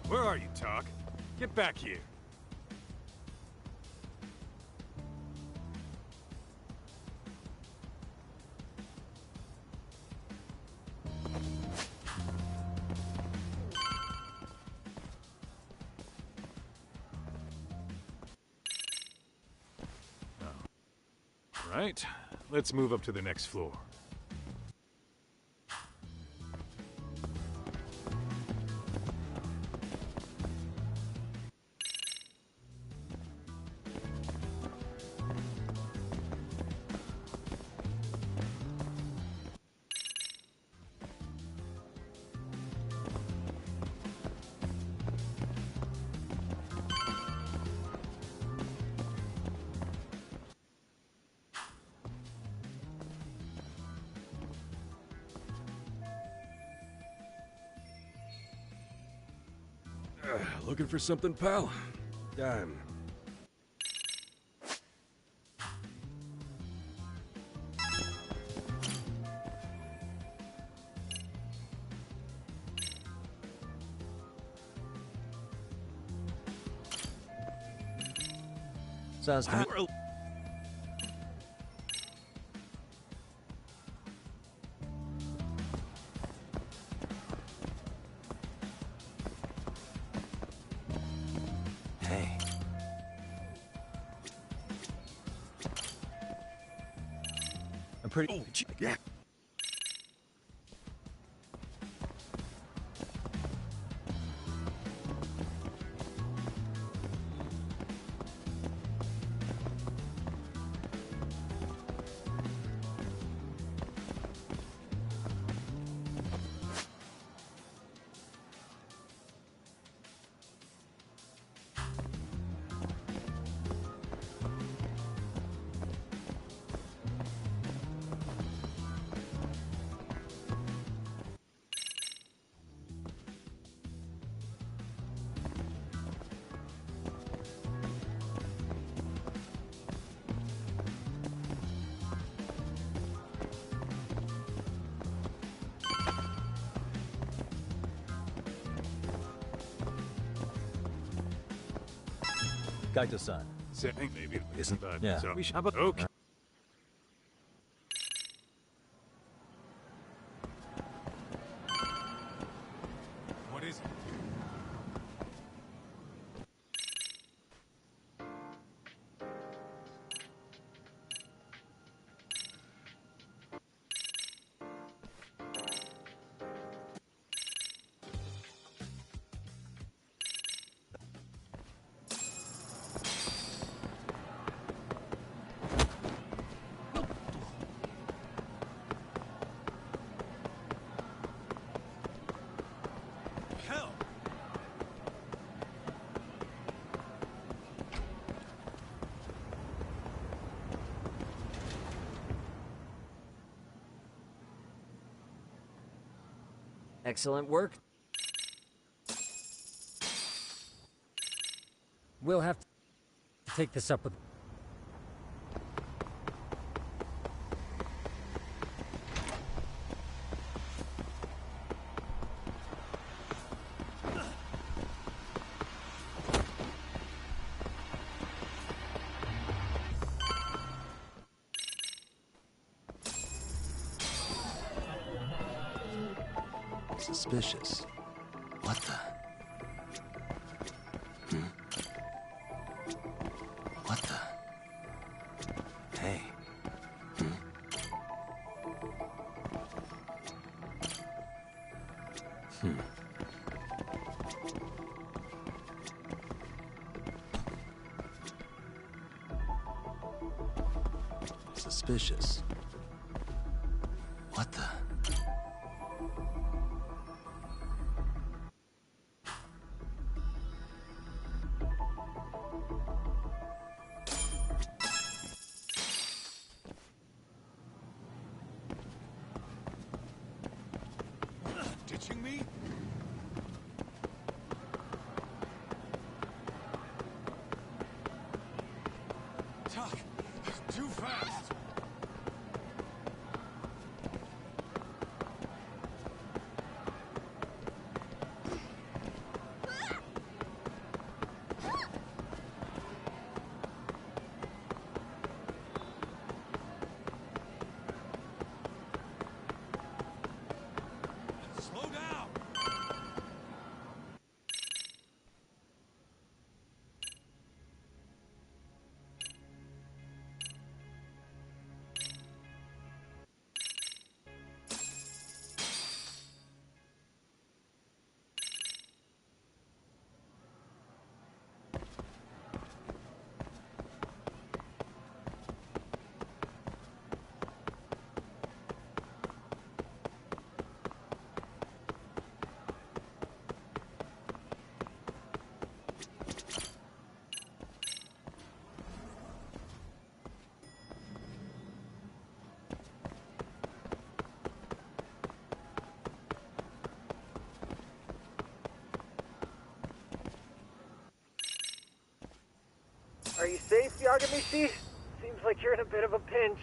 Where are you, Tuck? Get back here. Right. Let's move up to the next floor. Looking for something, pal? Sounds to me. Hey. I'm pretty. Oh, yeah. Kaito-san. Maybe it isn't, but Yeah. so we should. Okay. What is it? Hell! Excellent work. We'll have to take this up with... Suspicious. What the? What the? Hey. Suspicious. What the? Ditching me? Tuck, too fast. Slow down. Are you safe, Yagamishi? Seems like you're in a bit of a pinch.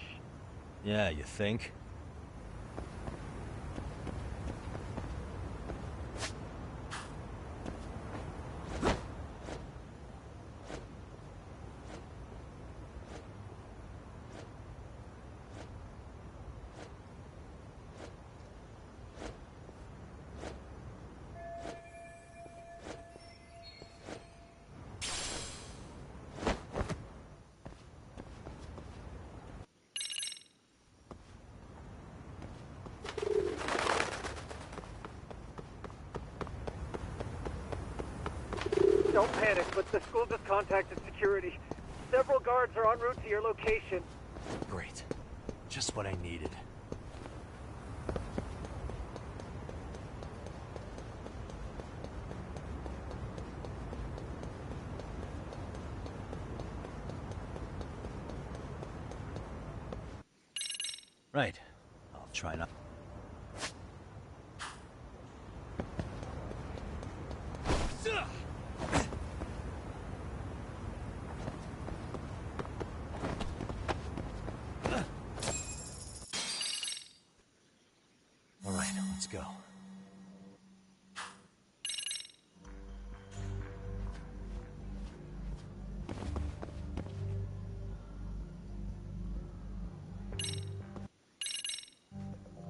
Yeah, you think? Don't panic, but the school just contacted security. Several guards are en route to your location. Great. Just what I needed. Right. I'll try not... All right, let's go.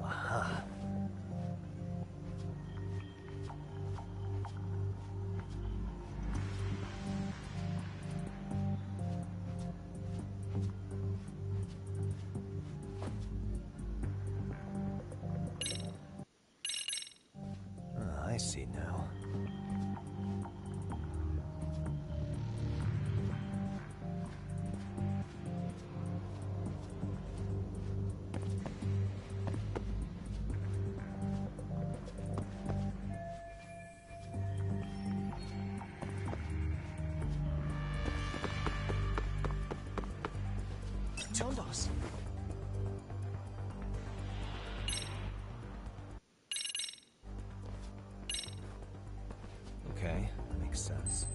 Aha. I see now. Chandos. Okay, makes sense.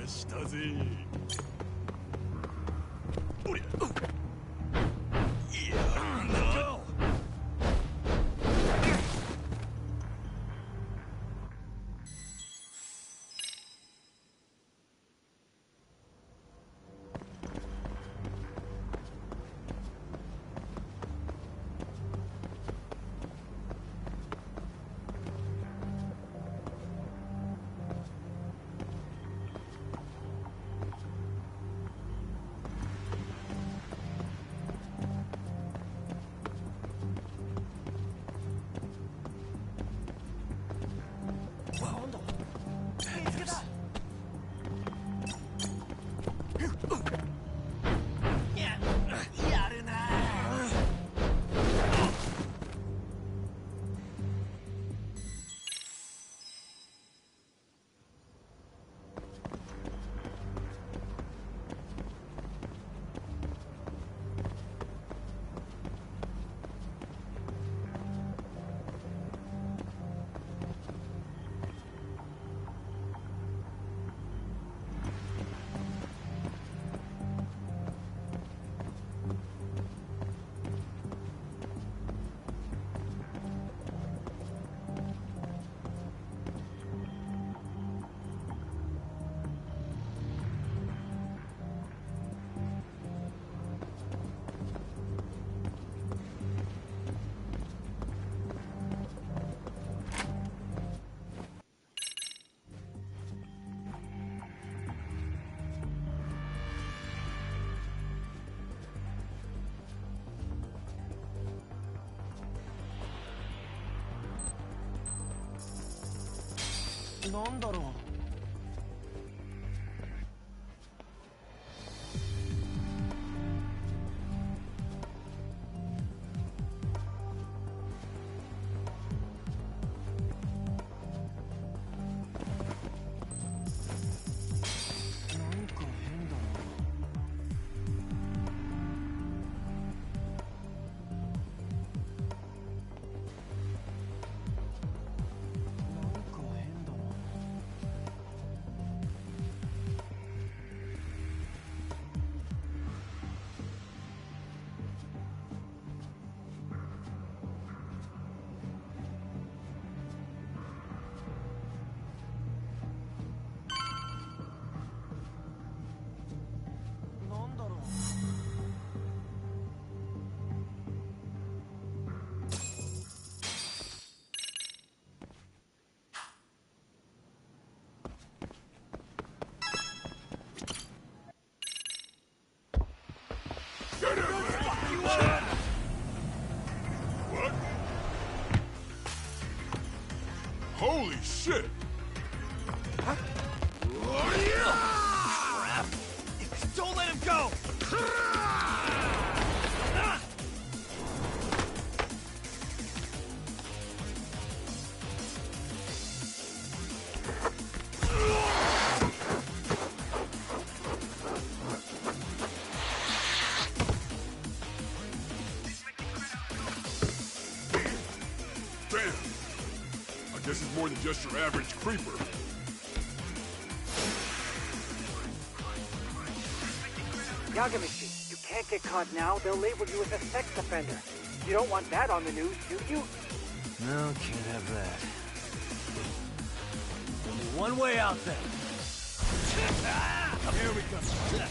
したぜ。おりゃ。いやな。なんだろう。What? Holy shit! Huh? Crap! Don't let him go! This is more than just your average creeper. Yagamishi, you can't get caught now. They'll label you as a sex offender. You don't want that on the news, do you? No, can't have that. Only one way out then. Here we go. Go then!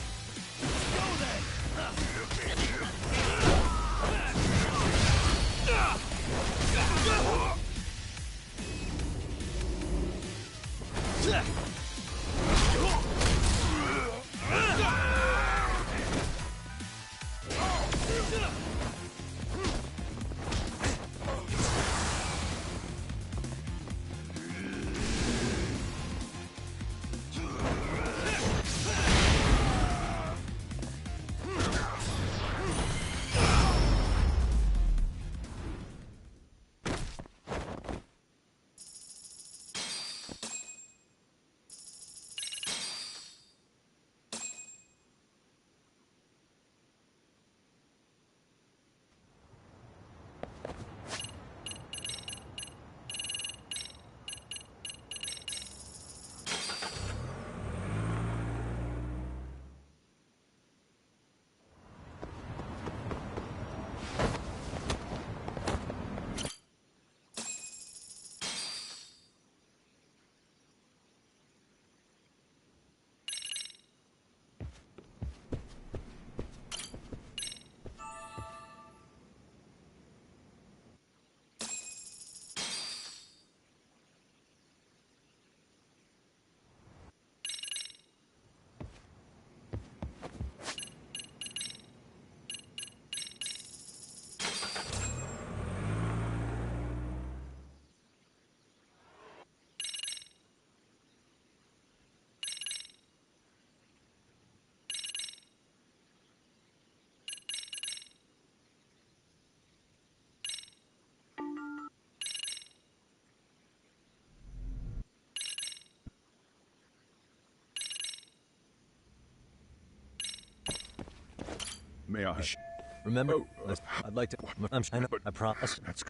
May I? Remember, I'd like to. I promise. That's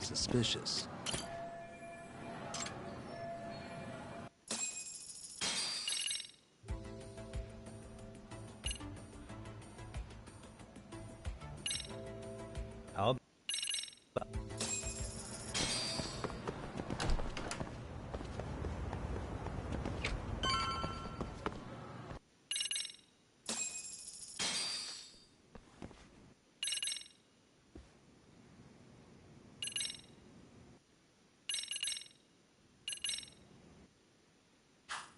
suspicious. I'll...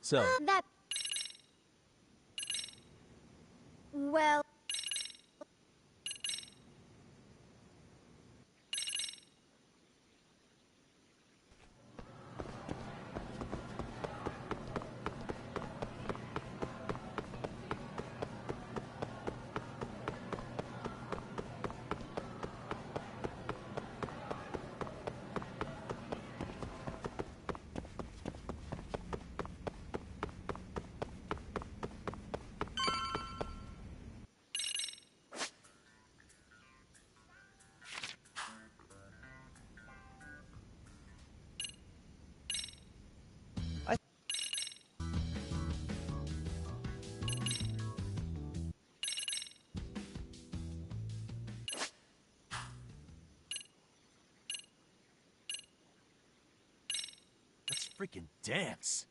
So... That... Well... Let's freaking dance.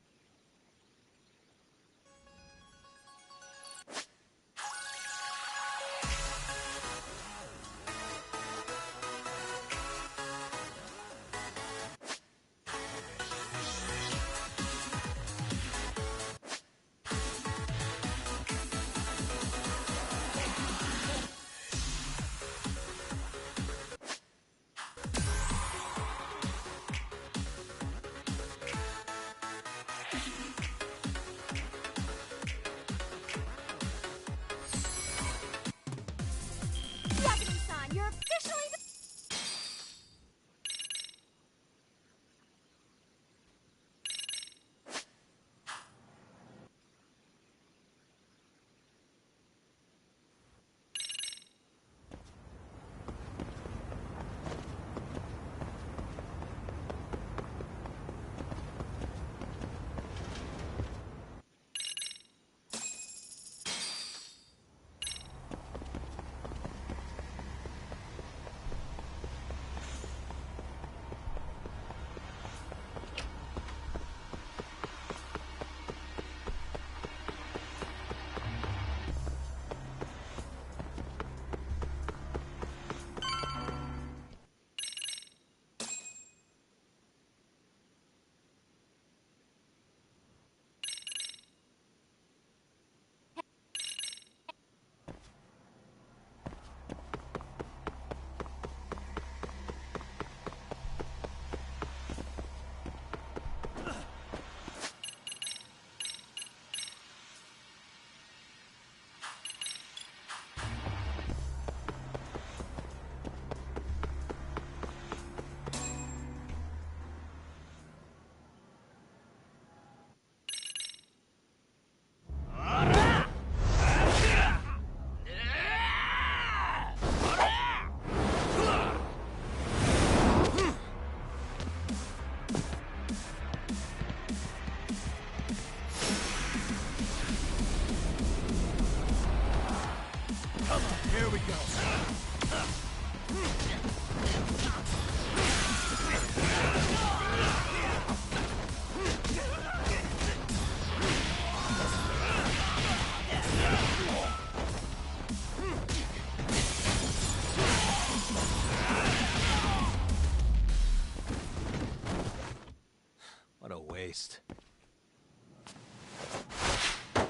What a waste.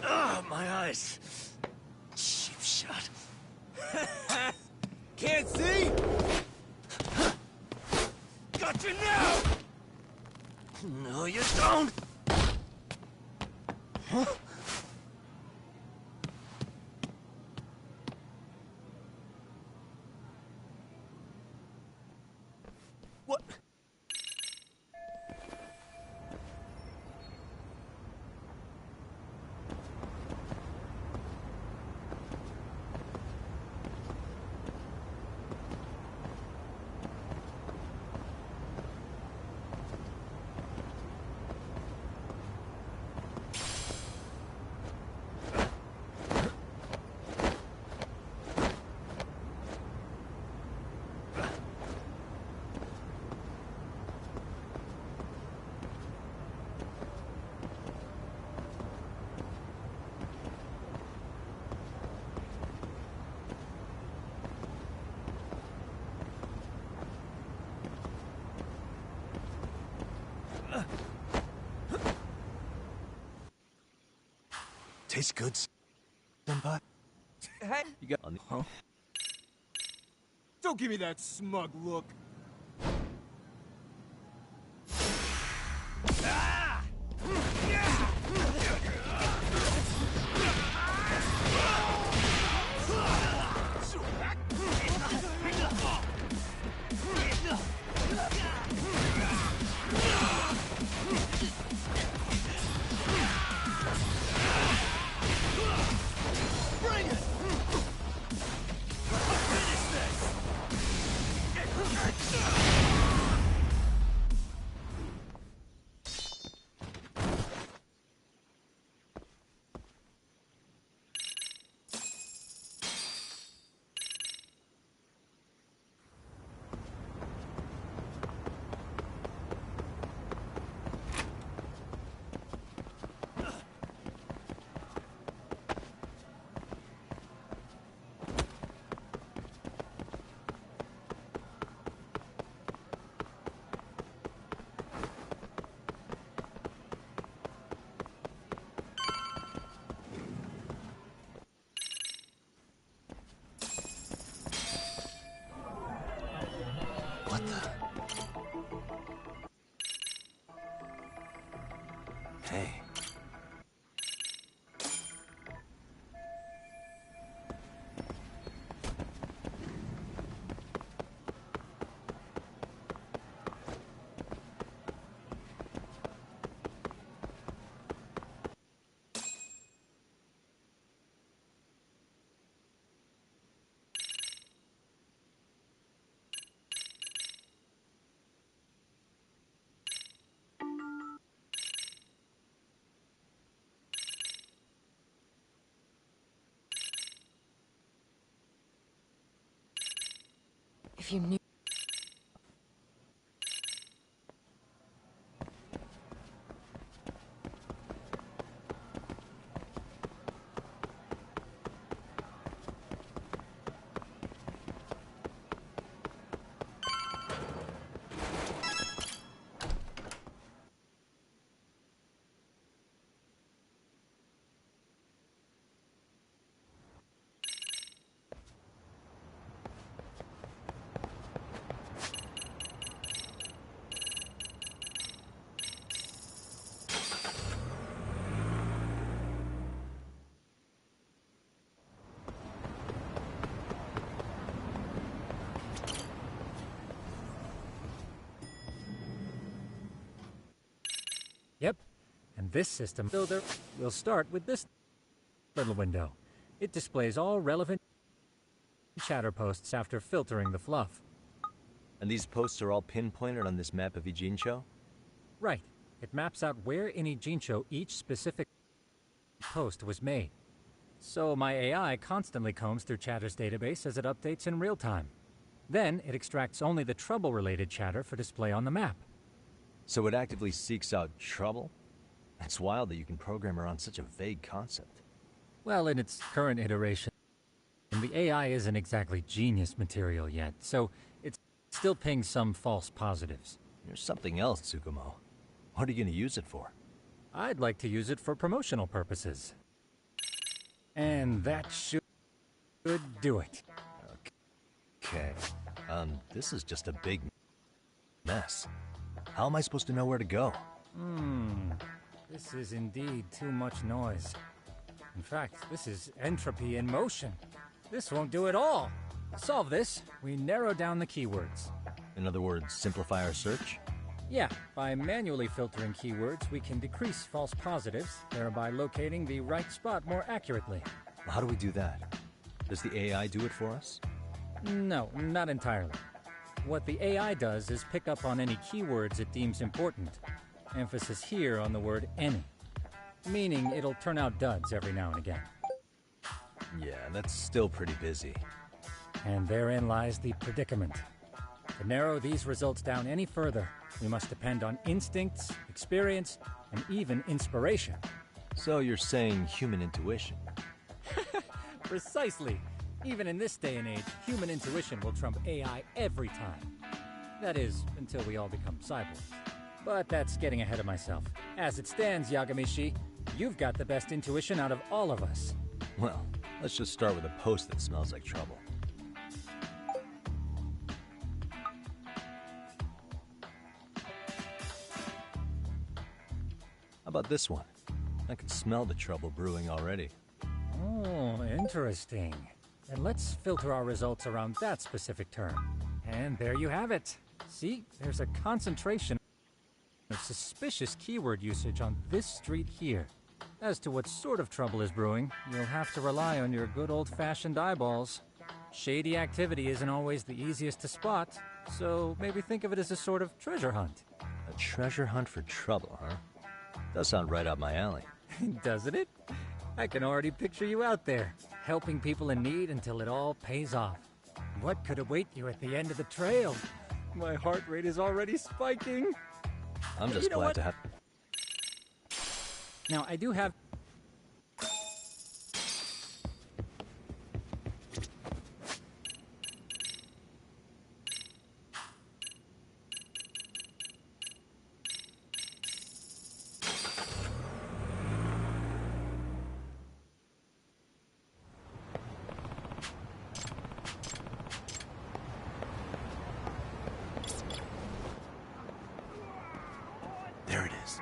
Ah, my eyes. Cheap shot. Can't see? Got you now! No, you don't! Huh? What? Tastes good, senpai. Hey, You got on the huh? don't give me that smug look. Bring it! Finish this! What the? Hey. If you knew. Yep, and this system builder will start with this little window. It displays all relevant chatter posts after filtering the fluff. And these posts are all pinpointed on this map of Ijincho? Right. It maps out where in Ijincho each specific post was made. So my AI constantly combs through Chatter's database as it updates in real time. Then it extracts only the trouble-related chatter for display on the map. So it actively seeks out trouble? It's wild that you can program around such a vague concept. Well, in its current iteration, the AI isn't exactly genius material yet, so it still pings some false positives. There's something else, Tsukumo. What are you gonna use it for? I'd like to use it for promotional purposes. And that should do it. Okay. This is just a big mess. How am I supposed to know where to go? This is indeed too much noise. In fact, this is entropy in motion. This won't do it all. To solve this, we narrow down the keywords. In other words, simplify our search? Yeah, by manually filtering keywords, we can decrease false positives, thereby locating the right spot more accurately. How do we do that? Does the AI do it for us? No, not entirely. What the AI does is pick up on any keywords it deems important. Emphasis here on the word any. Meaning it'll turn out duds every now and again. Yeah, that's still pretty busy. And therein lies the predicament. To narrow these results down any further, we must depend on instincts, experience, and even inspiration. So you're saying human intuition? Precisely. Even in this day and age, human intuition will trump AI every time. That is, until we all become cyborgs. But that's getting ahead of myself. As it stands, Yagamishi, you've got the best intuition out of all of us. Well, let's just start with a post that smells like trouble. How about this one? I can smell the trouble brewing already. Oh, interesting. Then let's filter our results around that specific term. And there you have it. See, there's a concentration of suspicious keyword usage on this street here. As to what sort of trouble is brewing, you'll have to rely on your good old-fashioned eyeballs. Shady activity isn't always the easiest to spot, so maybe think of it as a sort of treasure hunt. A treasure hunt for trouble, huh? Does sound right up my alley. Doesn't it? I can already picture you out there, helping people in need until it all pays off. What could await you at the end of the trail? My heart rate is already spiking. I'm just glad to have... Now, I do have... There it is.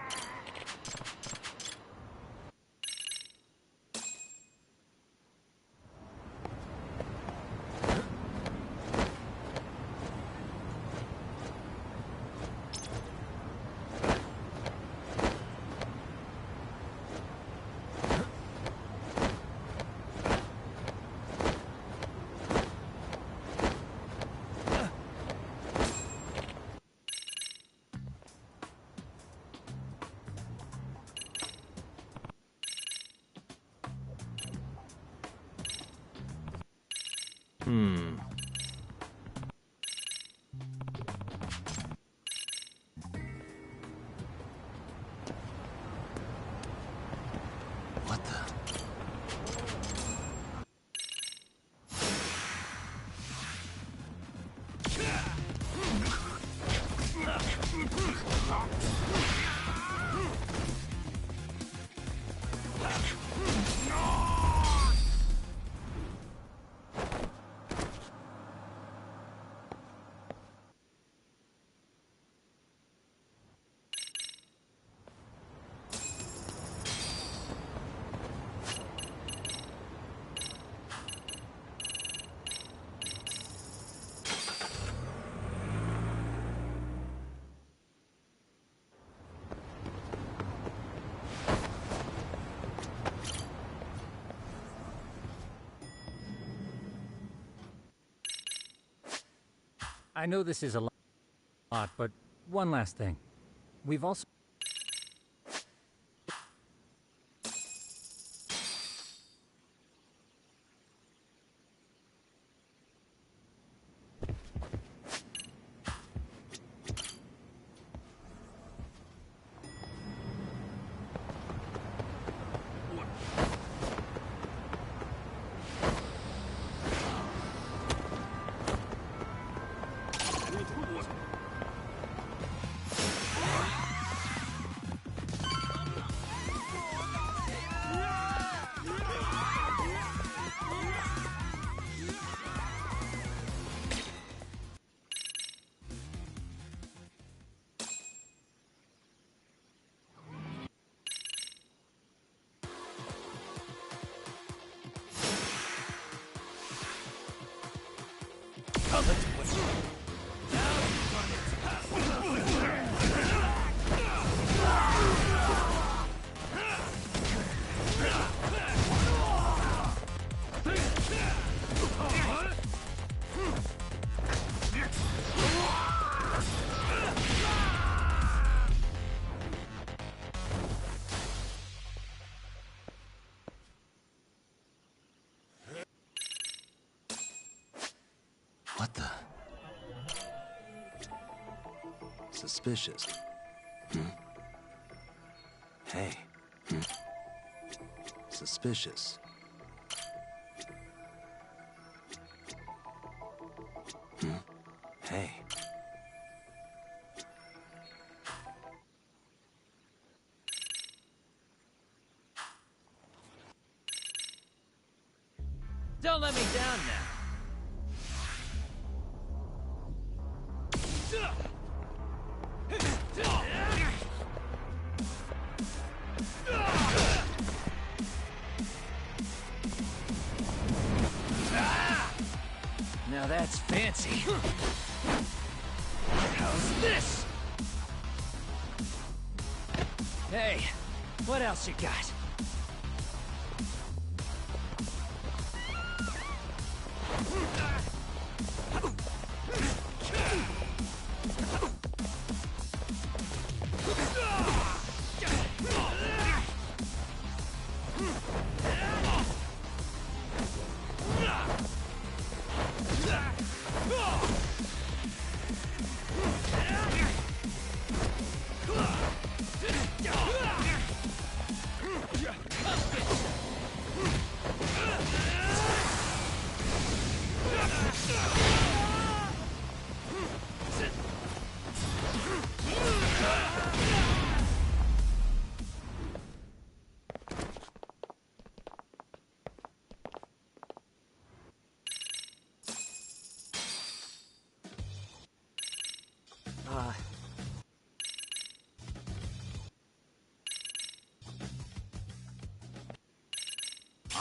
What the... I know this is a lot, but one last thing. We've also... What the? Suspicious. Hey. Suspicious. Hey. Don't let me down now. Now that's fancy. How's this? Hey, what else you got?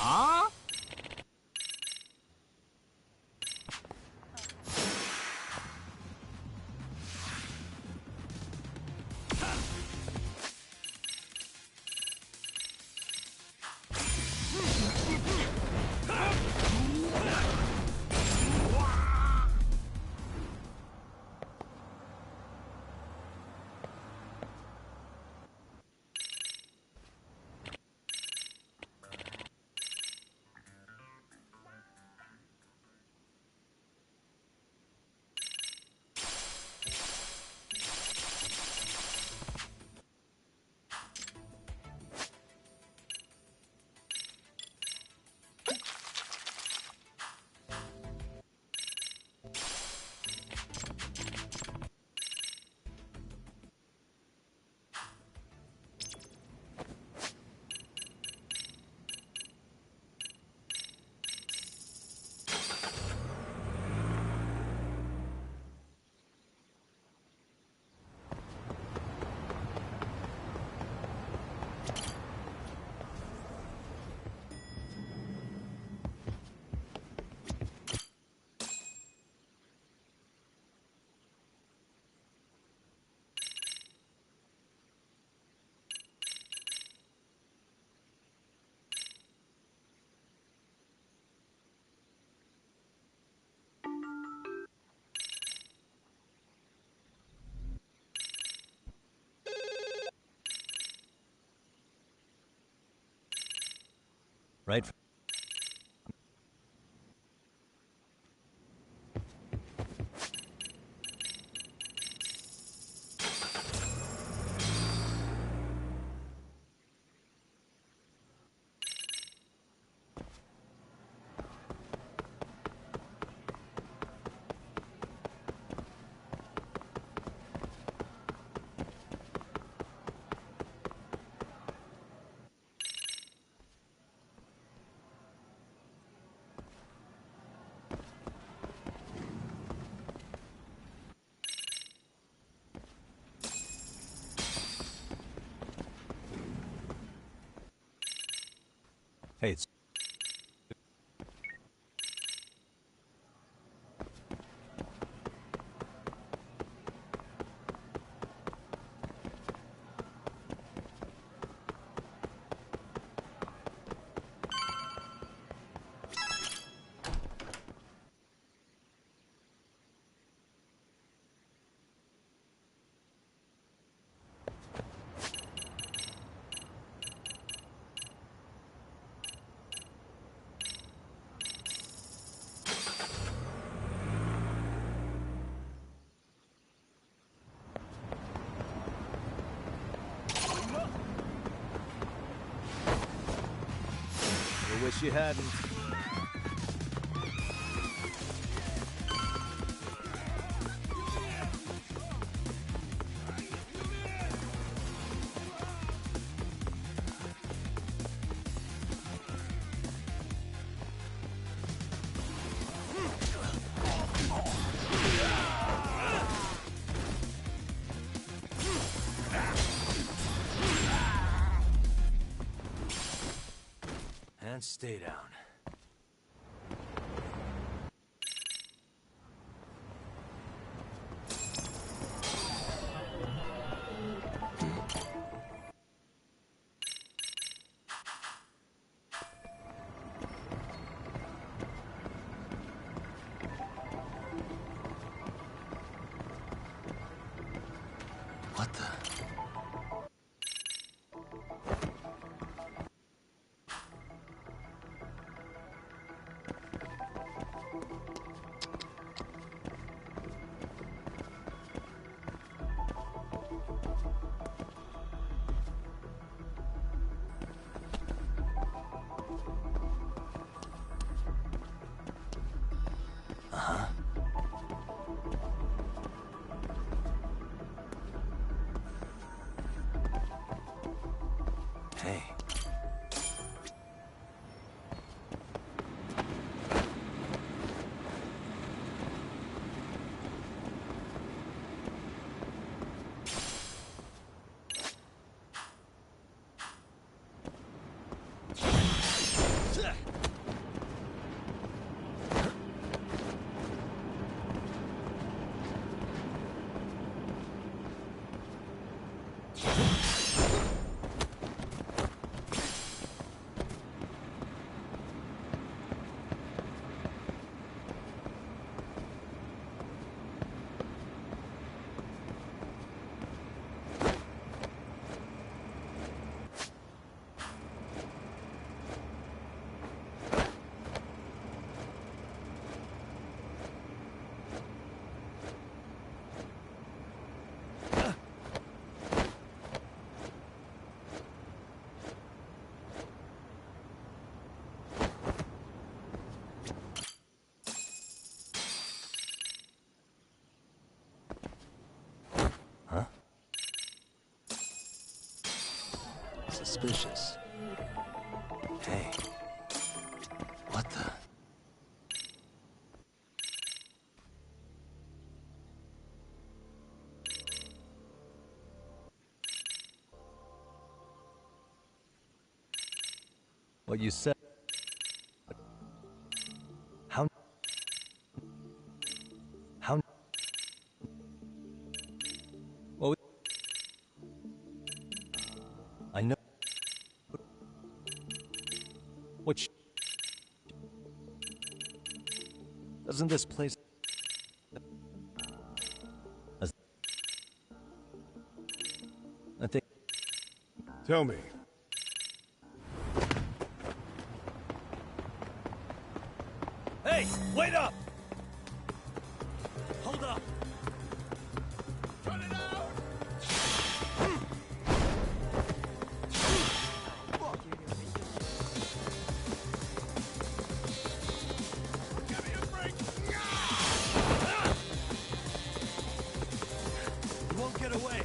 Huh? Right. Hey, it's... wish you hadn't. And stay down. What the? Hey. Suspicious. Hey. What the? What you said? How? How? What? I know. Which? Doesn't this place? I think. Tell me. Hey, wait up! Hold up! Cut it out! Give me a break! You won't get away!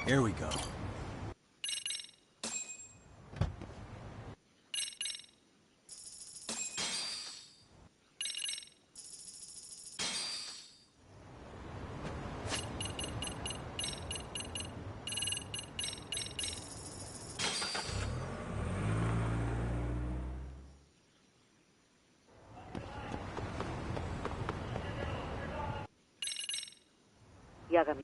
Here we go. Yagami.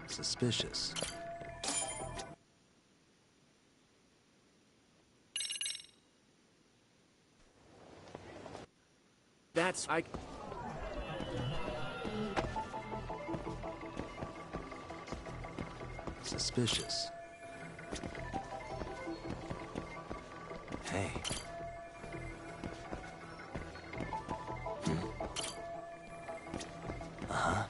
Suspicious. That's... Suspicious. Hey. Uh-huh.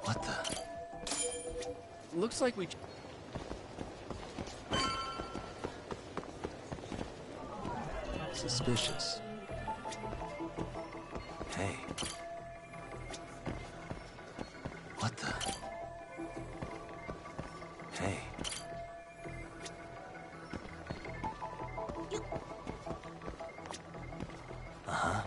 What the? Looks like we... Suspicious. Hey. What the? Hey. Uh-huh.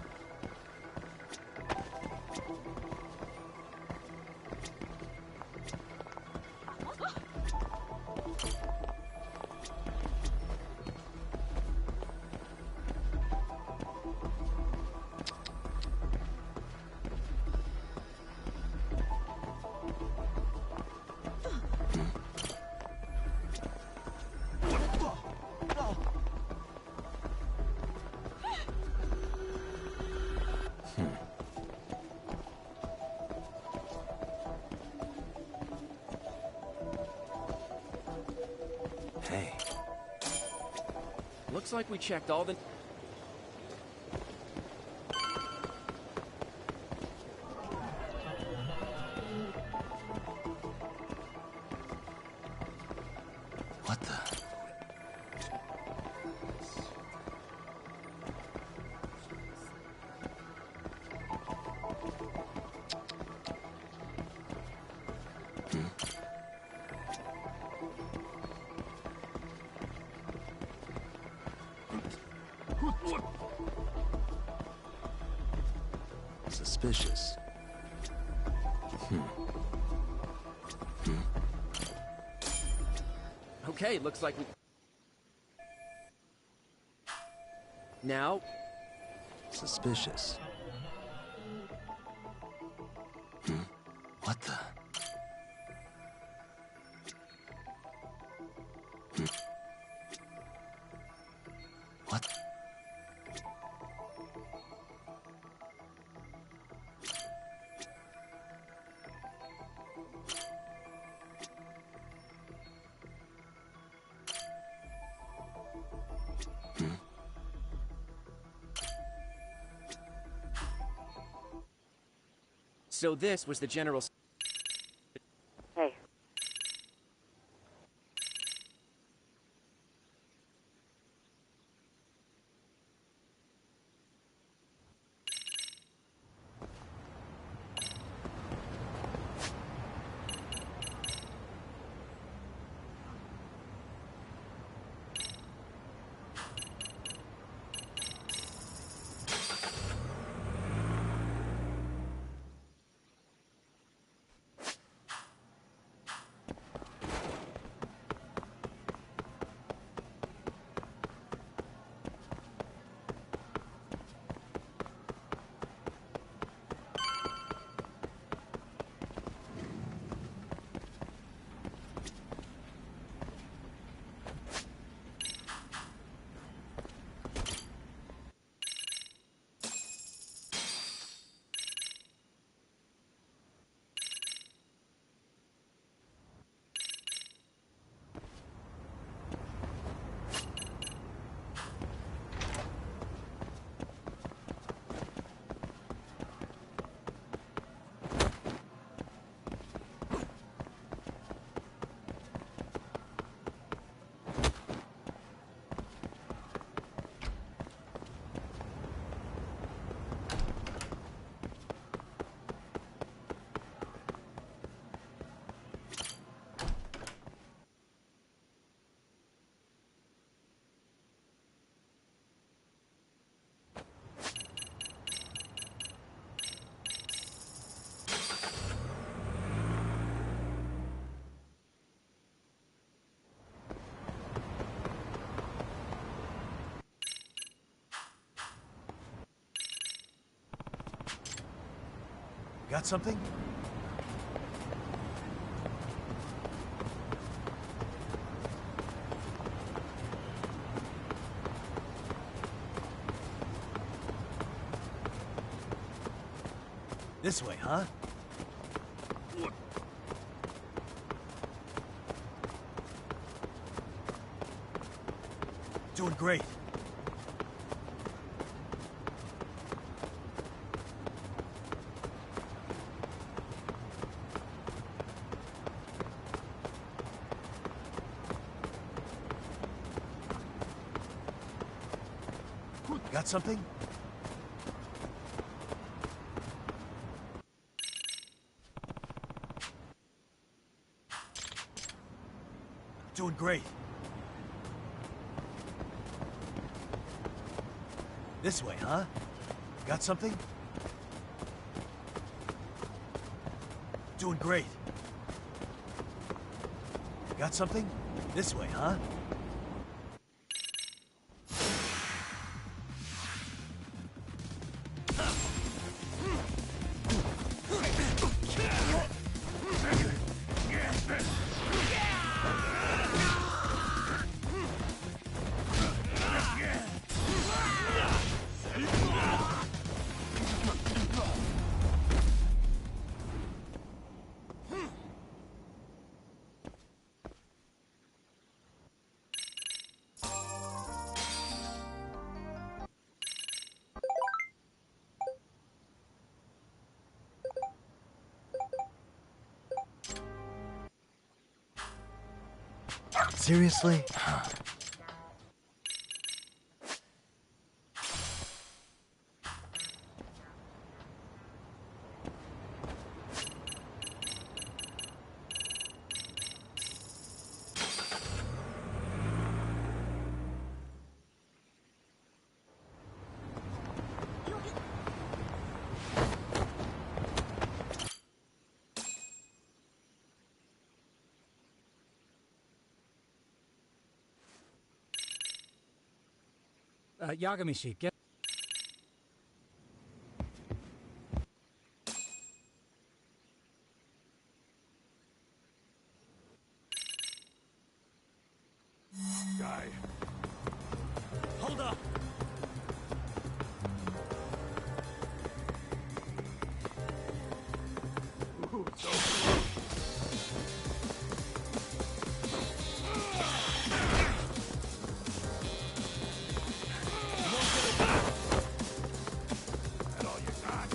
Hey. Looks like we checked all the... What the? Suspicious. Okay, looks like we... Now... Suspicious. What the? What? So this was the general... Hey. Got something? This way, huh? Doing great. Got something? Doing great. This way, huh? Got something? Doing great. Got something? This way, huh? Seriously? Yagamishi, get... Guy. Hold up! Ooh, so close. That all you got?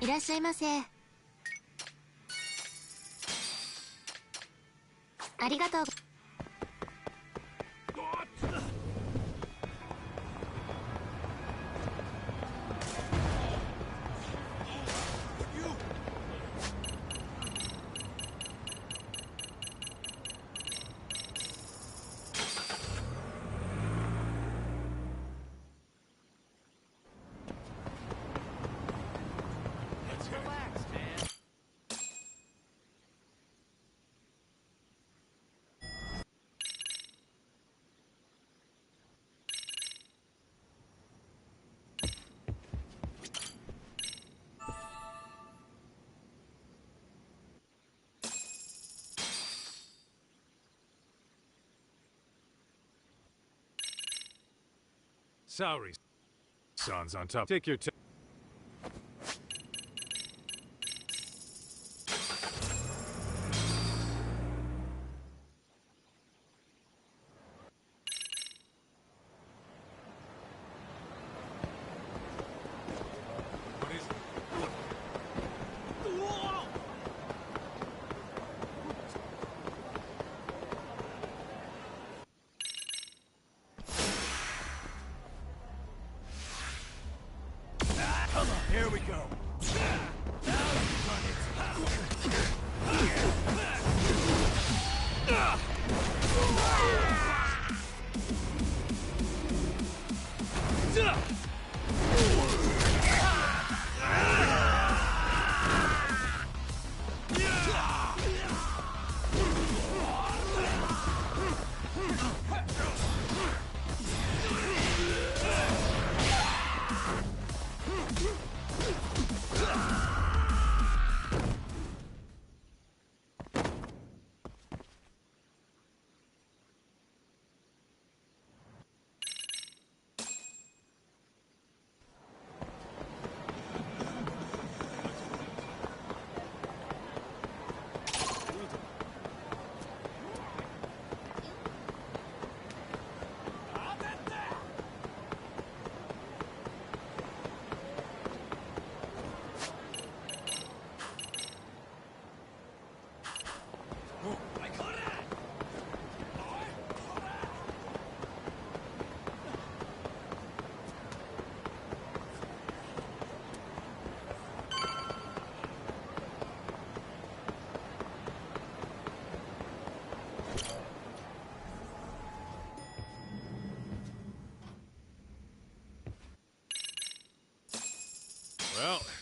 いらっしゃいませ。ありがとう。Sorry. Son's on top. Take your time. Here we go.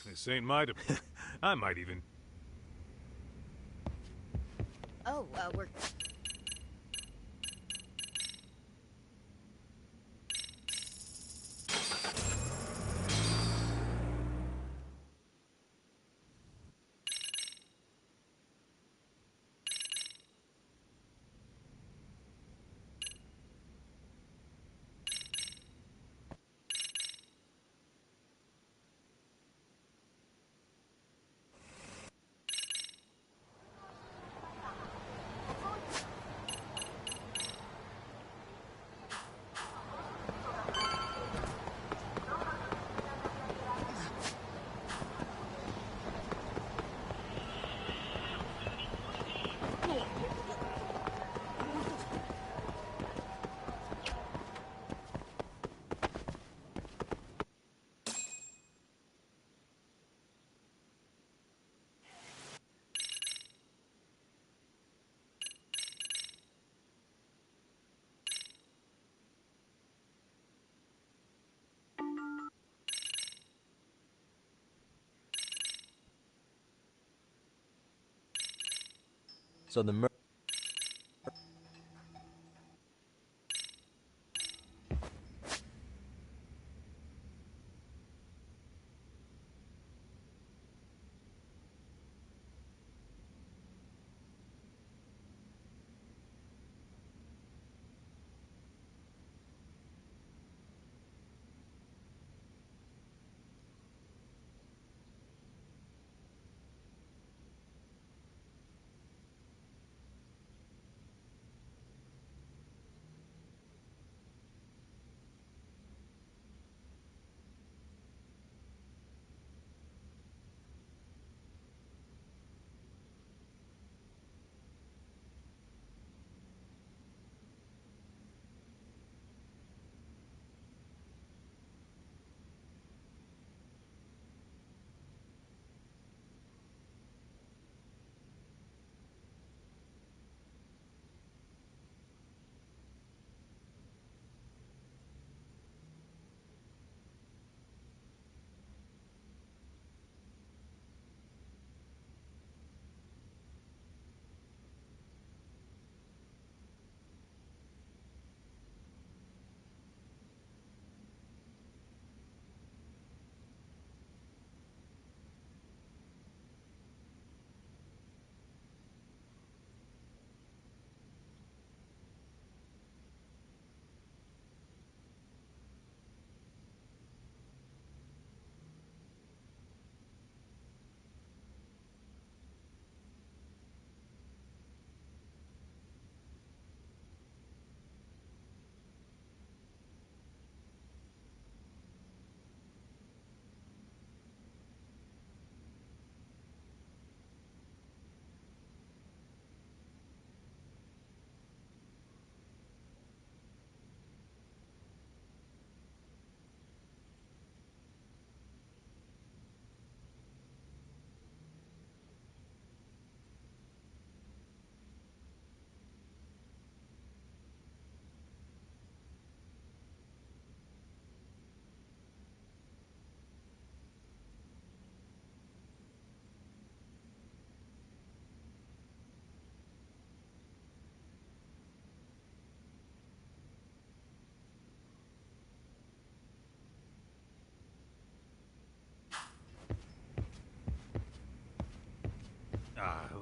this ain't my I might even... Oh, we're... So the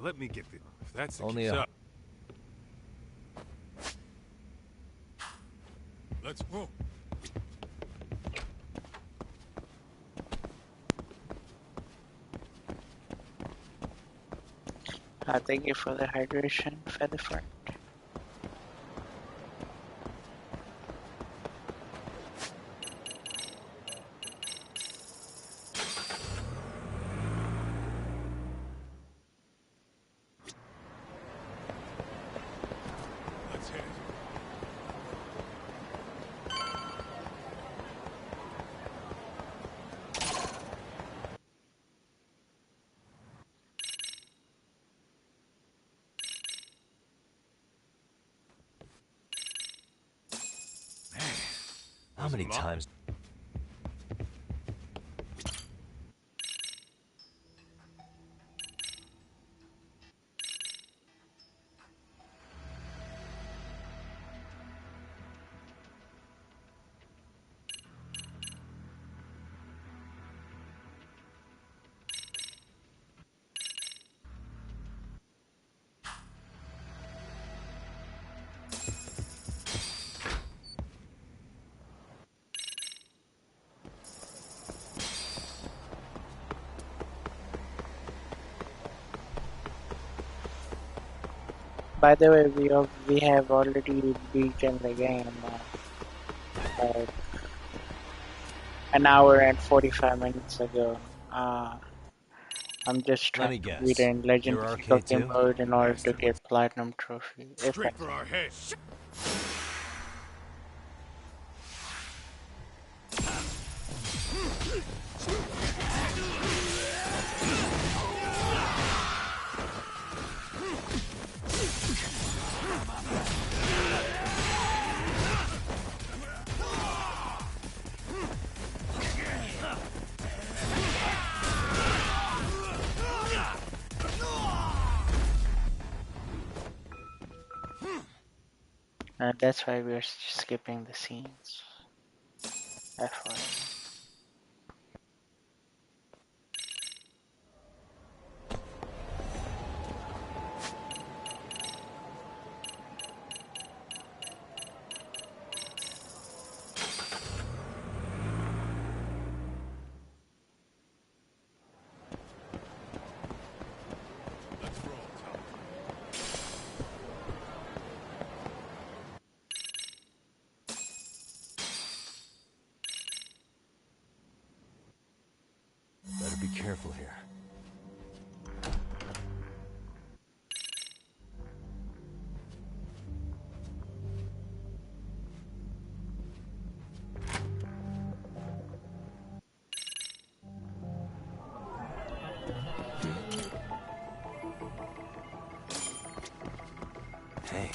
let me get the... If that's the Only case, a- Let's move. Thank you for the hydration, Featherford. Let's hit it. How many times? By the way, we have already beaten the game. Like an hour and 45 minutes ago. I'm just Let me trying to guess. beat in Legend You're arcade difficulty too? mode in order to get Platinum Trophy. If Straight for our head. That's why we're skipping the scenes. FYI. Better be careful here. Hey.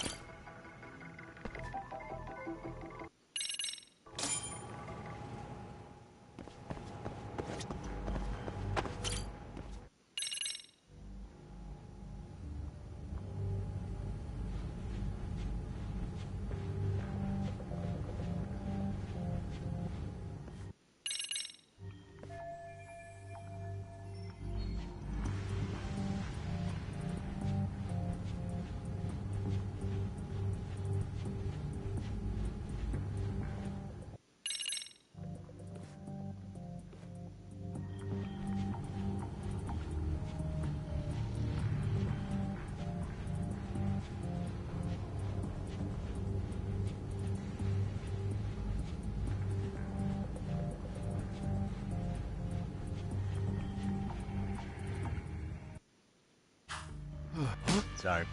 Sorry.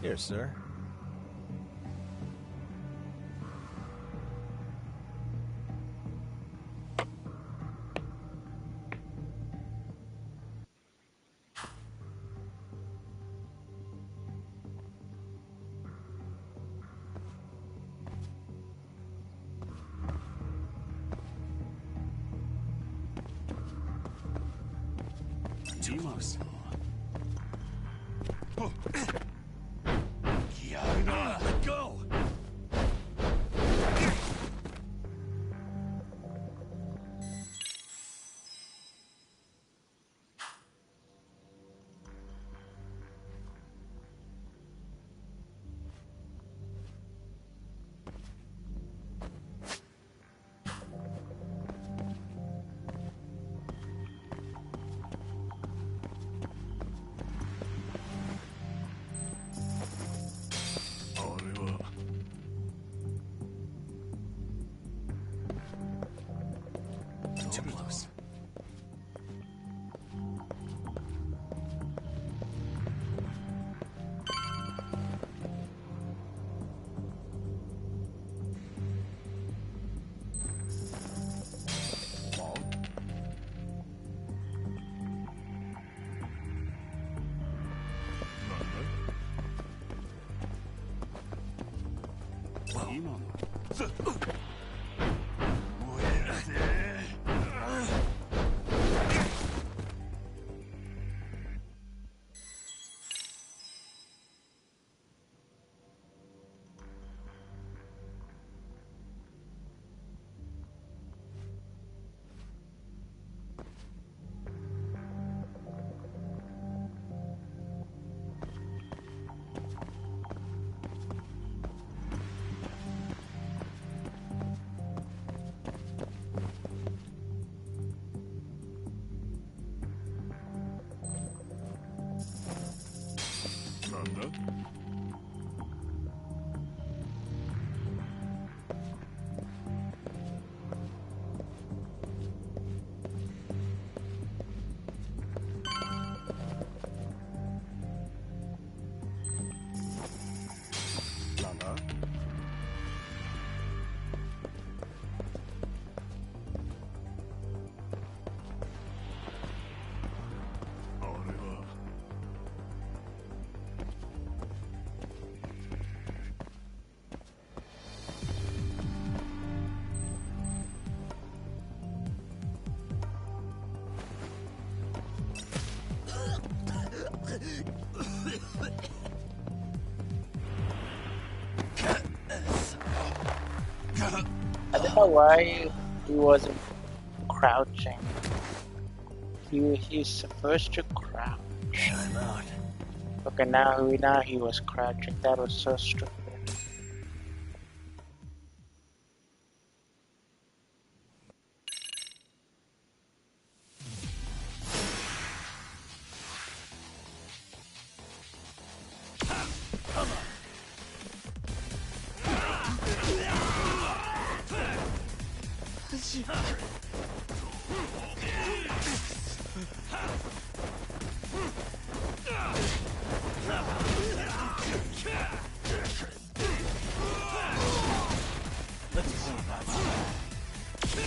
Here, sir. Too close. Let go! Too close. I don't know why he wasn't crouching. He's supposed to crouch. I'm out. Okay, now he was crouching. That was so stupid.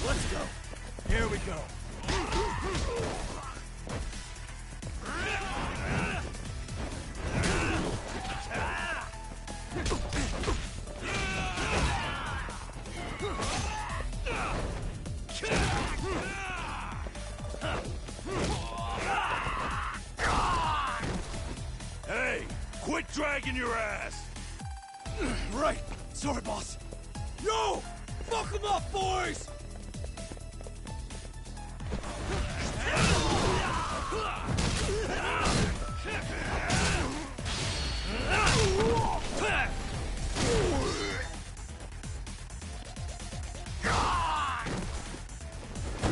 Let's go. Here we go. Hey, quit dragging your ass! Right. Sorry, boss. Yo! Fuck them up, boys!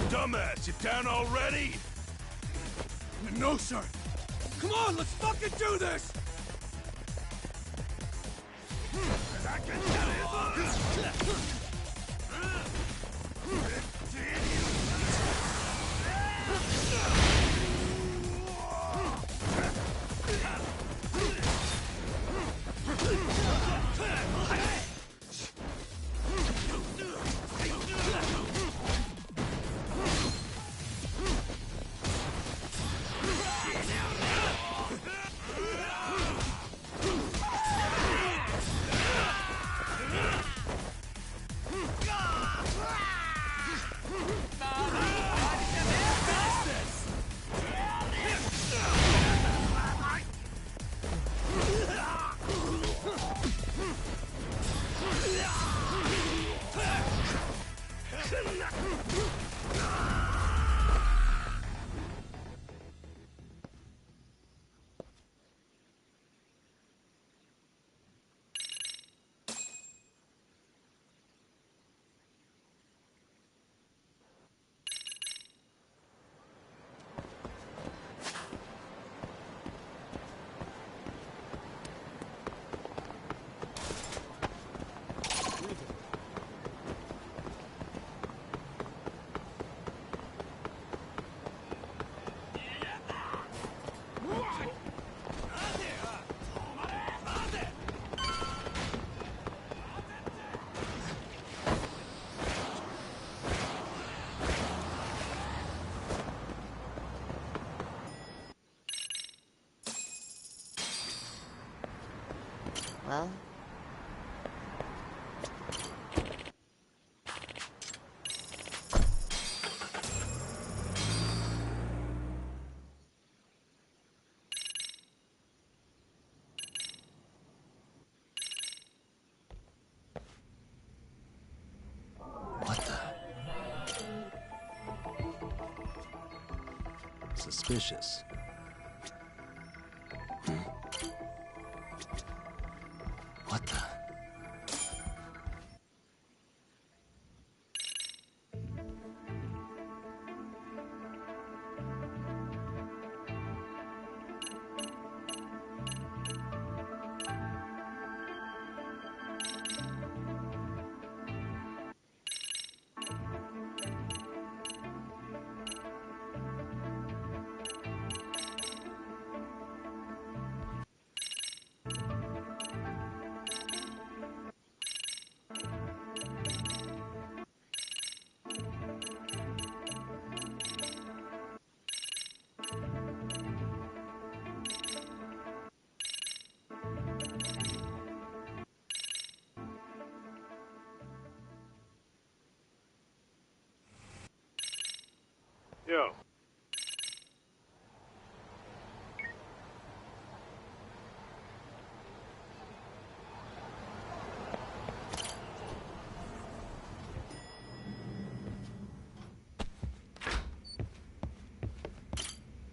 Dumbass, you down already? No, sir. Come on, let's fucking do this! Well, suspicious. What the? Yo.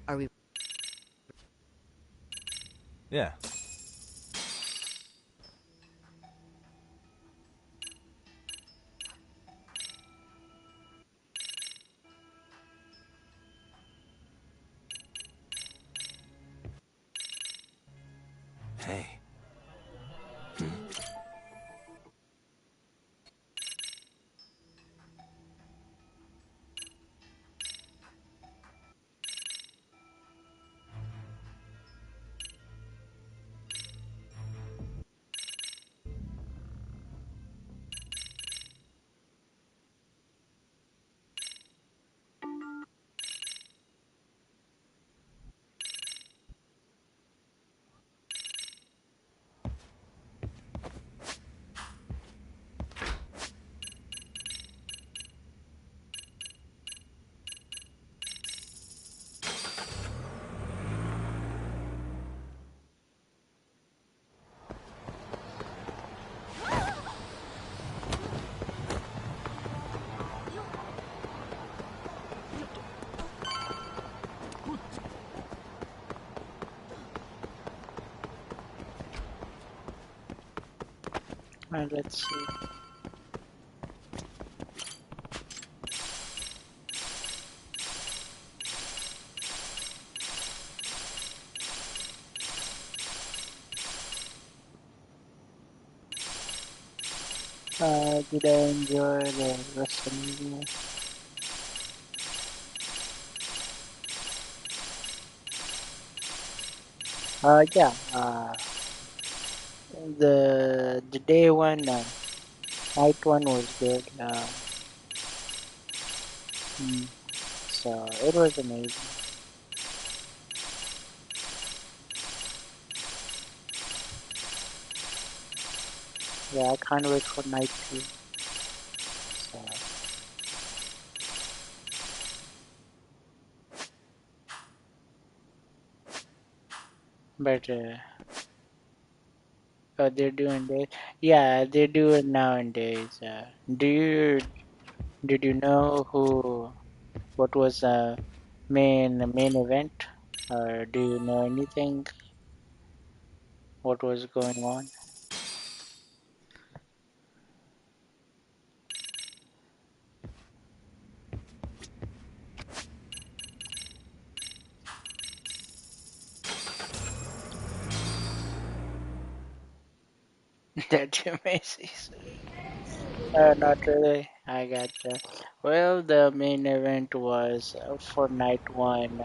Are we? Yeah. Hey. Let's see. Did I enjoy the WrestleMania? Yeah. The day one, night one was good. So it was amazing. Yeah, I can't wait for night two. So. But they're doing this. Yeah, they do it nowadays. Did you know what was the main event, or do you know anything? What was going on? That Macy's. Not really. I gotcha. Well, the main event was for night one.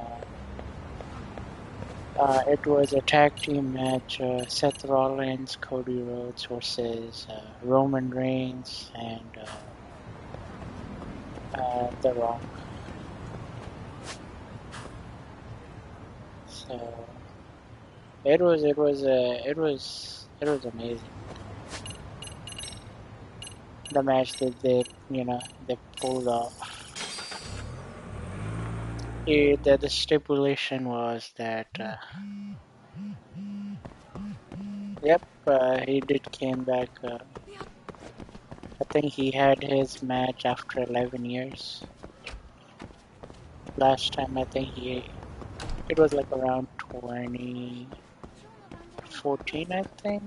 It was a tag team match. Seth Rollins, Cody Rhodes versus Roman Reigns and The Rock. So it was amazing. The match that they pulled off. The stipulation was that he did came back. I think he had his match after 11 years. Last time I think It was like around 2014, I think.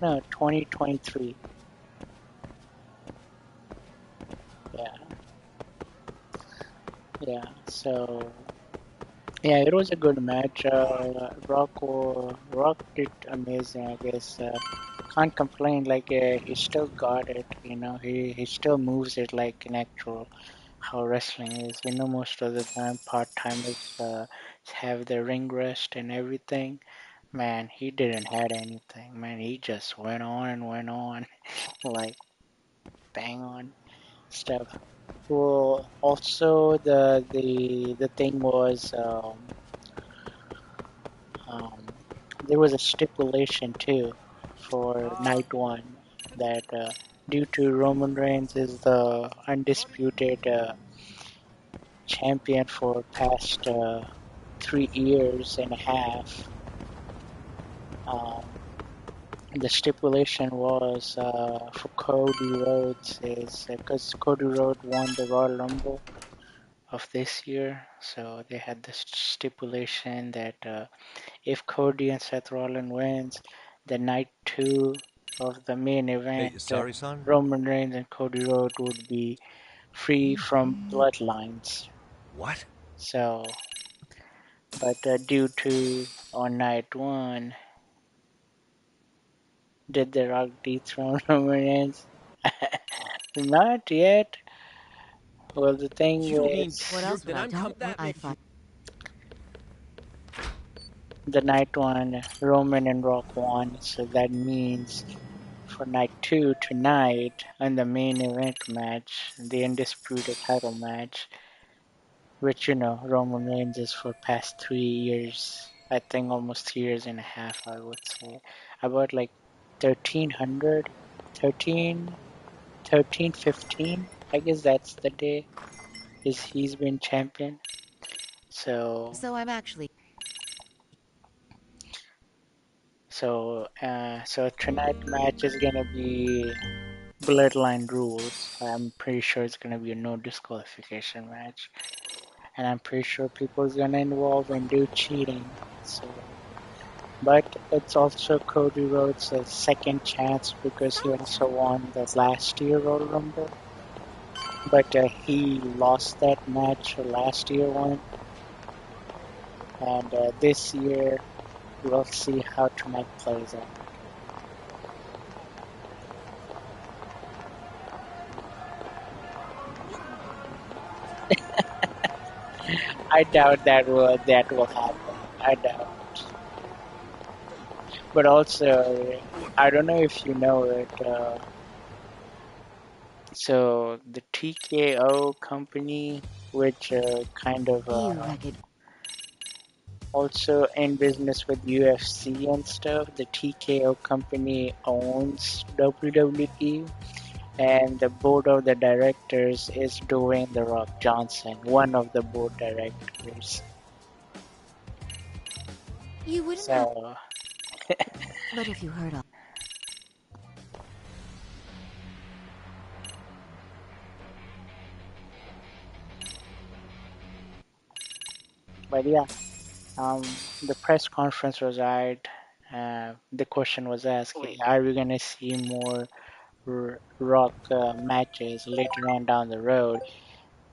No, 2023. Yeah. Yeah. So. Yeah, it was a good match. Rock did amazing, I guess. Can't complain. Like he still got it. You know, he still moves it like an actual how wrestling is. You know, most of the time part-timers have their ring rest and everything. Man, he didn't had anything. Man, he just went on and went on, like bang on stuff. Well, also the thing was. There was a stipulation too for night one that due to Roman Reigns is the undisputed champion for past 3 years and a half, the stipulation was for Cody Rhodes is because Cody Rhodes won the Royal Rumble of this year, so they had this stipulation that if Cody and Seth Rollins wins, the night 2 of the main event, Hey, sorry, son? Roman Reigns and Cody Rhodes would be free from bloodlines. What? So, but due to on night 1, did The Rock dethrone Roman Reigns? Not yet. Well, the thing You mean is, what else would I come that the night 1, Roman and Rock won, so that means for night 2 tonight, and the main event match, the undisputed title match, which you know Roman Reigns is for past 3 years, I think almost 3 years and a half, I would say, about like 1300, 15, I guess that's the day he's been champion. So I'm actually. So tonight match is gonna be Bloodline rules. I'm pretty sure it's gonna be a no disqualification match, and I'm pretty sure people's gonna involve and do cheating. So, but it's also Cody Rhodes' second chance because he also won the last year Royal Rumble, but he lost that match last year one, and this year we'll see how tonight plays out. I doubt that will happen. I doubt. But also, I don't know if you know it. So the TKO company, which kind of also in business with UFC and stuff, the TKO company owns WWE. And the board of the directors is Dwayne The Rock Johnson, one of the board directors. You wouldn't So, But if you heard of. but yeah, the press conference was aired. The question was asked, are we gonna see more Rock matches later on down the road?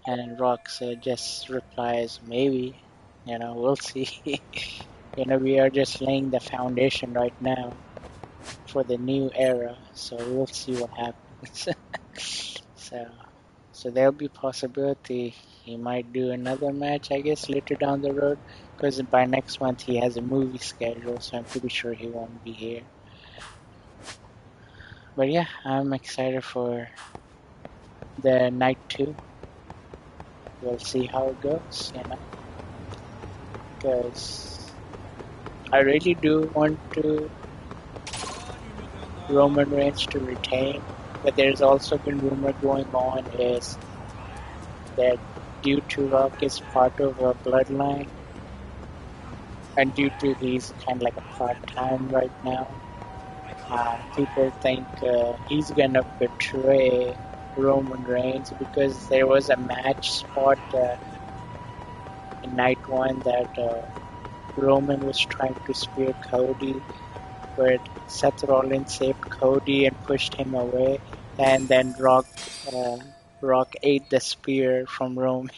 And Rock just replies, maybe. You know, we'll see. You know, we are just laying the foundation right now for the new era, so we'll see what happens. so there'll be possibility he might do another match, I guess, later down the road, because by next month he has a movie schedule, so I'm pretty sure he won't be here. But yeah, I'm excited for the night 2. We'll see how it goes, you know, because I really do want Roman Reigns to retain, but there's also been rumor going on is that due to Rock is part of a bloodline, and due to he's kind of like a part-time right now, people think he's gonna betray Roman Reigns because there was a match spot in night one that Roman was trying to spear Cody, where Seth Rollins saved Cody and pushed him away, and then Rock ate the spear from Roman.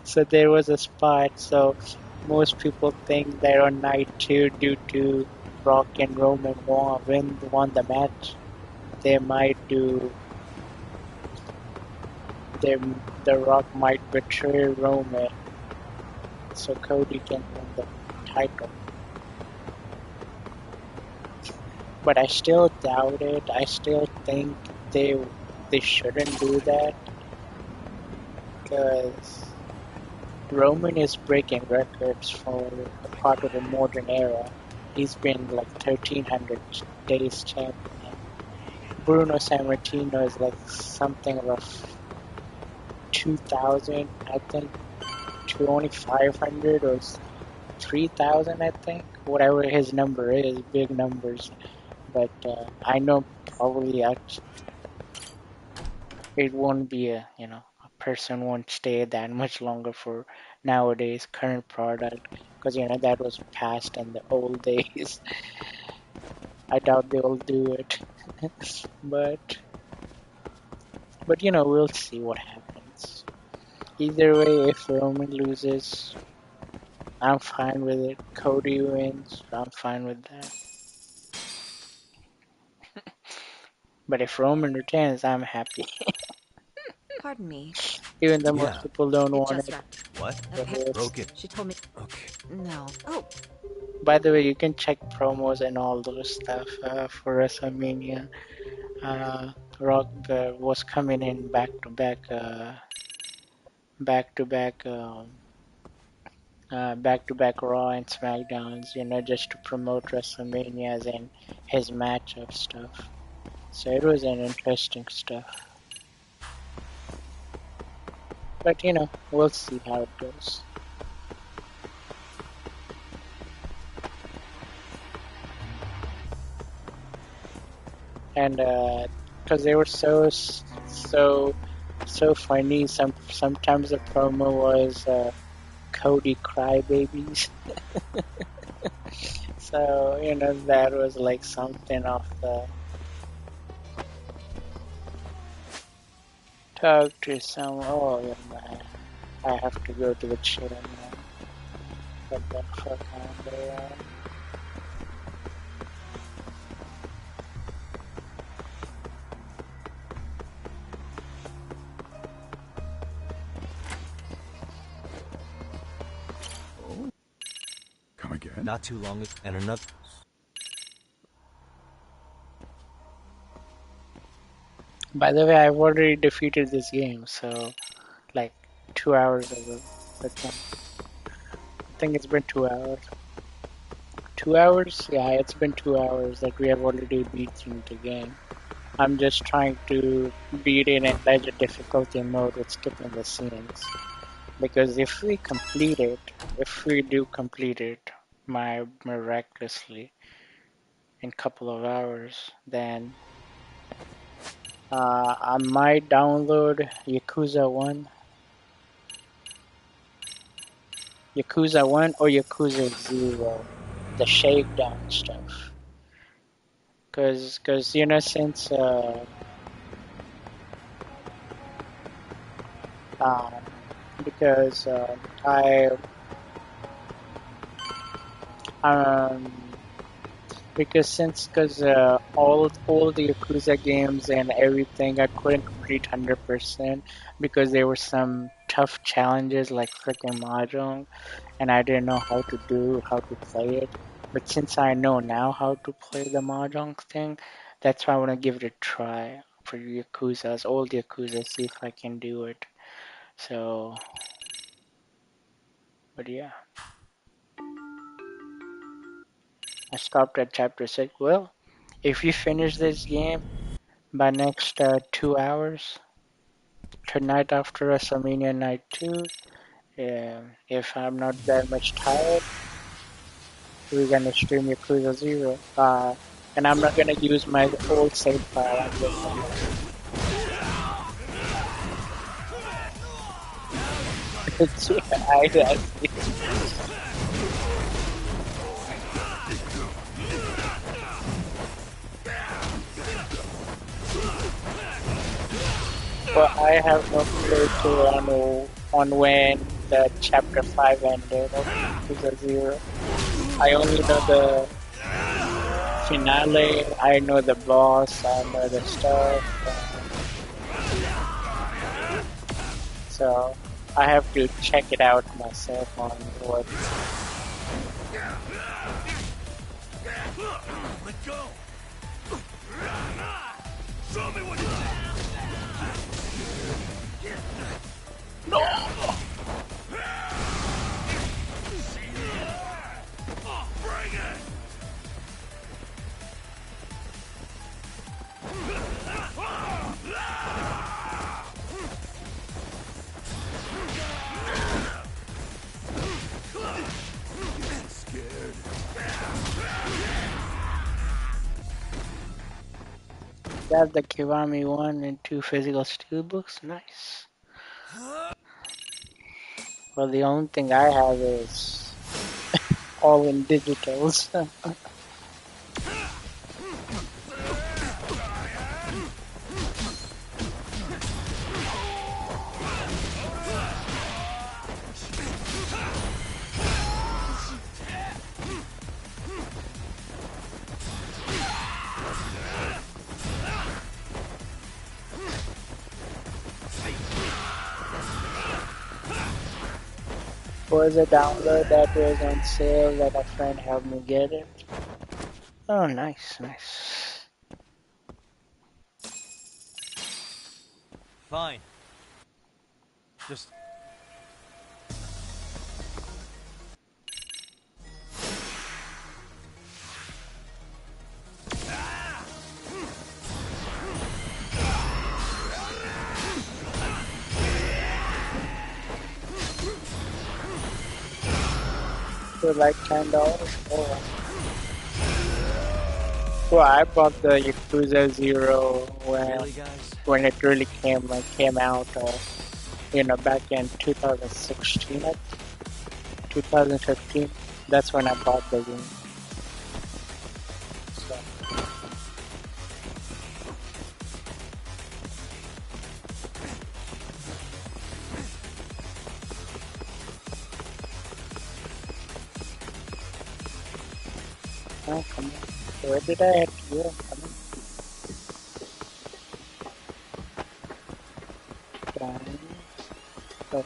So there was a spot. So most people think that on night 2, due to Rock and Roman won the match, they might do. The Rock might betray Roman, so Cody can win the title. But I still doubt it. I still think they shouldn't do that, because Roman is breaking records for the part of the modern era. He's been like 1300 days champion. Bruno Sammartino is like something of 2000, I think, to only 500 or 3000, I think. Whatever his number is, big numbers. But I know probably it won't be a person won't stay that much longer for nowadays current product, because that was past in the old days. I doubt they'll do it. but we'll see what happens. Either way, if Roman loses, I'm fine with it. Cody wins, I'm fine with that. But if Roman retains, I'm happy. Pardon me. Even though most people don't want it. What? Okay. Broke it. She told me. Okay. No. Oh. By the way, you can check promos and all those stuff for WrestleMania. Rock was coming in back to back Raw and SmackDowns, just to promote WrestleManias and his matchup stuff. So it was an interesting stuff. But we'll see how it goes. And because they were so funny, sometimes the promo was Cody crybabies. So that was like something off the talk to some. Oh man, I have to go to the chair now. What the fuck am I? Come again? Not too long and another. By the way, I've already defeated this game, so like 2 hours ago. I think it's been 2 hours. 2 hours? Yeah, it's been 2 hours that we have already beaten the game. I'm just trying to beat it in legend difficulty mode with skipping the scenes. Because if we do complete it miraculously in a couple of hours, then I might download Yakuza 1 or Yakuza 0, the shakedown stuff. Because since all the Yakuza games and everything I couldn't complete 100% because there were some tough challenges like frickin' Mahjong, and I didn't know how to play it. But since I know now how to play the Mahjong thing, that's why I want to give it a try for Yakuzas, all the Yakuzas, see if I can do it. So, but yeah. I stopped at chapter 6. Well, if you finish this game by next 2 hours, tonight after WrestleMania Night 2, if I'm not that much tired, we're gonna stream Yakuza 0. And I'm not gonna use my old save file. I'm just I see. Well, I have no clue on when the chapter 5 ended of Yakuza 0. I only know the finale, I know the boss, I know the stuff. So I have to check it out myself on what. Let go. Show me what you No. bring it. Scared. That's the Kiwami 1 and 2 physical steelbooks. Nice. Well, the only thing I have is all in digitals. Was a download that was on sale that a friend helped me get it. Oh, nice, nice. Fine. Just... For like $10. Oh. Well, I bought the Yakuza 0 when it really came out, back in 2016, 2015. That's when I bought the game. So. Oh, come on. Where did I have to go? Come on. Down. Okay.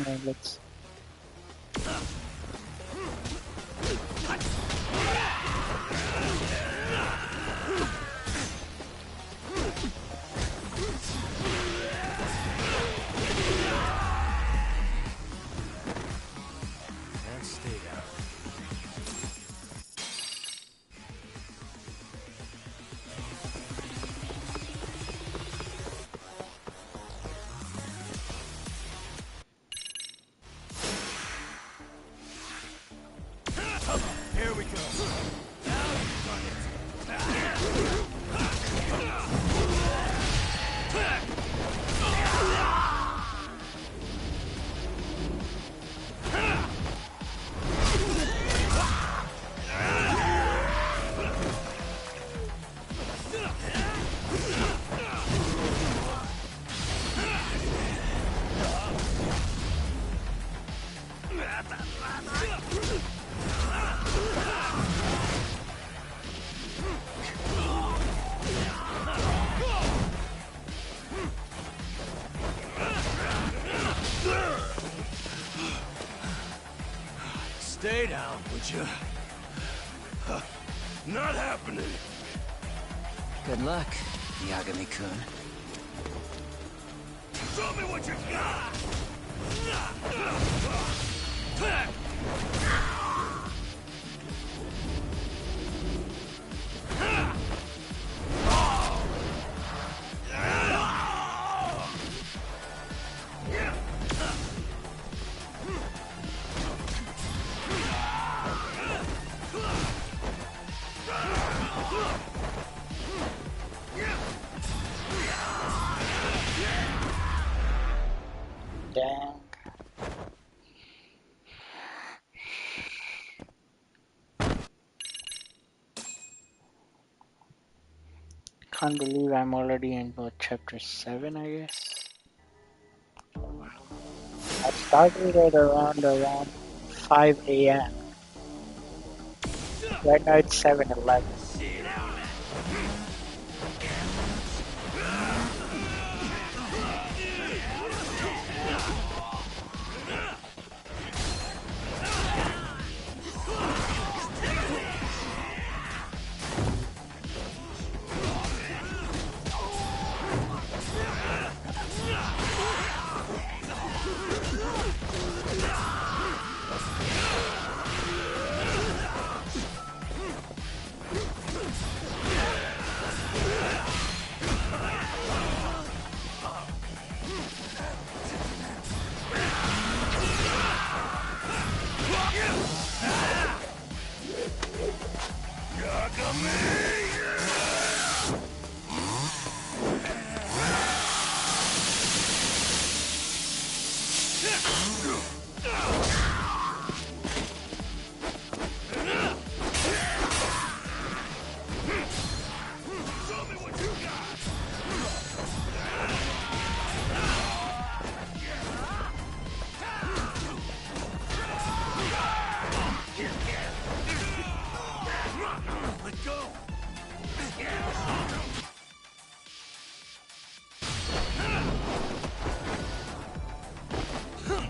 Now let's... Here we go. Stay down, would you? Not happening. Good luck, Yagami-kun. Show me what you got. Can't believe I'm already in about chapter 7, I guess. I started at around 5 a.m. Right now it's 7:11.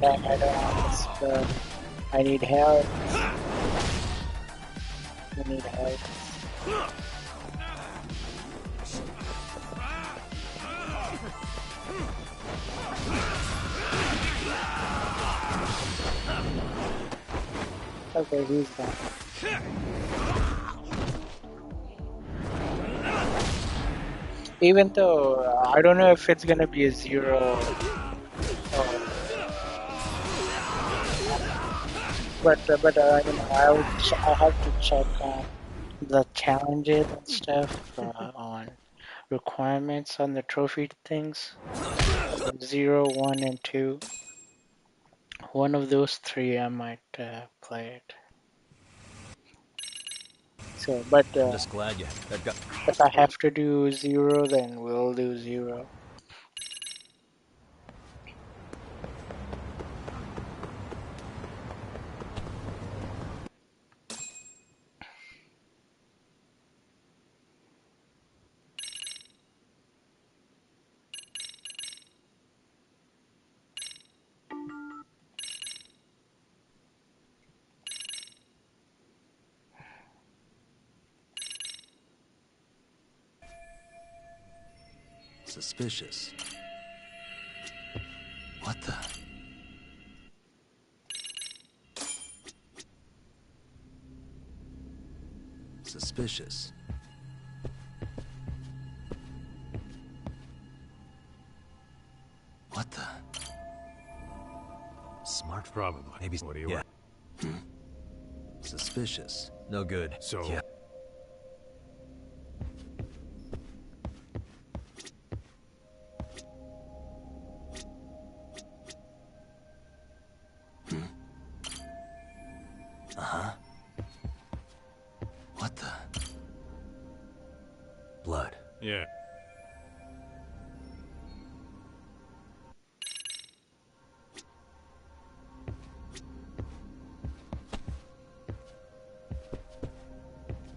I don't want this stuff. I need help. I need help. Okay, he's gone. Even though I don't know if it's gonna be a 0, but you know, I have to check the challenges and stuff on requirements on the trophy things. So 0, 1, and 2. One of those 3 I might play it. So, but I'm just glad you got. if I have to do 0, then we'll do 0. Suspicious. What the? Suspicious. What the? Smart, probably. Maybe. What do you? Yeah. Suspicious. No good. So. Yeah. Uh-huh. What the? Blood. Yeah.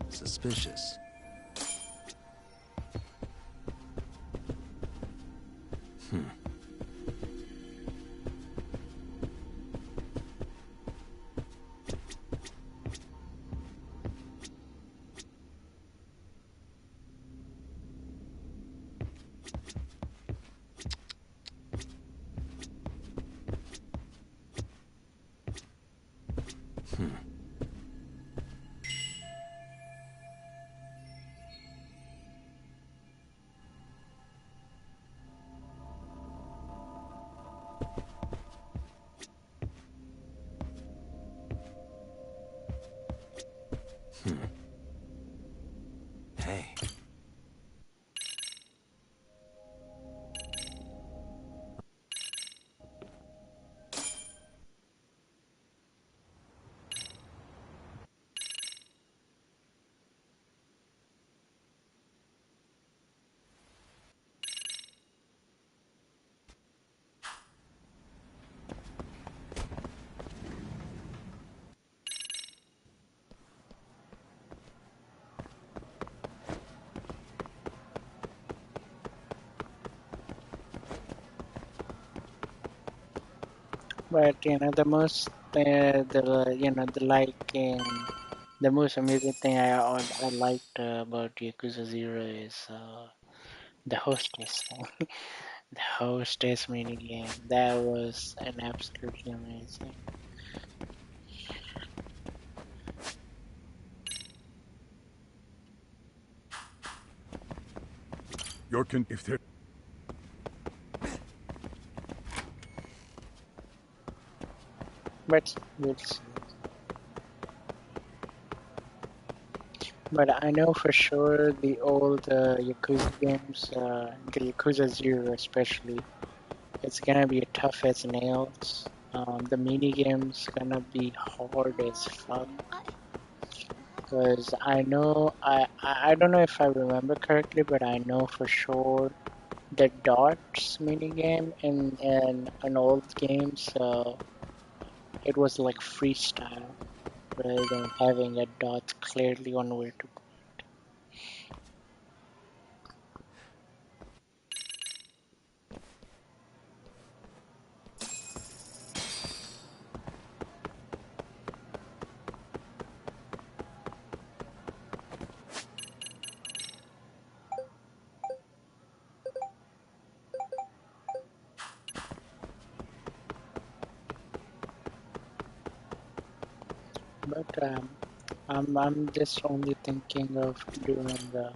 Suspicious. Hey. But the most the most amazing thing I liked about Yakuza Zero is the hostess thing. The hostess minigame. That was an absolutely amazing. If there. But we'll see. But I know for sure the old Yakuza games, the Yakuza Zero especially, it's gonna be tough as nails. The mini game's gonna be hard as fuck. Because I know, I don't know if I remember correctly, but I know for sure the dots minigame in an old game, so it was like freestyle rather than having a dot clearly on where to go. But I'm just only thinking of doing the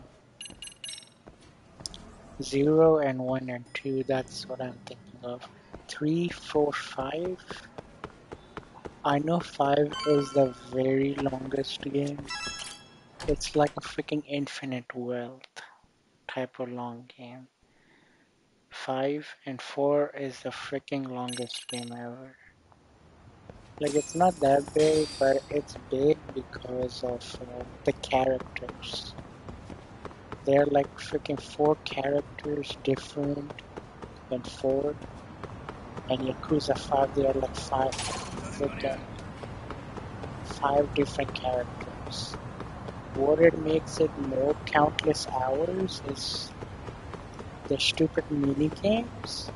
0 and 1 and 2. That's what I'm thinking of. 3, 4, 5. I know 5 is the very longest game. It's like a freaking infinite world type of long game. 5 and 4 is the freaking longest game ever. Like, it's not that big, but it's big because of the characters. They're like freaking 4 characters different than 4. And Yakuza 5, they're like 5 freaking 5 different characters. What it makes it more countless hours is the stupid mini games.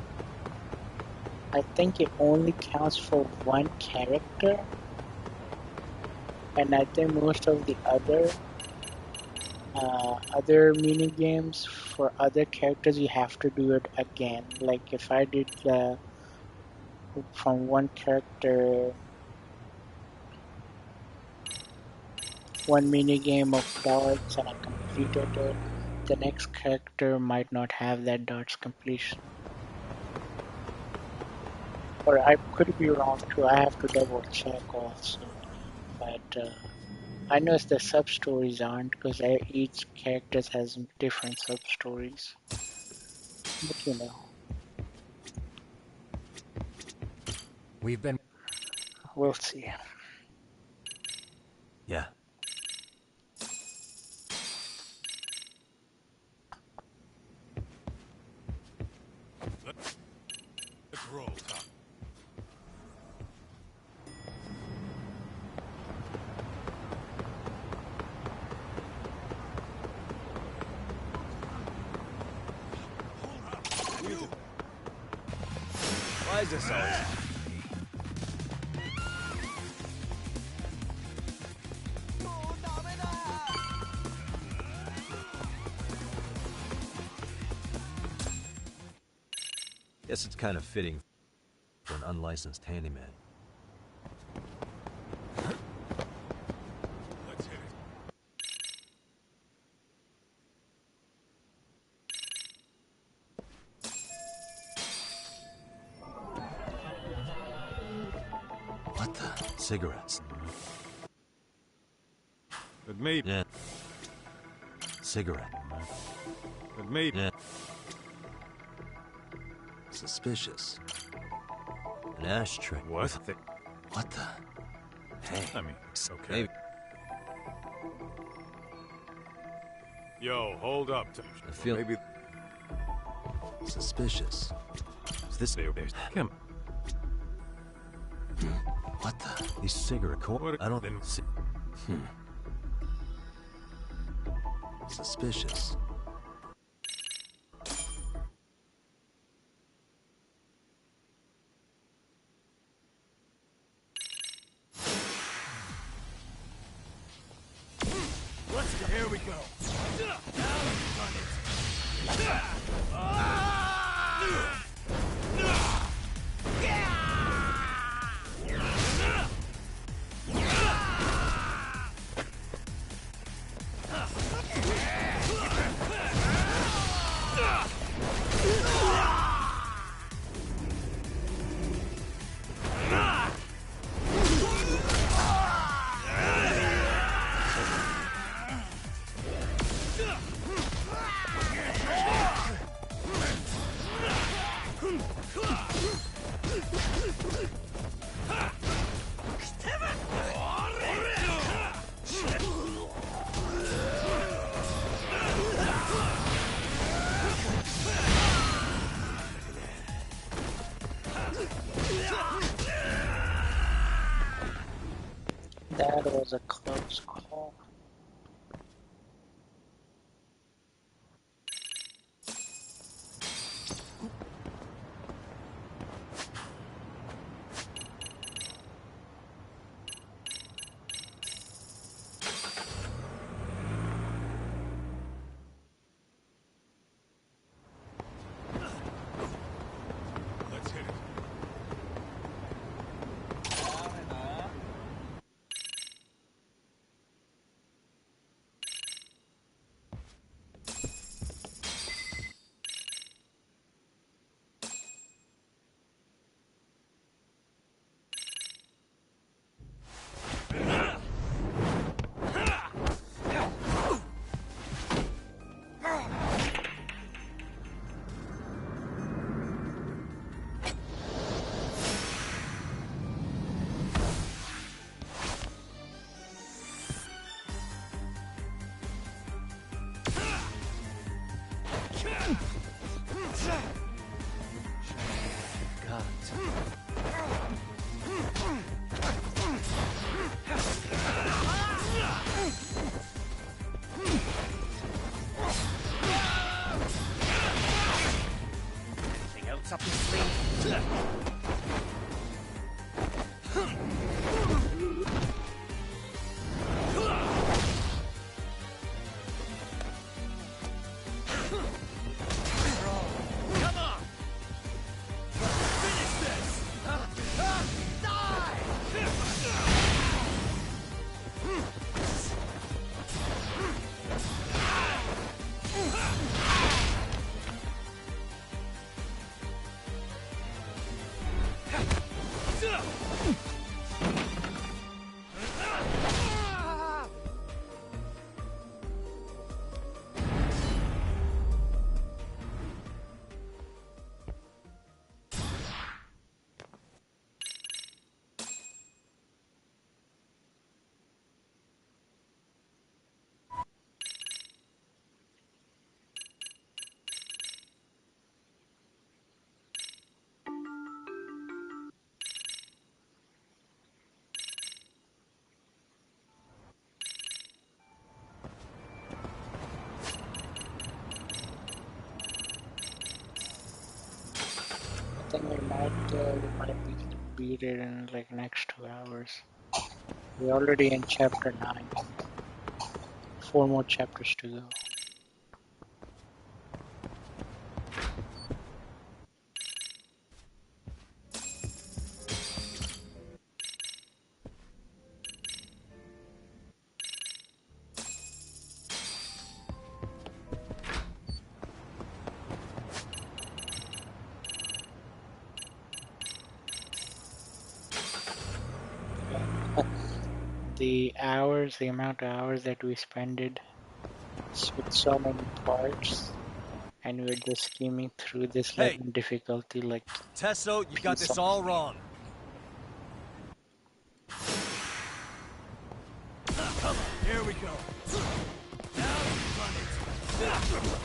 I think it only counts for 1 character, and I think most of the other mini games for other characters you have to do it again. Like if I did from one character 1 mini game of darts and I completed it, the next character might not have that darts completion. Or I could be wrong too, I have to double check also. But I know the sub-stories aren't, because each character has different sub-stories. But We've been... We'll see. Yeah. Let's roll, Tom. Why is this always... Guess it's kind of fitting for an unlicensed handyman. Let's hit it. What the? Cigarettes. But maybe. Yeah. Cigarette. But maybe. Yeah. Suspicious. An ashtray. What? What the? Hey. I mean, it's okay. Maybe. Yo, hold up. I feel maybe suspicious. Is this Kim? What the? These cigarette cord? I don't see. Suspicious. Here we go. Now you've done it. That was a close call. Let's hit it. Anything else up your sleeve? Come on! Finish this! I think we might beat it in like next 2 hours. We're already in chapter 9. 4 more chapters to go. The amount of hours that we spent with so many parts, and we're just scheming through this Hey! level of difficulty like Tesso, you got piece this of- all wrong. Here we go. Now you've done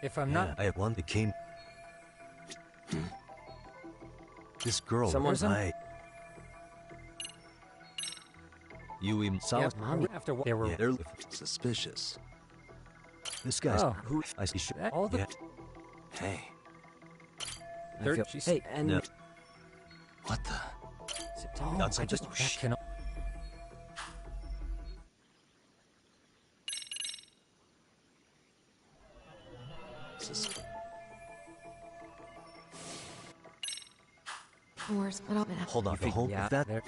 If I'm not... I have one that came... This girl... Someone's You even saw Yep, after what... They were... Yeah, they're suspicious. This guy's... Oh. Who... I see... All the... Yeah. Hey. Hey, and... No. What the... September? Outside I just... That cannot... Hold on, hold yeah, that... There.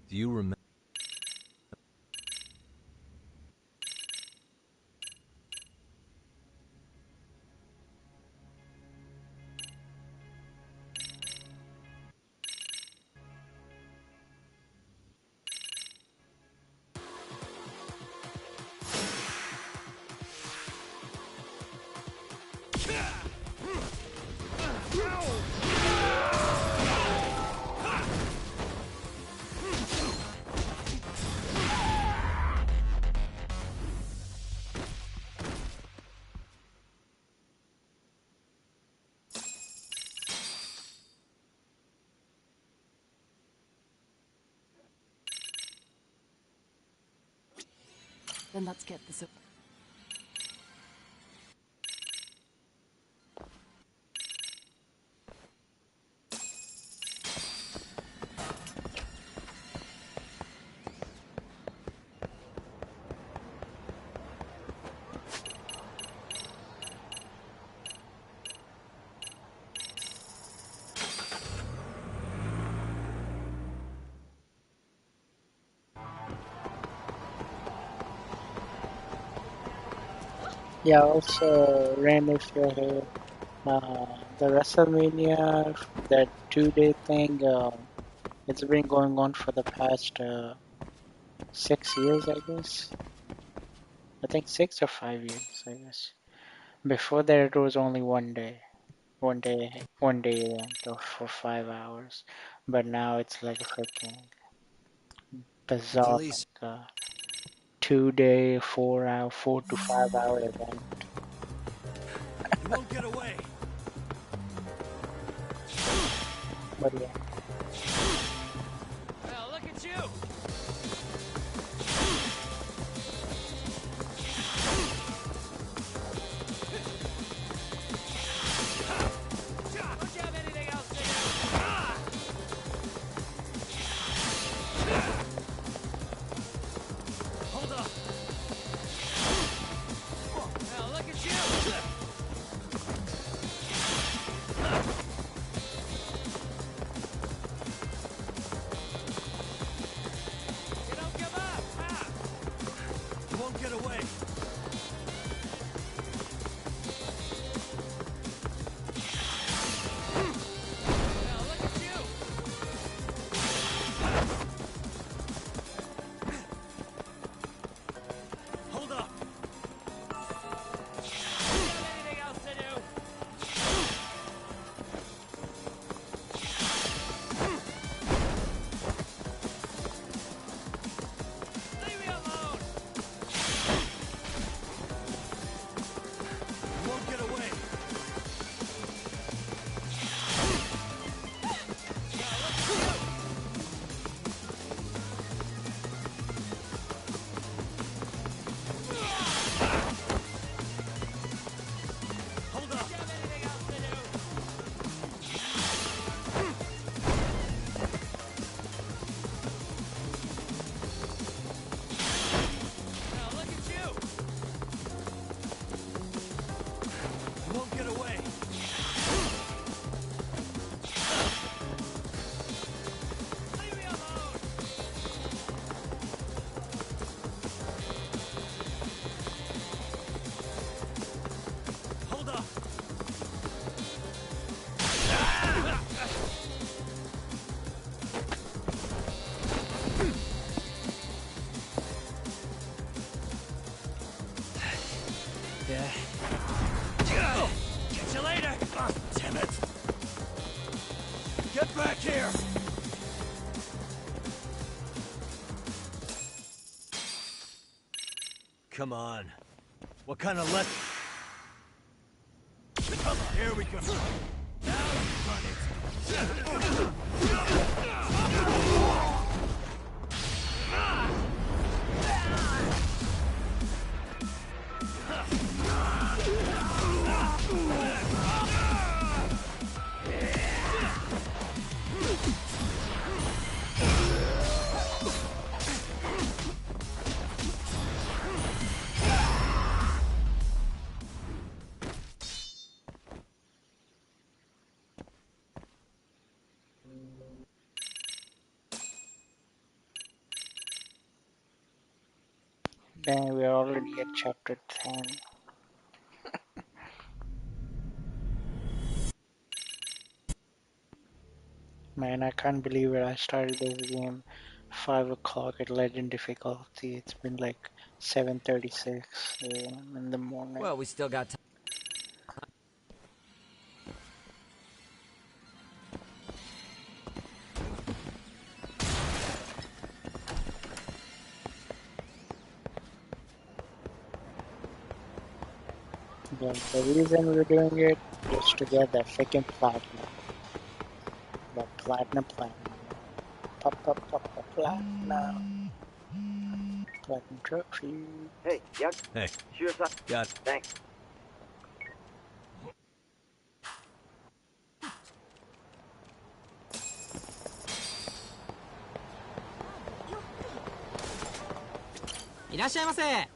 Do you remember? Then let's get this over. Yeah, also, Ren, if you're here, the WrestleMania, that 2-day thing, it's been going on for the past 6 years, I guess. I think 6 or 5 years, I guess. Before that, it was only 1 day. One day event for 5 hours. But now it's like a freaking bizarre, Achilles. like, 2-day, 4 hour, 4 to 5 hour event. You won't get away. But yeah. Well, look at you. Don't you have anything else to do? Hold up. Now look at you. You don't give up, huh? You won't get away. Now look at you. Hold up. You have anything else to do? Leave me alone. You won't get away. Hold up. You have anything else to do? Now look at you. You won't get away. Leave me alone. Hold up. Yeah. Catch you later. Ah, damn it. Get back here. Come on. What kind of let? Here we go. Now run it. Dang, we're already at chapter 10. Man, I can't believe it. I started this game 5 o'clock at legend difficulty. It's been like 7:36 a.m. in the morning. Well, we still got time. The reason we're doing it is to get that freaking platinum. That platinum. Pop, platinum. Platinum trophy. Hey, Yuck. Hey. Sure, son. Got it. Thanks. Irashaimase.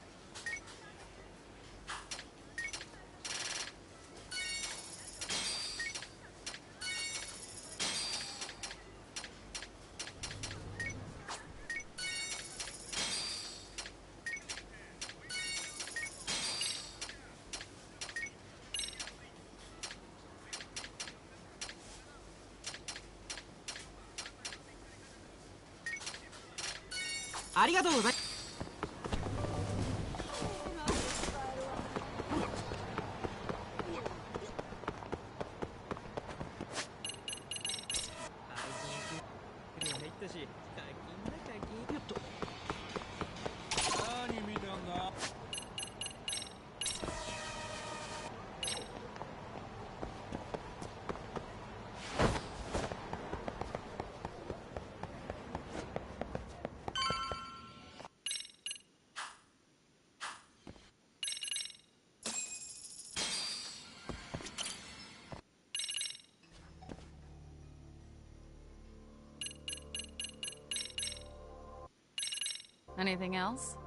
ありがとうございます。何見 Anything else?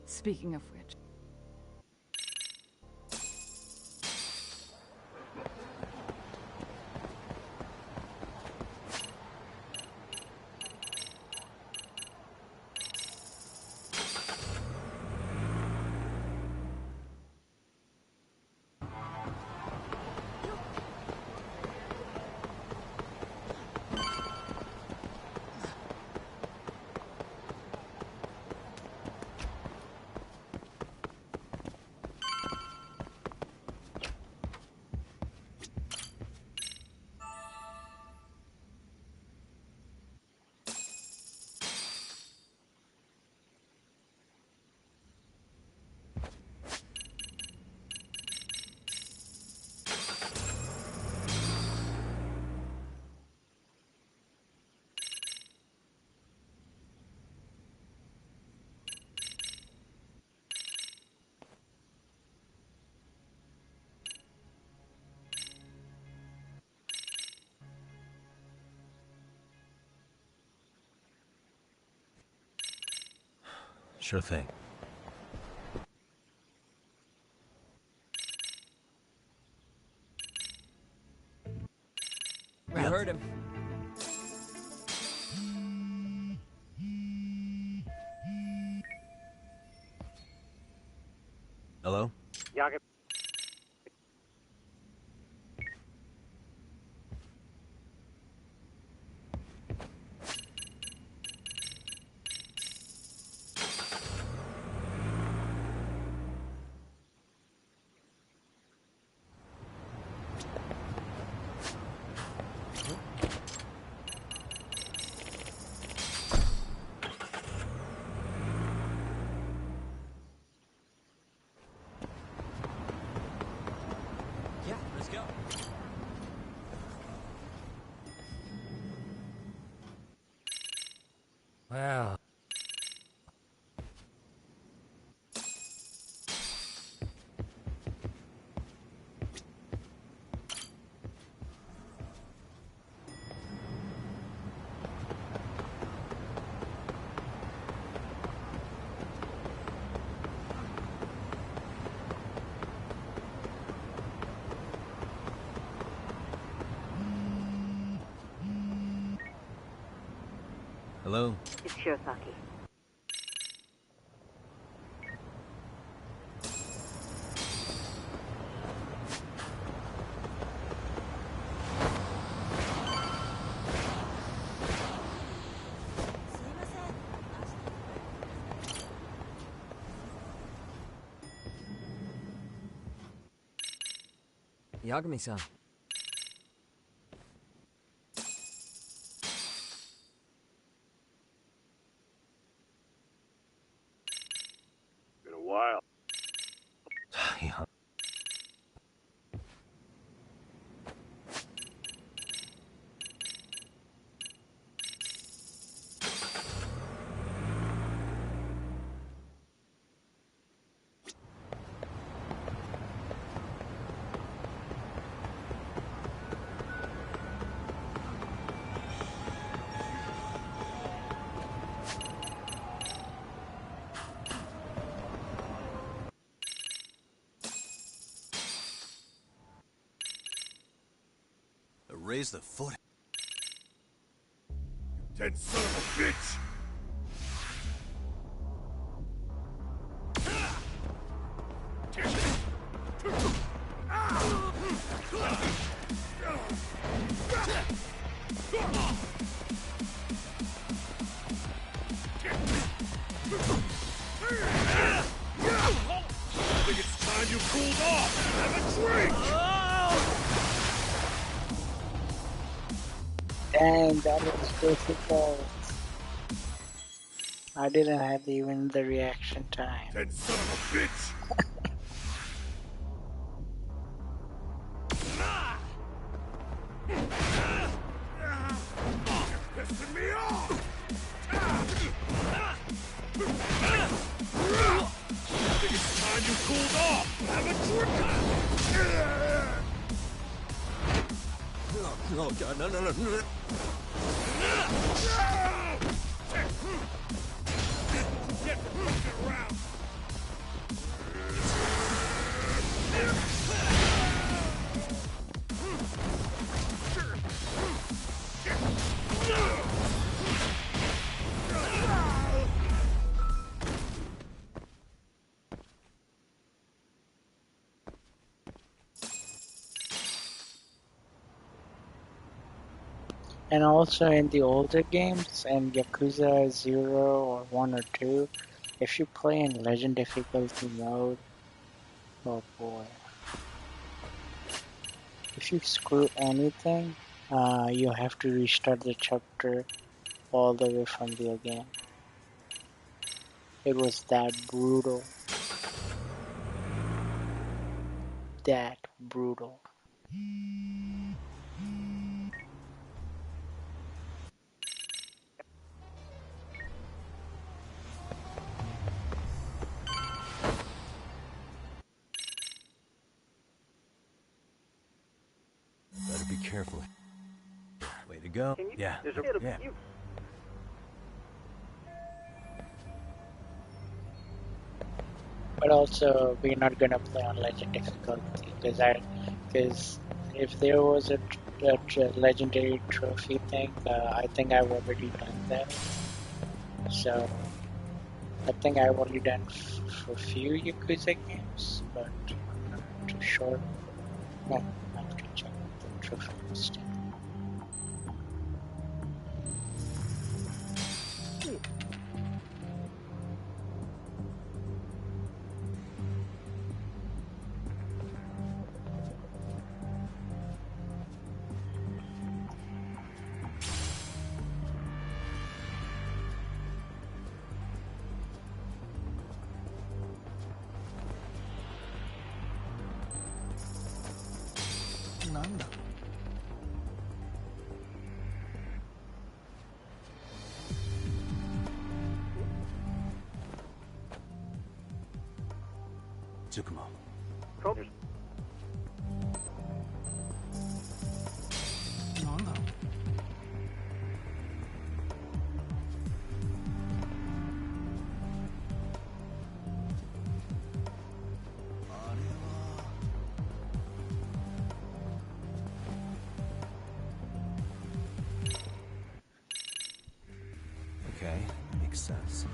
Speaking of which. Sure thing. We heard him. Hello? Yagami. Yeah, let's go. Wow. Hello? It's Shirosaki. Yagami-san. Been a while. Yeah. Raise the foot. Dead son of a bitch! I think it's time you cooled off! Have a drink! Dang, that was difficult. I didn't have even the reaction time. Dead son of a bitch! Oh god, no, no, no, no. Get fucking around! And also in the older games, in Yakuza 0 or 1 or 2, if you play in Legend difficulty mode, oh boy. If you screw anything, you have to restart the chapter all the way from the again. It was that brutal. That brutal. Better be careful. Way to go. Yeah. Yeah. But also, we're not gonna play on Legend difficulty because if there was a legendary trophy thing, I think I've already done that. So I think I've only done for a few Yakuza games, but I'm not too sure. No, I have to check the trophy list. Tsukumo. Okay, makes sense.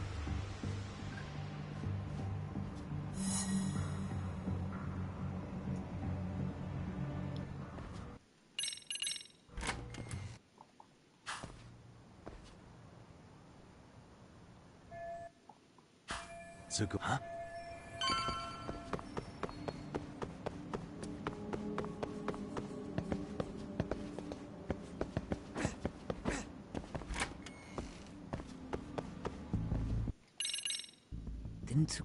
Tsukumo. Huh? Didn't...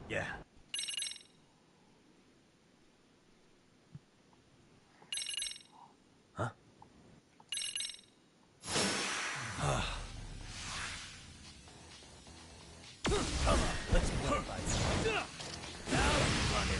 Yeah. Huh? Come on, let's go. Now run it.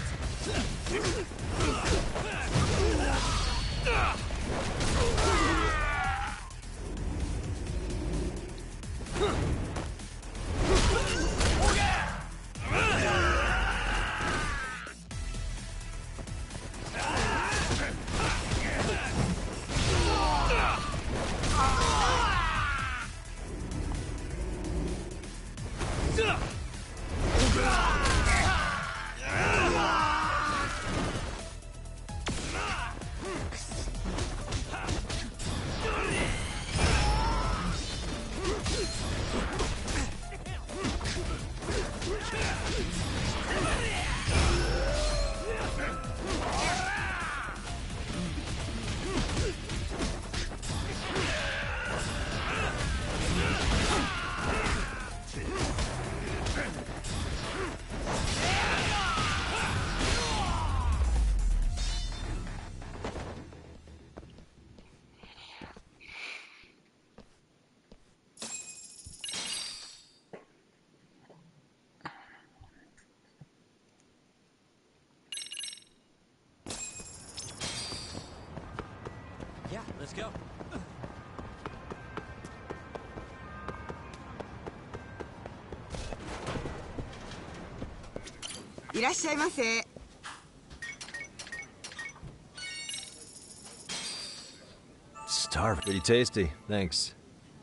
Yeah, let's go. いらっしゃいませ。 Starving. Pretty tasty. Thanks.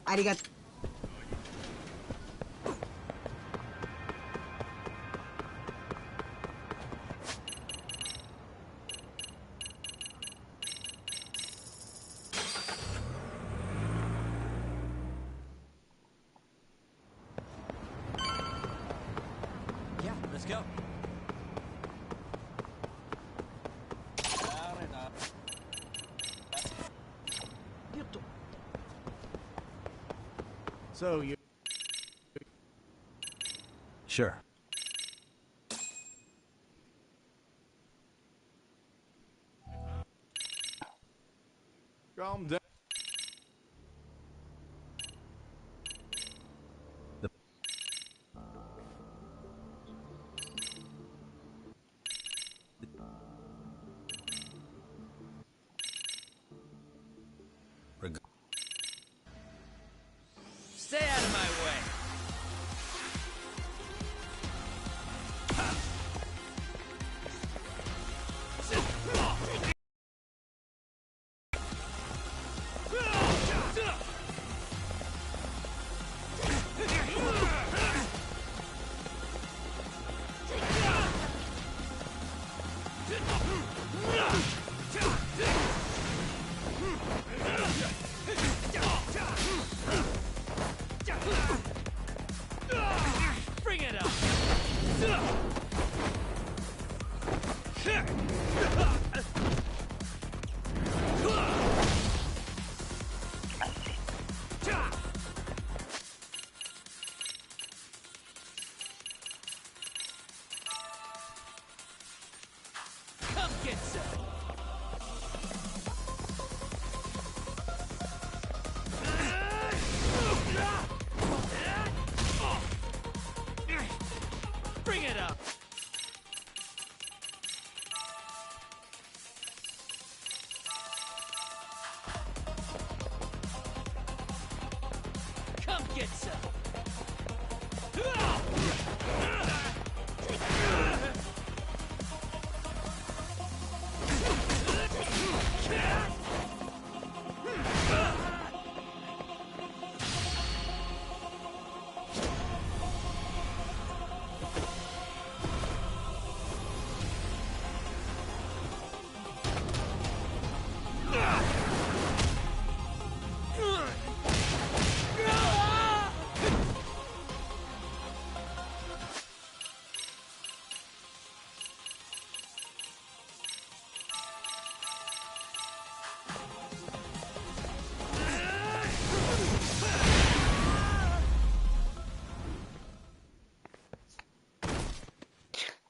ありがとう。 Yeah, let's go. So you... Sure. Calm down. Stay out of my way.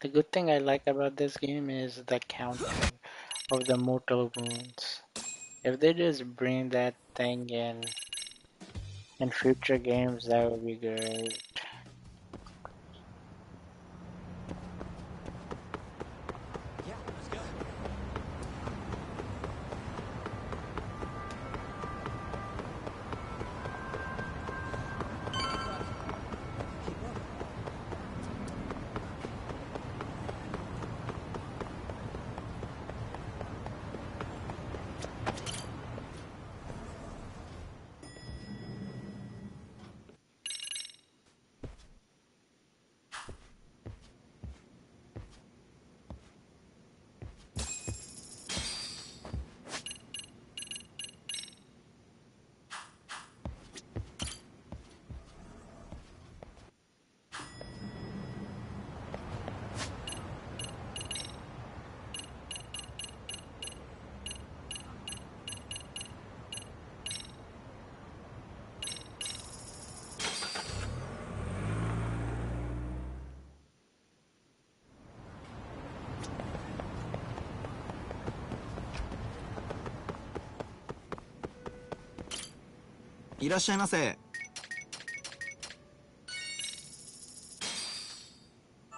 The good thing I like about this game is the counting of the mortal wounds. If they just bring that thing in future games, that would be great. Yeah, let's go.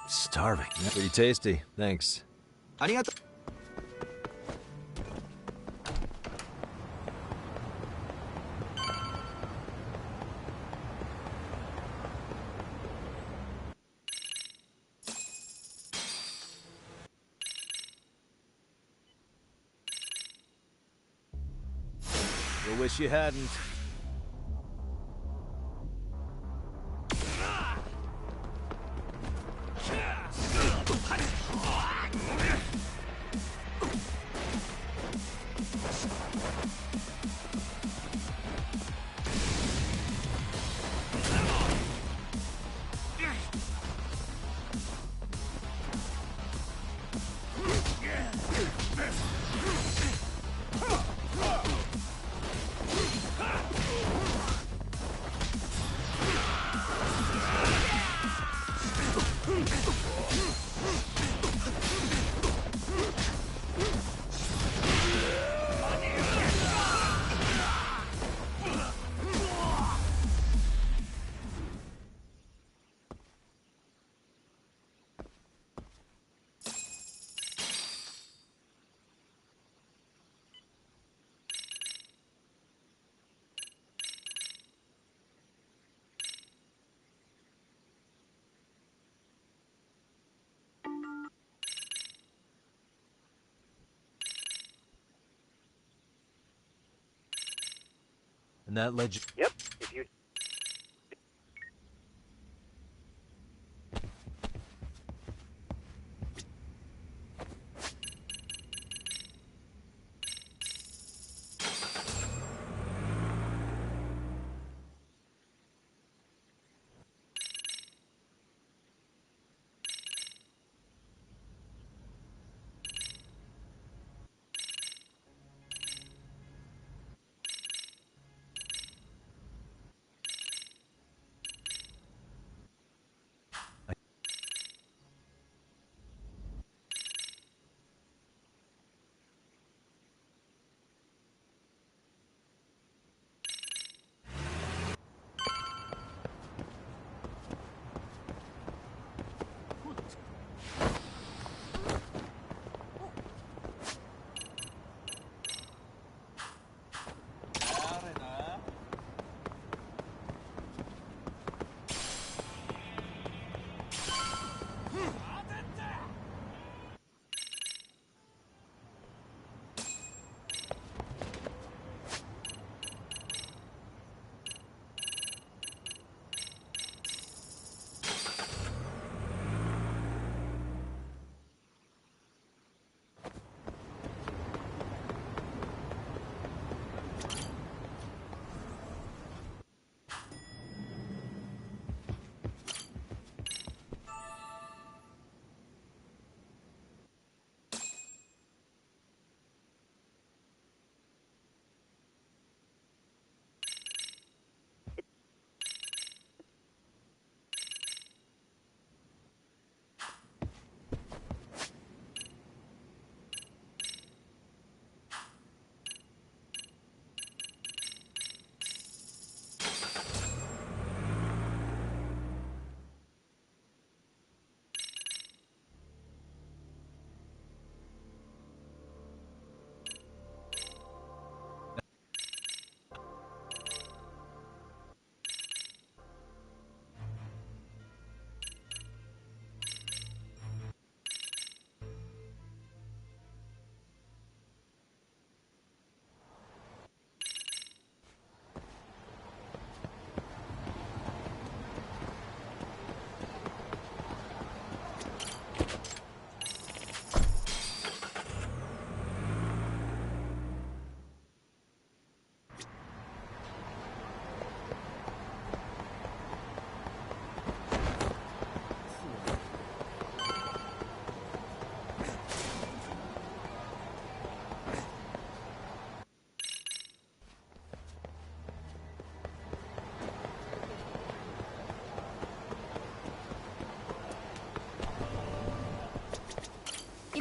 Starving. Pretty tasty. Thanks. ありがとう。You wish you hadn't. And that led you... Yep, if you...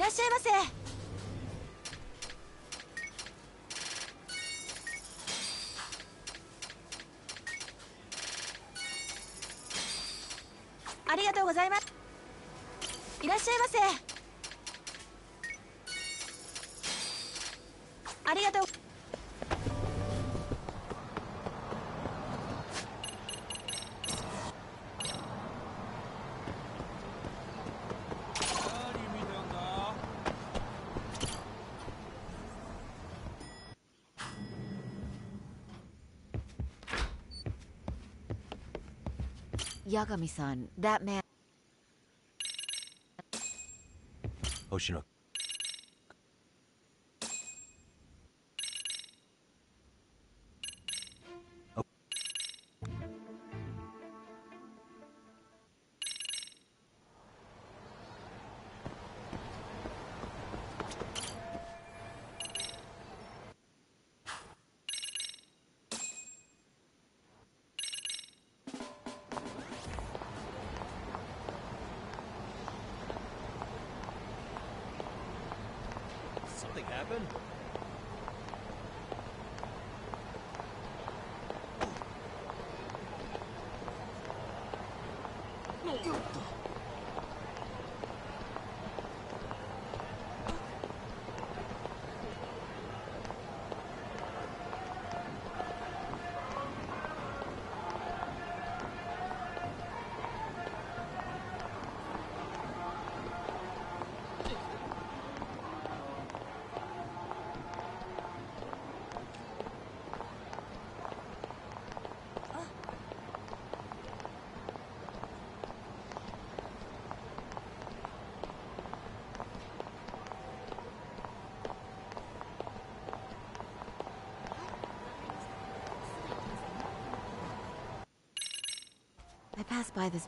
らっしゃいませ。ありがとうございます。いらっしゃいませ。ありがとう。Yagami-san, that man... Hoshino. Something happened? I passed by this...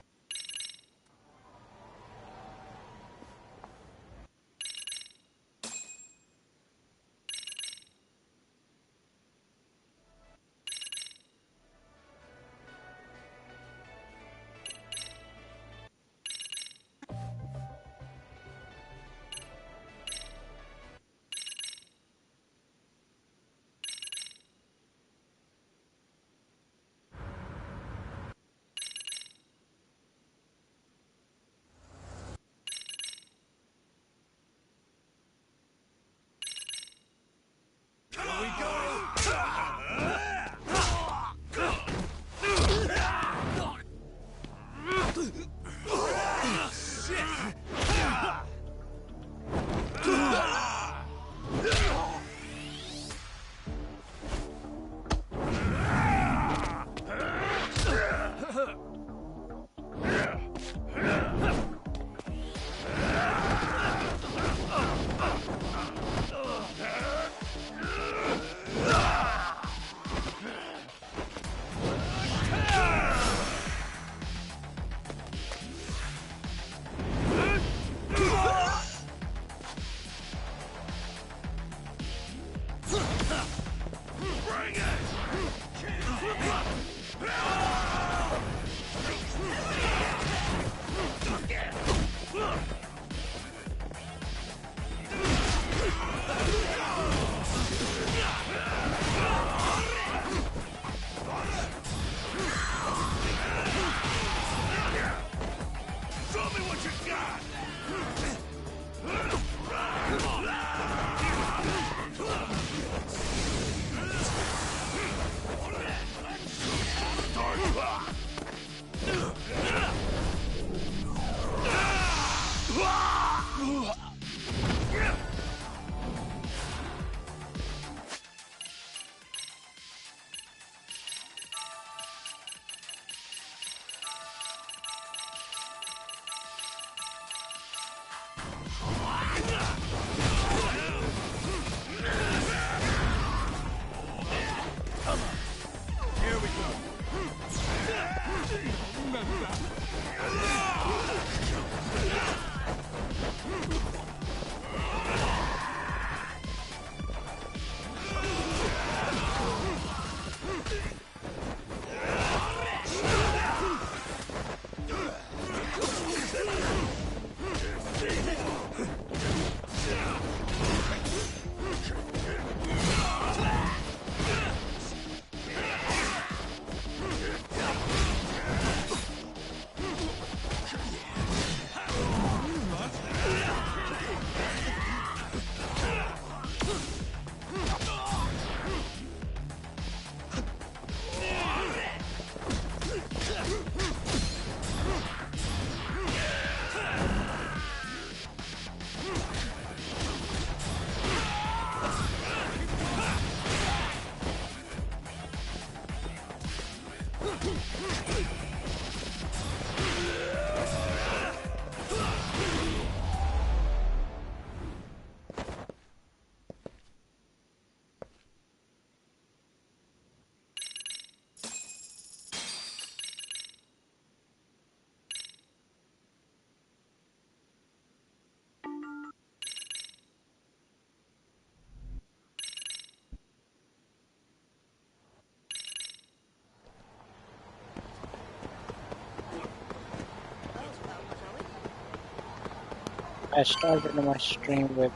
I started my stream with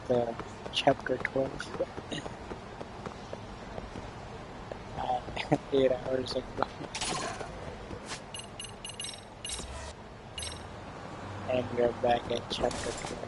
chapter 12 8 hours ago. And we're back at chapter 12.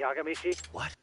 Yagamishi? What?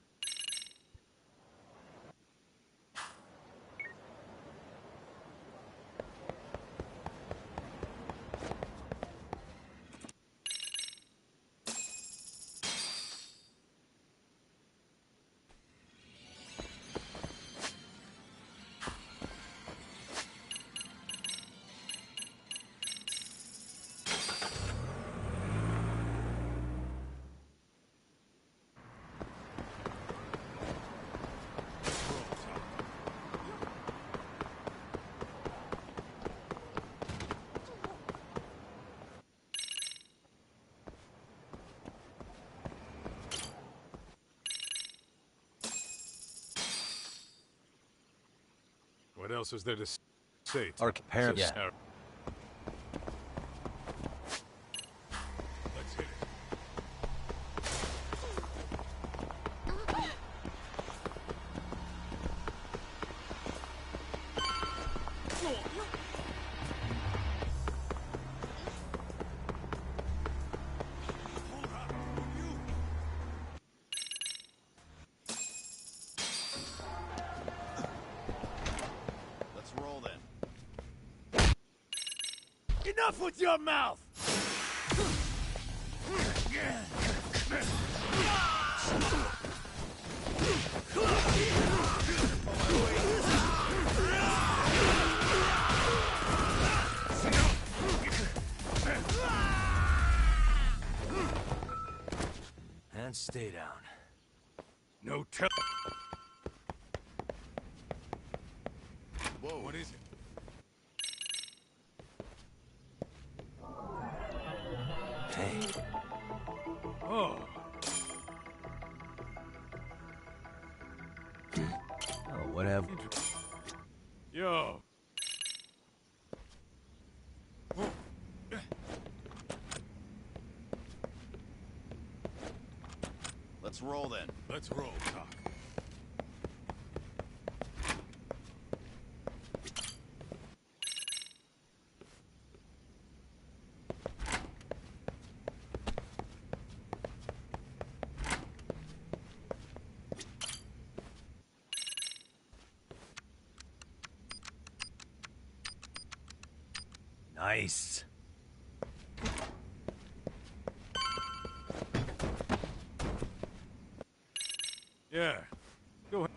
What else is there to say? Our parents. Yeah. Yeah. Let's hit it. Let's roll then. Enough with your mouth! And stay down. No tell. Whoa. What is it? Hey. Oh. Oh, what have... Yo. Let's roll then. Let's roll, Doc. Nice. Yeah. Go ahead.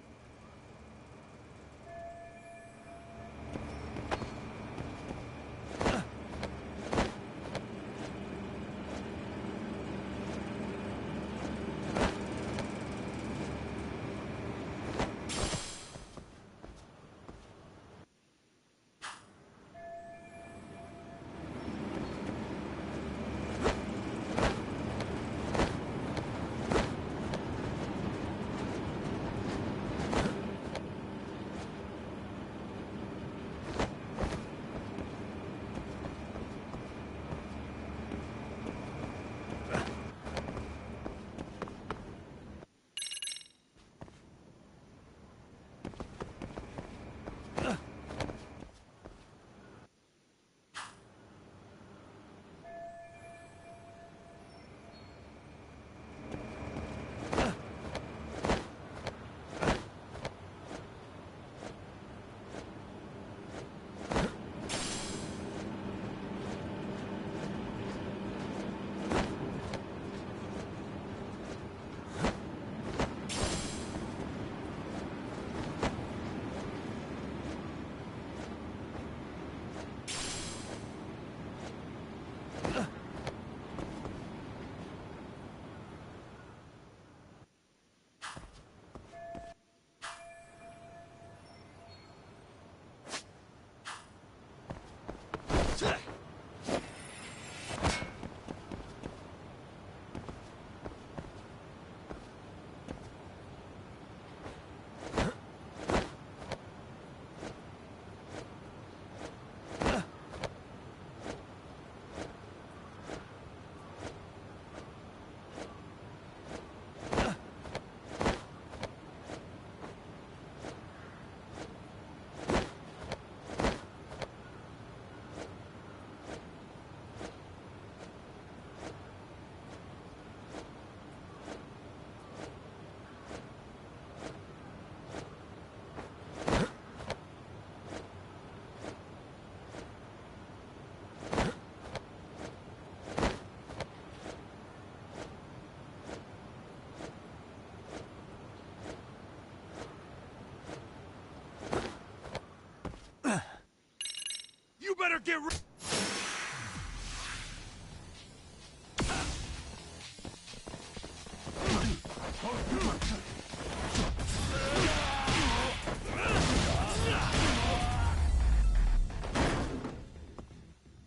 get ready.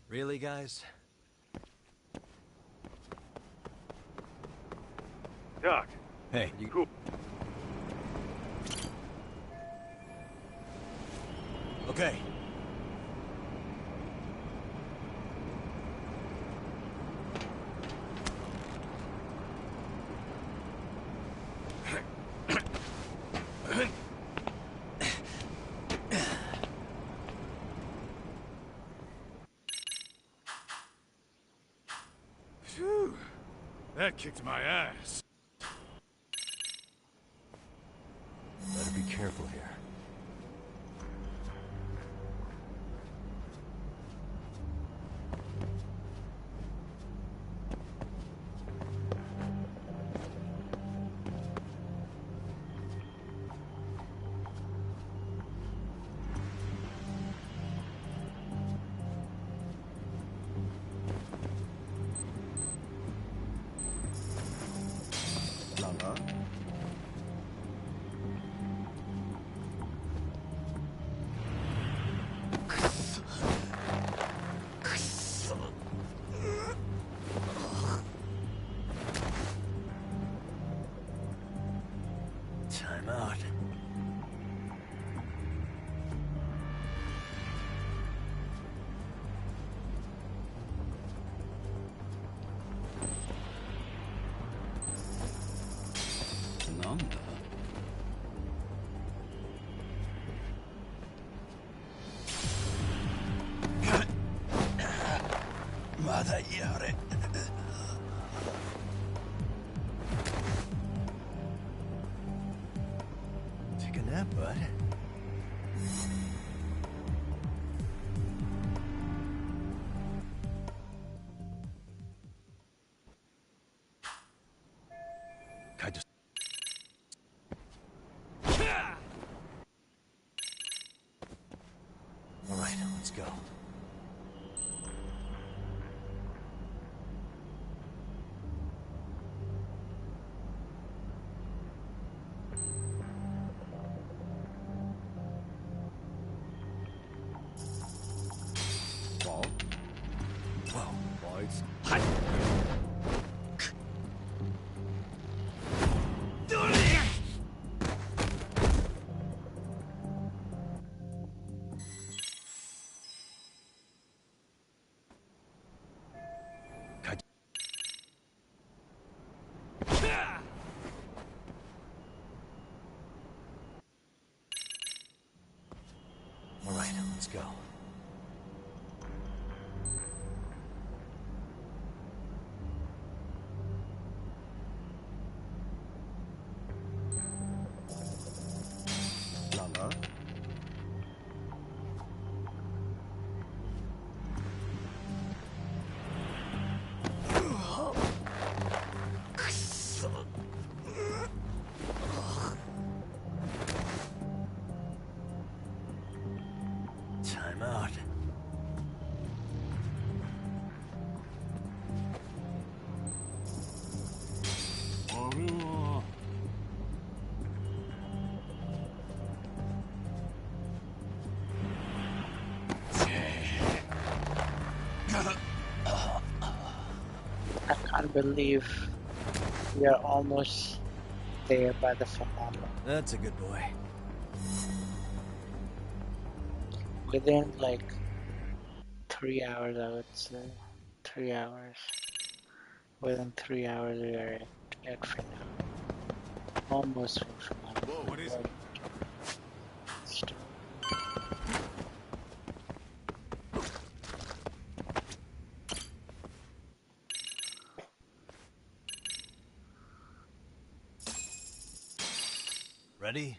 Really, guys? Doc. Hey, you... Cool. Okay. Phew. That kicked my ass. Better be careful here. Time out. Nanda? まだやれ。Take a nap, bud. Kind of. All right, let's go. Boys. All right, let's go. Lala? Time out. I can't believe we are almost there by the finale. That's a good boy. Within like 3 hours, I would say. 3 hours. Within 3 hours, we are at finale. Almost finale. Whoa, what is it? Ready?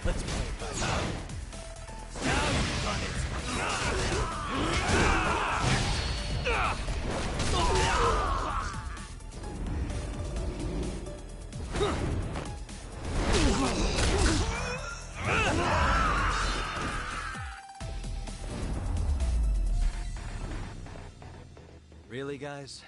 Let's play it by ear. Now you've done it! Really, guys?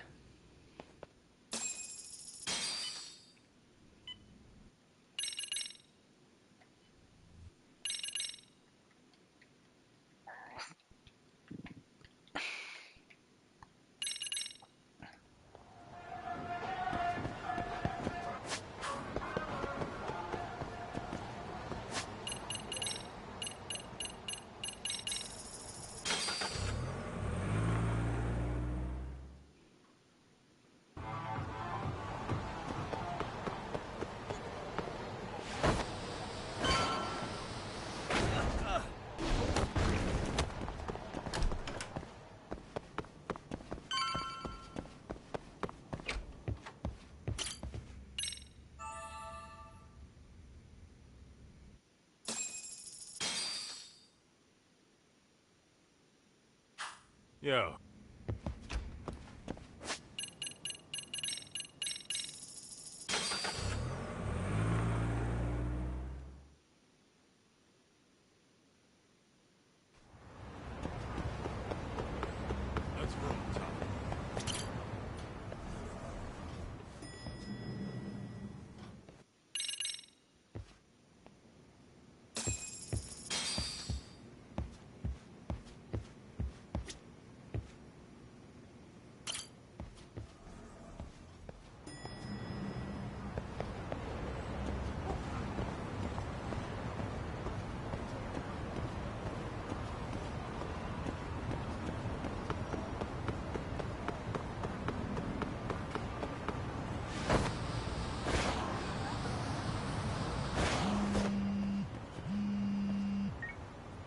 Yo. Let's roll, Tom.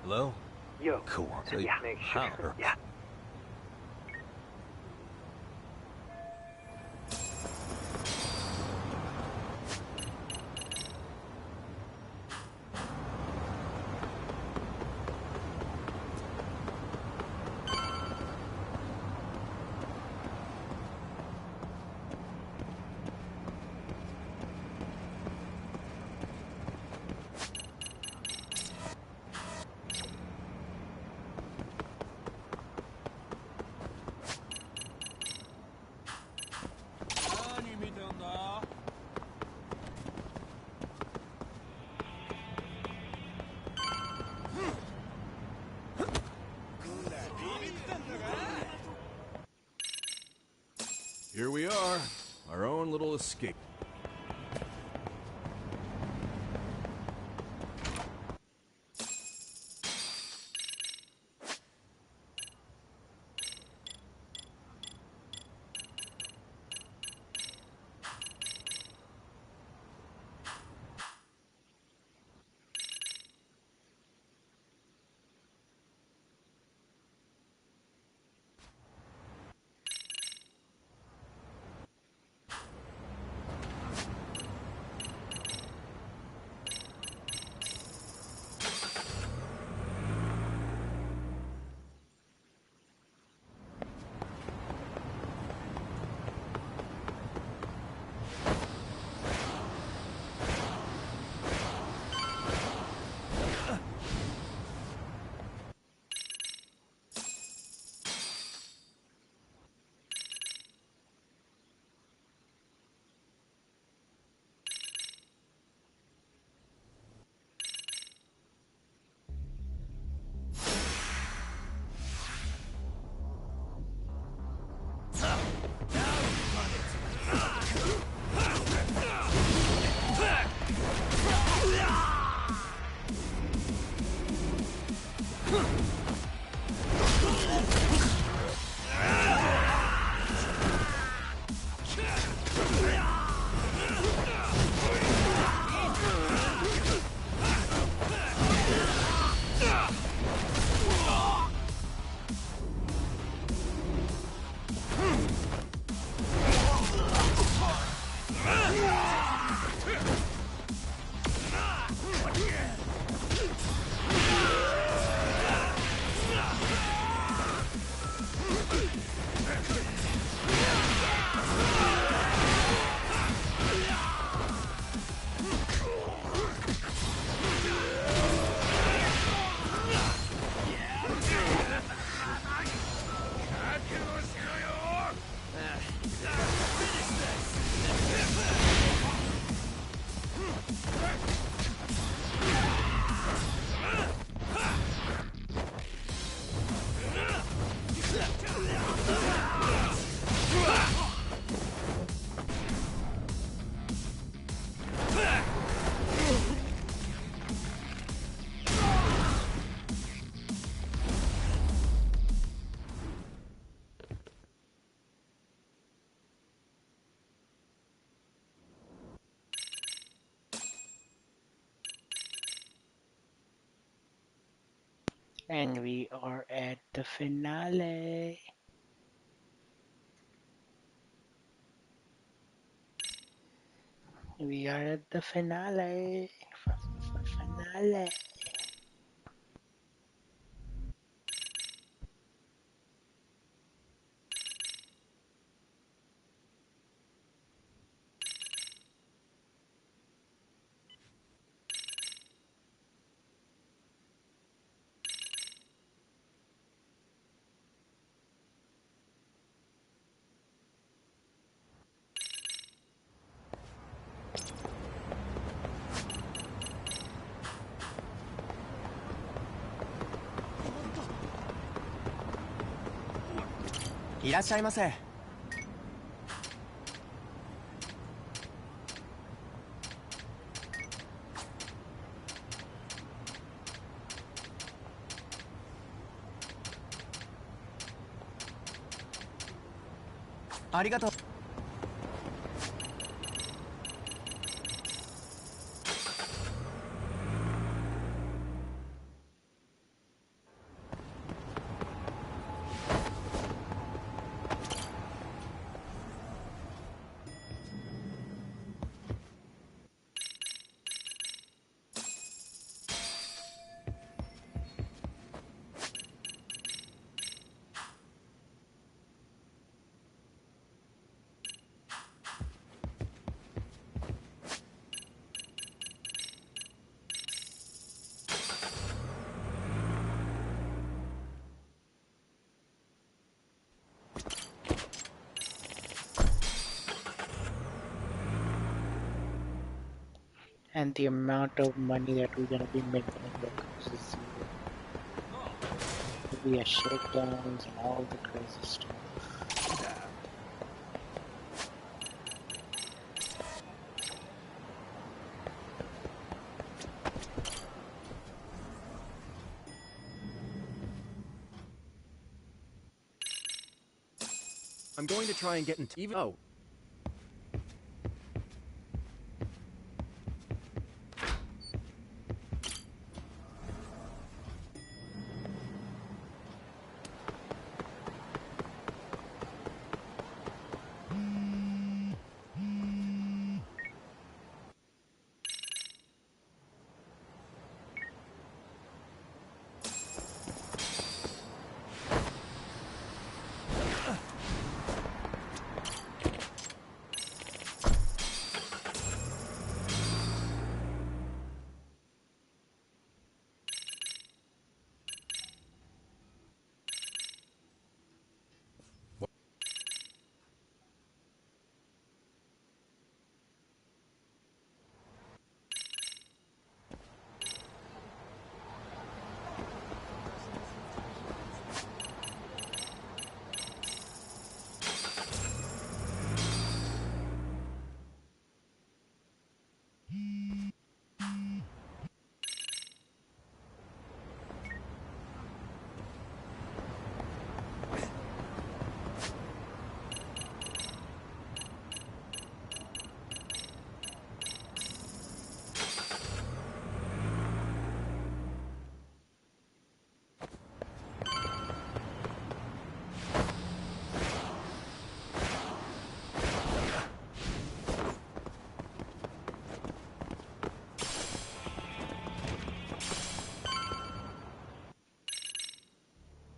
Hello? Yo. Cool. So Yeah, make sure. how? Yeah. Here we are, our own little escape. And we are at the finale. We are at the finale. Finale.いらっしゃいませ。ありがとう。And the amount of money that we're gonna be making in the cruises season. We have shakedowns and all the crazy stuff. I'm going to try and get into even. Oh.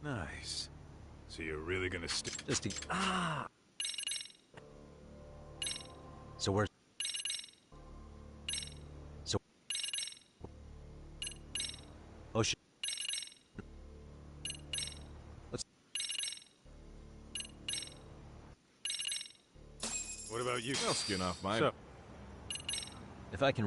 Nice. So you're really gonna stick? So where's... So... Oh shit. Let's... What about you? I'll skin off mine. So, If I can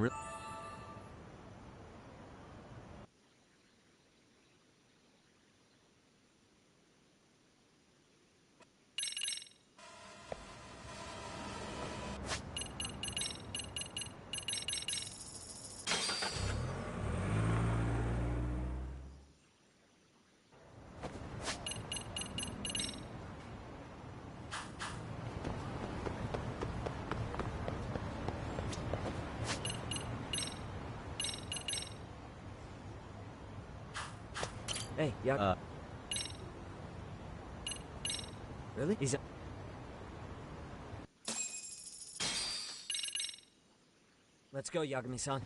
Hey, Really? He's a... Let's go, Yagami-san.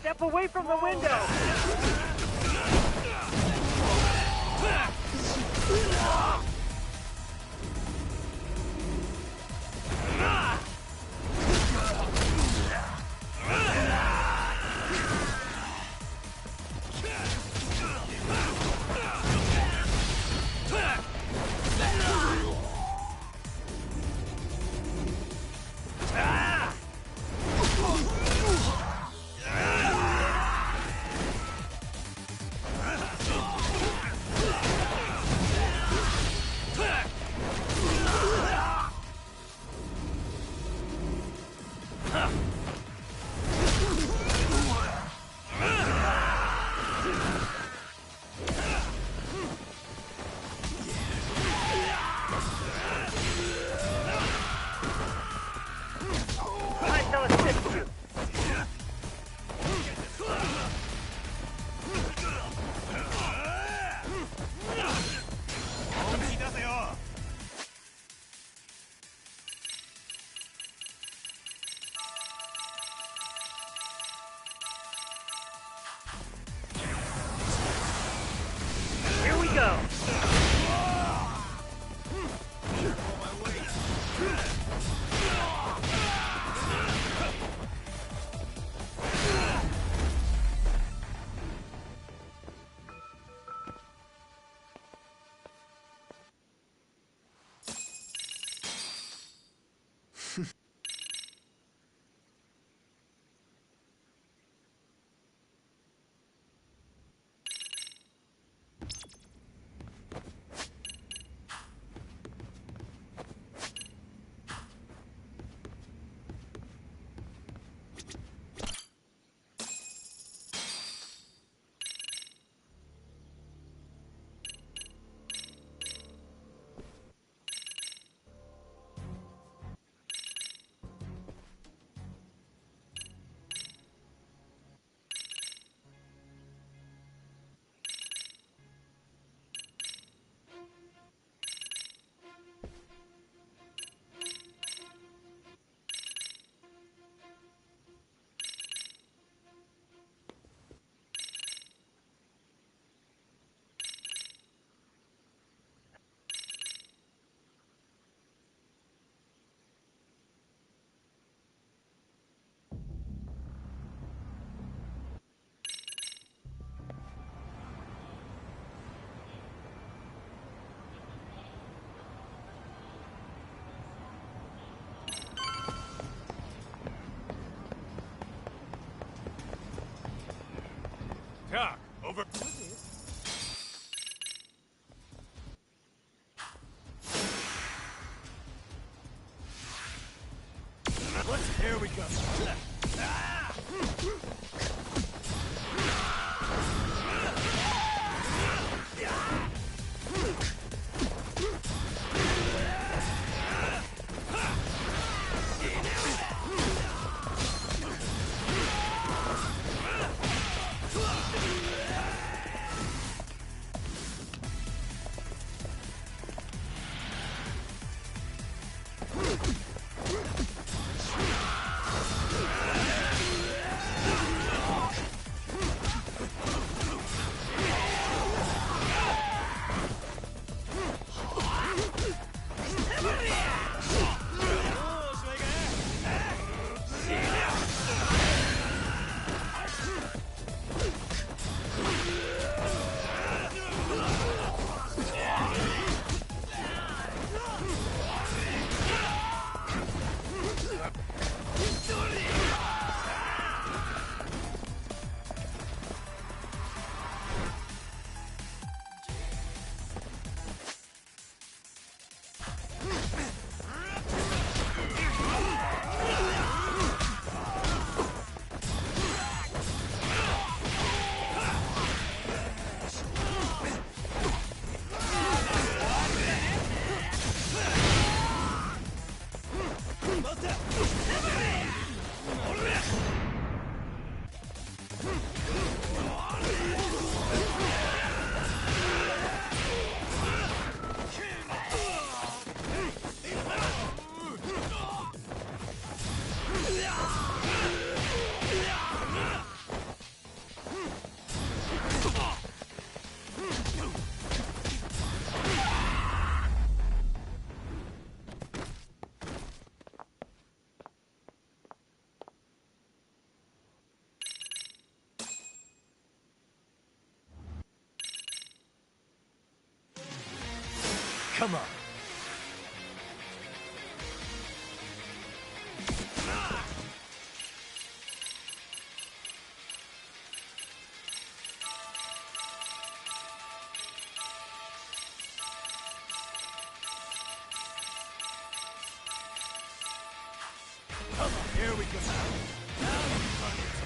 Step away from the window! Here we go! Doc, over. Come on. Come on, here we go. Now you run it.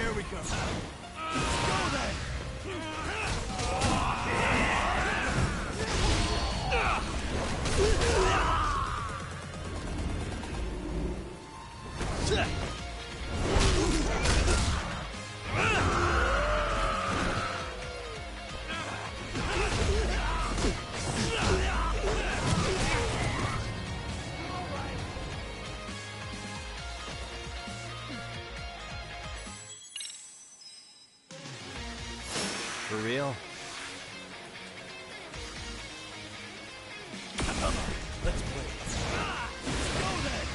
Here we go. Let's go then. For real? Let's play. Let's go then.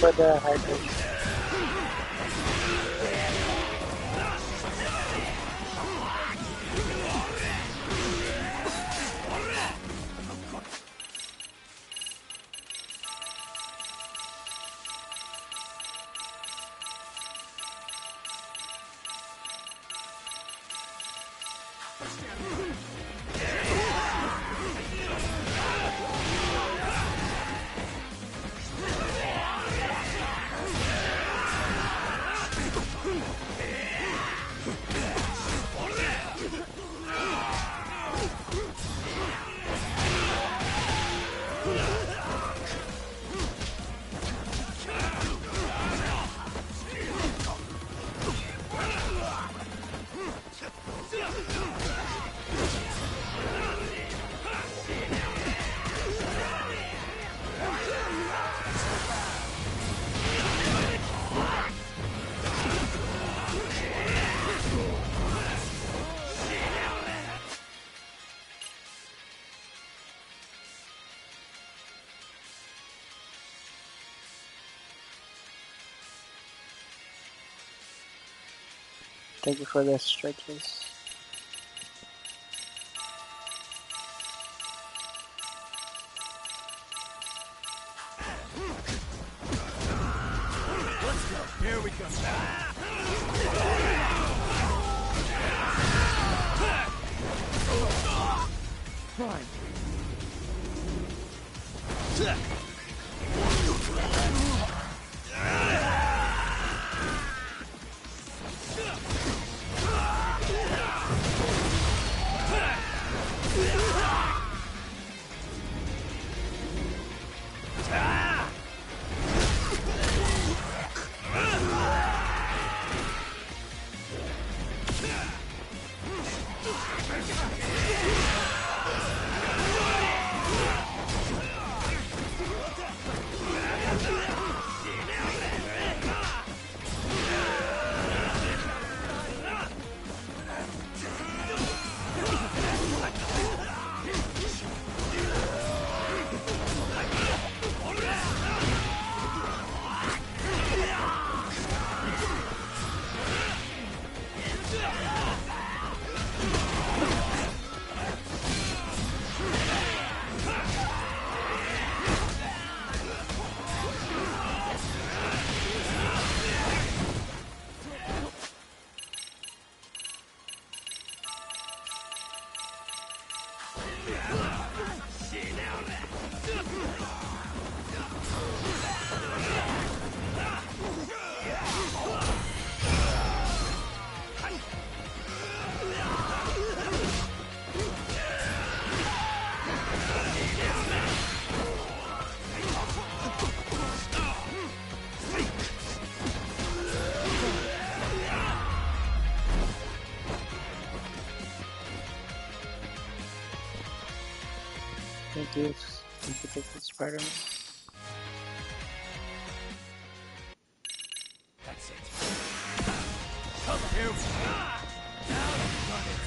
For the hydrates. Thank you for the stretches. Let's go. Here we go. Fine. Thank you. Thank you, take the Spider-Man. That's it. Come here. Now you've done it.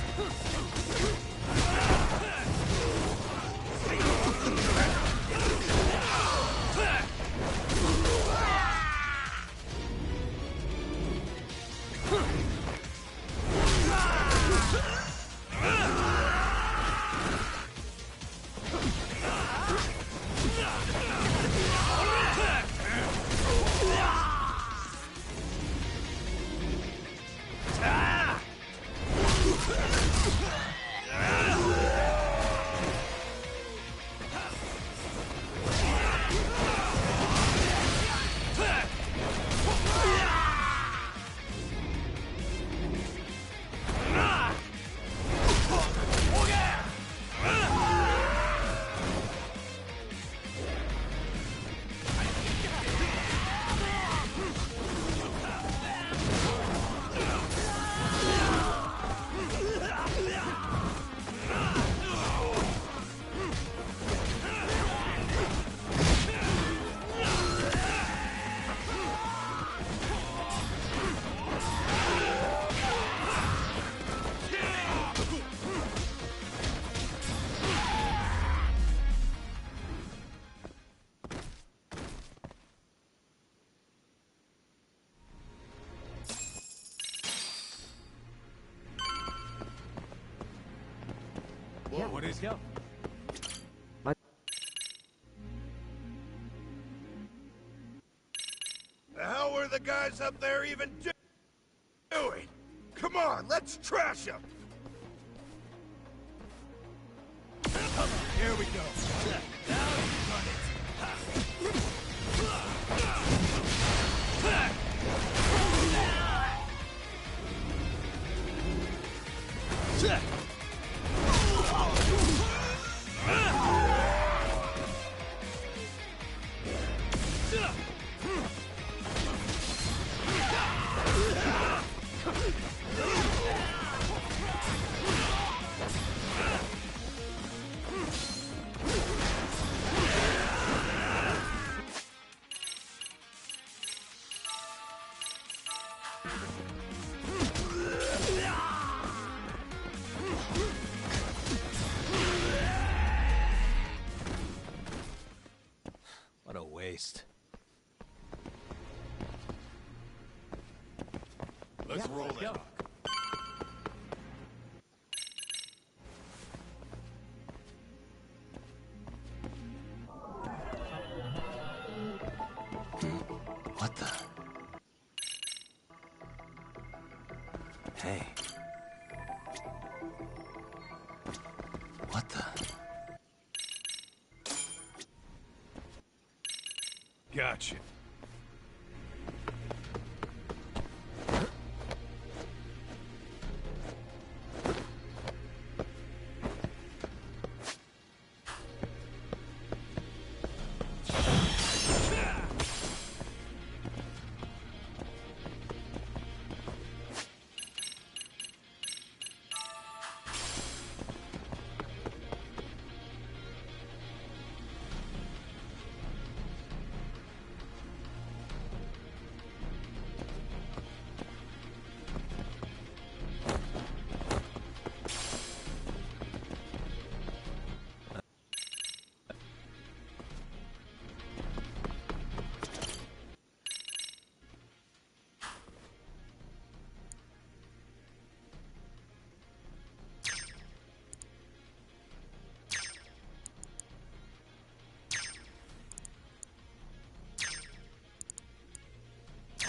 Yeah, what is go? The hell were the guys up there even doing? Come on, let's trash them! Here we go. Now you've done it. What a waste. Let's roll it. Hey. What the? Gotcha.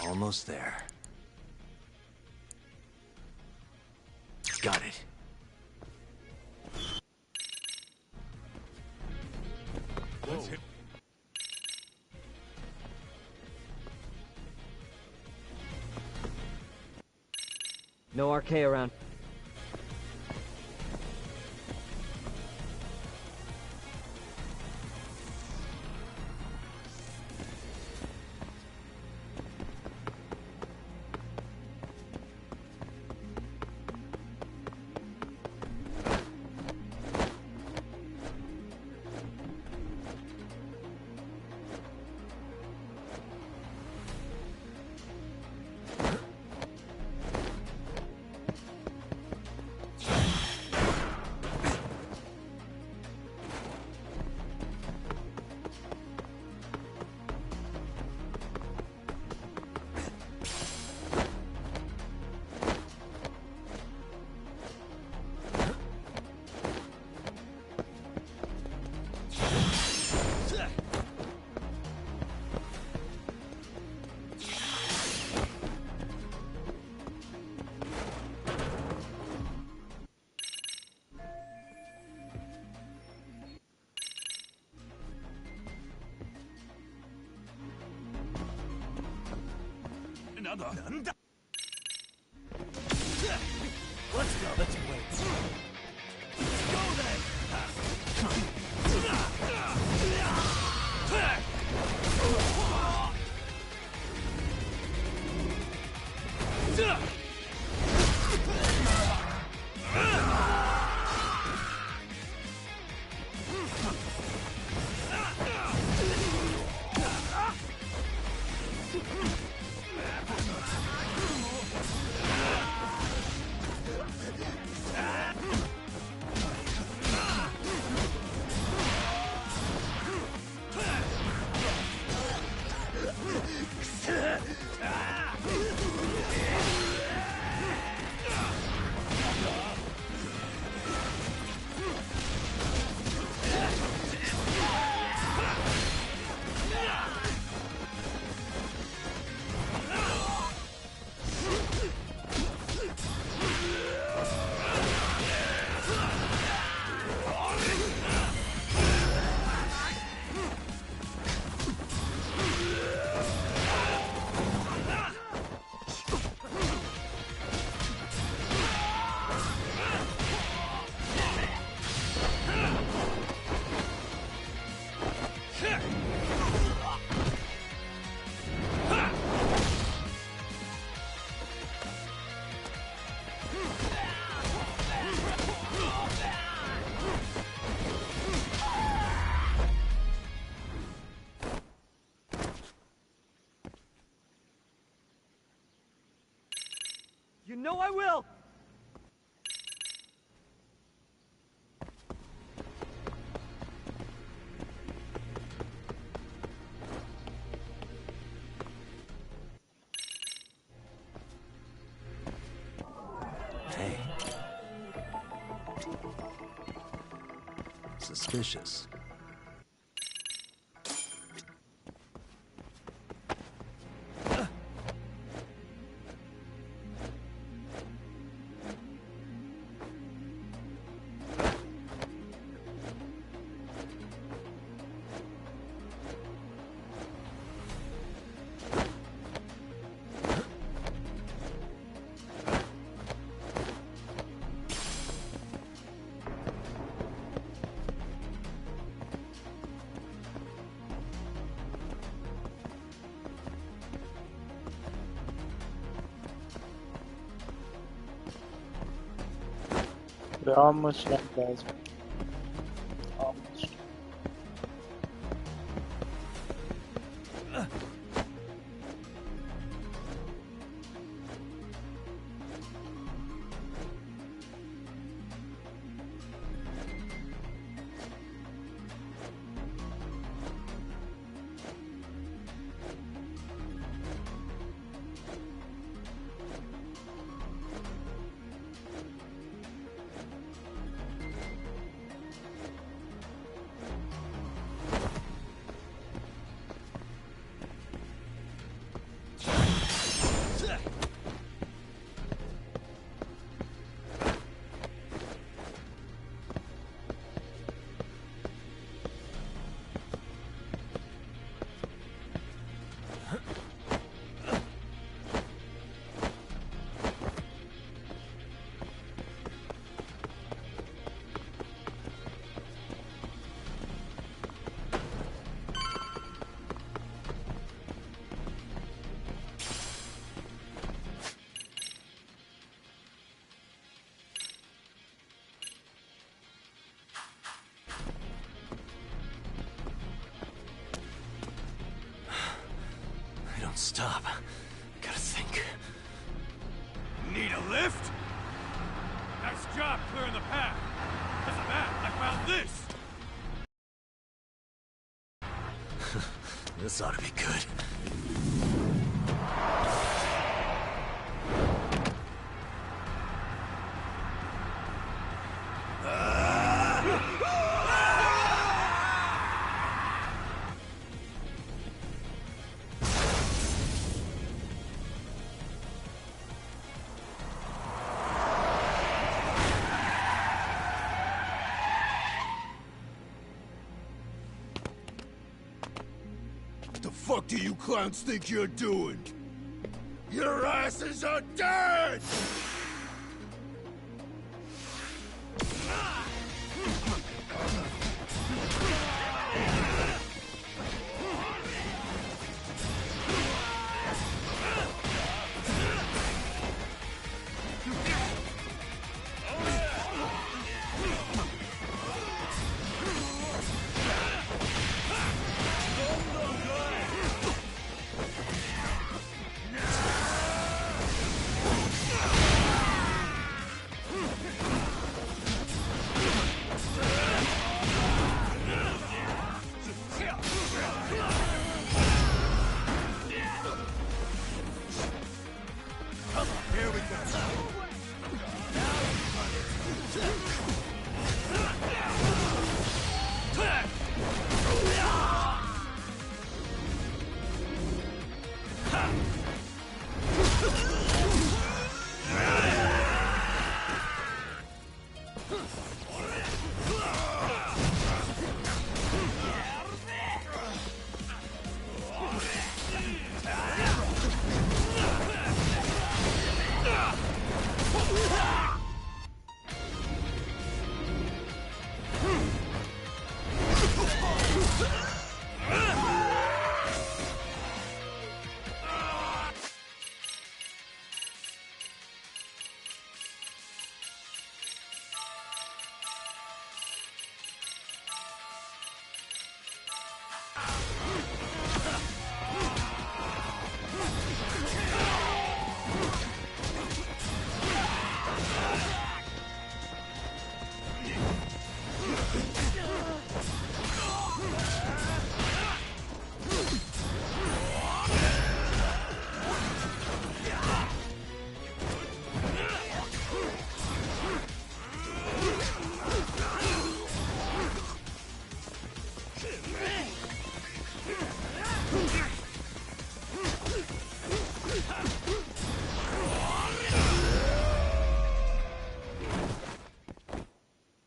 Almost there. Got it. Let's hit. No RK around. Let's go. Let's wait. Let's go then. You know I will! Hey. Suspicious. We're almost done, guys. Almost. Stop. Gotta think. Need a lift? Nice job clearing the path. Because of that, I found this. This ought to be good. What do you clowns think you're doing? Your asses are dead!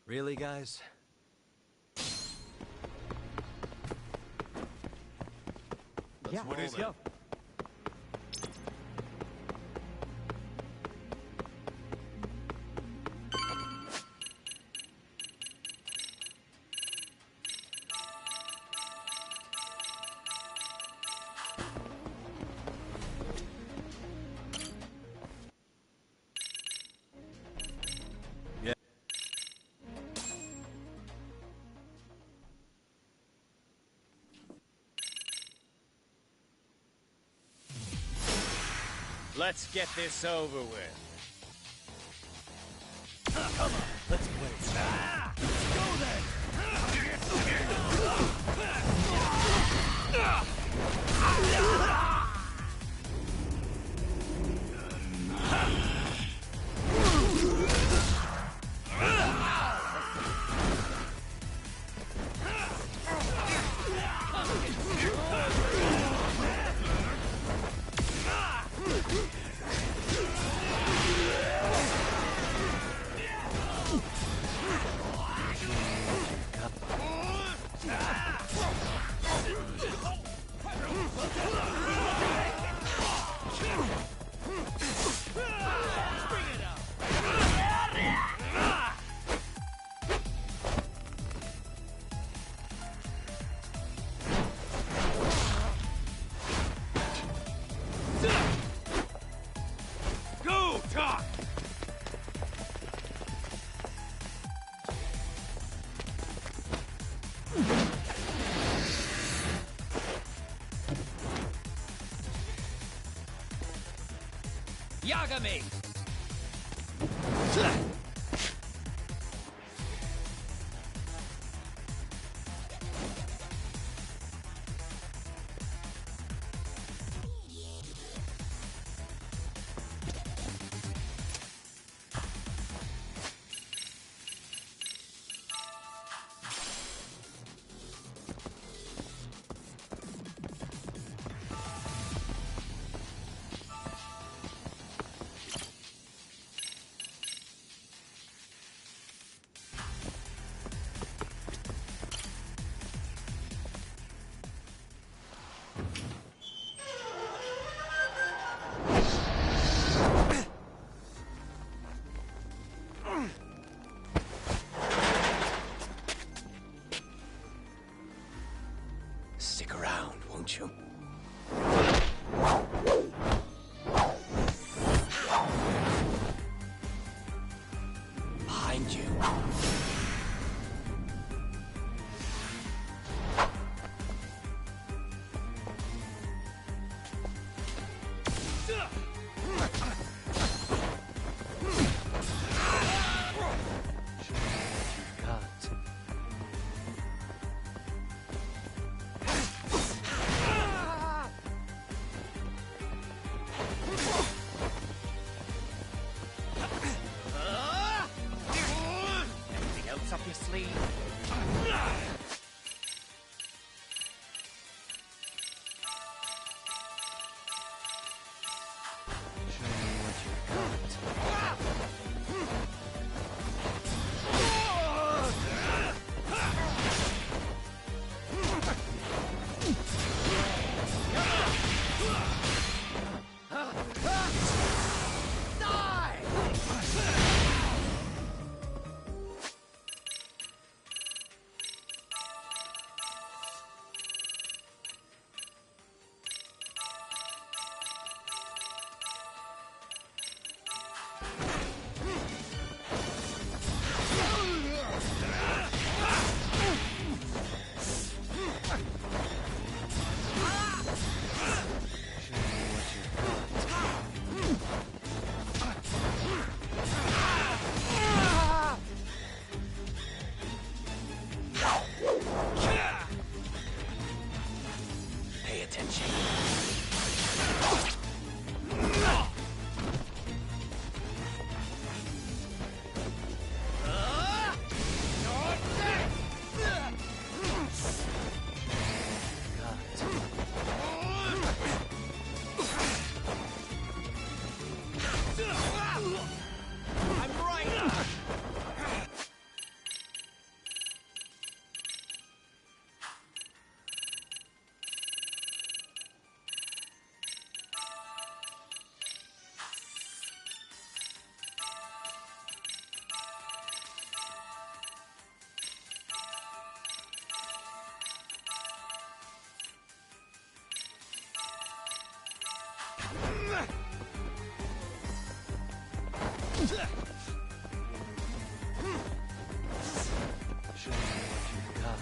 Really, guys? Yeah, what is it? Go. Let's get this over with. Come on, let's play. Let's go then! Go, talk! Yagami! Stick around, won't you? Behind you. Anything else up your sleeve? Pay attention. I'm right! Show me what you've got.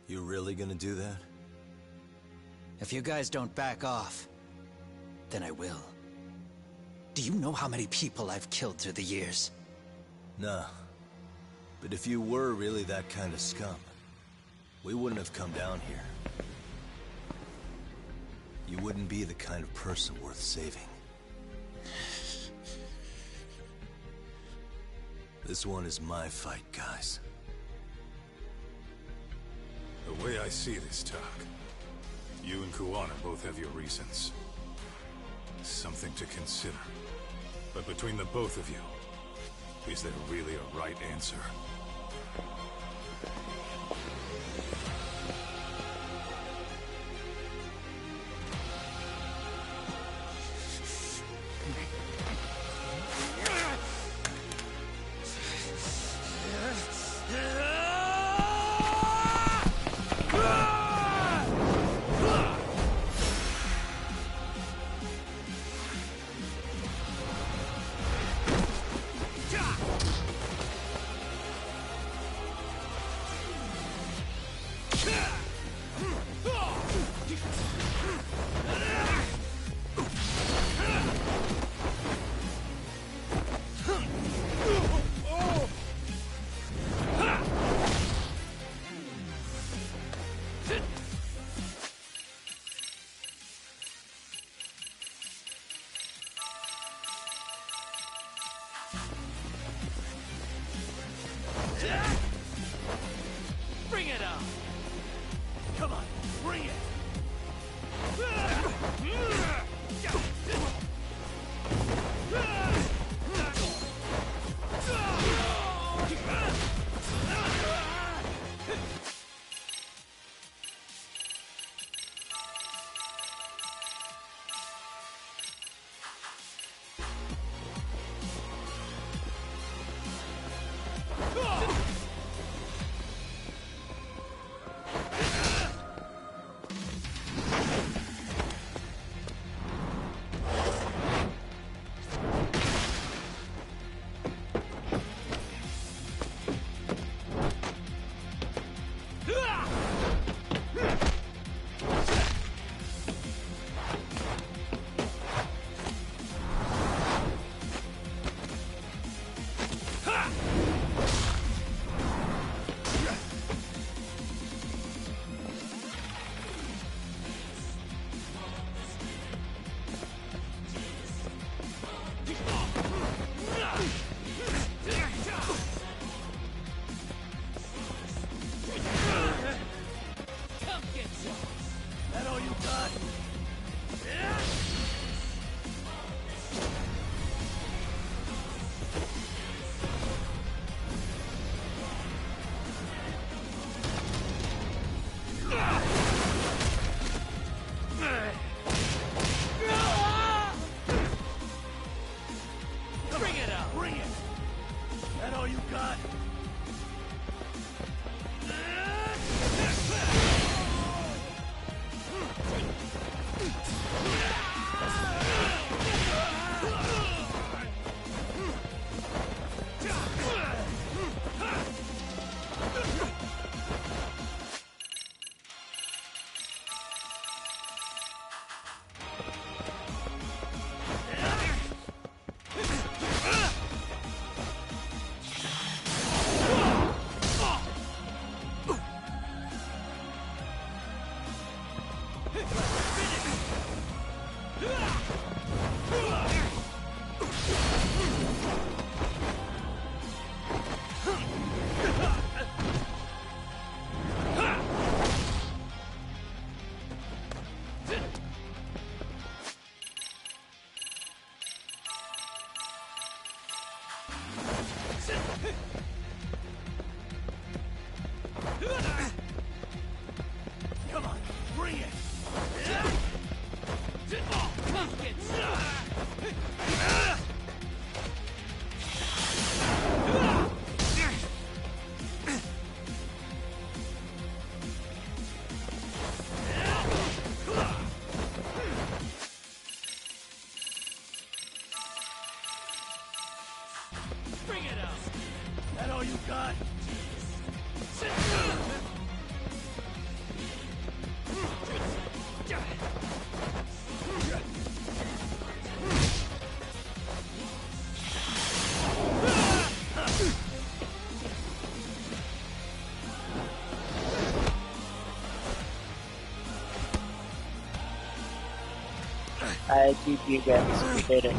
You really gonna do that? If you guys don't back off, then I will. Do you know how many people I've killed through the years? Nah. But if you were really that kind of scum, we wouldn't have come down here. You wouldn't be the kind of person worth saving. This one is my fight, guys. The way I see this, Tak, you and Kuwana both have your reasons. Something to consider. But between the both of you, is there really a right answer? Bring it on! Come on, bring it! I beat you guys. We did it.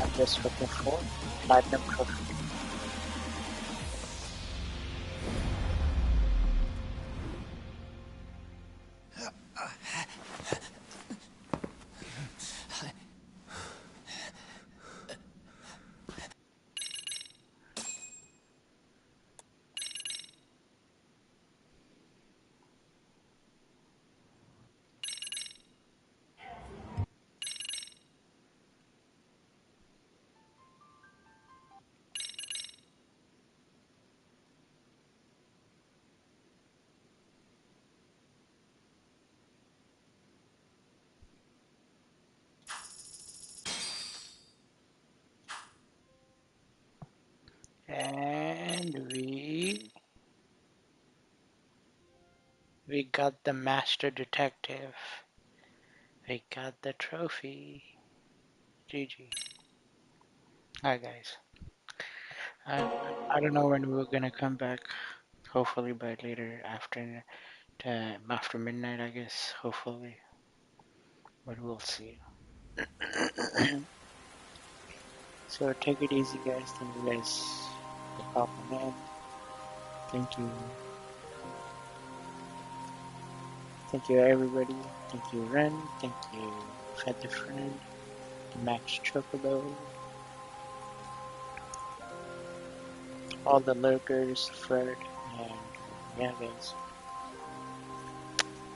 I'm just looking for platinum trophy. And we got the master detective. We got the trophy. GG. Alright guys. I don't know when we're gonna come back. Hopefully by later after midnight, I guess. Hopefully. But we'll see. So take it easy guys. Thank you guys for popping in. Thank you. Thank you everybody. Thank you Ren. Thank you Fed the Friend. Max Chocobo. All the lurkers, Fred, and yeah guys.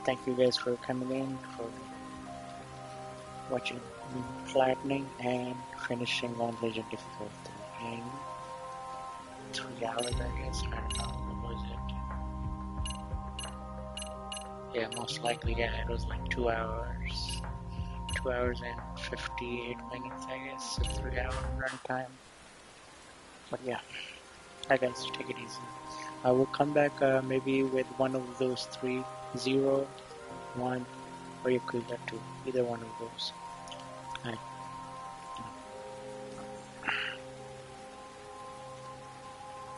Thank you guys for coming in, for watching me platinum and finishing on Legend difficulty in 3 hours I guess. I don't know, what was it? Yeah, most likely, yeah, it was like 2 hours. 2 hours and 58 minutes I guess, so 3 hour run time. But yeah, alright guys, take it easy. I will come back maybe with one of those 3, 0, 1, or Yakuza 2, either one of those. Alright.